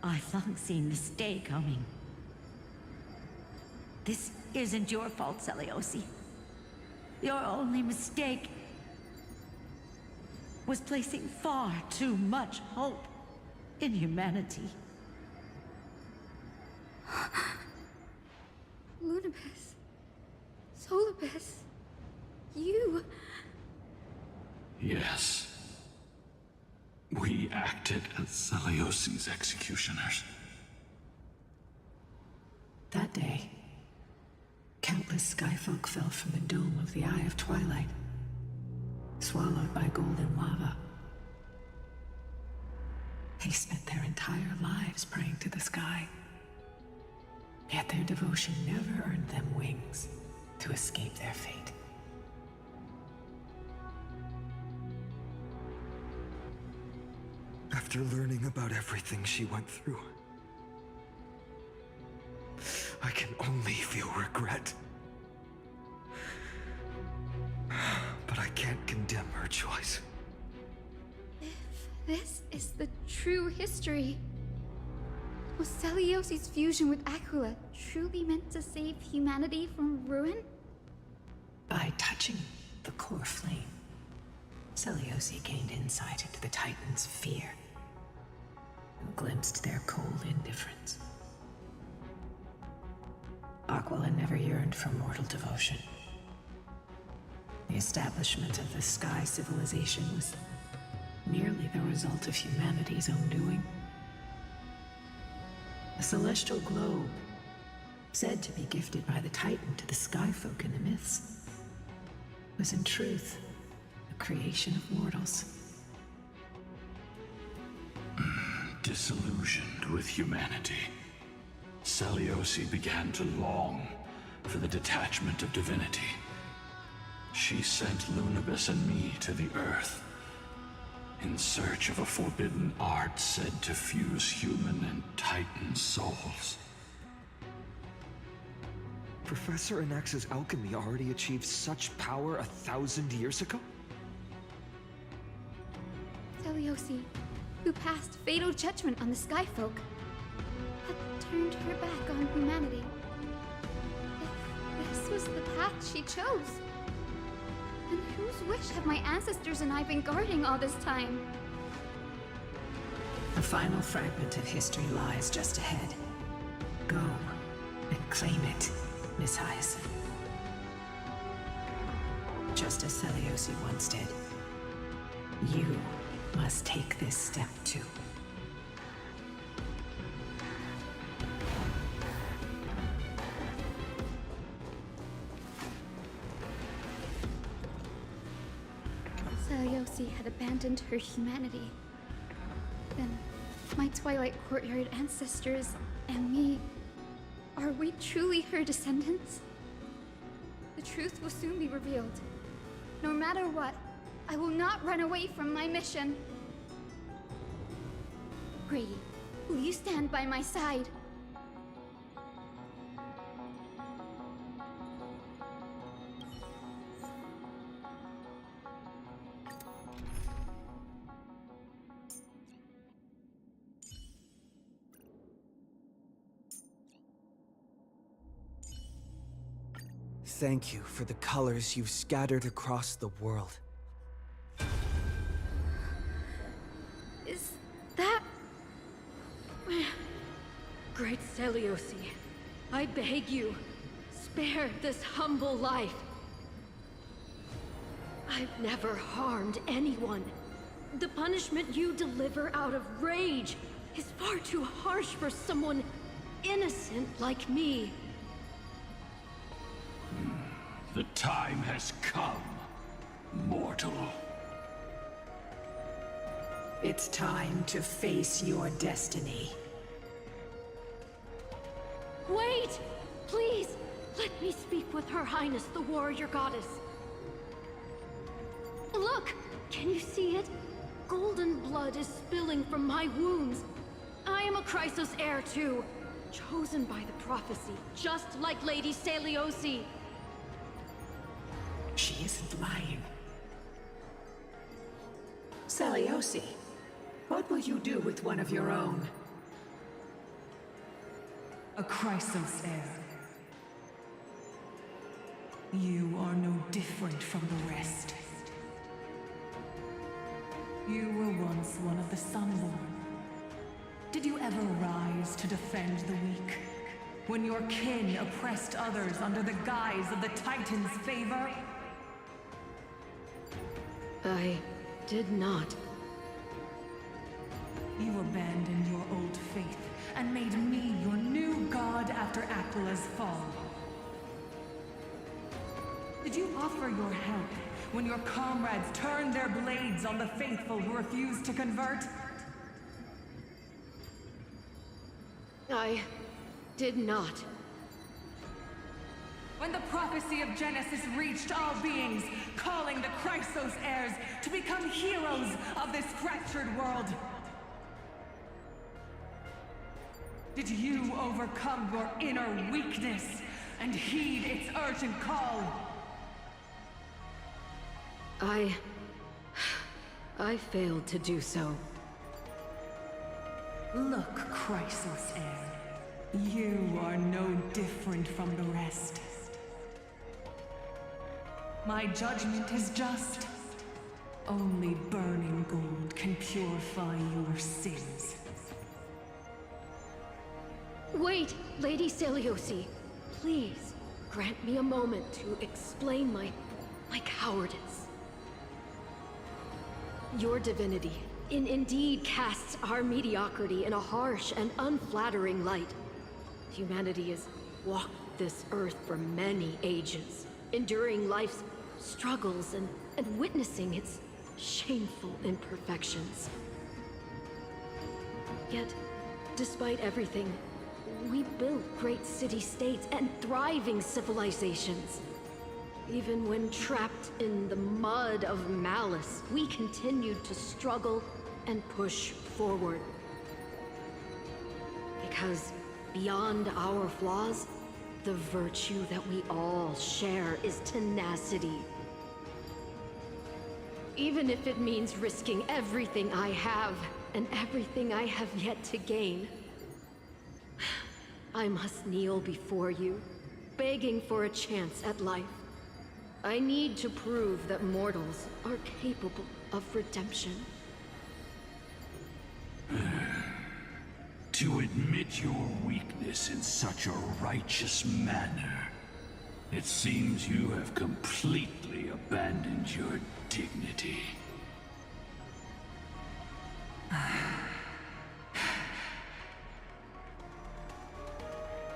I've long seen this day coming. This isn't your fault, Celiosi. Your only mistake was placing far too much hope in humanity. Lunibus. Solibus. You... Yes. We acted as Celiosi's executioners. that day, countless skyfolk fell from the dome of the Eye of Twilight, swallowed by golden lava. They spent their entire lives praying to the sky, yet their devotion never earned them wings to escape their fate. After learning about everything she went through, I can only feel regret. But I can't condemn her choice. If this is the true history, was Celiosi's fusion with Aquila truly meant to save humanity from ruin? By touching the core flame, Celiosi gained insight into the Titans' fear and glimpsed their cold indifference. Aquila never yearned for mortal devotion. The establishment of the Sky Civilization was merely the result of humanity's own doing. A celestial globe, said to be gifted by the Titan to the Skyfolk in the myths, was in truth a creation of mortals. Disillusioned with humanity, Celiosi began to long for the detachment of divinity. She sent Lunibus and me to the Earth in search of a forbidden art said to fuse human and Titan souls. Professor Anaxa's alchemy already achieved such power 1,000 years ago? Seliosi, who passed fatal judgment on the Skyfolk, had turned her back on humanity. If this was the path she chose, then whose wish have my ancestors and I been guarding all this time? The final fragment of history lies just ahead. Go and claim it, Miss Hyacinth. Just as Seliosi once did, you must take this step too. Seliosi had abandoned her humanity. Then, my Twilight Courtyard ancestors and me, are we truly her descendants? The truth will soon be revealed. No matter what, I will not run away from my mission. Grady, will you stand by my side? Thank you for the colors you've scattered across the world. Is that... Great Seliosi, I beg you, spare this humble life. I've never harmed anyone. The punishment you deliver out of rage is far too harsh for someone innocent like me. The time has come, mortal. It's time to face your destiny. Wait! Please, let me speak with Her Highness, the warrior goddess. Look! Can you see it? Golden blood is spilling from my wounds. I am a Chrysos heir too, chosen by the prophecy, just like Lady Seliosi. She isn't lying. Seliosi, what will you do with one of your own? A Chrysos heir. You are no different from the rest. You were once one of the Sunborn. Did you ever rise to defend the weak? When your kin oppressed others under the guise of the Titan's favor? I did not. You abandoned your old faith and made me your new god after Aquila's fall. Did you offer your help when your comrades turned their blades on the faithful who refused to convert? I did not. When the prophecy of Genesis reached all beings, calling the Chrysos heirs to become heroes of this fractured world. Did you overcome your inner weakness and heed its urgent call? I failed to do so. Look, Chrysos heir. You are no different from the rest. My judgment is just. Only burning gold can purify your sins. Wait, Lady Seliosi. Please, grant me a moment to explain my cowardice. Your divinity indeed casts our mediocrity in a harsh and unflattering light. Humanity has walked this earth for many ages, enduring life's struggles and witnessing its shameful imperfections. Yet, despite everything, we built great city-states and thriving civilizations. Even when trapped in the mud of malice, we continued to struggle and push forward. Because beyond our flaws, the virtue that we all share is tenacity. Even if it means risking everything I have and everything I have yet to gain. I must kneel before you, begging for a chance at life. I need to prove that mortals are capable of redemption. To admit your weakness in such a righteous manner, it seems you have completely abandoned your dignity.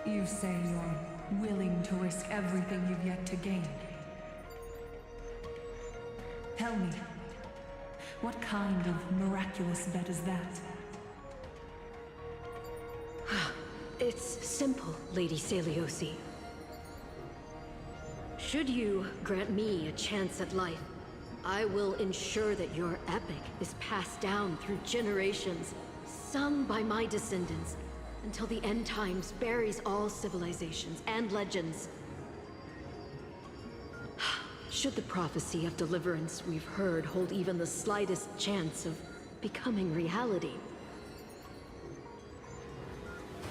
You say you're willing to risk everything you've yet to gain. Tell me, what kind of miraculous bet is that? It's simple, Lady Celiosi. Should you grant me a chance at life, I will ensure that your epic is passed down through generations, sung by my descendants, until the end times buries all civilizations and legends. Should the prophecy of deliverance we've heard hold even the slightest chance of becoming reality,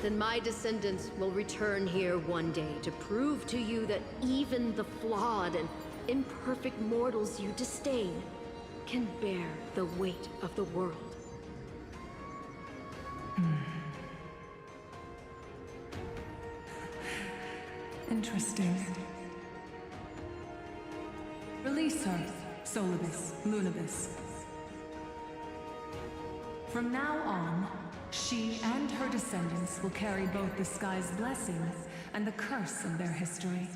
then my descendants will return here one day to prove to you that even the flawed and imperfect mortals you disdain can bear the weight of the world. Interesting. Release her, Solibus, Lunibus. From now on, she and her descendants will carry both the sky's blessings and the curse of their history.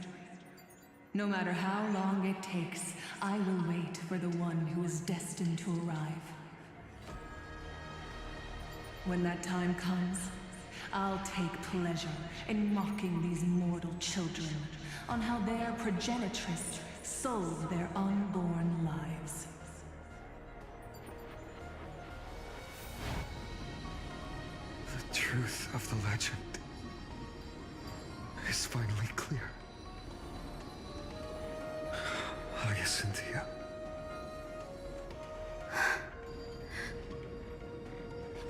No matter how long it takes, I will wait for the one who is destined to arrive. When that time comes, I'll take pleasure in mocking these mortal children on how their progenitress sold their unborn lives. The truth of the legend is finally clear. Hyacinthia.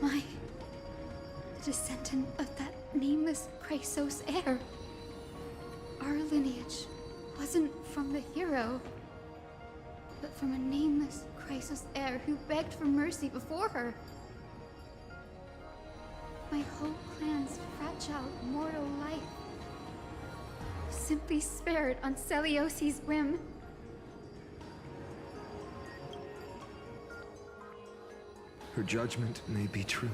Am I the descendant of that nameless Chrysos heir? Our lineage wasn't from the hero, but from a nameless Chrysos heir who begged for mercy before her. My whole clan's fragile mortal life simply spared on Celiosi's whim. Her judgment may be true.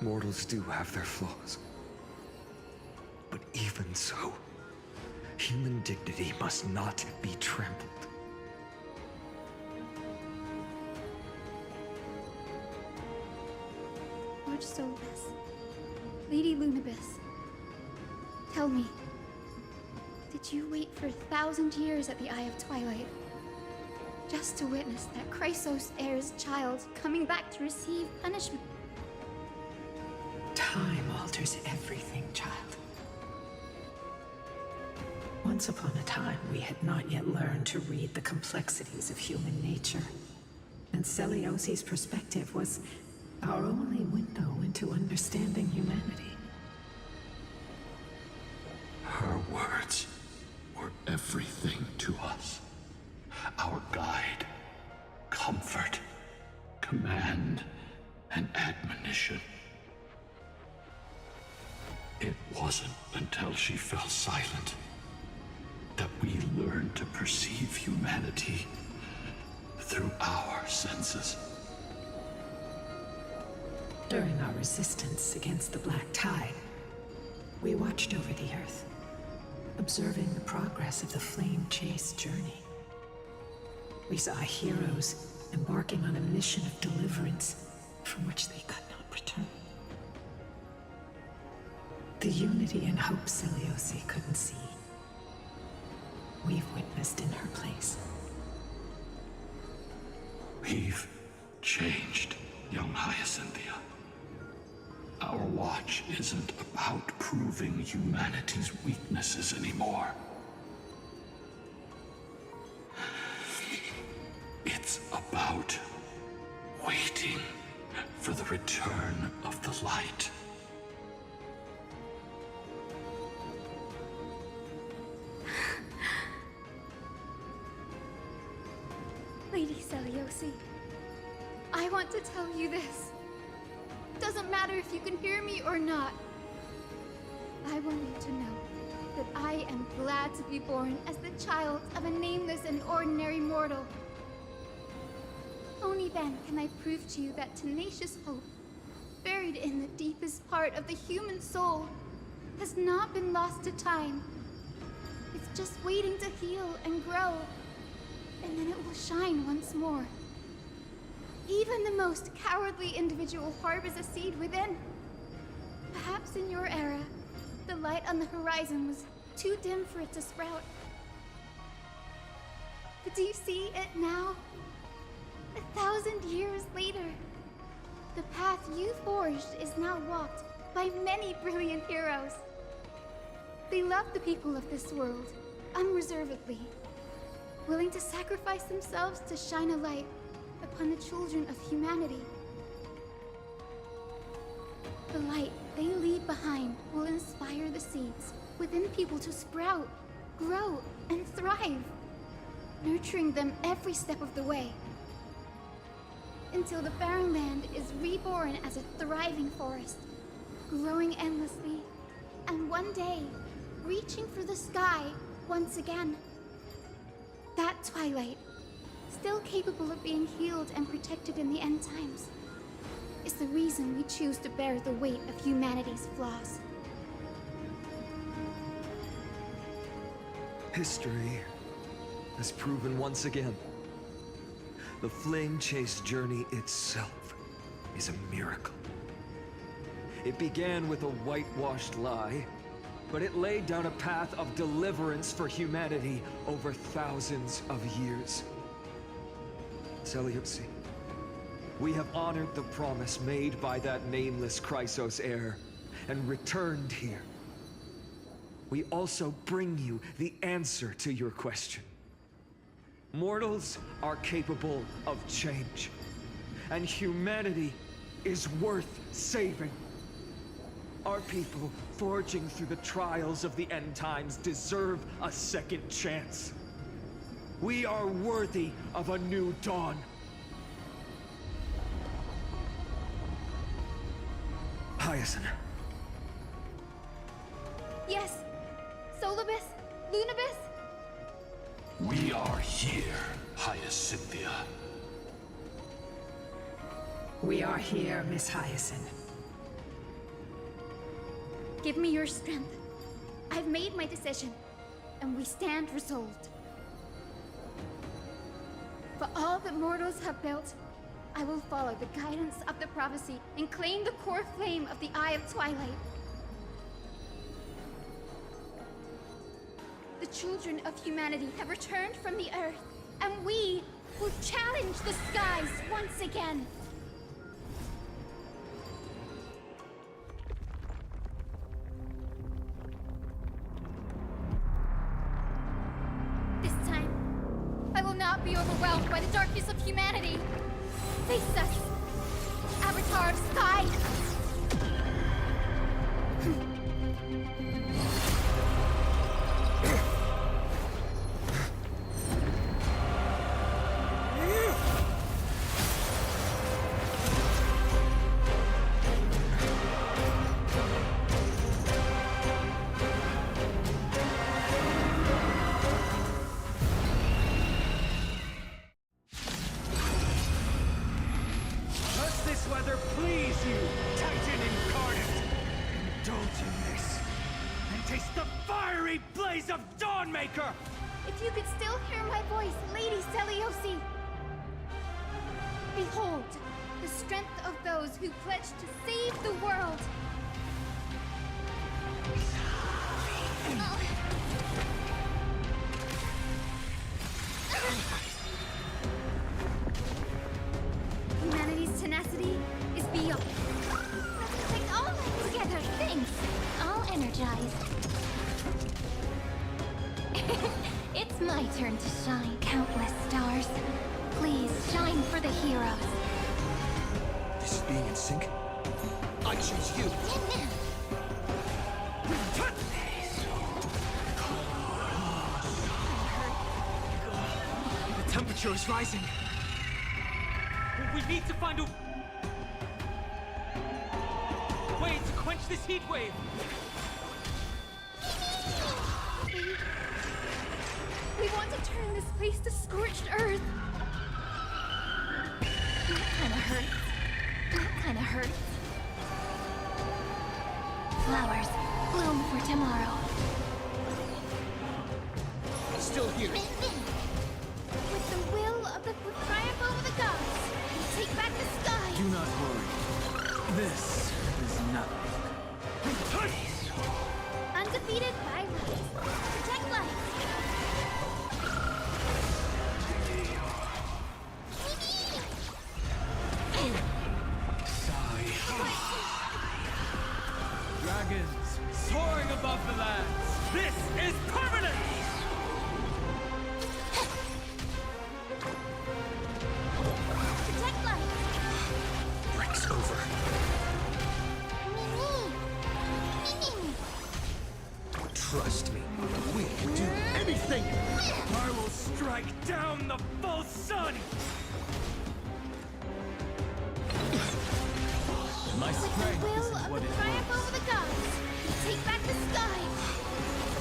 Mortals do have their flaws. But even so, human dignity must not be trampled. Lord Solibus, Lady Lunibus, tell me, did you wait for 1,000 years at the Eye of Twilight just to witness that Chrysos heir's child coming back to receive punishment? Time alters everything, child. Once upon a time, we had not yet learned to read the complexities of human nature. And Celiosi's perspective was our only window into understanding humanity. Her words were everything to us. Our guide, comfort, command, and admonition. It wasn't until she fell silent that we learned to perceive humanity through our senses. During our resistance against the Black Tide, we watched over the Earth, observing the progress of the Flame Chase journey. We saw heroes embarking on a mission of deliverance from which they could not return. The unity and hope Celiosi couldn't see, we've witnessed in her place. We've changed, young Hyacinthia. Our watch isn't about proving humanity's weaknesses anymore. return of the light. Lady Seliosi, I want to tell you this. Doesn't matter if you can hear me or not. I want you to know that I am glad to be born as the child of a nameless and ordinary mortal. Only then can I prove to you that tenacious hope, buried in the deepest part of the human soul, has not been lost to time. It's just waiting to heal and grow, and then it will shine once more. Even the most cowardly individual harbors a seed within. Perhaps in your era, the light on the horizon was too dim for it to sprout. But do you see it now? 1,000 years later, the path you forged is now walked by many brilliant heroes. They love the people of this world, unreservedly, willing to sacrifice themselves to shine a light upon the children of humanity. The light they leave behind will inspire the seeds within people to sprout, grow, and thrive, nurturing them every step of the way, until the barren land is reborn as a thriving forest, growing endlessly, and one day, reaching for the sky once again. That twilight, still capable of being healed and protected in the end times, is the reason we choose to bear the weight of humanity's flaws. History has proven once again, the Flame Chase journey itself is a miracle. It began with a whitewashed lie, but it laid down a path of deliverance for humanity over thousands of years. Seliosi, we have honored the promise made by that nameless Chrysos heir and returned here. We also bring you the answer to your question. Mortals are capable of change, and humanity is worth saving. Our people, forging through the trials of the end times, deserve a second chance. We are worthy of a new dawn. Hyacinth. Yes! Solibus? Lunibus? We are here, Hyacinthia. We are here, Miss Hyacinth. Give me your strength. I've made my decision, and we stand resolved. For all that mortals have built, I will follow the guidance of the prophecy and claim the core flame of the Eye of Twilight. The children of humanity have returned from the earth, and we will challenge the skies once again. This time, I will not be overwhelmed by the darkness of humanity. Face us, Avatar of Sky! If you could still hear my voice, Lady Seliosi! Behold, the strength of those who pledge to save the world! Humanity's tenacity is beyond. Let's take all that together. Thanks. All energized. It's my turn to shine, countless stars. Please shine for the heroes. This being in sync? I choose you. The temperature is rising. We need to find a way to quench this heat wave. We want to turn this place to scorched earth. That kinda hurts. That kinda hurts. Flowers bloom for tomorrow. Still here. With the will of the triumph over the gods, we take back the sky. Do not worry. This is nothing. Undefeated by light. Protect light. Dragons soaring above the lands. This is permanent! Protect light. Breaks over. Trust me, we can do anything! I will strike down the full sun! My With the strength will isn't of what the it triumph was. over the gods, we take back the sky.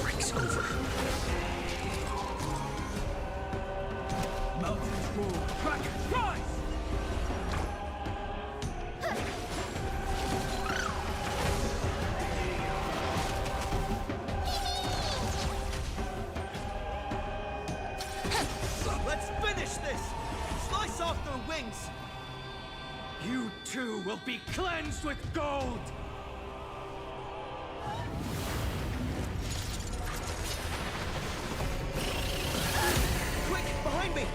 Breaks over. Mountains roar, Kraken rise! Let's finish this! Slice off their wings! You too will be cleansed with gold! Quick, behind me!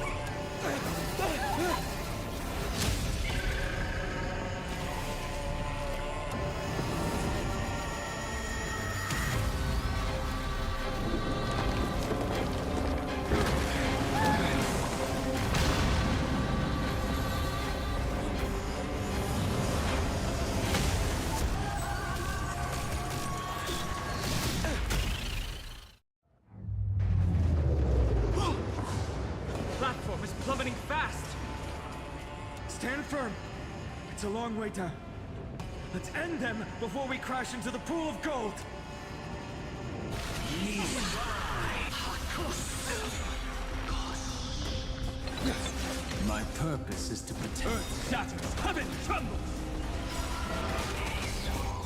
Platform is plummeting fast! Stand firm! It's a long way down. Let's end them before we crash into the pool of gold! My purpose is to protect. Earth shatters, heaven trembles!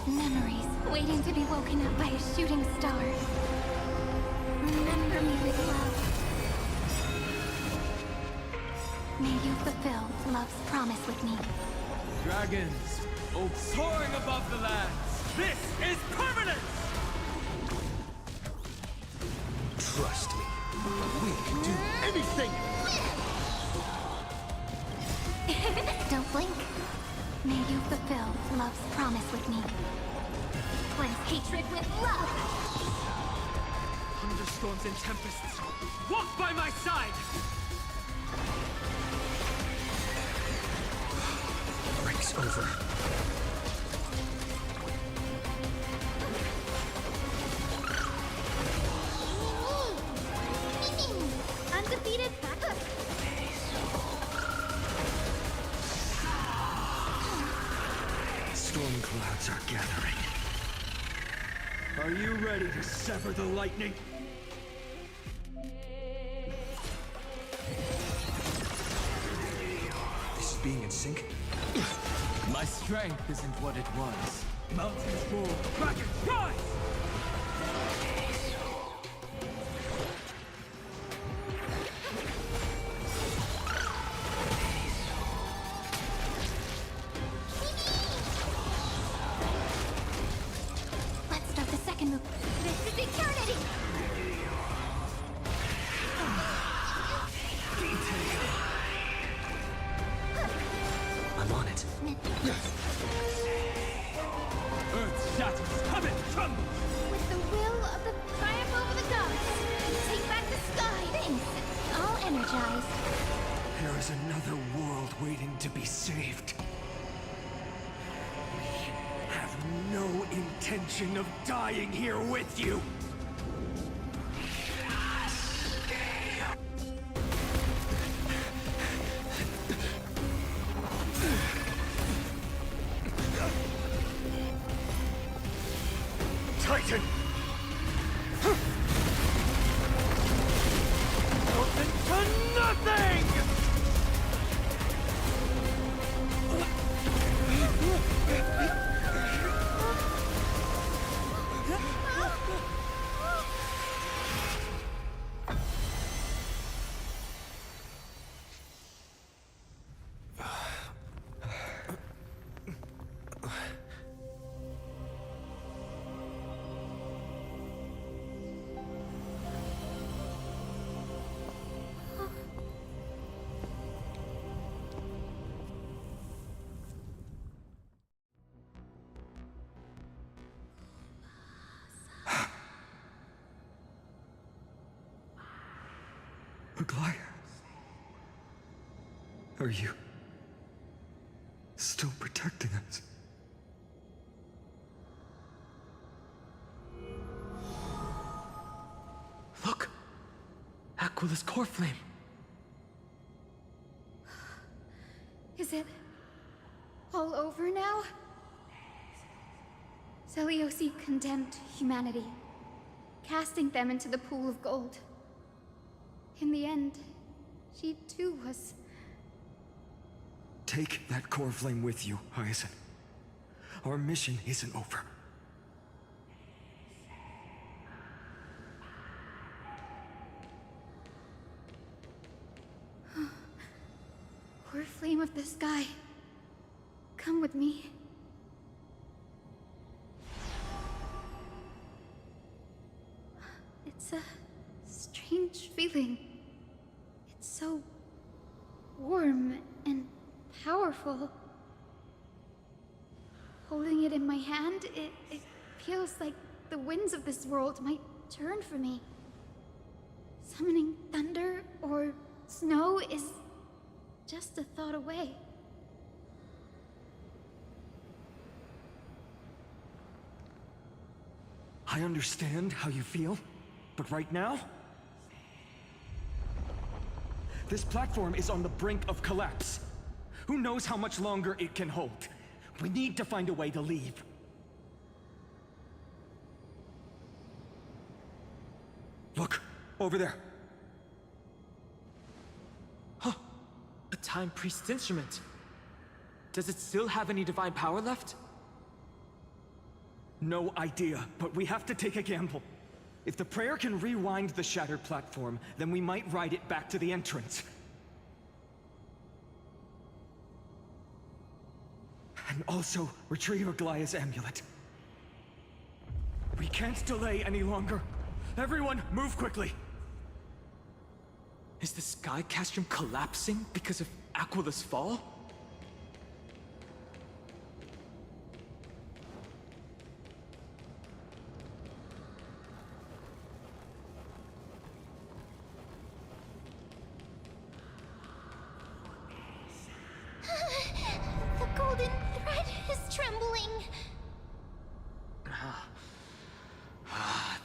Memories waiting to be woken up by a shooting star. Remember me with love. May you fulfill love's promise with me. Dragons, soaring above the lands! This is permanent! Trust me, we can do anything! Don't blink. May you fulfill love's promise with me. Cleanse hatred with love! Thunderstorms and tempests, walk by my side! Breaks over. Undefeated backup. Storm clouds are gathering. Are you ready to sever the lightning? This is being in sync? My strength isn't what it was. Mountains roar, Kraken rise! Let's start the second move. This is eternity! I'm on it. Earth shatters, heaven intention of dying here with you. Titan! Nothing to nothing! Aglaea, are you still protecting us? Look! Aquila's core flame! Is it all over now? Celiosi condemned humanity, casting them into the pool of gold. In the end, she too was... Take that core flame with you, Hyacinth. Our mission isn't over. Core flame of the sky, come with me. It's a strange feeling. It's so warm and powerful. Holding it in my hand, it feels like the winds of this world might turn for me. Summoning thunder or snow is just a thought away. I understand how you feel, but right now, this platform is on the brink of collapse. Who knows how much longer it can hold? We need to find a way to leave. Look, over there. Huh. A Time Priest's instrument. Does it still have any divine power left? No idea, but we have to take a gamble. If the prayer can rewind the shattered platform, then we might ride it back to the entrance. And also retrieve Aglaea's amulet. We can't delay any longer. Everyone, move quickly! Is the sky castrum collapsing because of Aquila's fall? The golden thread is trembling.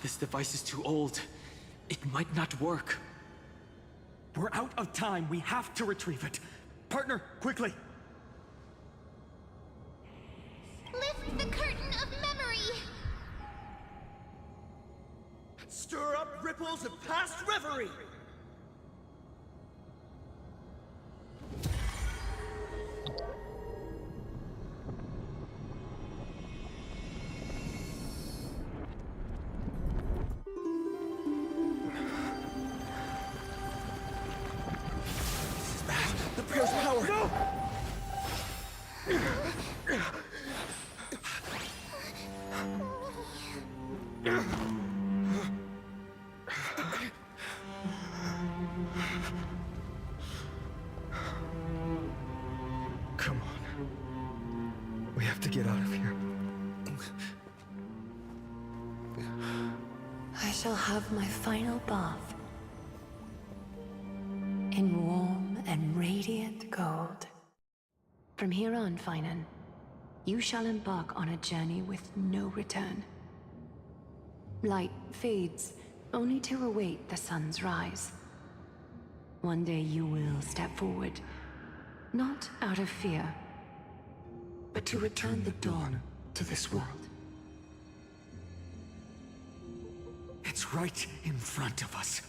This device is too old. It might not work. We're out of time. We have to retrieve it. Partner, quickly! Lift the curtain of memory. Stir up ripples of past reverie! The prayer's power! No! Come on. We have to get out of here. I shall have my final bath in warm and radiant gold. From here on, Phainon, you shall embark on a journey with no return. Light fades, only to await the sun's rise. One day you will step forward, not out of fear, but to return the dawn to this world. It's right in front of us.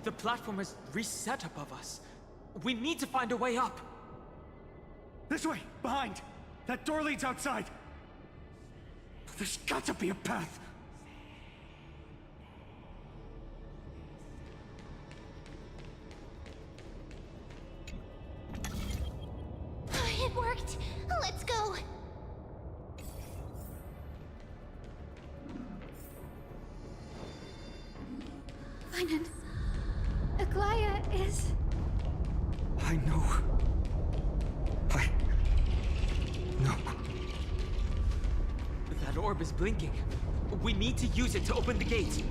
The platform has reset above us. We need to find a way up. This way, behind. That door leads outside. There's got to be a path. It worked! Let's go! Phainon, Aglaea is... I know. No. That orb is blinking. We need to use it to open the gate.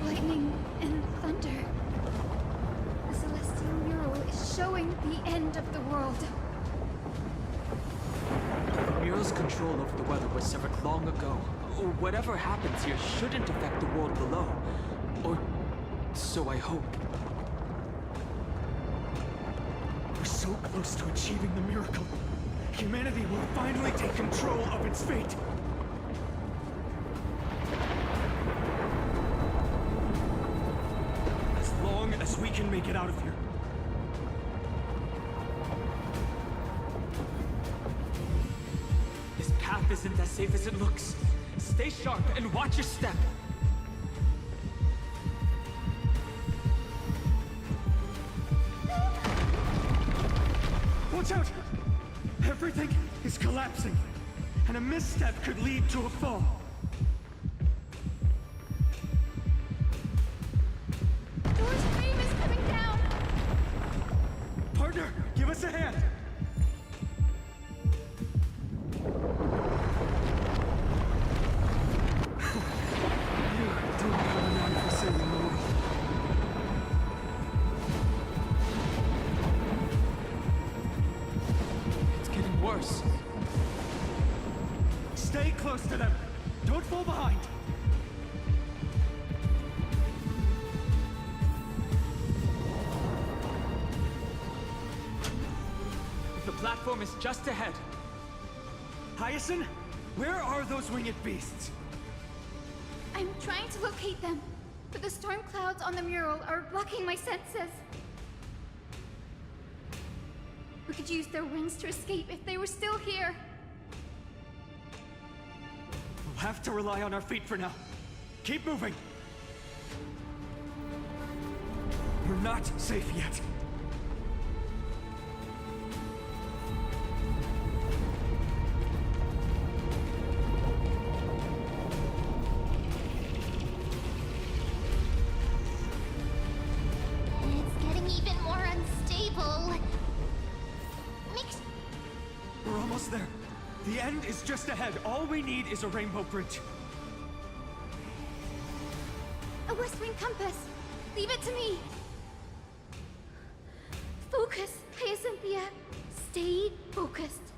lightning and thunder. The celestial mural is showing the end of the world. The mural's control over the weather was severed long ago. Whatever happens here shouldn't affect the world below. Or so I hope. We're so close to achieving the miracle. Humanity will finally take control of its fate. As long as we can make it out of here. This path isn't as safe as it looks. Stay sharp and watch your step. Watch out! Everything is collapsing, and a misstep could lead to a fall. Door's frame is coming down! Partner, give us a hand! You do have an eye for saving the world. It's getting worse. Stay close to them. Don't fall behind. The platform is just ahead. Hyacinth, where are those winged beasts? I'm trying to locate them, but the storm clouds on the mural are blocking my senses. We could use their wings to escape if they were still here. We'll have to rely on our feet for now. Keep moving. We're not safe yet. It's getting even more unstable. We're almost there. The end is just ahead. All we need is a rainbow bridge. A West Wing compass. Leave it to me. Focus, Hyacinthia. Stay focused.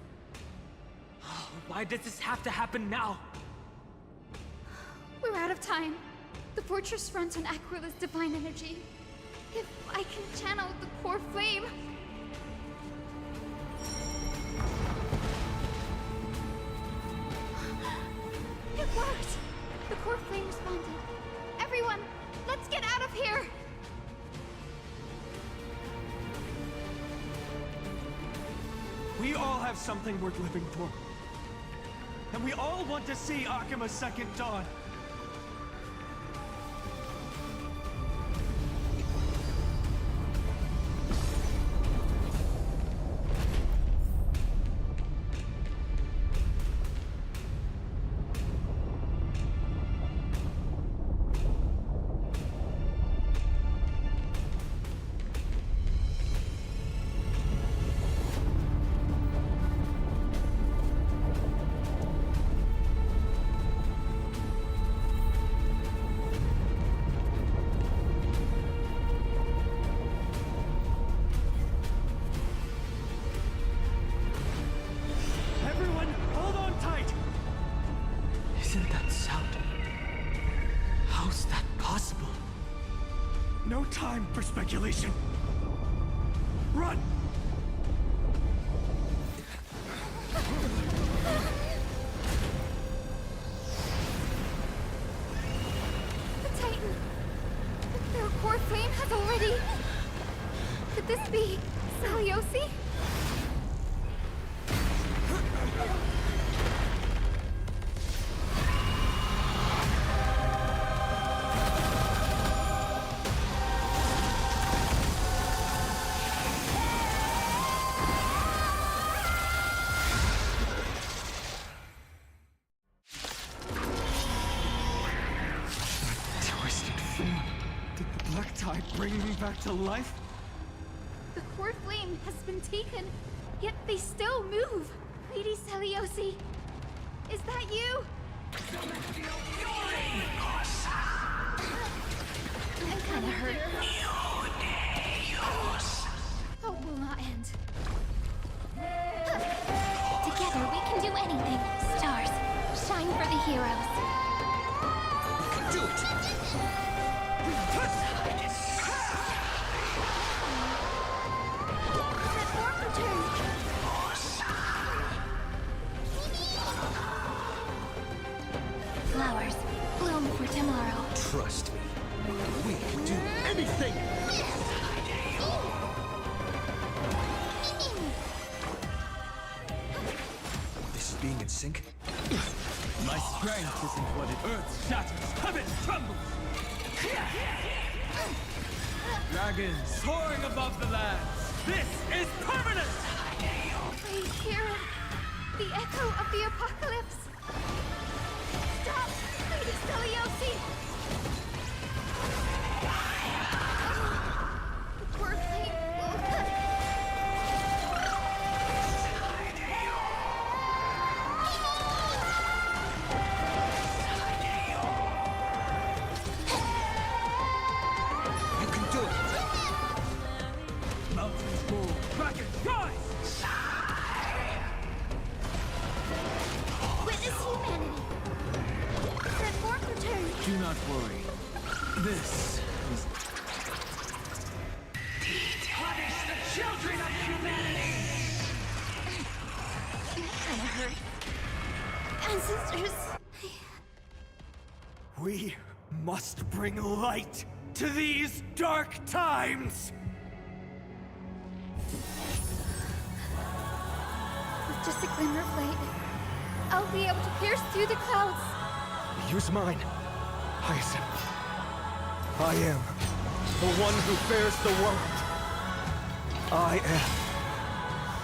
Why does this have to happen now? We're out of time. The fortress runs on Aquila's divine energy. If I can channel the core flame... It worked! The core flame responded. Everyone, let's get out of here! We all have something worth living for. And we all want to see Akima's second dawn. time for speculation. Run! The Titan! Their core flame has already... Could this be Saliosi? Bring me back to life? The core flame has been taken, yet they still move. Lady Celiosi, is that you? I'm kinda hurt. Hope will not end. Together we can do anything. Stars, shine for the heroes. Do it! Flowers, bloom for tomorrow. Trust me. We can do anything! This is being in sync? My strength isn't what it earth shatters, heaven trembles! Dragons soaring above the lands! This is permanent! I hear the echo of the apocalypse. Stop, Lady Celiosi! The core flame will... You can do it! Mountains move, dragons rise! Witness humanity. That warp return. Do not worry. This is... Punish the children of humanity! Kinda hurt. Ancestors. We must bring light to these dark times! With just a glimmer of light, I'll be able to pierce through the clouds. Use mine, Hyacinth. I am the one who bears the world. I am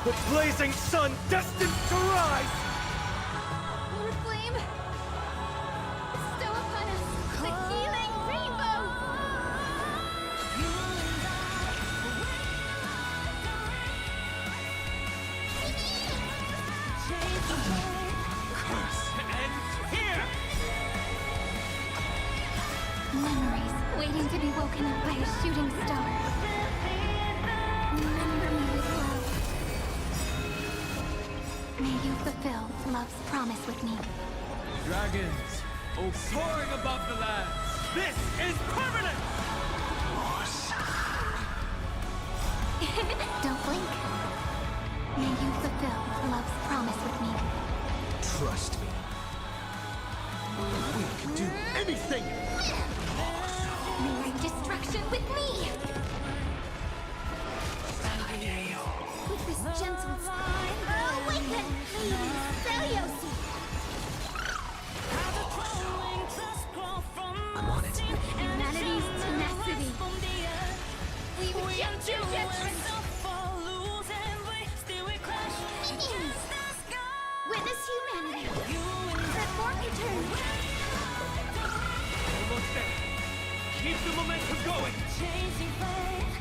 the blazing sun destined to rise! Lord Flame, bestow upon us the healing rainbow! Curse ends here! Memories waiting to be woken up by a shooting star. Remember me with love. May you fulfill love's promise with me. Dragons, soaring above the lands! This is permanent! Don't blink. May you fulfill love's promise with me. Trust me. We can do anything! Make destruction with me! With this gentle spine, awaken, Lady Celiosi! I'm on it. Humanity's tenacity. We reject your judgment! Witness humanity. That warp return. Almost there. Keep the momentum going!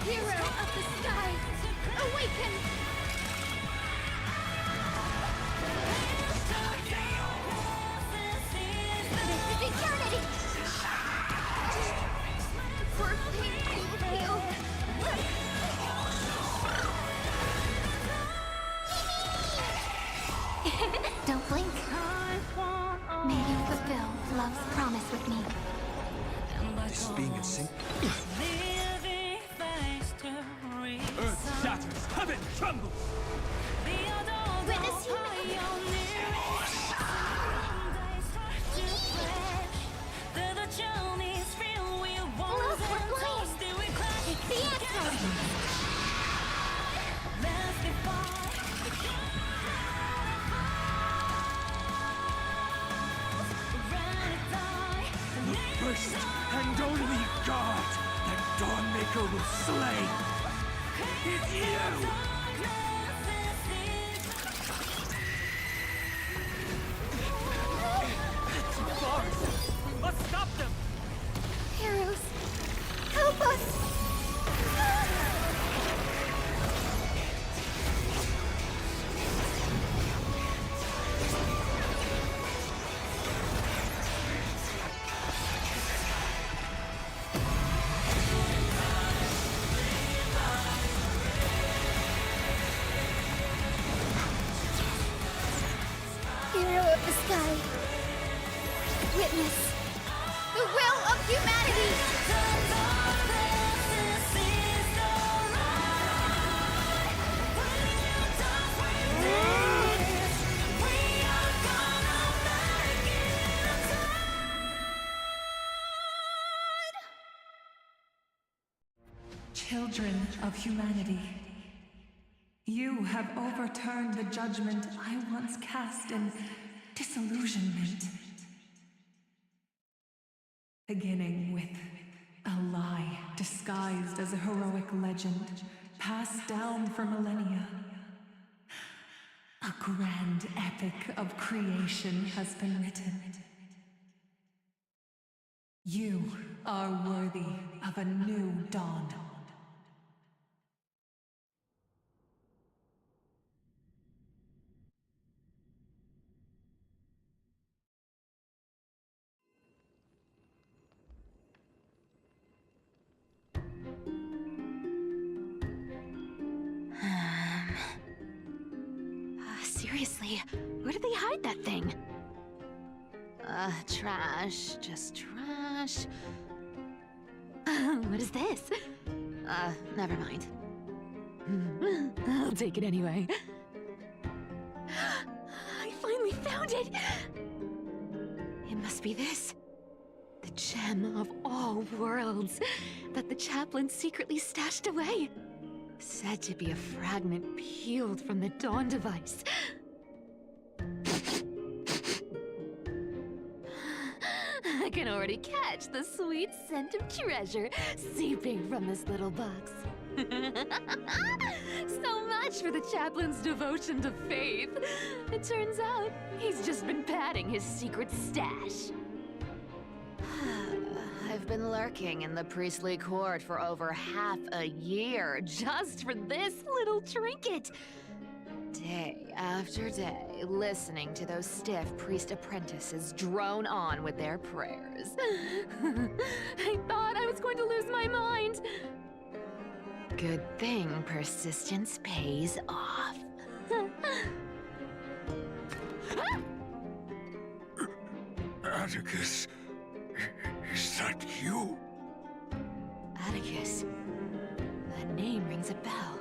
Hero of the sky, awaken! This is eternity! For pain will heal. Don't blink. May you fulfill love's promise with me. This is being in sync? crumble! Witness humanity! Look, we're flying! It's the Anthem! The first and only god that Dawnmaker will slay is you! Too far! We must stop them! Heroes, help us! Hero of the sky, witness the will of humanity! Children of humanity, you have overturned the judgment I once cast in disillusionment. Beginning with a lie disguised as a heroic legend, passed down for millennia. A grand epic of creation has been written. You are worthy of a new dawn. Seriously, where did they hide that thing? Trash. Just trash. What is this? Never mind. I'll take it anyway. I finally found it! It must be this. The gem of all worlds that the chaplain secretly stashed away. Said to be a fragment peeled from the Dawn device. I can already catch the sweet scent of treasure seeping from this little box. So much for the chaplain's devotion to faith. It turns out he's just been padding his secret stash. I've been lurking in the priestly court for over half a year just for this little trinket. Day after day, listening to those stiff priest apprentices drone on with their prayers. I thought I was going to lose my mind. Good thing persistence pays off. Atticus, is that you? Atticus. That name rings a bell.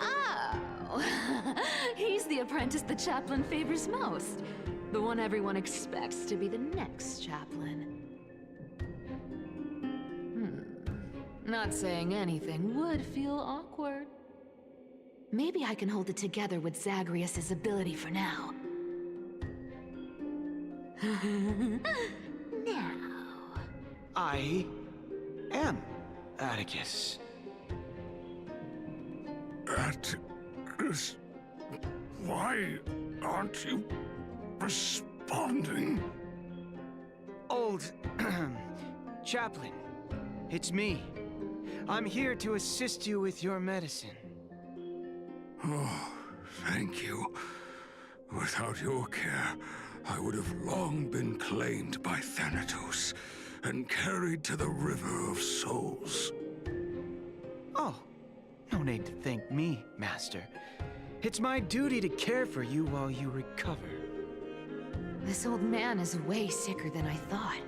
Oh! He's the apprentice the chaplain favors most. The one everyone expects to be the next chaplain. Not saying anything would feel awkward. Maybe I can hold it together with Zagreus's ability for now. Now. I am Atticus. Atticus, why aren't you responding? Old chaplain, it's me. I'm here to assist you with your medicine. Oh, thank you. Without your care, I would have long been claimed by Thanatos and carried to the River of Souls. Oh, no need to thank me, Master. It's my duty to care for you while you recover. This old man is way sicker than I thought.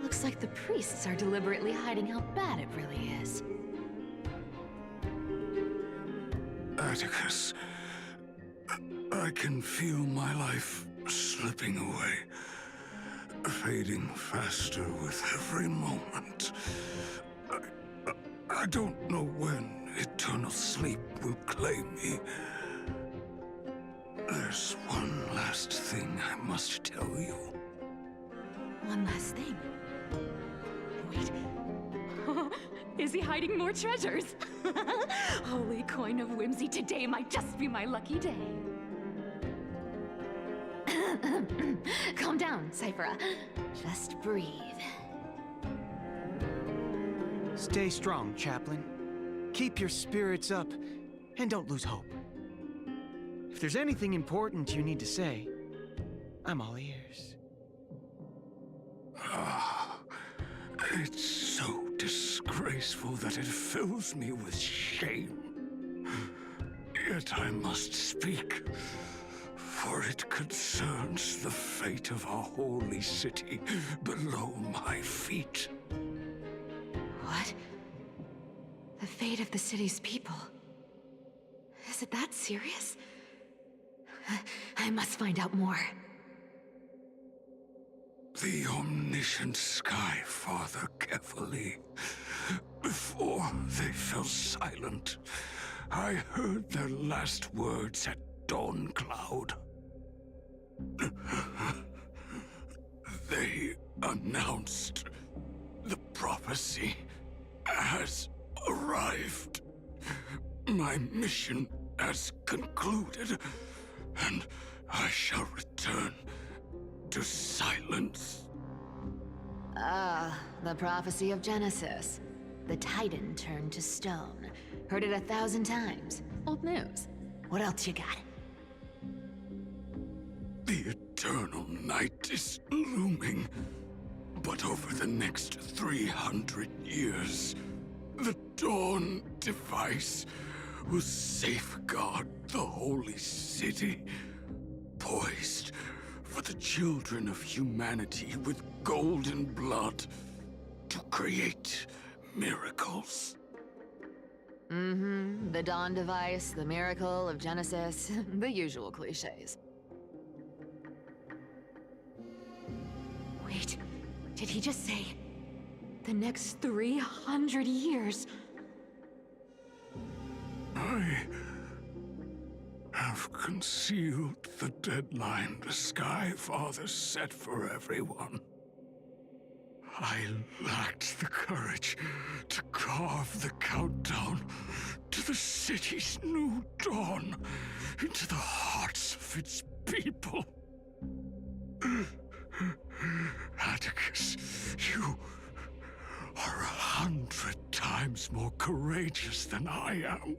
Looks like the priests are deliberately hiding how bad it really is. Atticus. I can feel my life slipping away, fading faster with every moment. I don't know when eternal sleep will claim me. There's one last thing I must tell you. One last thing. Wait. Is he hiding more treasures? Holy coin of whimsy, today might just be my lucky day. Calm down, Cyphera. Just breathe. Stay strong, Chaplain. Keep your spirits up, and don't lose hope. If there's anything important you need to say, I'm all ears. It's so disgraceful that it fills me with shame. Yet I must speak, for it concerns the fate of our holy city below my feet. What? The fate of the city's people? Is it that serious? I must find out more. The omniscient Sky Father carefully. Before they fell silent, I heard their last words at Dawn Cloud. They announced the prophecy has arrived. My mission has concluded, and I shall return to silence. The prophecy of Genesis. The Titan turned to stone. Heard it 1,000 times. Old news. What else you got? The eternal night is looming, but over the next 300 years, the Dawn device will safeguard the holy city, poised for the children of humanity with golden blood to create miracles. The Dawn device, the miracle of Genesis, the usual cliches. Wait, did he just say the next 300 years? I have concealed the deadline the Sky Father set for everyone. I lacked the courage to carve the countdown to the city's new dawn into the hearts of its people. Atticus, you are 100 times more courageous than I am.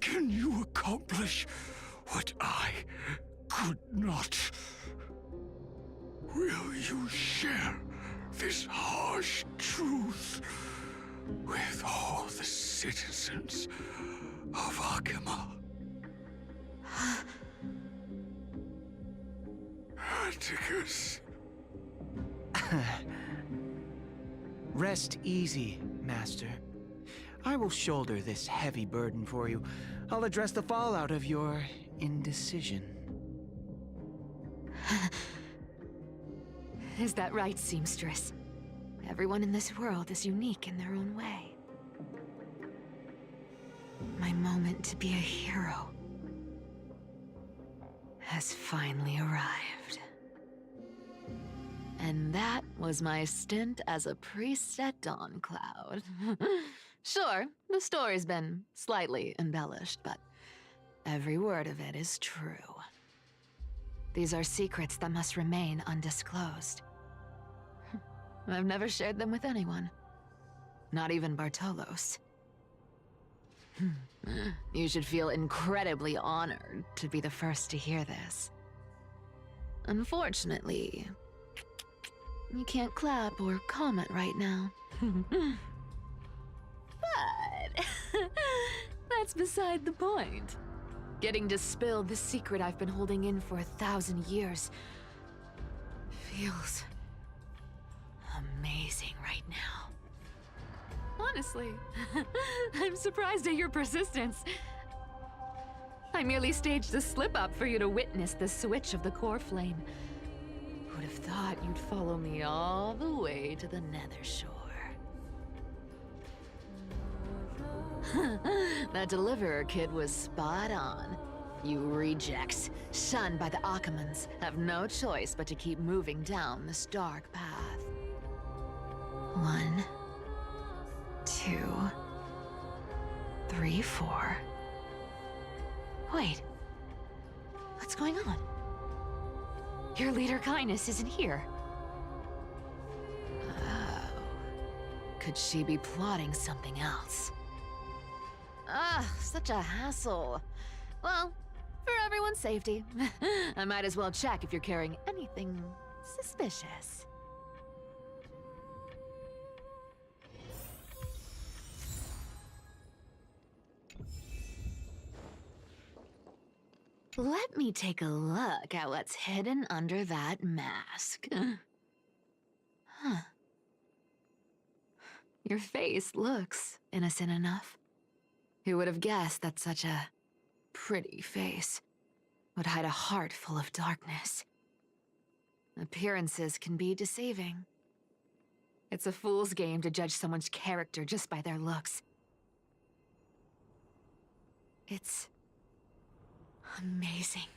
Can you accomplish what I could not? Will you share this harsh truth with all the citizens of Akima? Atticus. Rest easy, Master. I will shoulder this heavy burden for you. I'll address the fallout of your indecision. Is that right, seamstress? Everyone in this world is unique in their own way. My moment to be a hero has finally arrived. And that was my stint as a priest at Dawn Cloud. Sure, the story's been slightly embellished, but every word of it is true. These are secrets that must remain undisclosed. I've never shared them with anyone. Not even Bartolos. You should feel incredibly honored to be the first to hear this. Unfortunately, you can't clap or comment right now. But that's beside the point. Getting to spill the secret I've been holding in for 1,000 years feels amazing right now. Honestly, I'm surprised at your persistence. I merely staged a slip-up for you to witness the switch of the core flame. Would have thought you'd follow me all the way to the Nether Shore. That deliverer kid was spot on. You rejects, shunned by the Akamans, have no choice but to keep moving down this dark path. 1, 2, 3, 4. Wait. What's going on? Your leader Kindness isn't here. Oh. Could she be plotting something else? Ah, such a hassle. Well, for everyone's safety, I might as well check if you're carrying anything suspicious. Let me take a look at what's hidden under that mask. Huh. Your face looks innocent enough. Who would have guessed that such a pretty face would hide a heart full of darkness? Appearances can be deceiving. It's a fool's game to judge someone's character just by their looks. It's amazing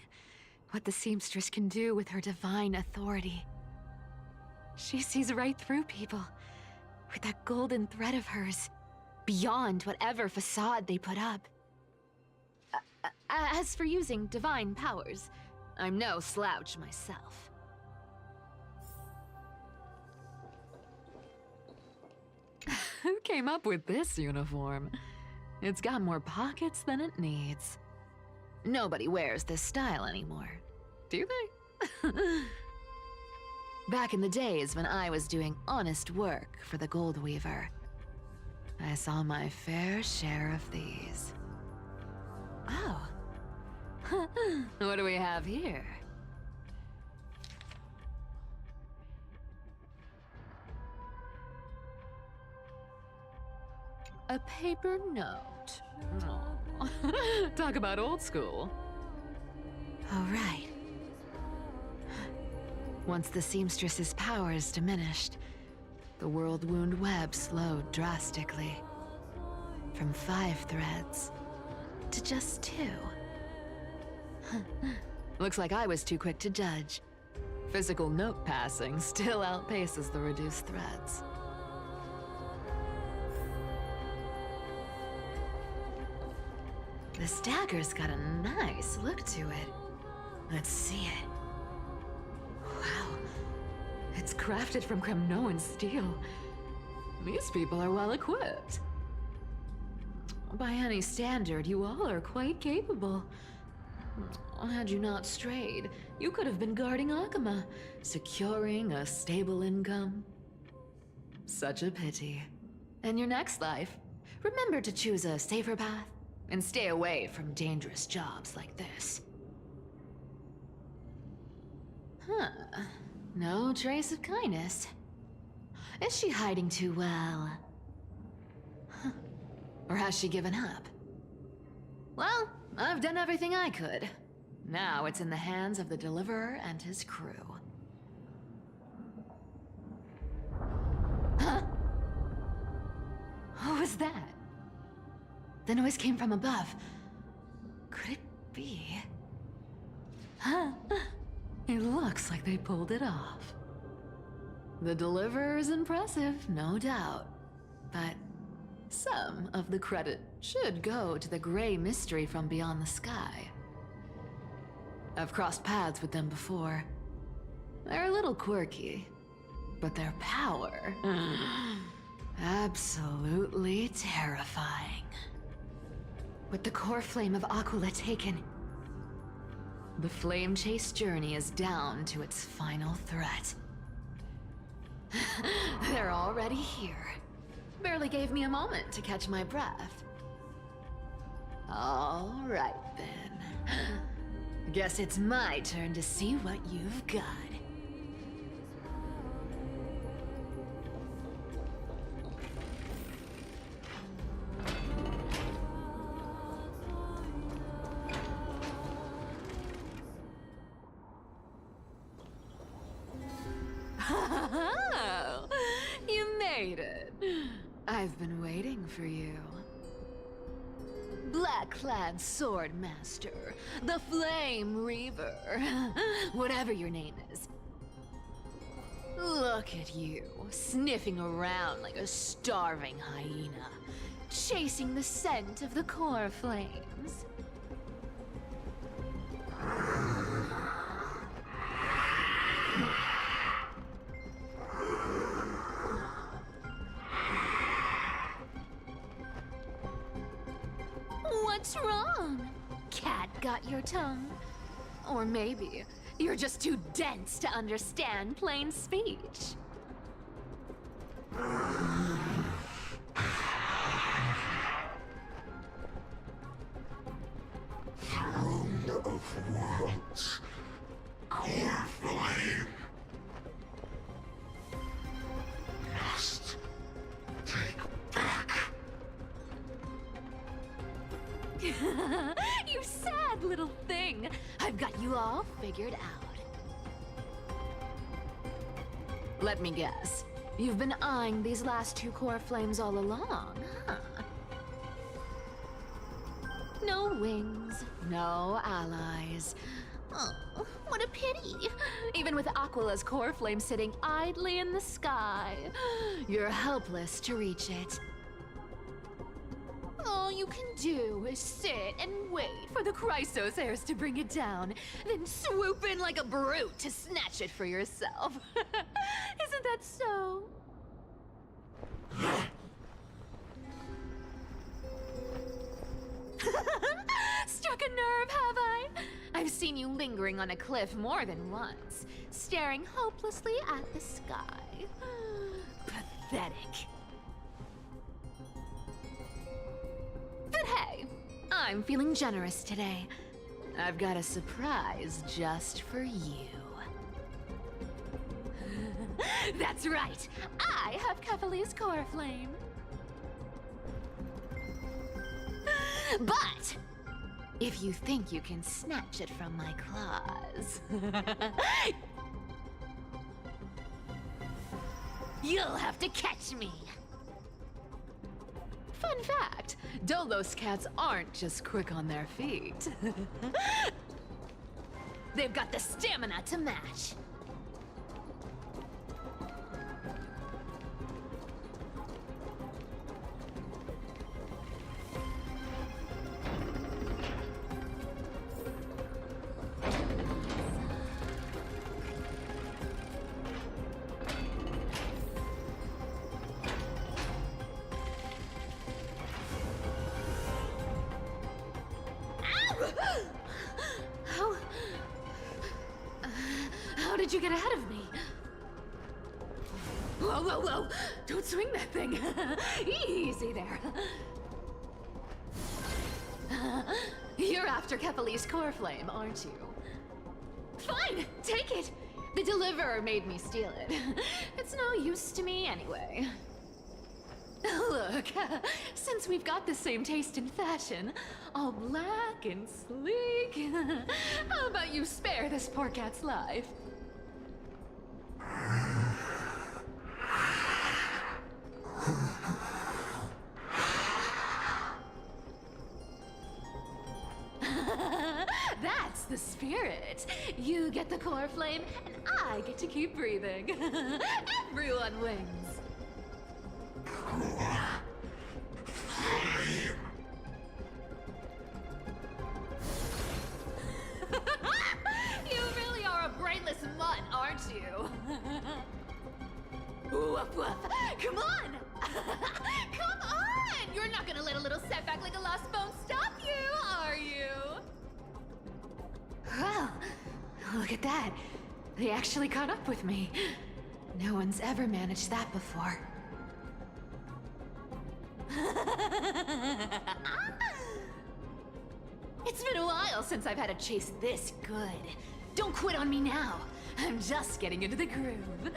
what the seamstress can do with her divine authority. She sees right through people with that golden thread of hers, beyond whatever facade they put up. As for using divine powers, I'm no slouch myself. Who came up with this uniform? It's got more pockets than it needs. Nobody wears this style anymore, do they? Back in the days when I was doing honest work for the Gold Weaver, I saw my fair share of these. Oh. What do we have here? A paper note. Oh. Talk about old school. All right. Once the seamstress's powers diminished, the world wound web slowed drastically. From 5 threads to just 2. Looks like I was too quick to judge. Physical note passing still outpaces the reduced threads. This dagger's got a nice look to it. Let's see it. Wow. It's crafted from Kremnoan steel. These people are well equipped. By any standard, you all are quite capable. Had you not strayed, you could have been guarding Akama, securing a stable income. Such a pity. In your next life, remember to choose a safer path and stay away from dangerous jobs like this. Huh. No trace of kindness. Is she hiding too well? Huh. Or has she given up? Well, I've done everything I could. Now it's in the hands of the Deliverer and his crew. Huh? What was that? The noise came from above. Could it be? Huh? It looks like they pulled it off. The Deliverer is impressive, no doubt. But some of the credit should go to the gray mystery from beyond the sky. I've crossed paths with them before. They're a little quirky, but their power... absolutely terrifying. With the core flame of Aquila taken, the flame chase journey is down to its final threat. They're already here. Barely gave me a moment to catch my breath. All right then. Guess it's my turn to see what you've got. Oh, you made it. I've been waiting for you. Black-clad sword master, the Flame Reaver, whatever your name is. Look at you, sniffing around like a starving hyena, chasing the scent of the core flames. What's wrong? Cat got your tongue? Or maybe you're just too dense to understand plain speech. Throne of worlds. Core flame. Must take back. You sad little thing. I've got you all figured out. Let me guess. You've been eyeing these last two core flames all along, huh? No wings, no allies. Oh, what a pity. Even with Aquila's core flame sitting idly in the sky, you're helpless to reach it. All you can do is sit and wait for the Chrysos heirs to bring it down, then swoop in like a brute to snatch it for yourself. Isn't that so? Struck a nerve, have I? I've seen you lingering on a cliff more than once, staring hopelessly at the sky. Pathetic. But hey, I'm feeling generous today. I've got a surprise just for you. That's right, I have Kefali's core flame. But if you think you can snatch it from my claws, you'll have to catch me. Fun fact, Dolos cats aren't just quick on their feet. They've got the stamina to match. How did you get ahead of me? Whoa, whoa, whoa! Don't swing that thing! Easy there. You're after Kefali's core flame, aren't you? Fine, take it! The deliverer made me steal it. It's no use to me anyway. Look, since we've got the same taste in fashion, all black and sleek, how about you spare this poor cat's life? That's the spirit. You get the core flame, and I get to keep breathing. Everyone wins. You really are a brainless mutt, aren't you? Woof woof. Come on! Come on! You're not gonna let a little setback like a lost bone stop you, are you? Well, look at that. They actually caught up with me. No one's ever managed that before. It's been a while since I've had a chase this good. Don't quit on me now. I'm just getting into the groove.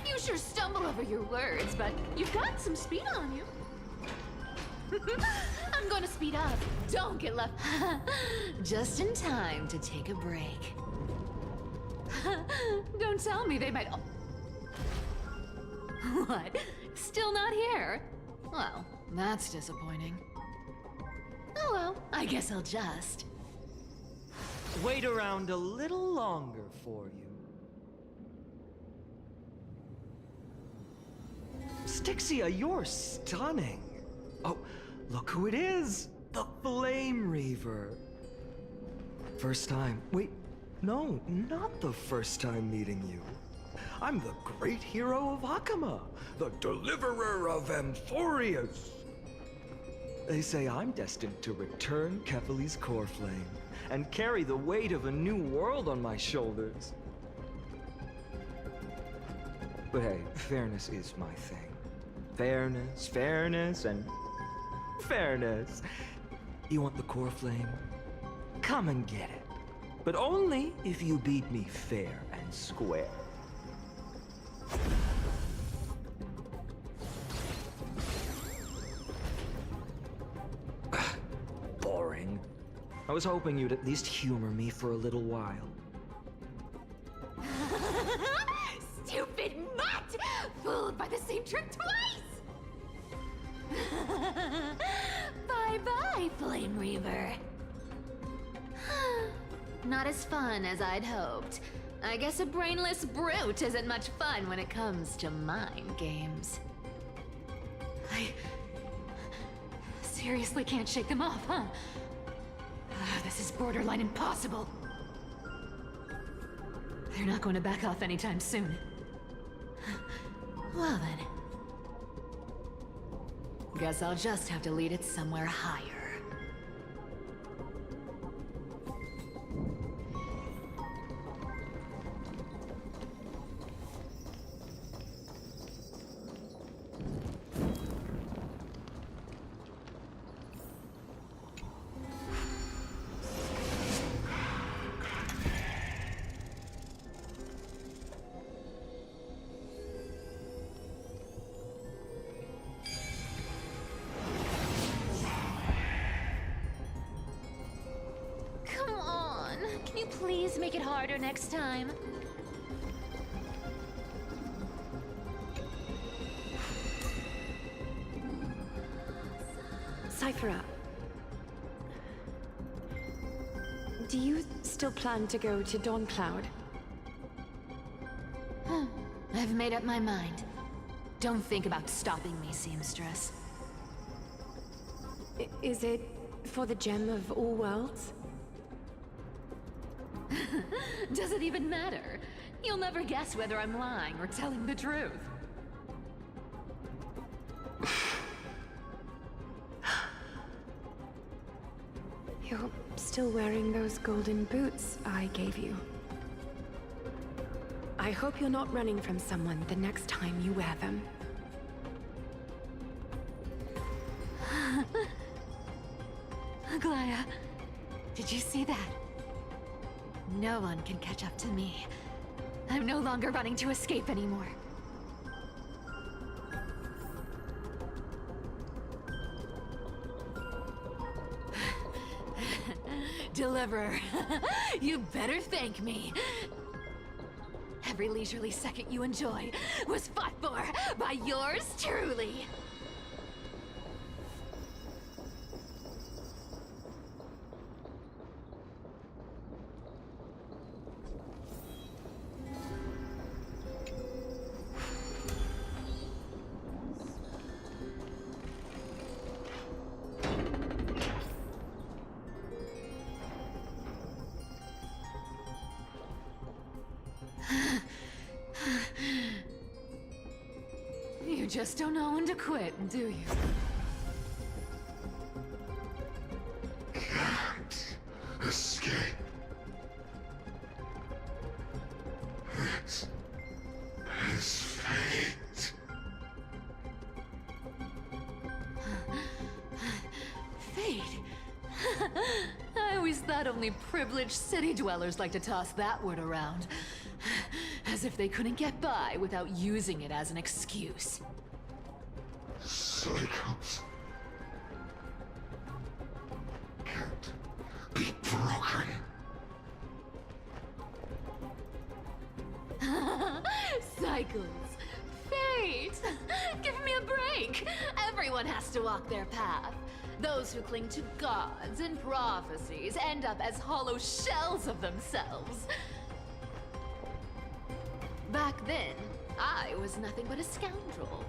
You sure stumble over your words, but you've got some speed on you. I'm gonna speed up. Don't get left just in time to take a break. Don't tell me they might. What? Still not here? Well, that's disappointing. Oh well, I guess I'll just wait around a little longer for you. Styxia, you're stunning. Oh, look who it is! The Flame Reaver. First time. Wait, no, not the first time meeting you. I'm the great hero of Hakama, the deliverer of Amphoreus. They say I'm destined to return Kefali's core flame and carry the weight of a new world on my shoulders. But hey, fairness is my thing. Fairness, fairness, and fairness. You want the core flame? Come and get it. But only if you beat me fair and square. Boring. I was hoping you'd at least humor me for a little while. Stupid mutt! Fooled by the same trick twice! Bye-bye, Flame Reaver. Not as fun as I'd hoped. I guess a brainless brute isn't much fun when it comes to mind games. I seriously can't shake them off, huh? This is borderline impossible. They're not going to back off anytime soon. Well then. Guess I'll just have to lead it somewhere higher. Can you please make it harder next time? Cyphera, do you still plan to go to Dawncloud? I've made up my mind. Don't think about stopping me, seamstress. Is it for the gem of all worlds? Does it even matter? You'll never guess whether I'm lying or telling the truth. You're still wearing those golden boots I gave you. I hope you're not running from someone the next time you wear them. Aglaea, did you see that? No one can catch up to me. I'm no longer running to escape anymore. Deliverer, you better thank me. Every leisurely second you enjoy was fought for by yours truly. You just don't know when to quit, do you? Can't escape. It is fate. Fate? I always thought a Only privileged city dwellers like to toss that word around. As if they couldn't get by without using it as an excuse. Cycles can't be broken. Cycles. Fate! Give me a break! Everyone has to walk their path. Those who cling to gods and prophecies end up as hollow shells of themselves. Back then, I was nothing but a scoundrel.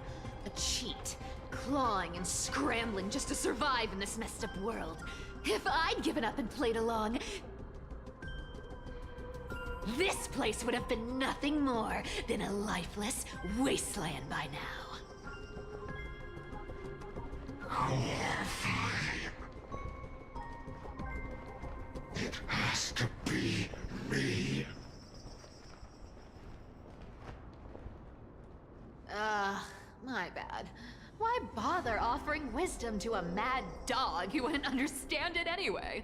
A cheat, clawing and scrambling just to survive in this messed up world. If I'd given up and played along, this place would have been nothing more than a lifeless wasteland by now. Horrifying. It has to be me. My bad. Why bother offering wisdom to a mad dog who wouldn't understand it anyway?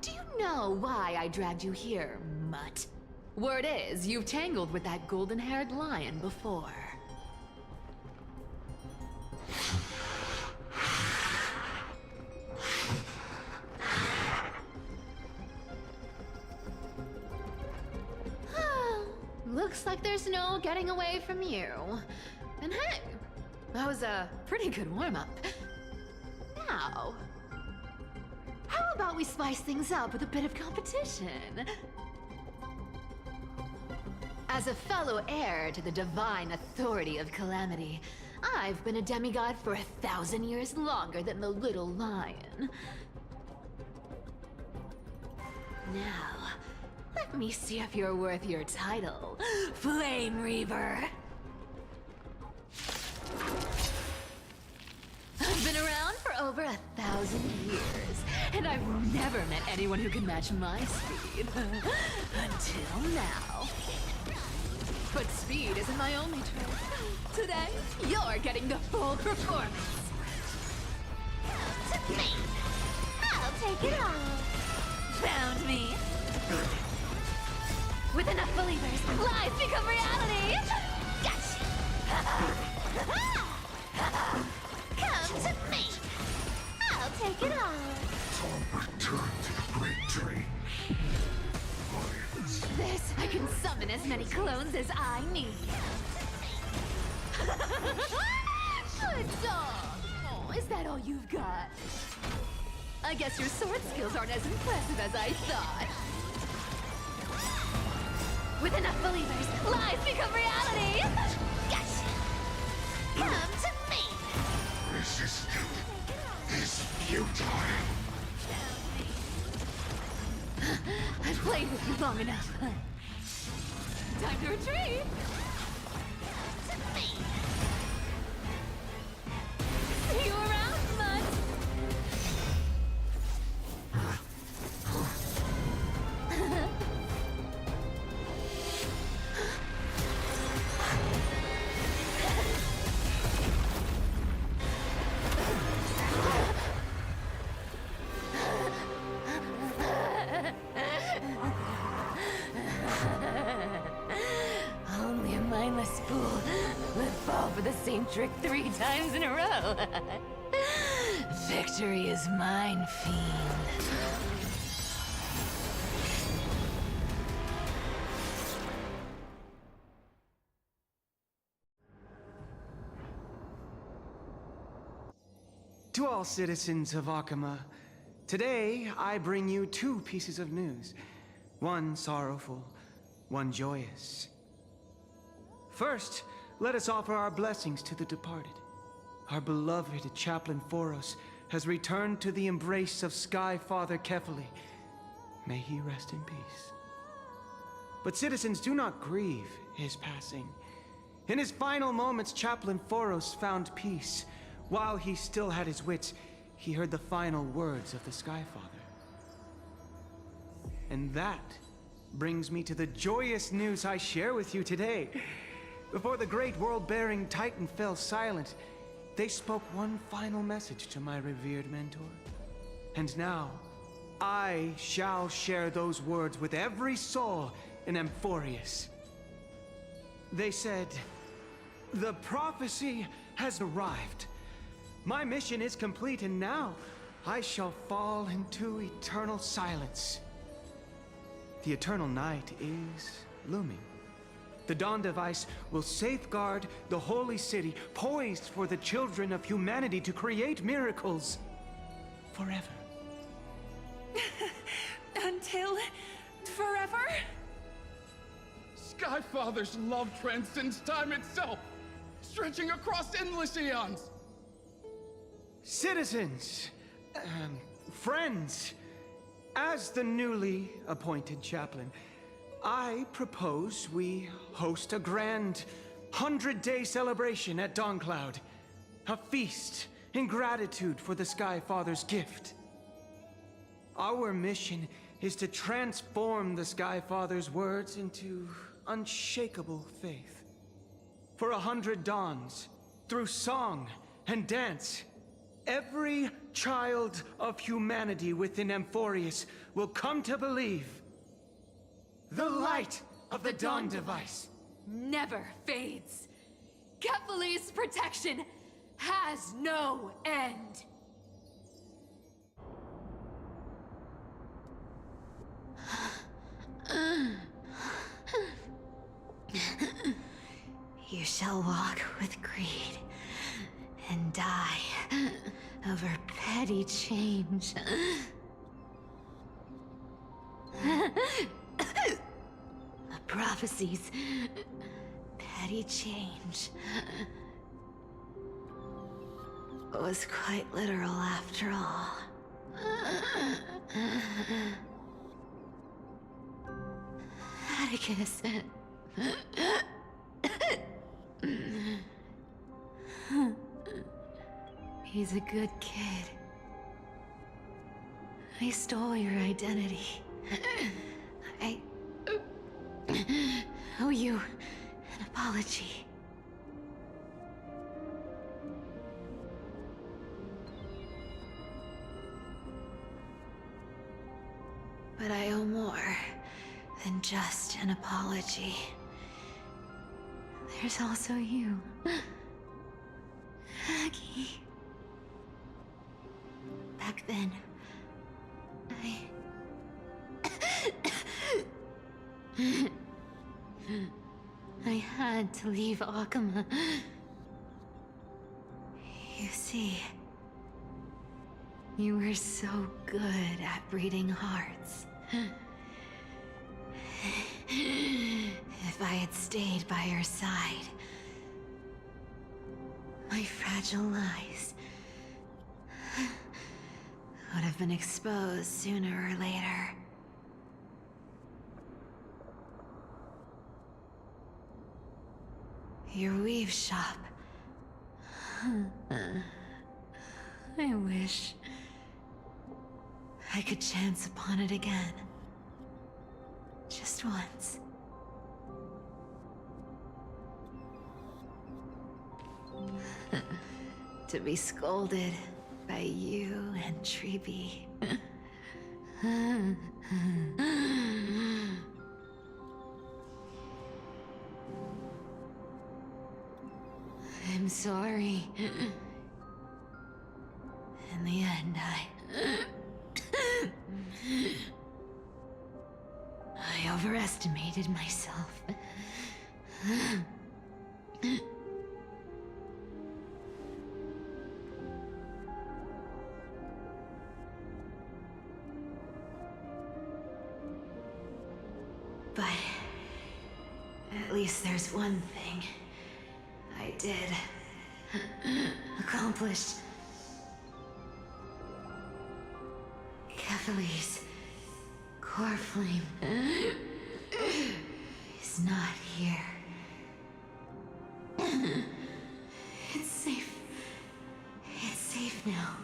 Do you know why I dragged you here, mutt? Word is, you've tangled with that golden-haired lion before. Looks like there's no getting away from you. And hey, that was a pretty good warm-up. Now, how about we spice things up with a bit of competition? As a fellow heir to the divine authority of Calamity, I've been a demigod for 1,000 years longer than the little lion. Now, let me see if you're worth your title, Flame Reaver. I've been around for over 1,000 years, and I've never met anyone who can match my speed. Until now. But speed isn't my only trait. Today, you're getting the full performance. To me. I'll take it all. Found me. With enough believers, lies become reality! Gotcha! Come to me. I'll take it all. Tom returned to the Great Tree. This, I can summon as many clones as I need. Good dog! Oh, is that all you've got? I guess your sword skills aren't as impressive as I thought. With enough believers, lies become reality! Gotcha! Come to me! Resistance is futile. I've played with you long enough. Time to retreat! To me! See you around, mutt! Only a mindless fool would fall for the same trick 3 times in a row. Victory is mine, fiend. To all citizens of Akama, today I bring you 2 pieces of news. One sorrowful, one joyous. First, let us offer our blessings to the departed. Our beloved chaplain Amphoreus has returned to the embrace of Sky Father Kefali. May he rest in peace. But citizens, do not grieve his passing. In his final moments, Chaplain Amphoreus found peace. While he still had his wits, he heard the final words of the Sky Father. And that brings me to the joyous news I share with you today. Before the great world-bearing Titan fell silent, they spoke one final message to my revered mentor. And now, I shall share those words with every soul in Amphoreus. They said, the prophecy has arrived. My mission is complete, and now I shall fall into eternal silence. The eternal night is looming. The Dawn Device will safeguard the holy city, poised for the children of humanity to create miracles forever. Until forever? Skyfather's love transcends time itself, stretching across endless eons. Citizens, friends, as the newly appointed chaplain, I propose we host a grand 100-day celebration at Dawncloud. A feast in gratitude for the Sky Father's gift. Our mission is to transform the Sky Father's words into unshakable faith. For 100 dawns, through song and dance, every child of humanity within Amphoreus will come to believe the light of the Dawn Device never fades. Kephales's protection has no end. You shall walk with greed and die over petty change. The prophecies, petty change, was quite literal after all. Atticus. He's a good kid. I stole your identity. I owe you an apology. But I owe more than just an apology. There's also you, Aggie. Back then, I had to leave Akama. You see, you were so good at breeding hearts. If I had stayed by your side, my fragile lies would have been exposed sooner or later. Your weave shop. I wish I could chance upon it again. Just once. To be scolded by you and Treeby. I'm sorry. In the end, I overestimated myself. But at least there's one thing I did accomplish. Kephales's core flame is not here. It's safe. It's safe now.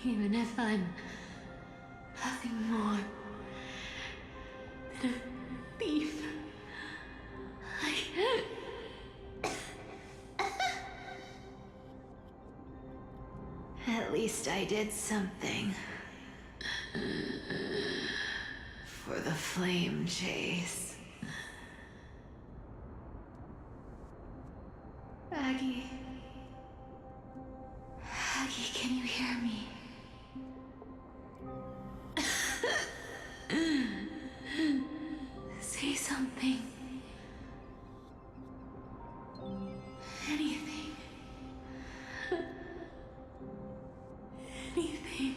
Even if I'm nothing more than a thief, At least I did something. For the flame chase. Aggie. Aggie, can you hear me? Say something. Anything. Anything.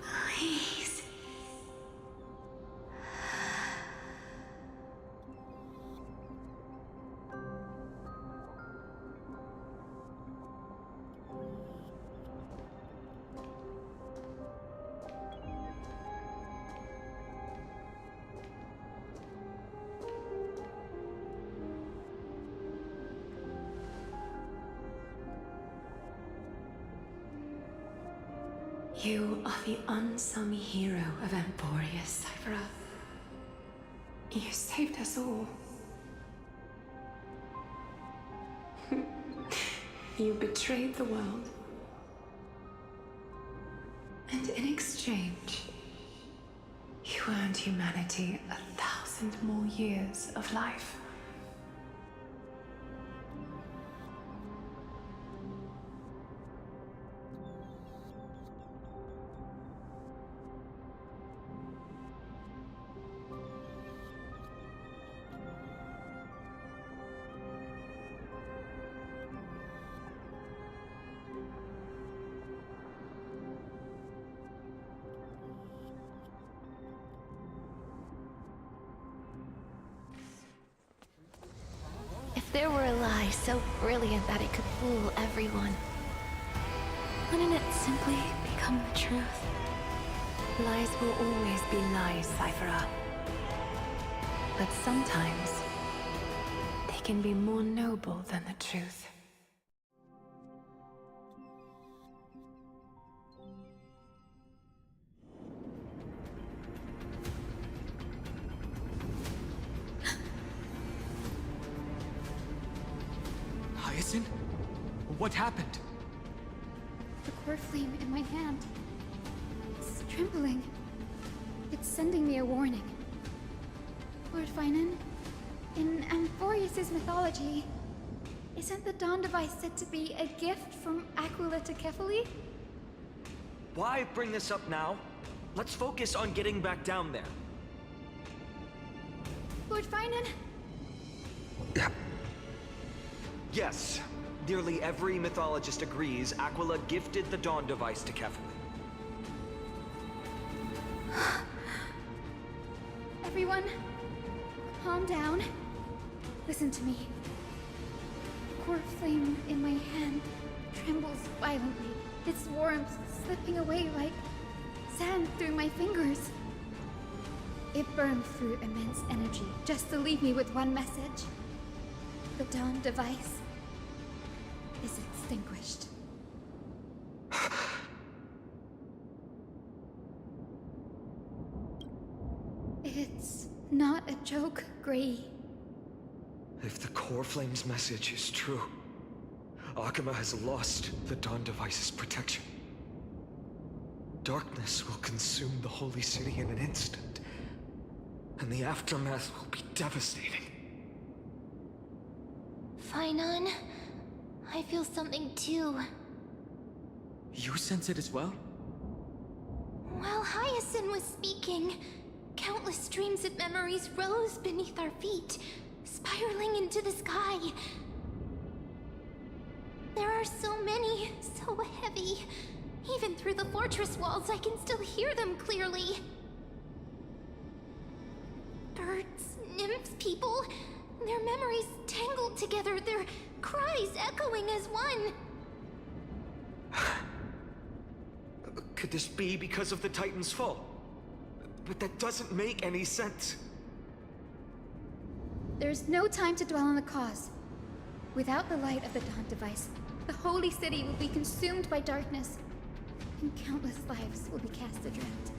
Please. You are the unsung hero of Amphoreus, Cypher. You saved us all. You betrayed the world. And in exchange, you earned humanity 1,000 more years of life. If there were a lie so brilliant that it could fool everyone, wouldn't it simply become the truth? Lies will always be lies, Cypher. But sometimes, they can be more noble than the truth. Hyacinth? What happened? The core flame in my hand. It's trembling. It's sending me a warning. Lord Phainon, in Amphoreus' mythology, isn't the Dawn device said to be a gift from Aquila to Kefali? Why bring this up now? Let's focus on getting back down there. Lord Phainon? Yes. Nearly every mythologist agrees Aquila gifted the Dawn device to Kefali. Everyone, calm down. Listen to me. The core flame in my hand trembles violently. Its warmth slipping away like sand through my fingers. It burned through immense energy just to leave me with one message. The Dawn device is extinguished. It's not a joke, Gray. If the core flame's message is true, Akama has lost the Dawn device's protection. Darkness will consume the holy city in an instant, and the aftermath will be devastating. Phainon, I feel something too. You sense it as well? While Hyacinth was speaking, countless streams of memories rose beneath our feet, spiraling into the sky. There are so many, so heavy. Even through the fortress walls, I can still hear them clearly. Birds, nymphs, people, their memories tangled together, their cries echoing as one. Could this be because of the Titan's fall? But that doesn't make any sense. There's no time to dwell on the cause. Without the light of the Dawn device, the holy city will be consumed by darkness, and countless lives will be cast adrift.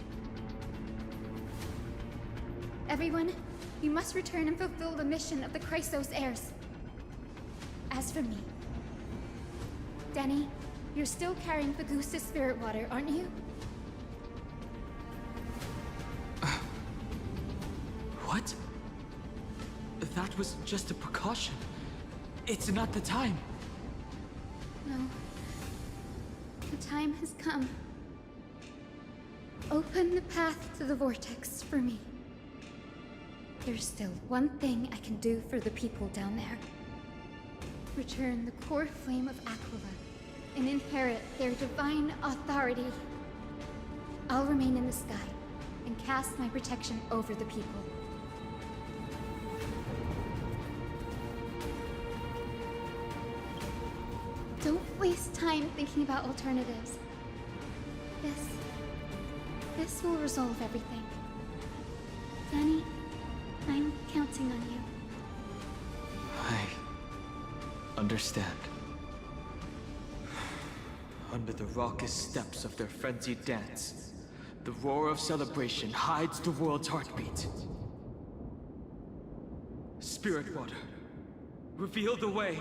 Everyone, you must return and fulfill the mission of the Chrysos heirs. As for me, Danny, you're still carrying the Gusta's spirit water, aren't you? What? That was just a precaution. It's not the time. No. The time has come. Open the path to the vortex for me. There's still one thing I can do for the people down there. Return the core flame of Aquila and inherit their divine authority. I'll remain in the sky and cast my protection over the people. Don't waste time thinking about alternatives. This will resolve everything. Danny, I'm counting on you. I understand. Under the raucous steps of their frenzied dance, the roar of celebration hides the world's heartbeat. Spirit water, reveal the way.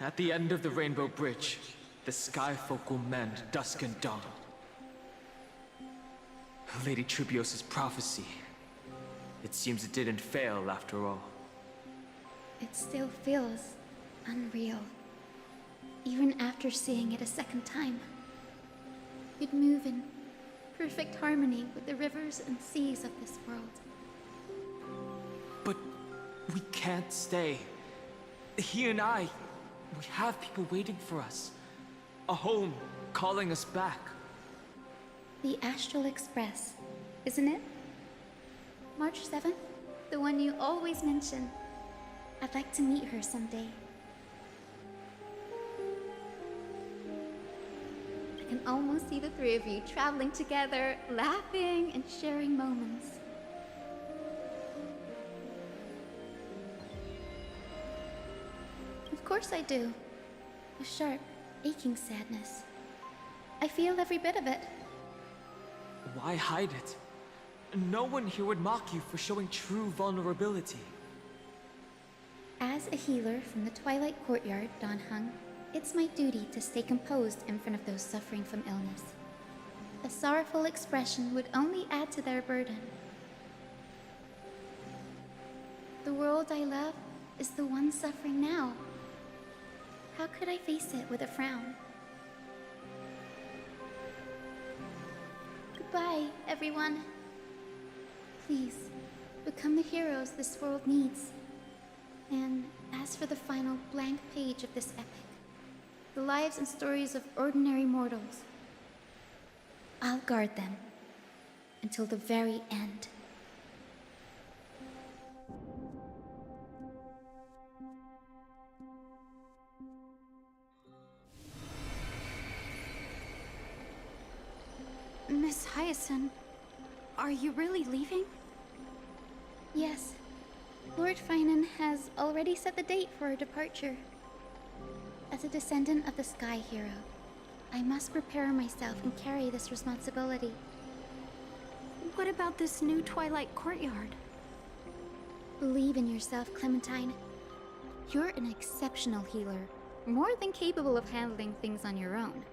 At the end of the Rainbow Bridge, the Sky Folk will mend dusk and dawn. Lady Tribios' prophecy. It seems it didn't fail after all. It still feels unreal. Even after seeing it a second time. You'd move in perfect harmony with the rivers and seas of this world. But we can't stay. He and I, we have people waiting for us. A home calling us back. The Astral Express, isn't it? March 7th? The one you always mention. I'd like to meet her someday. I can almost see the three of you traveling together, laughing and sharing moments. Of course I do. A sharp, aching sadness. I feel every bit of it. Why hide it? No one here would mock you for showing true vulnerability. As a healer from the Twilight Courtyard, Don Hung, it's my duty to stay composed in front of those suffering from illness. A sorrowful expression would only add to their burden. The world I love is the one suffering now. How could I face it with a frown? Goodbye, everyone. Please, become the heroes this world needs. And as for the final blank page of this epic, the lives and stories of ordinary mortals, I'll guard them until the very end. Miss Hyacinth, are you really leaving? Yes. Lord Phainon has already set the date for our departure. As a descendant of the Sky Hero, I must prepare myself and carry this responsibility. What about this new Twilight Courtyard? Believe in yourself, Clementine. You're an exceptional healer, more than capable of handling things on your own.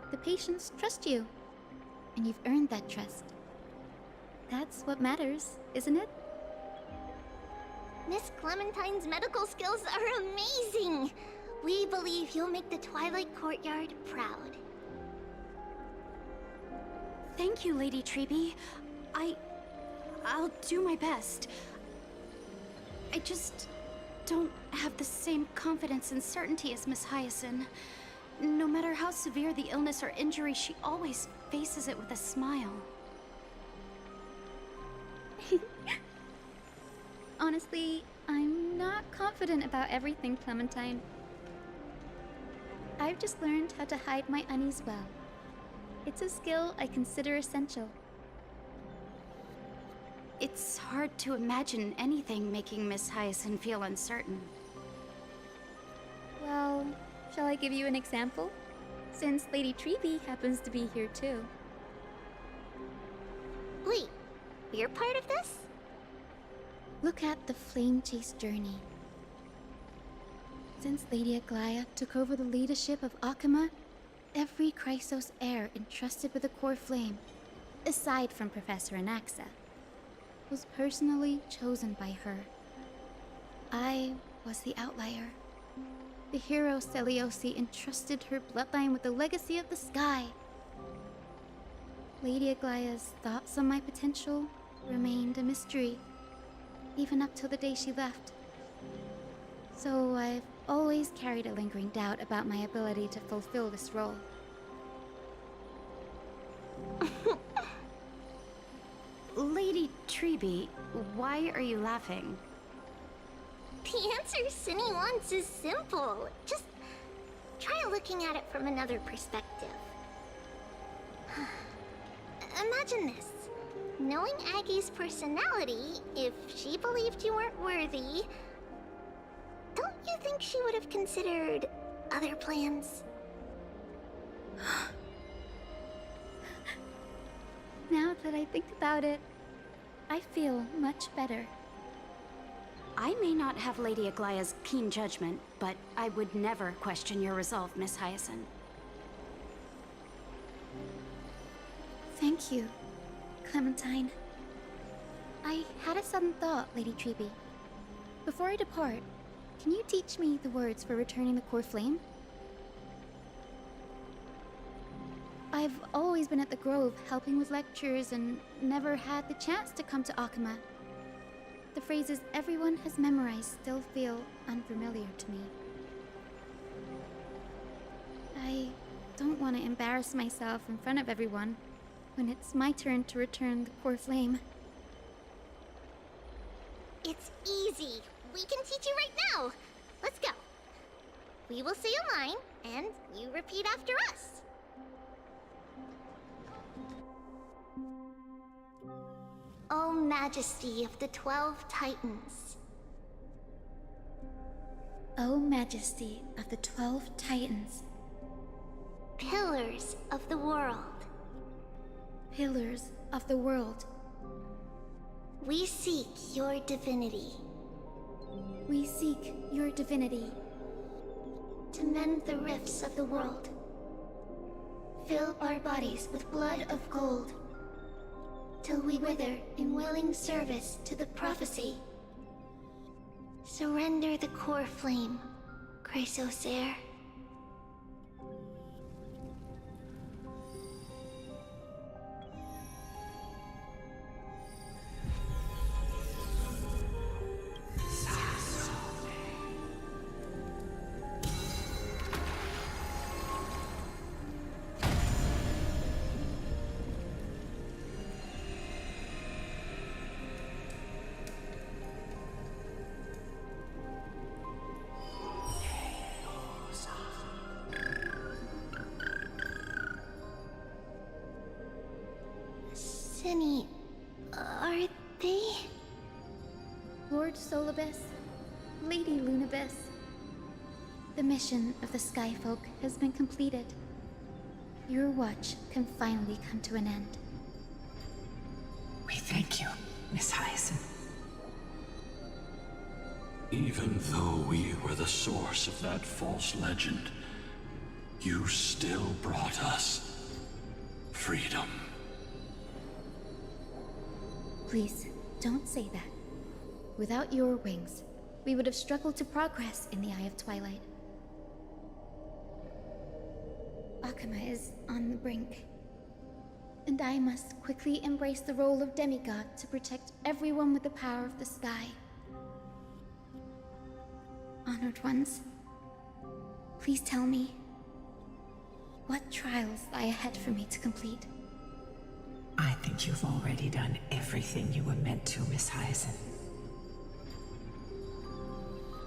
The patients trust you, and you've earned that trust. That's what matters, isn't it? Miss Clementine's medical skills are amazing! We believe you'll make the Twilight Courtyard proud. Thank you, Lady Treby. I'll do my best. I just don't have the same confidence and certainty as Miss Hyacinth. No matter how severe the illness or injury, she always faces it with a smile. Honestly, I'm not confident about everything, Clementine. I've just learned how to hide my unease well. It's a skill I consider essential. It's hard to imagine anything making Miss Hyacinth feel uncertain. Well, shall I give you an example? Since Lady Treby happens to be here too. Wait, you're part of this? Look at the flame chase journey. Since Lady Aglaea took over the leadership of Akama, every Chrysos heir entrusted with the core flame, aside from Professor Anaxa, was personally chosen by her. I was the outlier. The hero Celiosi entrusted her bloodline with the legacy of the sky. Lady Aglaea's thoughts on my potential remained a mystery, even up till the day she left. So I've always carried a lingering doubt about my ability to fulfill this role. Lady Treeby, why are you laughing? The answer Cindy wants is simple. Just try looking at it from another perspective. Imagine this. Knowing Aggie's personality, if she believed you weren't worthy, don't you think she would have considered other plans? Now that I think about it, I feel much better. I may not have Lady Aglaea's keen judgment, but I would never question your resolve, Miss Hyacinth. Thank you, Clementine. I had a sudden thought, Lady Treeby. Before I depart, can you teach me the words for returning the core flame? I've always been at the Grove helping with lectures and never had the chance to come to Akama. The phrases everyone has memorized still feel unfamiliar to me. I don't want to embarrass myself in front of everyone when it's my turn to return the core flame. It's easy. We can teach you right now. Let's go. We will say a line, and you repeat after us. O Majesty of the 12 Titans. O Majesty of the 12 Titans. Pillars of the world. Pillars of the world. We seek your divinity. We seek your divinity. To mend the rifts of the world. Fill our bodies with blood of gold. Till we wither in willing service to the prophecy. Surrender the core flame, Chrysos heir. Cindy, are they? Lord Solibus, Lady Lunibus. The mission of the Skyfolk has been completed. Your watch can finally come to an end. We thank you, Miss Hyacinth. Even though we were the source of that false legend, you still brought us freedom. Please, don't say that. Without your wings, we would have struggled to progress in the Eye of Twilight. Akama is on the brink, and I must quickly embrace the role of demigod to protect everyone with the power of the sky. Honored ones, please tell me, what trials lie ahead for me to complete? I think you've already done everything you were meant to, Miss Hyacinth.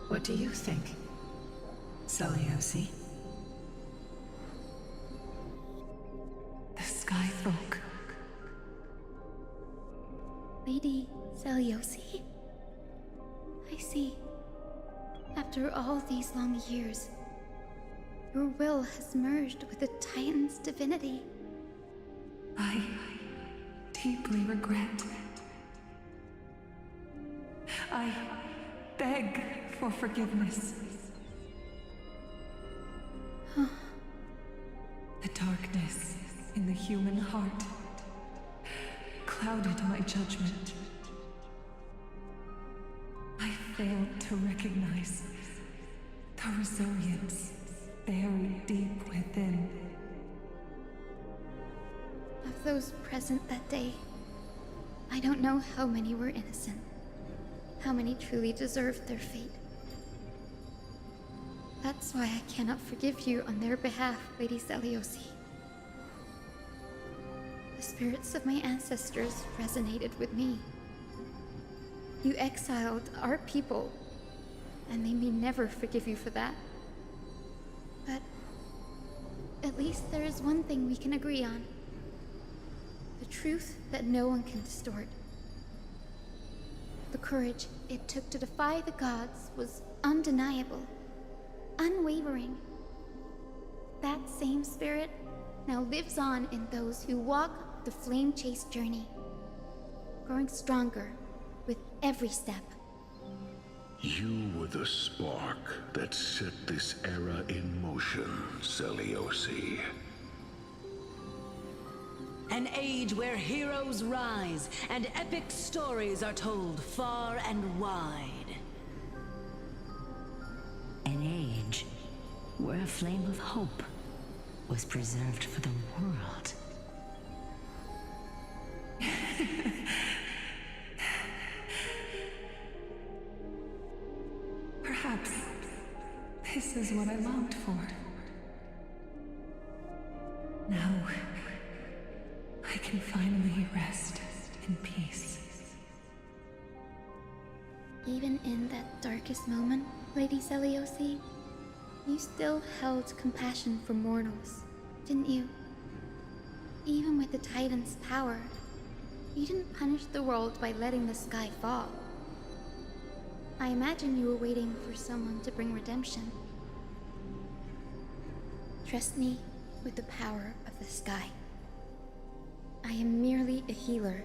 What do you think, Celiosi? The Skyfolk. Lady Celiosi? I see. After all these long years, your will has merged with the Titan's divinity. I deeply regret. I beg for forgiveness. The darkness in the human heart clouded my judgment. I failed to recognize the resilience buried deep within. Of those present that day, I don't know how many were innocent, how many truly deserved their fate. That's why I cannot forgive you on their behalf, Lady Seliosi. The spirits of my ancestors resonated with me. You exiled our people, and they may never forgive you for that. But at least there is one thing we can agree on. The truth that no one can distort. The courage it took to defy the gods was undeniable, unwavering. That same spirit now lives on in those who walk the flame-chased journey, growing stronger with every step. You were the spark that set this era in motion, Seliosi. An age where heroes rise and epic stories are told far and wide. An age where a flame of hope was preserved for the world. Perhaps this is what I longed for. Now, I can finally rest in peace. Even in that darkest moment, Lady Seliosi, you still held compassion for mortals, didn't you? Even with the Titan's power, you didn't punish the world by letting the sky fall. I imagine you were waiting for someone to bring redemption. Trust me with the power of the sky. I am merely a healer.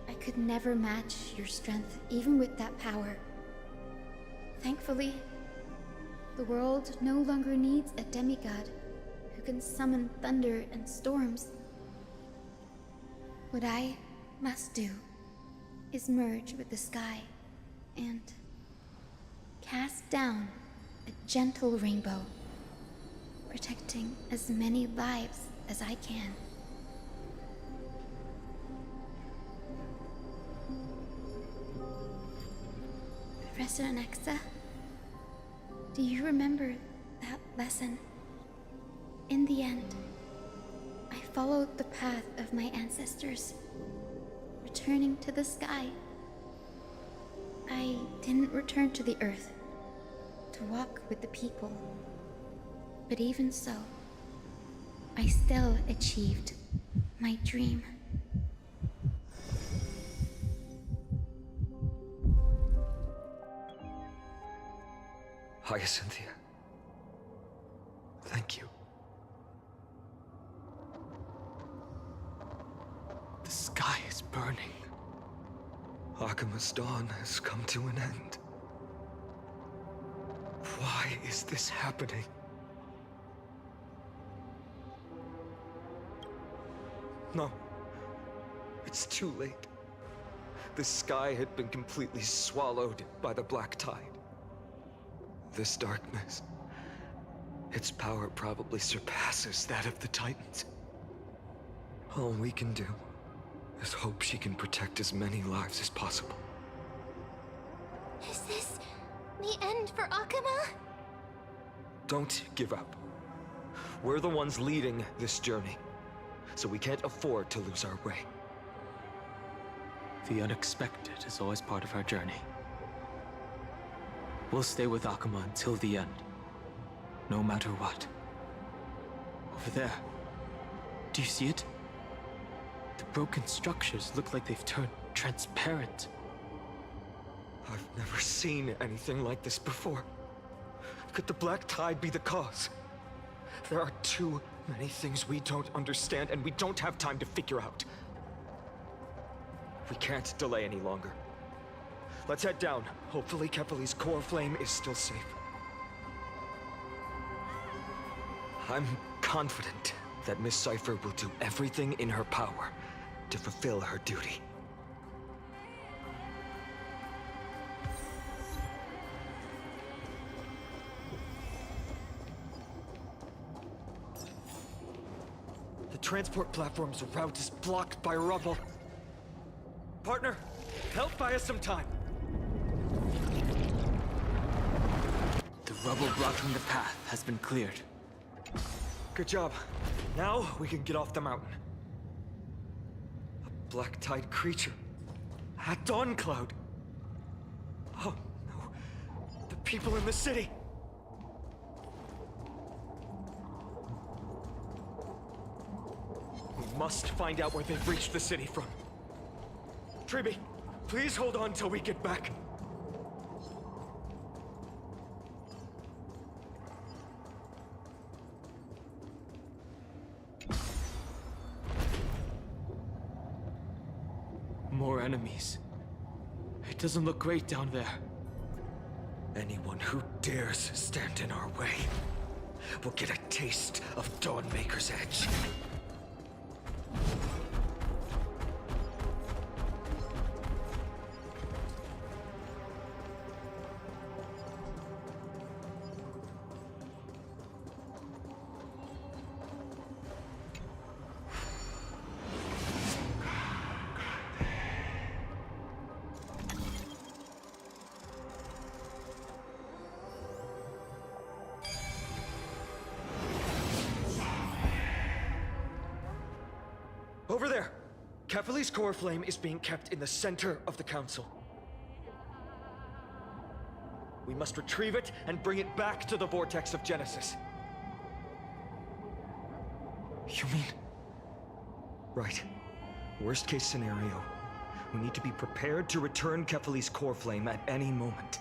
I could never match your strength, even with that power. Thankfully, the world no longer needs a demigod who can summon thunder and storms. What I must do is merge with the sky and cast down a gentle rainbow, protecting as many lives as I can. Professor Anaxa, do you remember that lesson? In the end, I followed the path of my ancestors, returning to the sky. I didn't return to the earth to walk with the people. But even so, I still achieved my dream. Hyacinthia. Thank you. The sky is burning. Akima's dawn has come to an end. Why is this happening? No. It's too late. The sky had been completely swallowed by the black tide. This darkness, its power probably surpasses that of the Titans. All we can do is hope she can protect as many lives as possible. Is this the end for Akuma? Don't give up. We're the ones leading this journey, so we can't afford to lose our way. The unexpected is always part of our journey. We'll stay with Akuma until the end, no matter what. Over there, do you see it? The broken structures look like they've turned transparent. I've never seen anything like this before. Could the black tide be the cause? There are too many things we don't understand, and we don't have time to figure out. We can't delay any longer. let's head down. Hopefully Kefali's core flame is still safe. I'm confident that Miss Cypher will do everything in her power to fulfill her duty. The transport platform's route is blocked by rubble. Partner, help buy us some time. The rubble blocking the path has been cleared. Good job. Now we can get off the mountain. A black-tide creature. A dawn cloud. Oh no. The people in the city. We must find out where they've reached the city from. Triby, please hold on till we get back. More enemies. It doesn't look great down there. Anyone who dares stand in our way will get a taste of Dawnmaker's edge. Over there! Kefali's core flame is being kept in the center of the council. We must retrieve it and bring it back to the vortex of Genesis. You mean? Right. Worst case scenario. We need to be prepared to return Kefali's core flame at any moment.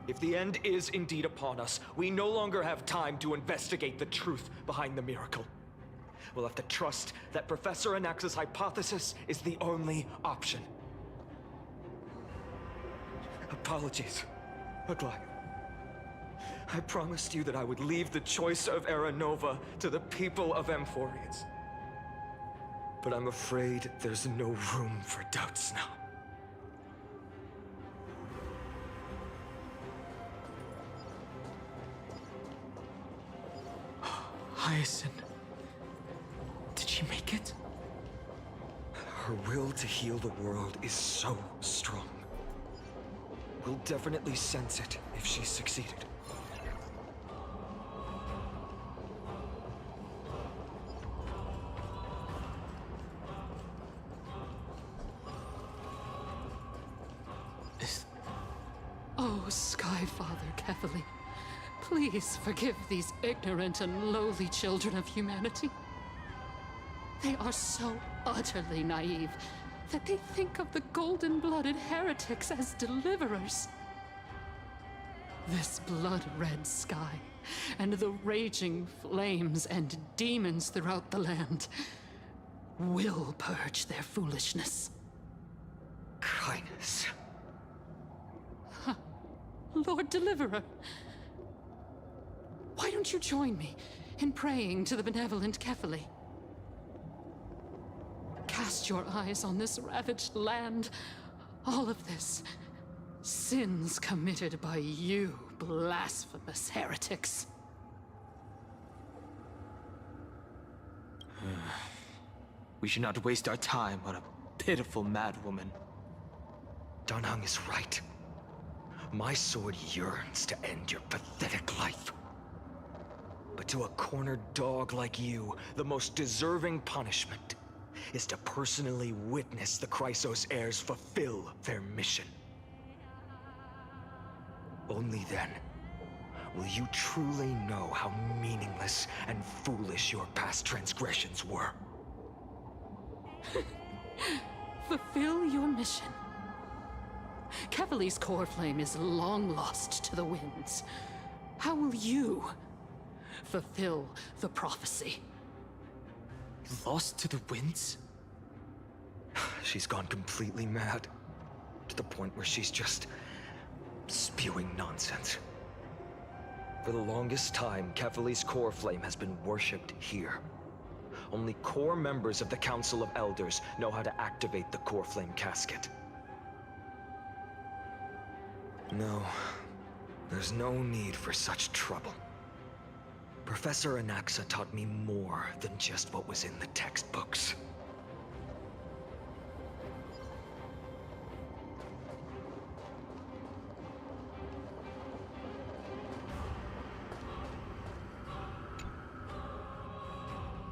If the end is indeed upon us, we no longer have time to investigate the truth behind the miracle. We'll have to trust that Professor Anaxa's hypothesis is the only option. Apologies, Aglaea. I promised you that I would leave the choice of Era Nova to the people of Amphoreus. But I'm afraid there's no room for doubts now. Hyacinth. Did she make it? Her will to heal the world is so strong. We'll definitely sense it if she's succeeded. Oh, Skyfather Kefali, please forgive these ignorant and lowly children of humanity. They are so utterly naive that they think of the golden-blooded heretics as deliverers. This blood-red sky, and the raging flames and demons throughout the land will purge their foolishness. Kindness. Huh. Lord Deliverer, why don't you join me in praying to the benevolent Kefali? Cast your eyes on this ravaged land. All of this. Sins committed by you, blasphemous heretics. We should not waste our time on a pitiful madwoman. Danheng is right. My sword yearns to end your pathetic life. But to a cornered dog like you, the most deserving punishment is to personally witness the Chrysos heirs fulfill their mission. Only then will you truly know how meaningless and foolish your past transgressions were. Fulfill your mission. Kefali's core flame is long lost to the winds. How will you fulfill the prophecy? Lost to the winds? she's gone completely mad. To the point where she's just spewing nonsense. For the longest time, Kefali's core flame has been worshipped here. Only core members of the Council of Elders know how to activate the core flame casket. No, there's no need for such trouble. Professor Anaxa taught me more than just what was in the textbooks.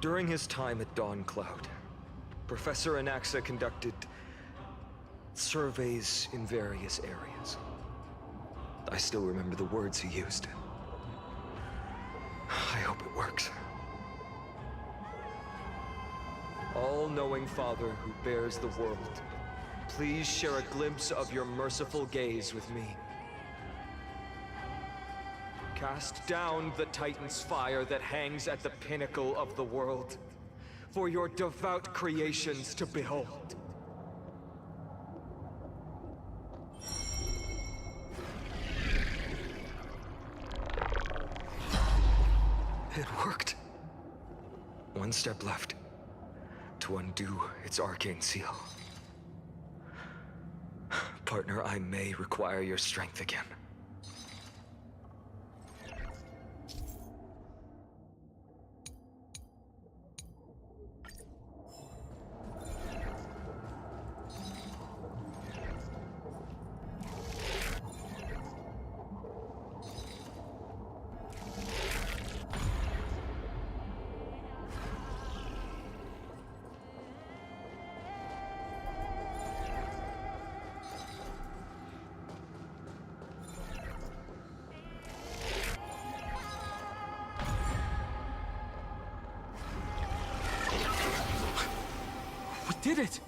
During his time at Dawn Cloud, Professor Anaxa conducted surveys in various areas. I still remember the words he used. I hope it works. All-knowing Father who bears the world, please share a glimpse of your merciful gaze with me. Cast down the Titan's fire that hangs at the pinnacle of the world, for your devout creations to behold. It worked. One step left to undo its arcane seal. Partner, I may require your strength again. Did it!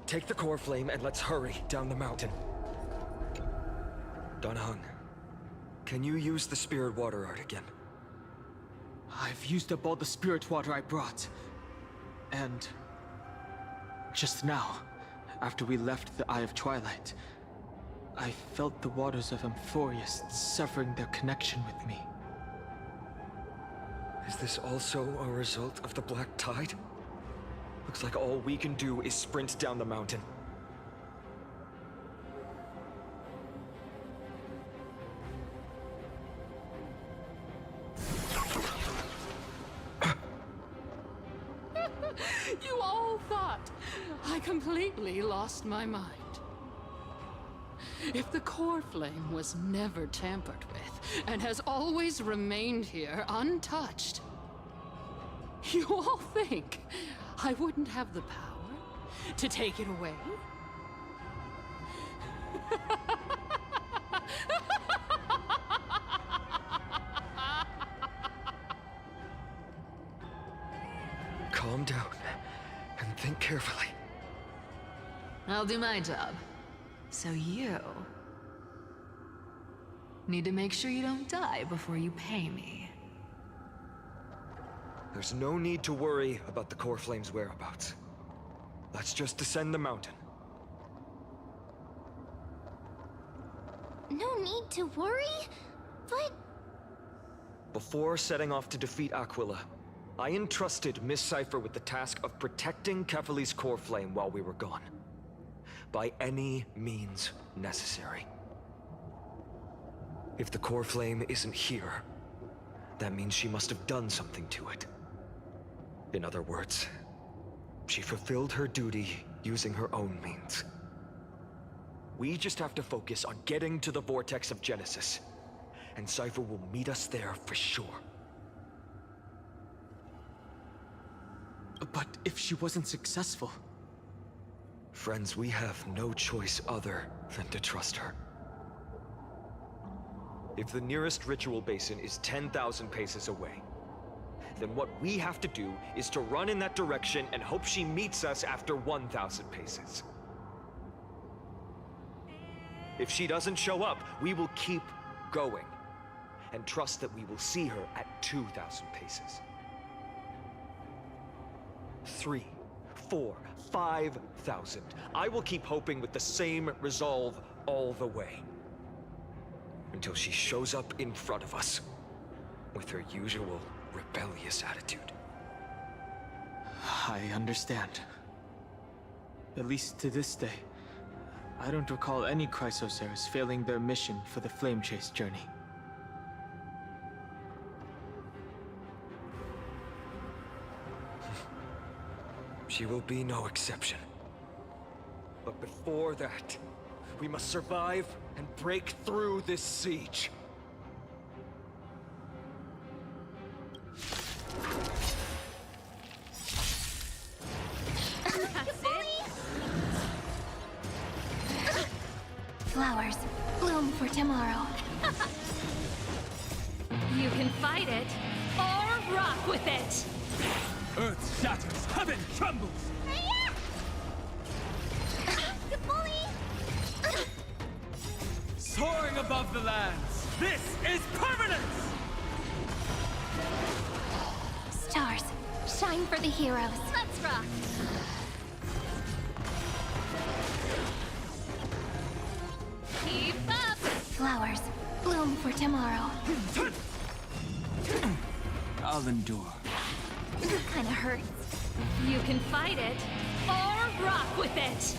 Take the core flame and let's hurry down the mountain. Donahun, can you use the spirit water art again? I've used up all the spirit water I brought. And just now, after we left the Eye of Twilight, I felt the waters of Amphoreus severing their connection with me. Is this also a result of the Black Tide? Looks like all we can do is sprint down the mountain. You all thought I completely lost my mind. If the core flame was never tampered with and has always remained here untouched, you all think I wouldn't have the power to take it away? Calm down and think carefully. I'll do my job. So you need to make sure you don't die before you pay me. There's no need to worry about the core flame's whereabouts. Let's just descend the mountain. No need to worry? But... Before setting off to defeat Aquila, I entrusted Miss Cypher with the task of protecting Kefali's core flame while we were gone. By any means necessary. If the core flame isn't here, that means she must have done something to it. In other words, she fulfilled her duty using her own means. We just have to focus on getting to the Vortex of Genesis, and Cypher will meet us there for sure. But if she wasn't successful... Friends, we have no choice other than to trust her. If the nearest ritual basin is 10,000 paces away, then what we have to do is to run in that direction and hope she meets us after 1,000 paces. If she doesn't show up, we will keep going and trust that we will see her at 2,000 paces. 3, 4, 5,000. I will keep hoping with the same resolve all the way. Until she shows up in front of us with her usual rebellious attitude. I understand. At least to this day, I don't recall any Chrysoceres failing their mission for the Flame Chase journey. She will be no exception. But before that, we must survive and break through this siege. Flowers, bloom for tomorrow. You can fight it, or rock with it! Earth shatters, heaven trembles! Soaring above the lands, this is permanence! Stars, shine for the heroes. Let's rock! Keep up! Flowers, bloom for tomorrow. I'll endure. Kinda hurts. You can fight it, or rock with it!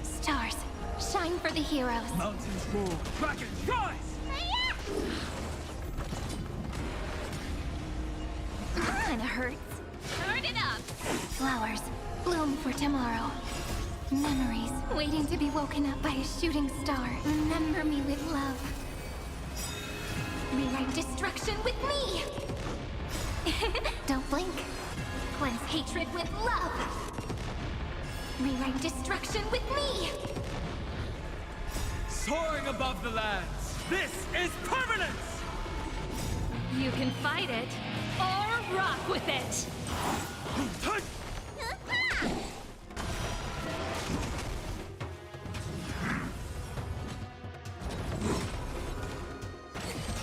Stars, shine for the heroes. Mountains roar, dragons rise! Kinda hurts. Turn it up! Flowers, bloom for tomorrow. Memories waiting to be woken up by a shooting star. Remember me with love. Rewrite destruction with me! Don't blink. Cleanse hatred with love. Rewrite destruction with me! Soaring above the lands, this is permanence! You can fight it, or rock with it!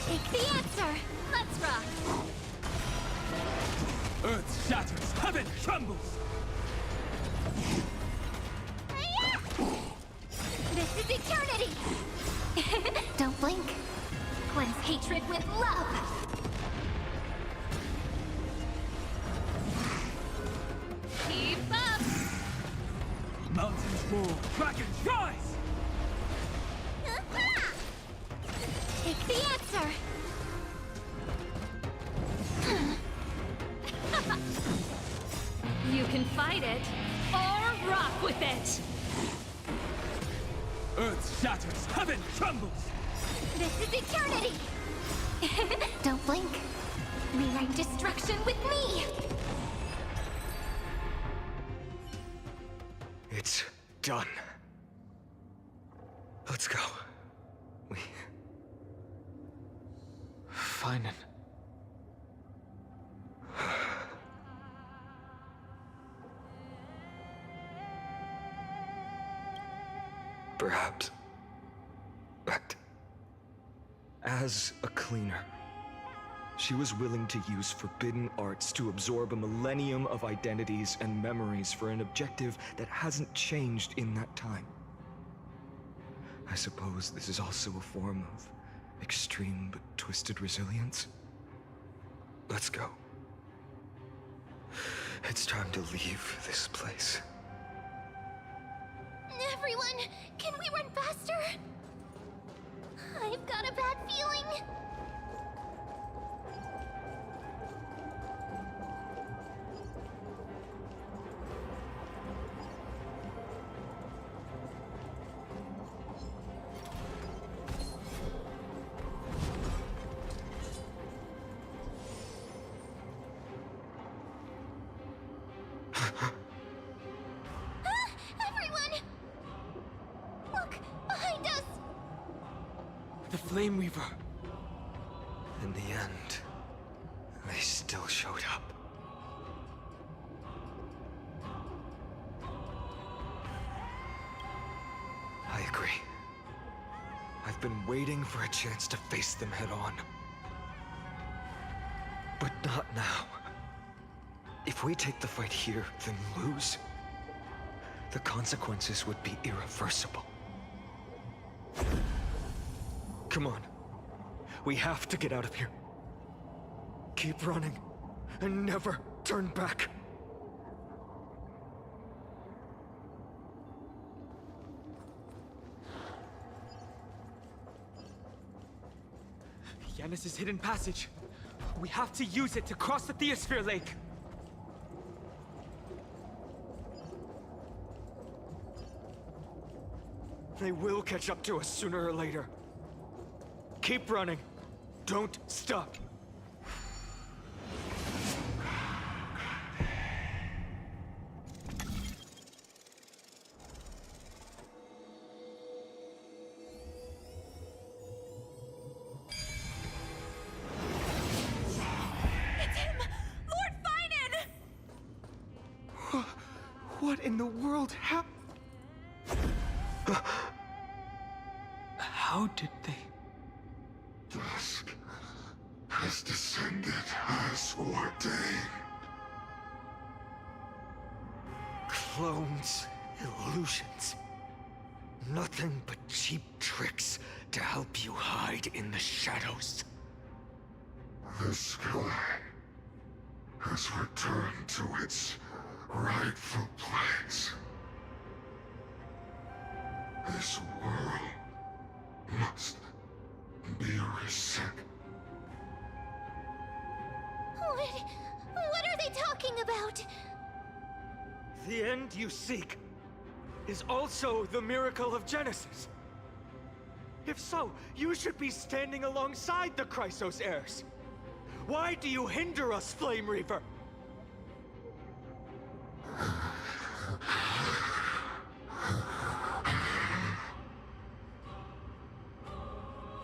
Take the answer! Let's rock! Earth shatters, heaven trembles! This is eternity! Don't blink. Cleanse hatred with love. Keep up! Mountains roar, dragons rise! Take the answer! You can fight it, or rock with it! Earth shatters, heaven trembles! This is eternity! Don't blink. Rewrite destruction with me! It's done. Let's go. Phainon. Perhaps. But as a cleaner, she was willing to use forbidden arts to absorb a millennium of identities and memories for an objective that hasn't changed in that time. I suppose this is also a form of extreme but twisted resilience. Let's go. It's time to leave this place. Everyone, can we run faster? I've got a bad feeling. The Flame Weaver. In the end, they still showed up. I agree. I've I've been waiting for a chance to face them head on. But not now. If we take the fight here, then lose, the consequences would be irreversible. Come on. We have to get out of here. Keep running, and never turn back. Yanis' hidden passage. We have to use it to cross the Theosphere Lake. They will catch up to us sooner or later. Keep running. Don't stop. It's him! Lord Phainon! What in the world happened? How did they... Dusk has descended as ordained. Clones, illusions. Nothing but cheap tricks to help you hide in the shadows. The sky has returned to its rightful place. This world must be reset. What are they talking about? The end you seek is also the miracle of Genesis. If so, you should be standing alongside the Chrysos heirs. Why do you hinder us, Flame Reaver?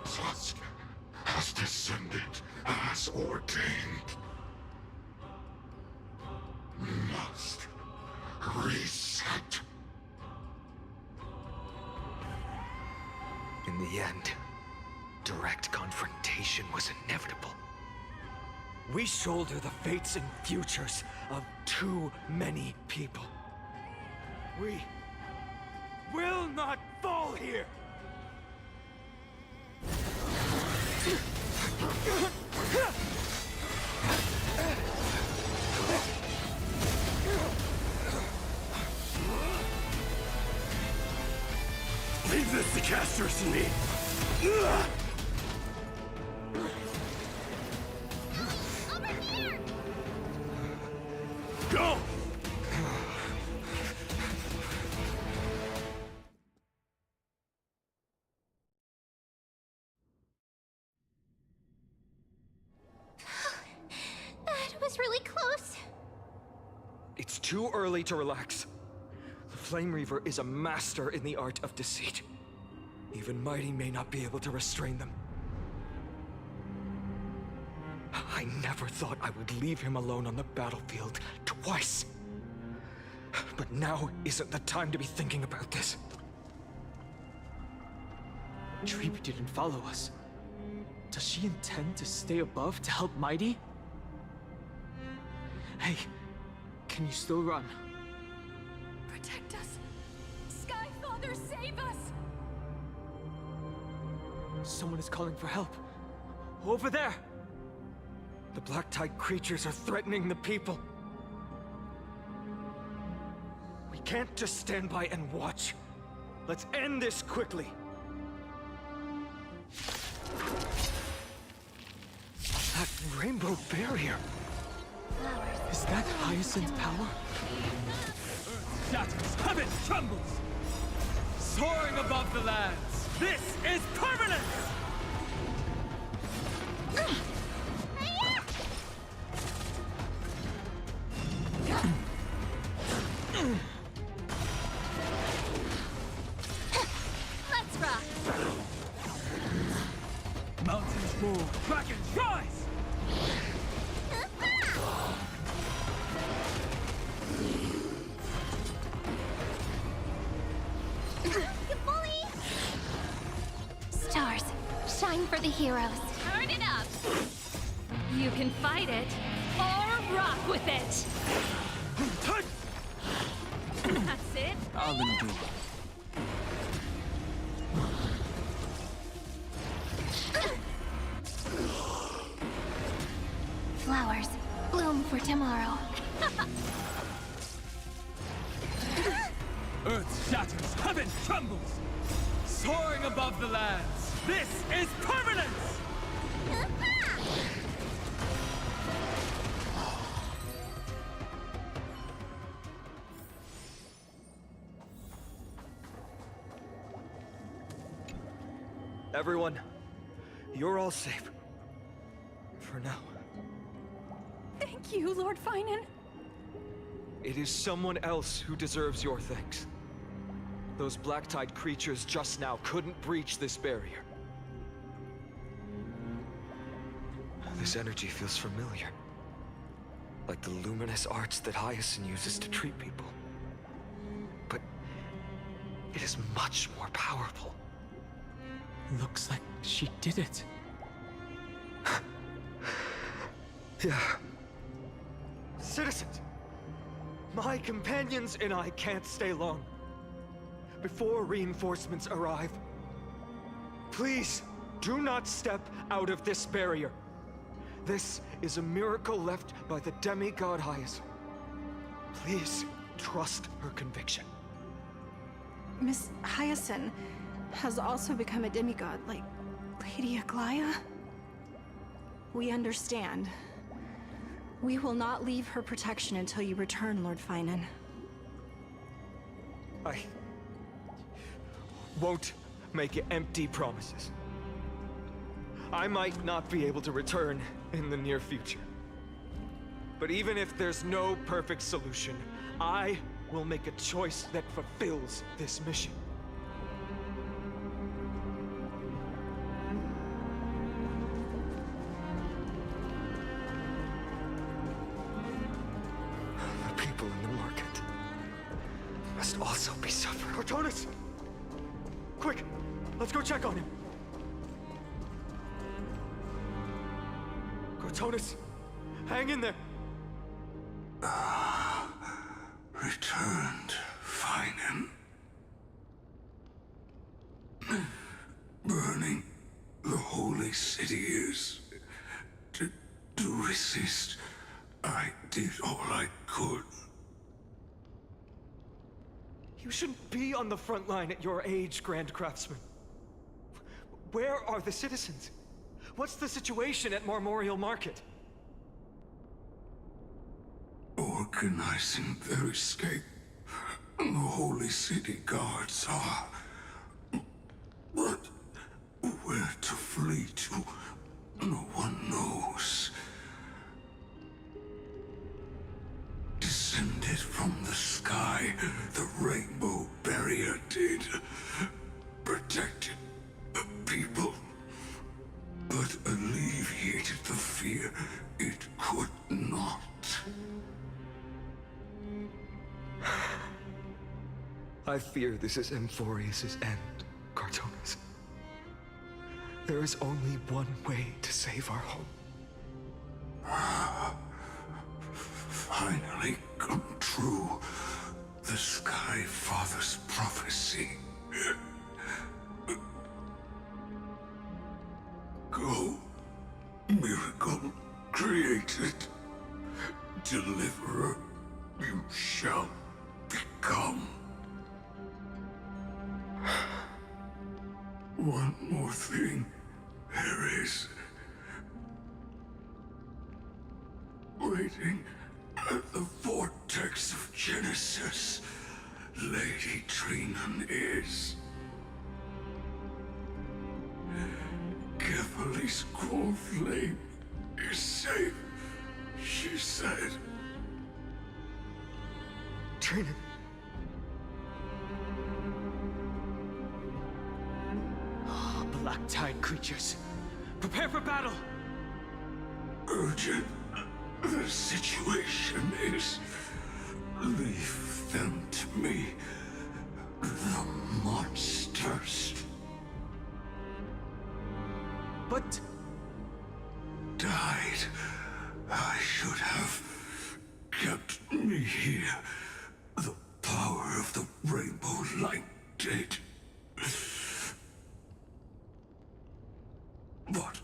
Dusk has descended as ordained. Must reset. In the end, direct confrontation was inevitable. We shoulder the fates and futures of too many people. We will not fall here! Leave this to Castorice and me. Go! That was really close. It's too early to relax. The Flame Reaver is a master in the art of deceit. Even Mighty may not be able to restrain them. I never thought I would leave him alone on the battlefield twice. But now isn't the time to be thinking about this. Treeby didn't follow us. Does she intend to stay above to help Mighty? Hey, can you still run? Protect us! Sky Father, save us! Someone is calling for help. Over there! The Black Tide creatures are threatening the people. We can't just stand by and watch. Let's end this quickly. That rainbow barrier. Is that Hyacinth power? Shatters, heaven trembles! Soaring above the lands, this is permanence! Let's rock! Mountains move, dragons rise! Star Nothing for the heroes. Turn it up! You can fight it, or rock with it! That's it? I'll endure. Flowers, bloom for tomorrow. Earth shatters, heaven trembles! Soaring above the lands, this is permanence! Everyone, you're all safe. For now. Thank you, Lord Phainon. It is someone else who deserves your thanks. Those black-tide creatures just now couldn't breach this barrier. This energy feels familiar. Like the luminous arts that Hyacinth uses to treat people. But it is much more powerful. Looks like she did it. Yeah. Citizens! My companions and I can't stay long. Before reinforcements arrive, please do not step out of this barrier. This is a miracle left by the demigod Hyacinth. Please trust her conviction. Miss Hyacinth has also become a demigod, like Lady Aglaea? We understand. We will not leave her protection until you return, Lord Phainon. I won't make empty promises. I might not be able to return in the near future. But even if there's no perfect solution, I will make a choice that fulfills this mission. The people in the market must also be suffering. Cortonis! Quick! Let's go check on him! Cortonis! Hang in there! Returned, Phainon. Burning the holy city is... To resist, I did all I could. You shouldn't be on the front line at your age, Grand Craftsman. Where are the citizens? What's the situation at Marmorial Market? Organizing their escape. The holy city guards are... But where to flee to, no one knows. Descended from the sky, the rainbow barrier did. Protected people, but alleviated the fear it could not. I fear this is Amphoreus' end, Cortonis. There is only one way to save our home. Finally come true. The Sky Father's prophecy. Go, miracle created. Deliverer you shall become. One more thing there is. Waiting at the vortex of Genesis, Lady Trinan is. Kefali's core flame is safe, she said. Trinan. Black tide creatures. Prepare for battle! Urgent. The situation is... Leave them to me. The monsters. but... Died. I should have kept me here. The power of the rainbow light did. But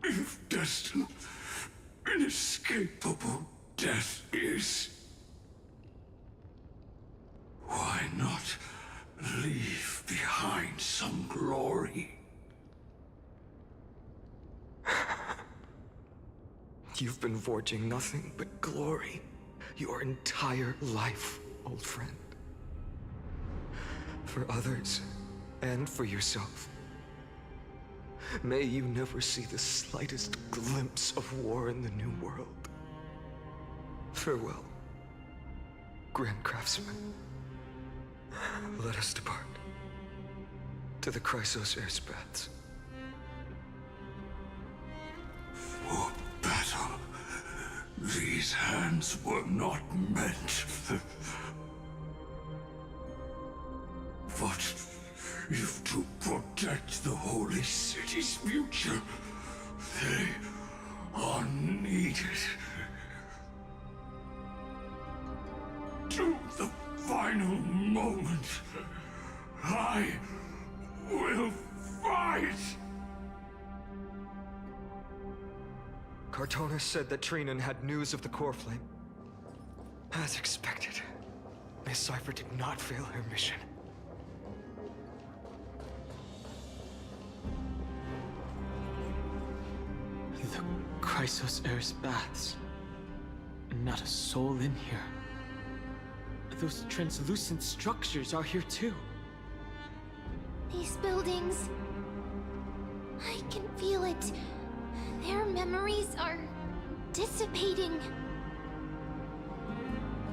if destined, inescapable death is, why not leave behind some glory? You've been forging nothing but glory your entire life, old friend. For others, and for yourself. May you never see the slightest glimpse of war in the New World. Farewell, Grand Craftsman. Let us depart to the Chrysos Air's baths. For battle, these hands were not meant. But if to protect the Holy City's future, they are needed. To the final moment, I will fight! Cartonis said that Trinan had news of the core flame. As expected, Miss Cipher did not fail her mission. The Chrysos Air's baths. Not a soul in here. Those translucent structures are here too. These buildings... I can feel it. Their memories are dissipating.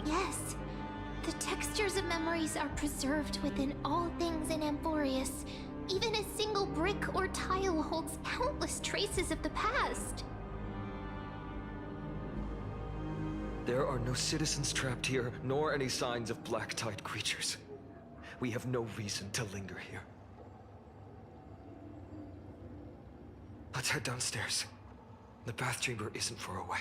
Yes, the textures of memories are preserved within all things in Amphoreus. Even a single brick or tile holds countless traces of the past. There are no citizens trapped here, nor any signs of black-tide creatures. We have no reason to linger here. Let's head downstairs. The bath chamber isn't far away.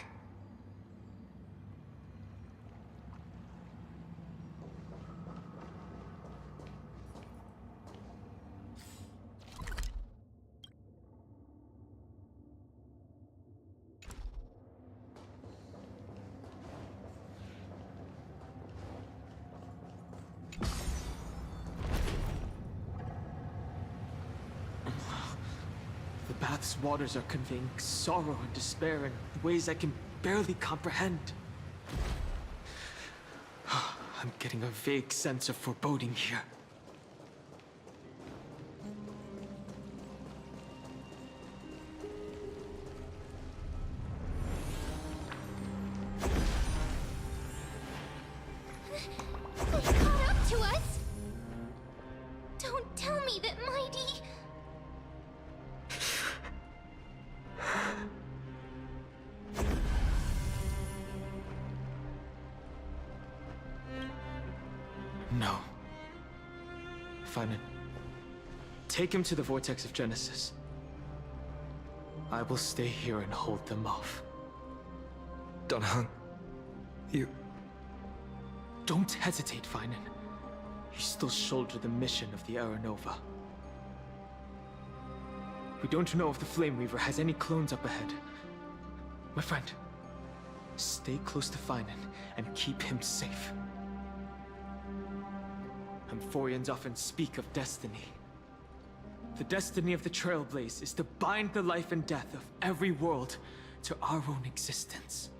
The bath's waters are conveying sorrow and despair in ways I can barely comprehend. I'm getting a vague sense of foreboding here. They caught up to us! Don't tell me that Mighty... No. Phainon. Take him to the Vortex of Genesis. I will stay here and hold them off. Dunhung, you... Don't hesitate, Phainon. You still shoulder the mission of the Aeronova. We don't know if the Flame Reaver has any clones up ahead. My friend, stay close to Phainon and keep him safe. Amphoreans often speak of destiny. The destiny of the Trailblaze is to bind the life and death of every world to our own existence.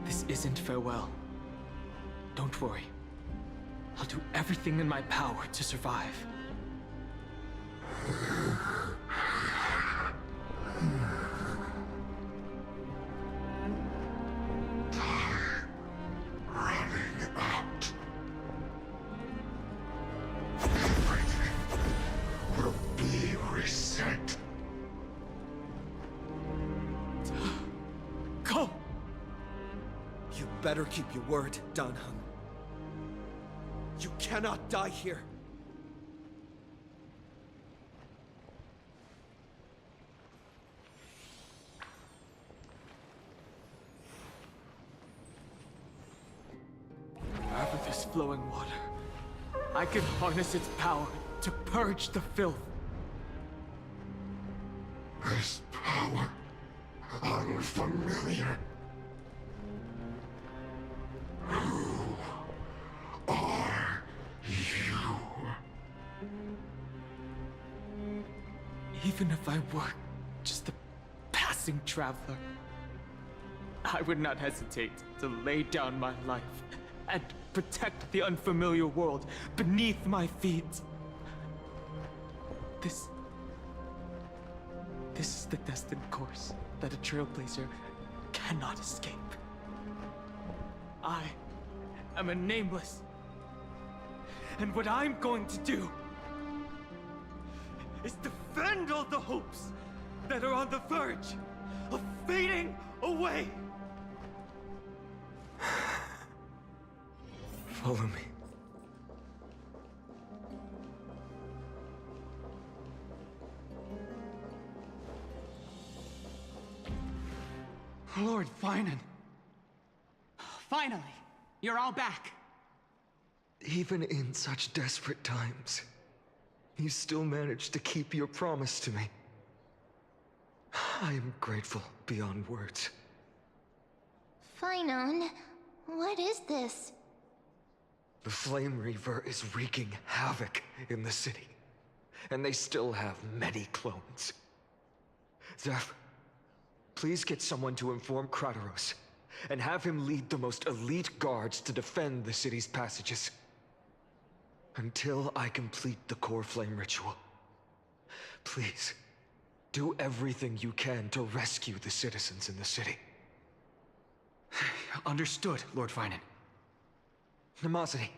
This isn't farewell. Don't worry. I'll do everything in my power to survive. Better keep your word, Dunhung. You cannot die here. Wherever there's flowing water, I can harness its power to purge the filth. This power, unfamiliar. Who are you? Even if I were just a passing traveler, I would not hesitate to lay down my life and protect the unfamiliar world beneath my feet. This is the destined course that a trailblazer cannot escape. I am a nameless, and what I'm going to do is defend all the hopes that are on the verge of fading away. Follow me. Lord Phainon. Finally, you're all back. Even in such desperate times, you still managed to keep your promise to me. I am grateful beyond words. Phainon, what is this? The Flame Reaver is wreaking havoc in the city, and they still have many clones. Zeph, please get someone to inform Kratos, and have him lead the most elite guards to defend the city's passages. Until I complete the core flame ritual. Please, do everything you can to rescue the citizens in the city. Understood, Lord Phainon. Nemosity.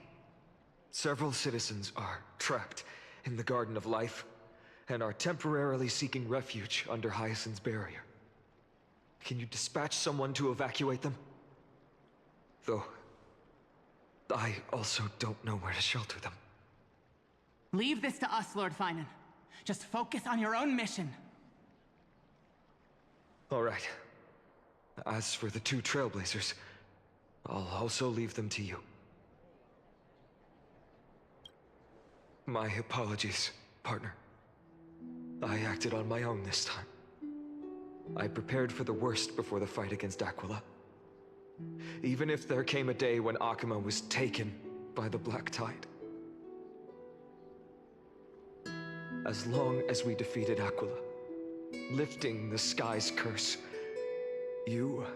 Several citizens are trapped in the Garden of Life, and are temporarily seeking refuge under Hyacinth's barrier. Can you dispatch someone to evacuate them? Though, I also don't know where to shelter them. Leave this to us, Lord Phainon. Just focus on your own mission. All right. As for the two Trailblazers, I'll also leave them to you. My apologies, partner. I acted on my own this time. I prepared for the worst before the fight against Aquila. Even if there came a day when Akuma was taken by the Black Tide. As long as we defeated Aquila, lifting the sky's curse, you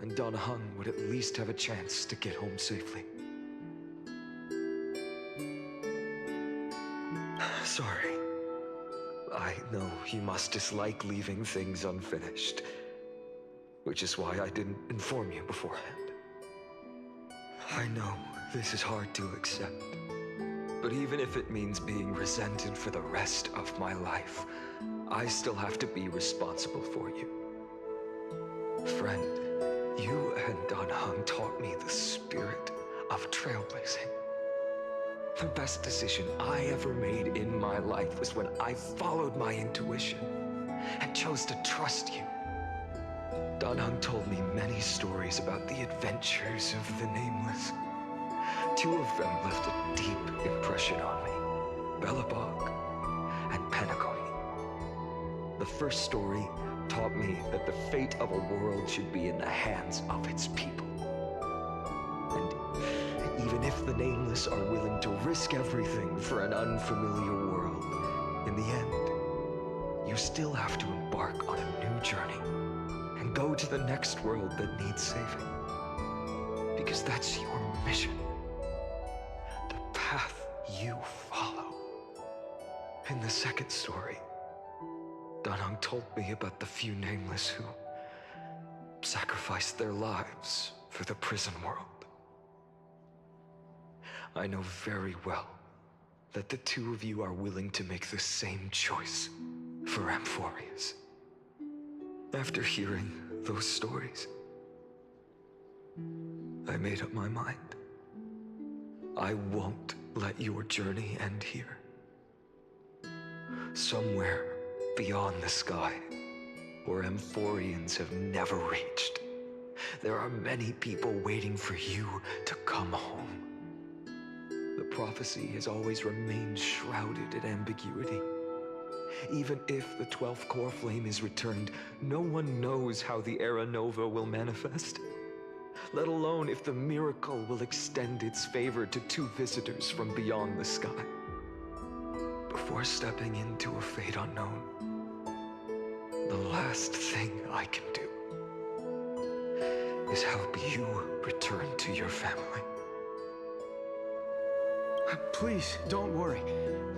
and Don Hung would at least have a chance to get home safely. Sorry. I know you must dislike leaving things unfinished, which is why I didn't inform you beforehand. I know this is hard to accept, but even if it means being resented for the rest of my life, I still have to be responsible for you. Friend, you and Don Hung taught me the spirit of trailblazing. The best decision I ever made in my life was when I followed my intuition and chose to trust you. Don Hung told me many stories about the adventures of the Nameless. Two of them left a deep impression on me, Belobog and Panacoid. The first story taught me that the fate of a world should be in the hands of its people. And even if the Nameless are willing to risk everything for an unfamiliar world, in the end, you still have to embark on a new journey and go to the next world that needs saving. Because that's your mission. The path you follow. In the second story, Don Hung told me about the few Nameless who sacrificed their lives for the prison world. I know very well that the two of you are willing to make the same choice for Amphoreus. After hearing those stories, I made up my mind. I won't let your journey end here. Somewhere beyond the sky, where Amphoreans have never reached, there are many people waiting for you to come home. The prophecy has always remained shrouded in ambiguity. Even if the 12th core flame is returned, no one knows how the Era Nova will manifest, let alone if the miracle will extend its favor to 2 visitors from beyond the sky. Before stepping into a fate unknown, the last thing I can do is help you return to your family. Please, don't worry.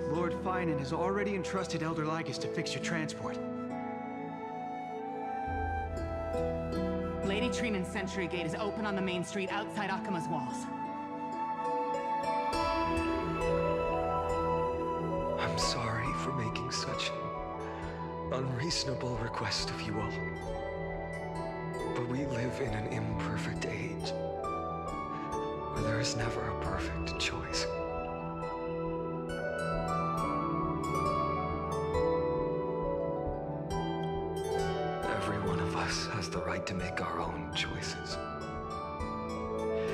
Lord Phainon has already entrusted Elder Lycus to fix your transport. Lady Trinan's sentry gate is open on the main street outside Akima's walls. I'm sorry for making such an unreasonable request of you all. But we live in an imperfect age, where there is never a perfect choice. Every one of us has the right to make our own choices.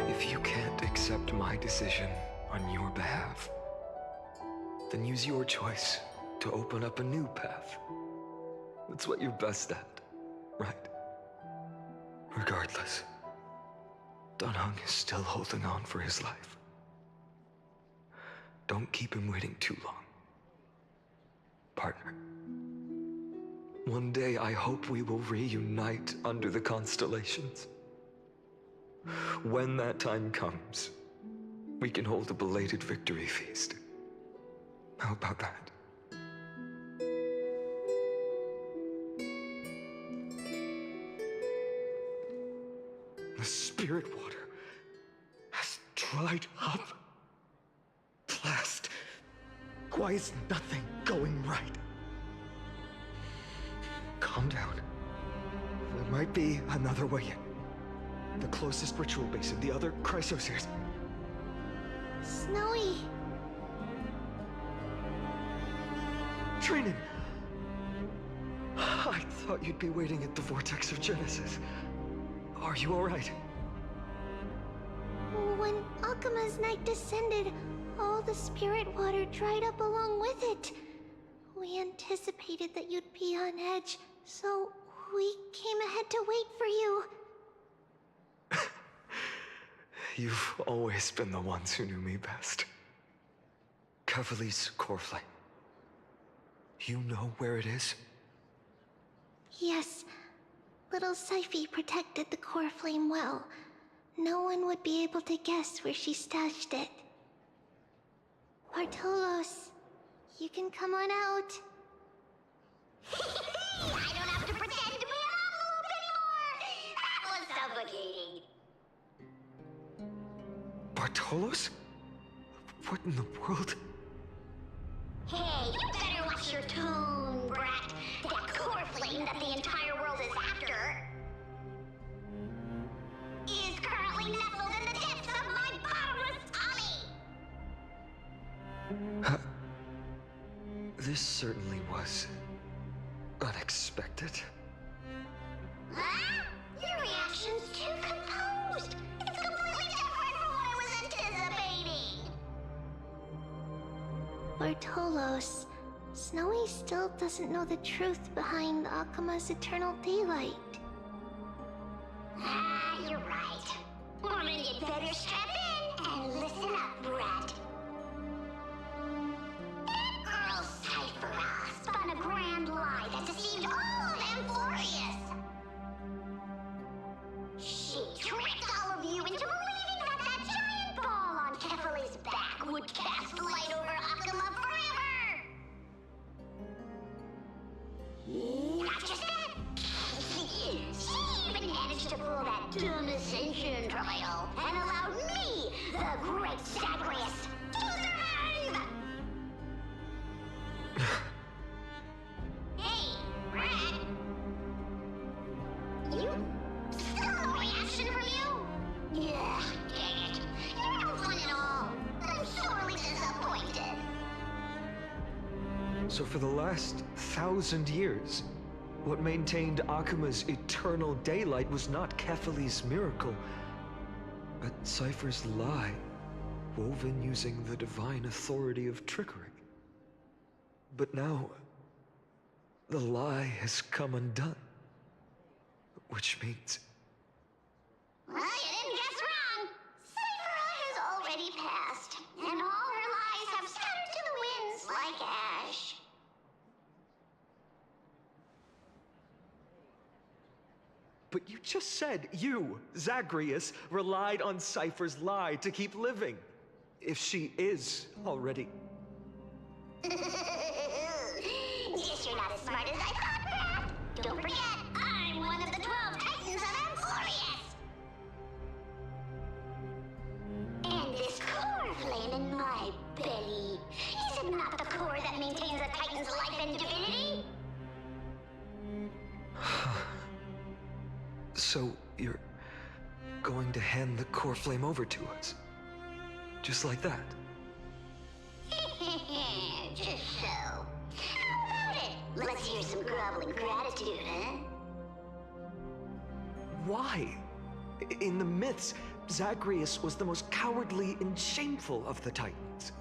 If you can't accept my decision on your behalf, then use your choice to open up a new path. That's what you're best at, right? Regardless, Dunhung is still holding on for his life. Don't keep him waiting too long. Partner. One day I hope we will reunite under the constellations. When that time comes, we can hold a belated victory feast. How about that? The spirit water has dried up. Blast. Why is nothing going right? Calm down. There might be another way in. The closest ritual basin, the other crysospheres. Snowy. Trinan! I thought you'd be waiting at the Vortex of Genesis. Are you alright? When Akima's night descended, all the spirit water dried up along with it. We anticipated that you'd be on edge, so we came ahead to wait for you. You've always been the ones who knew me best. Kevali's core flame. You know where it is? Yes. Little Syphie protected the core flame well. No one would be able to guess where she stashed it. Bartolos, you can come on out. I don't have to pretend to be an envelope anymore! That was suffocating. Bartolos? What in the world? Hey, you better watch your tone, brat. That core flame that the entire world is after is currently nestled in the depths of my bottomless tummy! This certainly was unexpected. Huh? Your reaction's too composed. It's completely different from what I was anticipating. Bartolos, Snowy still doesn't know the truth behind Akima's eternal daylight. Ah, you're right. Woman, you'd better strap in and listen up, brat. That girl Cypher spun a grand lie that deceived all of Amphoreus. She tricked all of you into believing that that giant ball on Kefali's back would cast light over Akima forever! Not just that! She even managed to pull that dumb ascension trial and allowed me, the great Zagreus, to survive! Hey, Brad! You... still no reaction from you? Yeah, dang it. You're no fun at all. I'm sorely So for the last 1,000 years, what maintained Akuma's eternal daylight was not Kefali's miracle, but Cypher's lie, woven using the divine authority of trickery. But now, the lie has come undone. Which means... Well, you didn't guess wrong. Cypher has already passed, and all her lies have scattered to the winds like ash. But you just said you, Zagreus, relied on Cypher's lie to keep living. If she is already... Guess you're not as smart as I thought, Pat. Don't forget, I'm one of the 12 Titans of Amphoreus. And this core flame in my belly, is it not the core that maintains a Titan's life and divinity? So, you're going to hand the core flame over to us? Just like that? Just so. How about it? Let's hear some groveling gratitude, huh? Why? In the myths, Zagreus was the most cowardly and shameful of the Titans.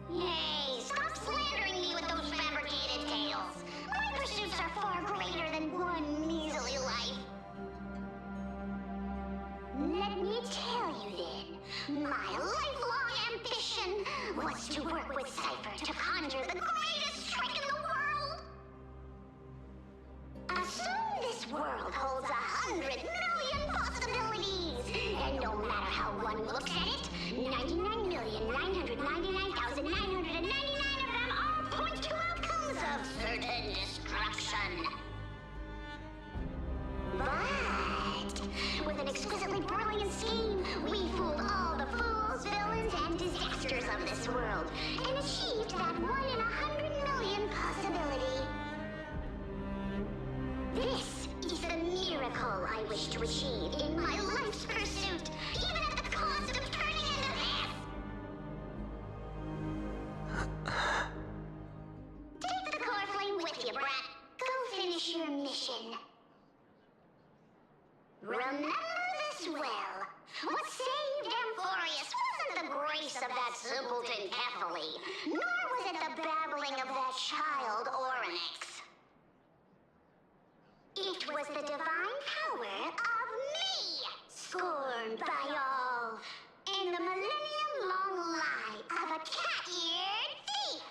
Hey, stop slandering me with those fabricated tales. My pursuits are far greater than one measly life. Let me tell you then, my lifelong ambition was to work with Cypher to conjure the greatest trick in the world. Assume this world holds 100 million possibilities, and no matter how one looks at it, 99,999,999 of them all point to outcomes of certain destruction. But with an exquisitely brilliant scheme, we fooled all the fools, villains, and disasters of this world, and achieved that 1 in 100 million possibility. This is the miracle I wish to achieve in my life's pursuit, even at the cost of turning into this. Take the core flame with you, brat. Go finish your mission. Remember this well. What saved Amphoreus wasn't the grace of that simpleton Kefali, nor was it the babbling of that child Oryx. It was the divine power of me, scorned by all, and the millennium-long lie of a cat-eared thief.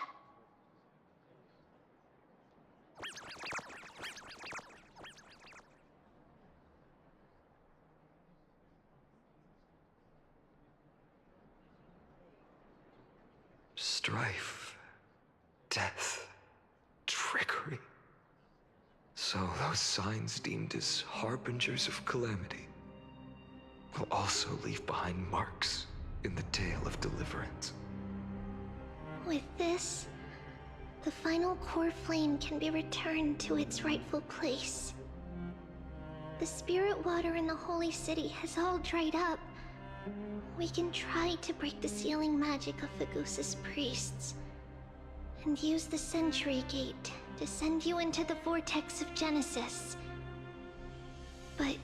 Strife, death, trickery. So those signs deemed as harbingers of calamity will also leave behind marks in the tale of deliverance. With this, the final core flame can be returned to its rightful place. The spirit water in the holy city has all dried up. We can try to break the sealing magic of Fagusa's priests, and use the Century Gate to send you into the vortex of Genesis. But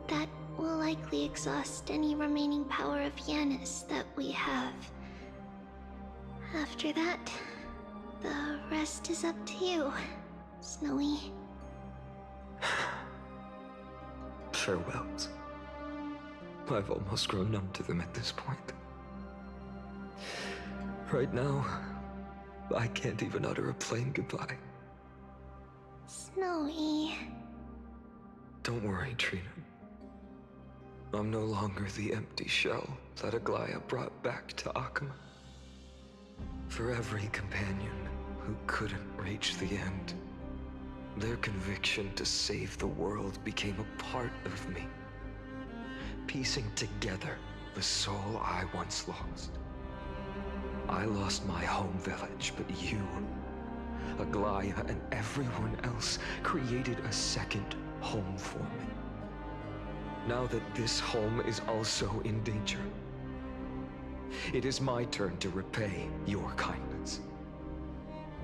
that will likely exhaust any remaining power of Yanis that we have. After that, the rest is up to you, Snowy. Farewells. I've almost grown numb to them at this point. Right now, I can't even utter a plain goodbye. Snowy. Don't worry, Trina. I'm no longer the empty shell that Aglaea brought back to Akuma. For every companion who couldn't reach the end, their conviction to save the world became a part of me, piecing together the soul I once lost. I lost my home village, but you, Aglaea, and everyone else created a second home for me. Now that this home is also in danger, it is my turn to repay your kindness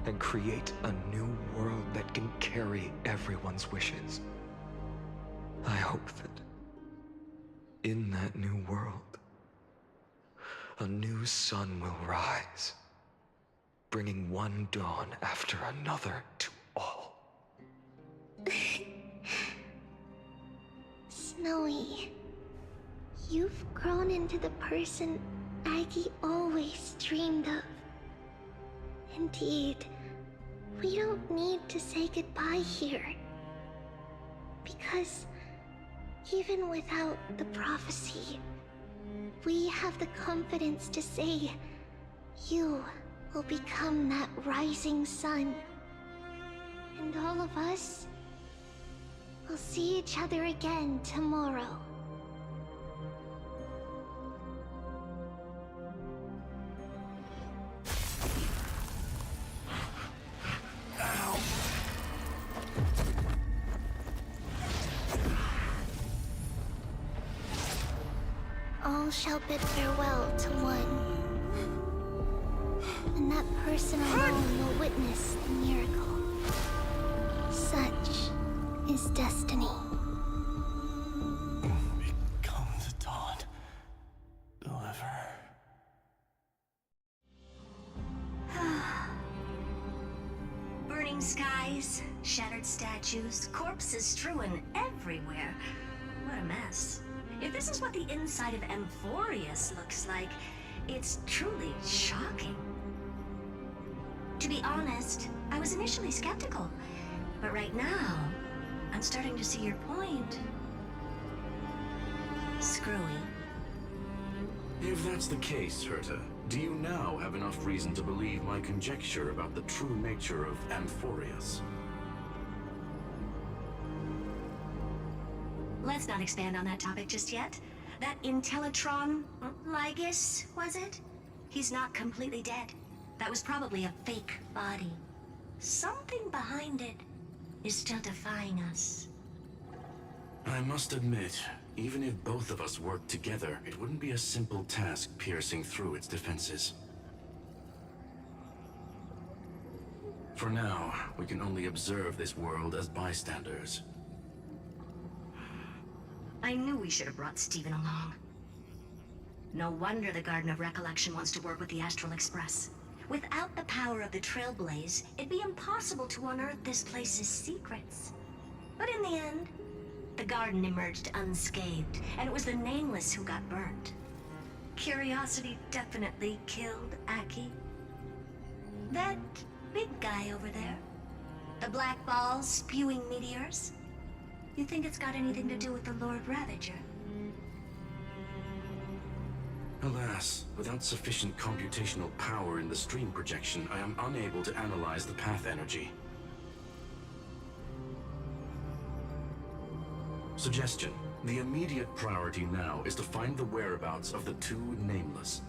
and create a new world that can carry everyone's wishes. I hope that in that new world, a new sun will rise, bringing one dawn after another to all. Snowy, you've grown into the person Aggie always dreamed of. Indeed, we don't need to say goodbye here. Because even without the prophecy, we have the confidence to say you will become that rising sun. And all of us will see each other again tomorrow. All shall bid farewell to one. And that person alone will witness the miracle. Such is destiny. Become the dawn. Deliver. Burning skies, shattered statues, corpses strewn everywhere. What a mess. If this is what the inside of Amphoreus looks like, it's truly shocking. To be honest, I was initially skeptical, but right now, I'm starting to see your point. Screwy. If that's the case, Herta, do you now have enough reason to believe my conjecture about the true nature of Amphoreus? Let's not expand on that topic just yet. That Intellitron, Lygus, was it? He's not completely dead. That was probably a fake body. Something behind it is still defying us. I must admit, even if both of us worked together, it wouldn't be a simple task piercing through its defenses. For now, we can only observe this world as bystanders. I knew we should have brought Steven along. No wonder the Garden of Recollection wants to work with the Astral Express. Without the power of the Trailblaze, it'd be impossible to unearth this place's secrets. But in the end, the garden emerged unscathed, and it was the Nameless who got burnt. Curiosity definitely killed Aki. That big guy over there, the black ball spewing meteors, you think it's got anything to do with the Lord Ravager? Alas, without sufficient computational power in the stream projection, I am unable to analyze the path energy. Suggestion. The immediate priority now is to find the whereabouts of the two Nameless.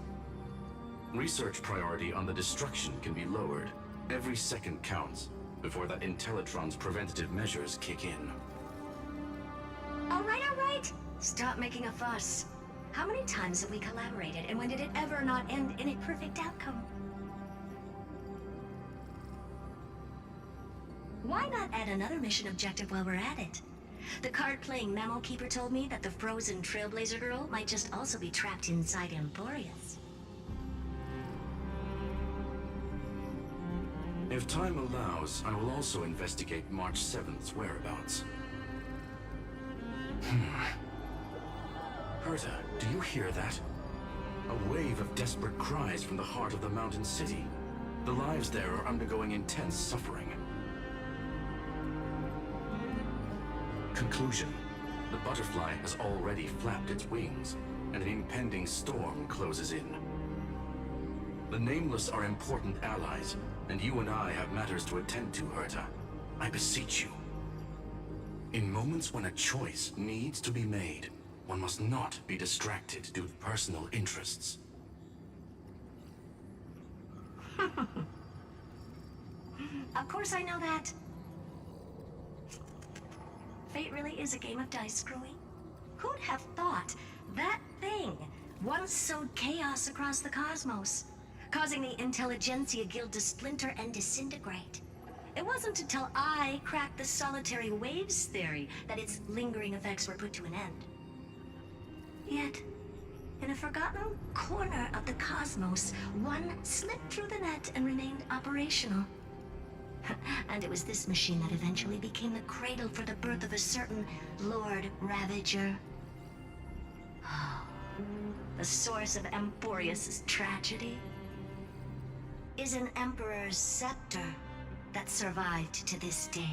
Research priority on the destruction can be lowered. Every second counts, before that Intellitron's preventative measures kick in. All right. Stop making a fuss. How many times have we collaborated, and when did it ever not end in a perfect outcome? Why not add another mission objective while we're at it? The card-playing memo keeper told me that the frozen Trailblazer girl might just also be trapped inside Amphoreus. If time allows, I will also investigate March 7th's whereabouts. Herta, do you hear that? A wave of desperate cries from the heart of the mountain city. The lives there are undergoing intense suffering. Conclusion. The butterfly has already flapped its wings, and an impending storm closes in. The Nameless are important allies, and you and I have matters to attend to, Herta. I beseech you. In moments when a choice needs to be made, one must not be distracted due to personal interests. Of course I know that. Fate really is a game of dice, Screwy. Who'd have thought that thing once sowed chaos across the cosmos, causing the Intelligentsia Guild to splinter and disintegrate. It wasn't until I cracked the solitary waves theory that its lingering effects were put to an end. Yet, in a forgotten corner of the cosmos, one slipped through the net and remained operational. And it was this machine that eventually became the cradle for the birth of a certain Lord Ravager. The source of Amphoreus' tragedy is an Emperor's scepter that survived to this day.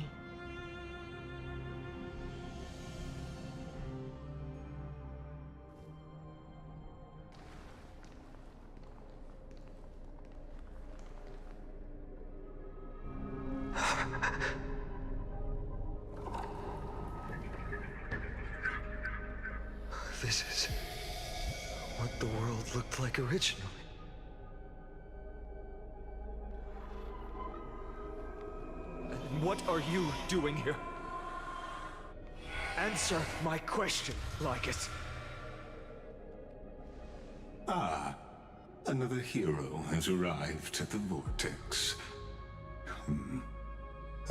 This is what the world looked like originally. What are you doing here? Answer my question, Lycus. Ah, another hero has arrived at the Vortex.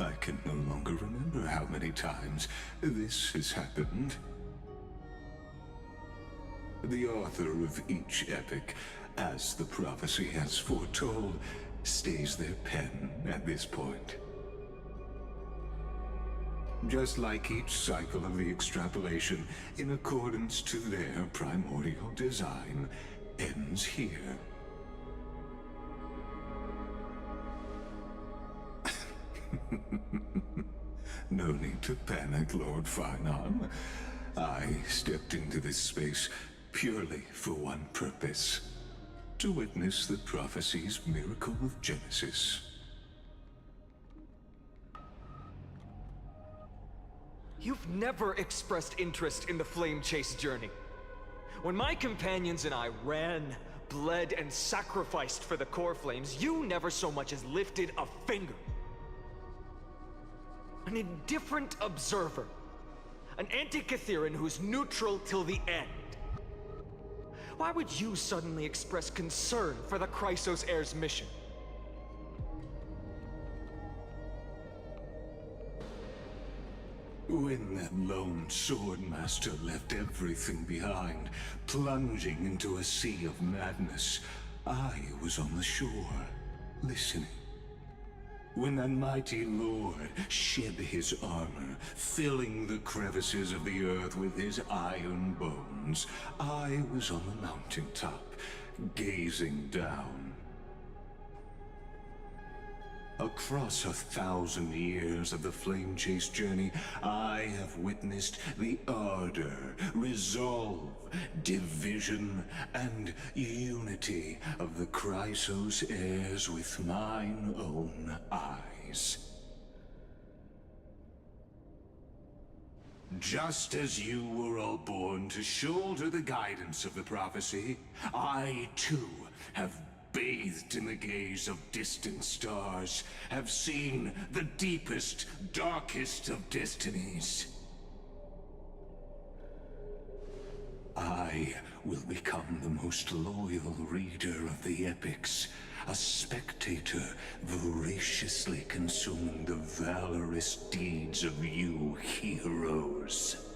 I can no longer remember how many times this has happened. The author of each epic, as the prophecy has foretold, stays their pen at this point. Just like each cycle of the extrapolation, in accordance to their primordial design, ends here. No need to panic, Lord Phainon. I stepped into this space purely for one purpose: to witness the prophecy's miracle of Genesis. You've never expressed interest in the Flame Chase journey. When my companions and I ran, bled, and sacrificed for the core flames, you never so much as lifted a finger. An indifferent observer. An anti-Catheran who's neutral till the end. Why would you suddenly express concern for the Chrysos Heir's mission? When that lone swordmaster left everything behind, plunging into a sea of madness, I was on the shore, listening. When that mighty lord shed his armor, filling the crevices of the earth with his iron bones, I was on the mountaintop, gazing down. Across 1,000 years of the Flame Chase journey, I have witnessed the ardor, resolve, division, and unity of the Chrysos heirs with mine own eyes. Just as you were all born to shoulder the guidance of the prophecy, I too have bathed in the gaze of distant stars, have seen the deepest, darkest of destinies. I will become the most loyal reader of the epics, a spectator voraciously consuming the valorous deeds of you heroes.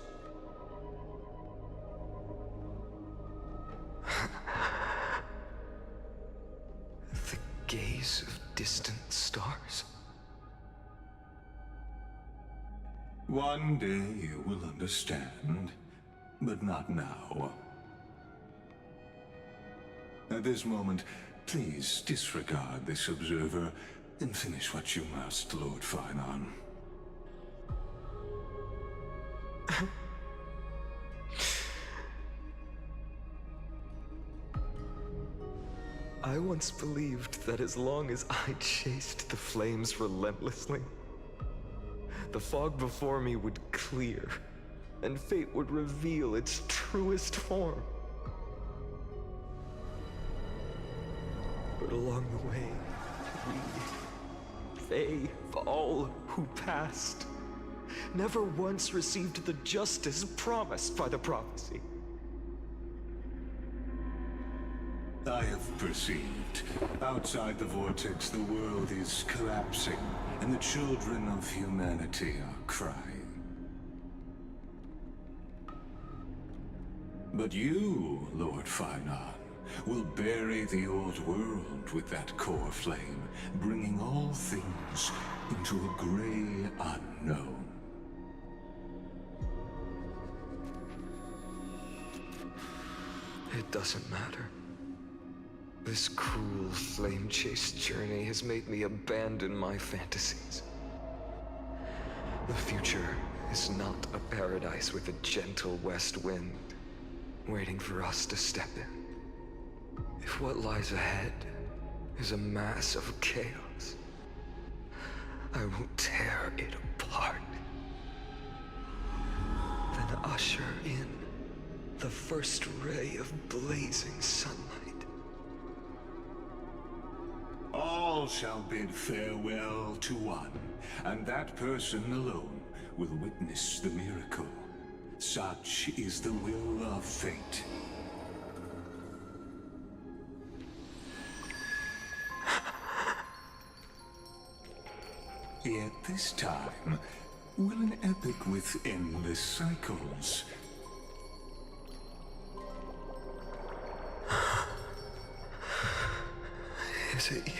Gaze of distant stars. One day you will understand, but not now. At this moment, please disregard this observer and finish what you must, Lord Phainon. I once believed that as long as I chased the flames relentlessly, the fog before me would clear, and fate would reveal its truest form. But along the way, they, all who passed, never once received the justice promised by the prophecy. I have perceived. Outside the vortex, the world is collapsing, and the children of humanity are crying. But you, Lord Phainon, will bury the old world with that core flame, bringing all things into a gray unknown. It doesn't matter. This cruel flame chase journey has made me abandon my fantasies. The future is not a paradise with a gentle west wind waiting for us to step in. If what lies ahead is a mass of chaos, I will tear it apart. Then usher in the first ray of blazing sunlight. All shall bid farewell to one, and that person alone will witness the miracle. Such is the will of fate. Yet this time, will an epic with endless cycles. Is it you?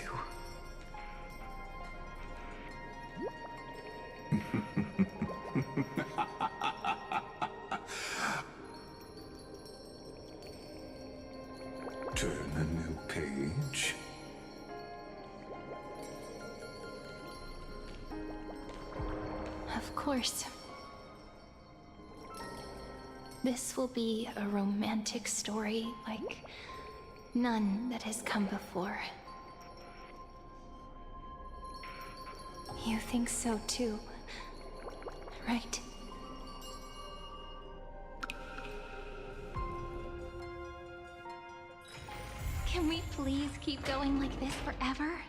Turn a new page. Of course. This will be a romantic story like none that has come before. You think so too, right? Can we please keep going like this forever?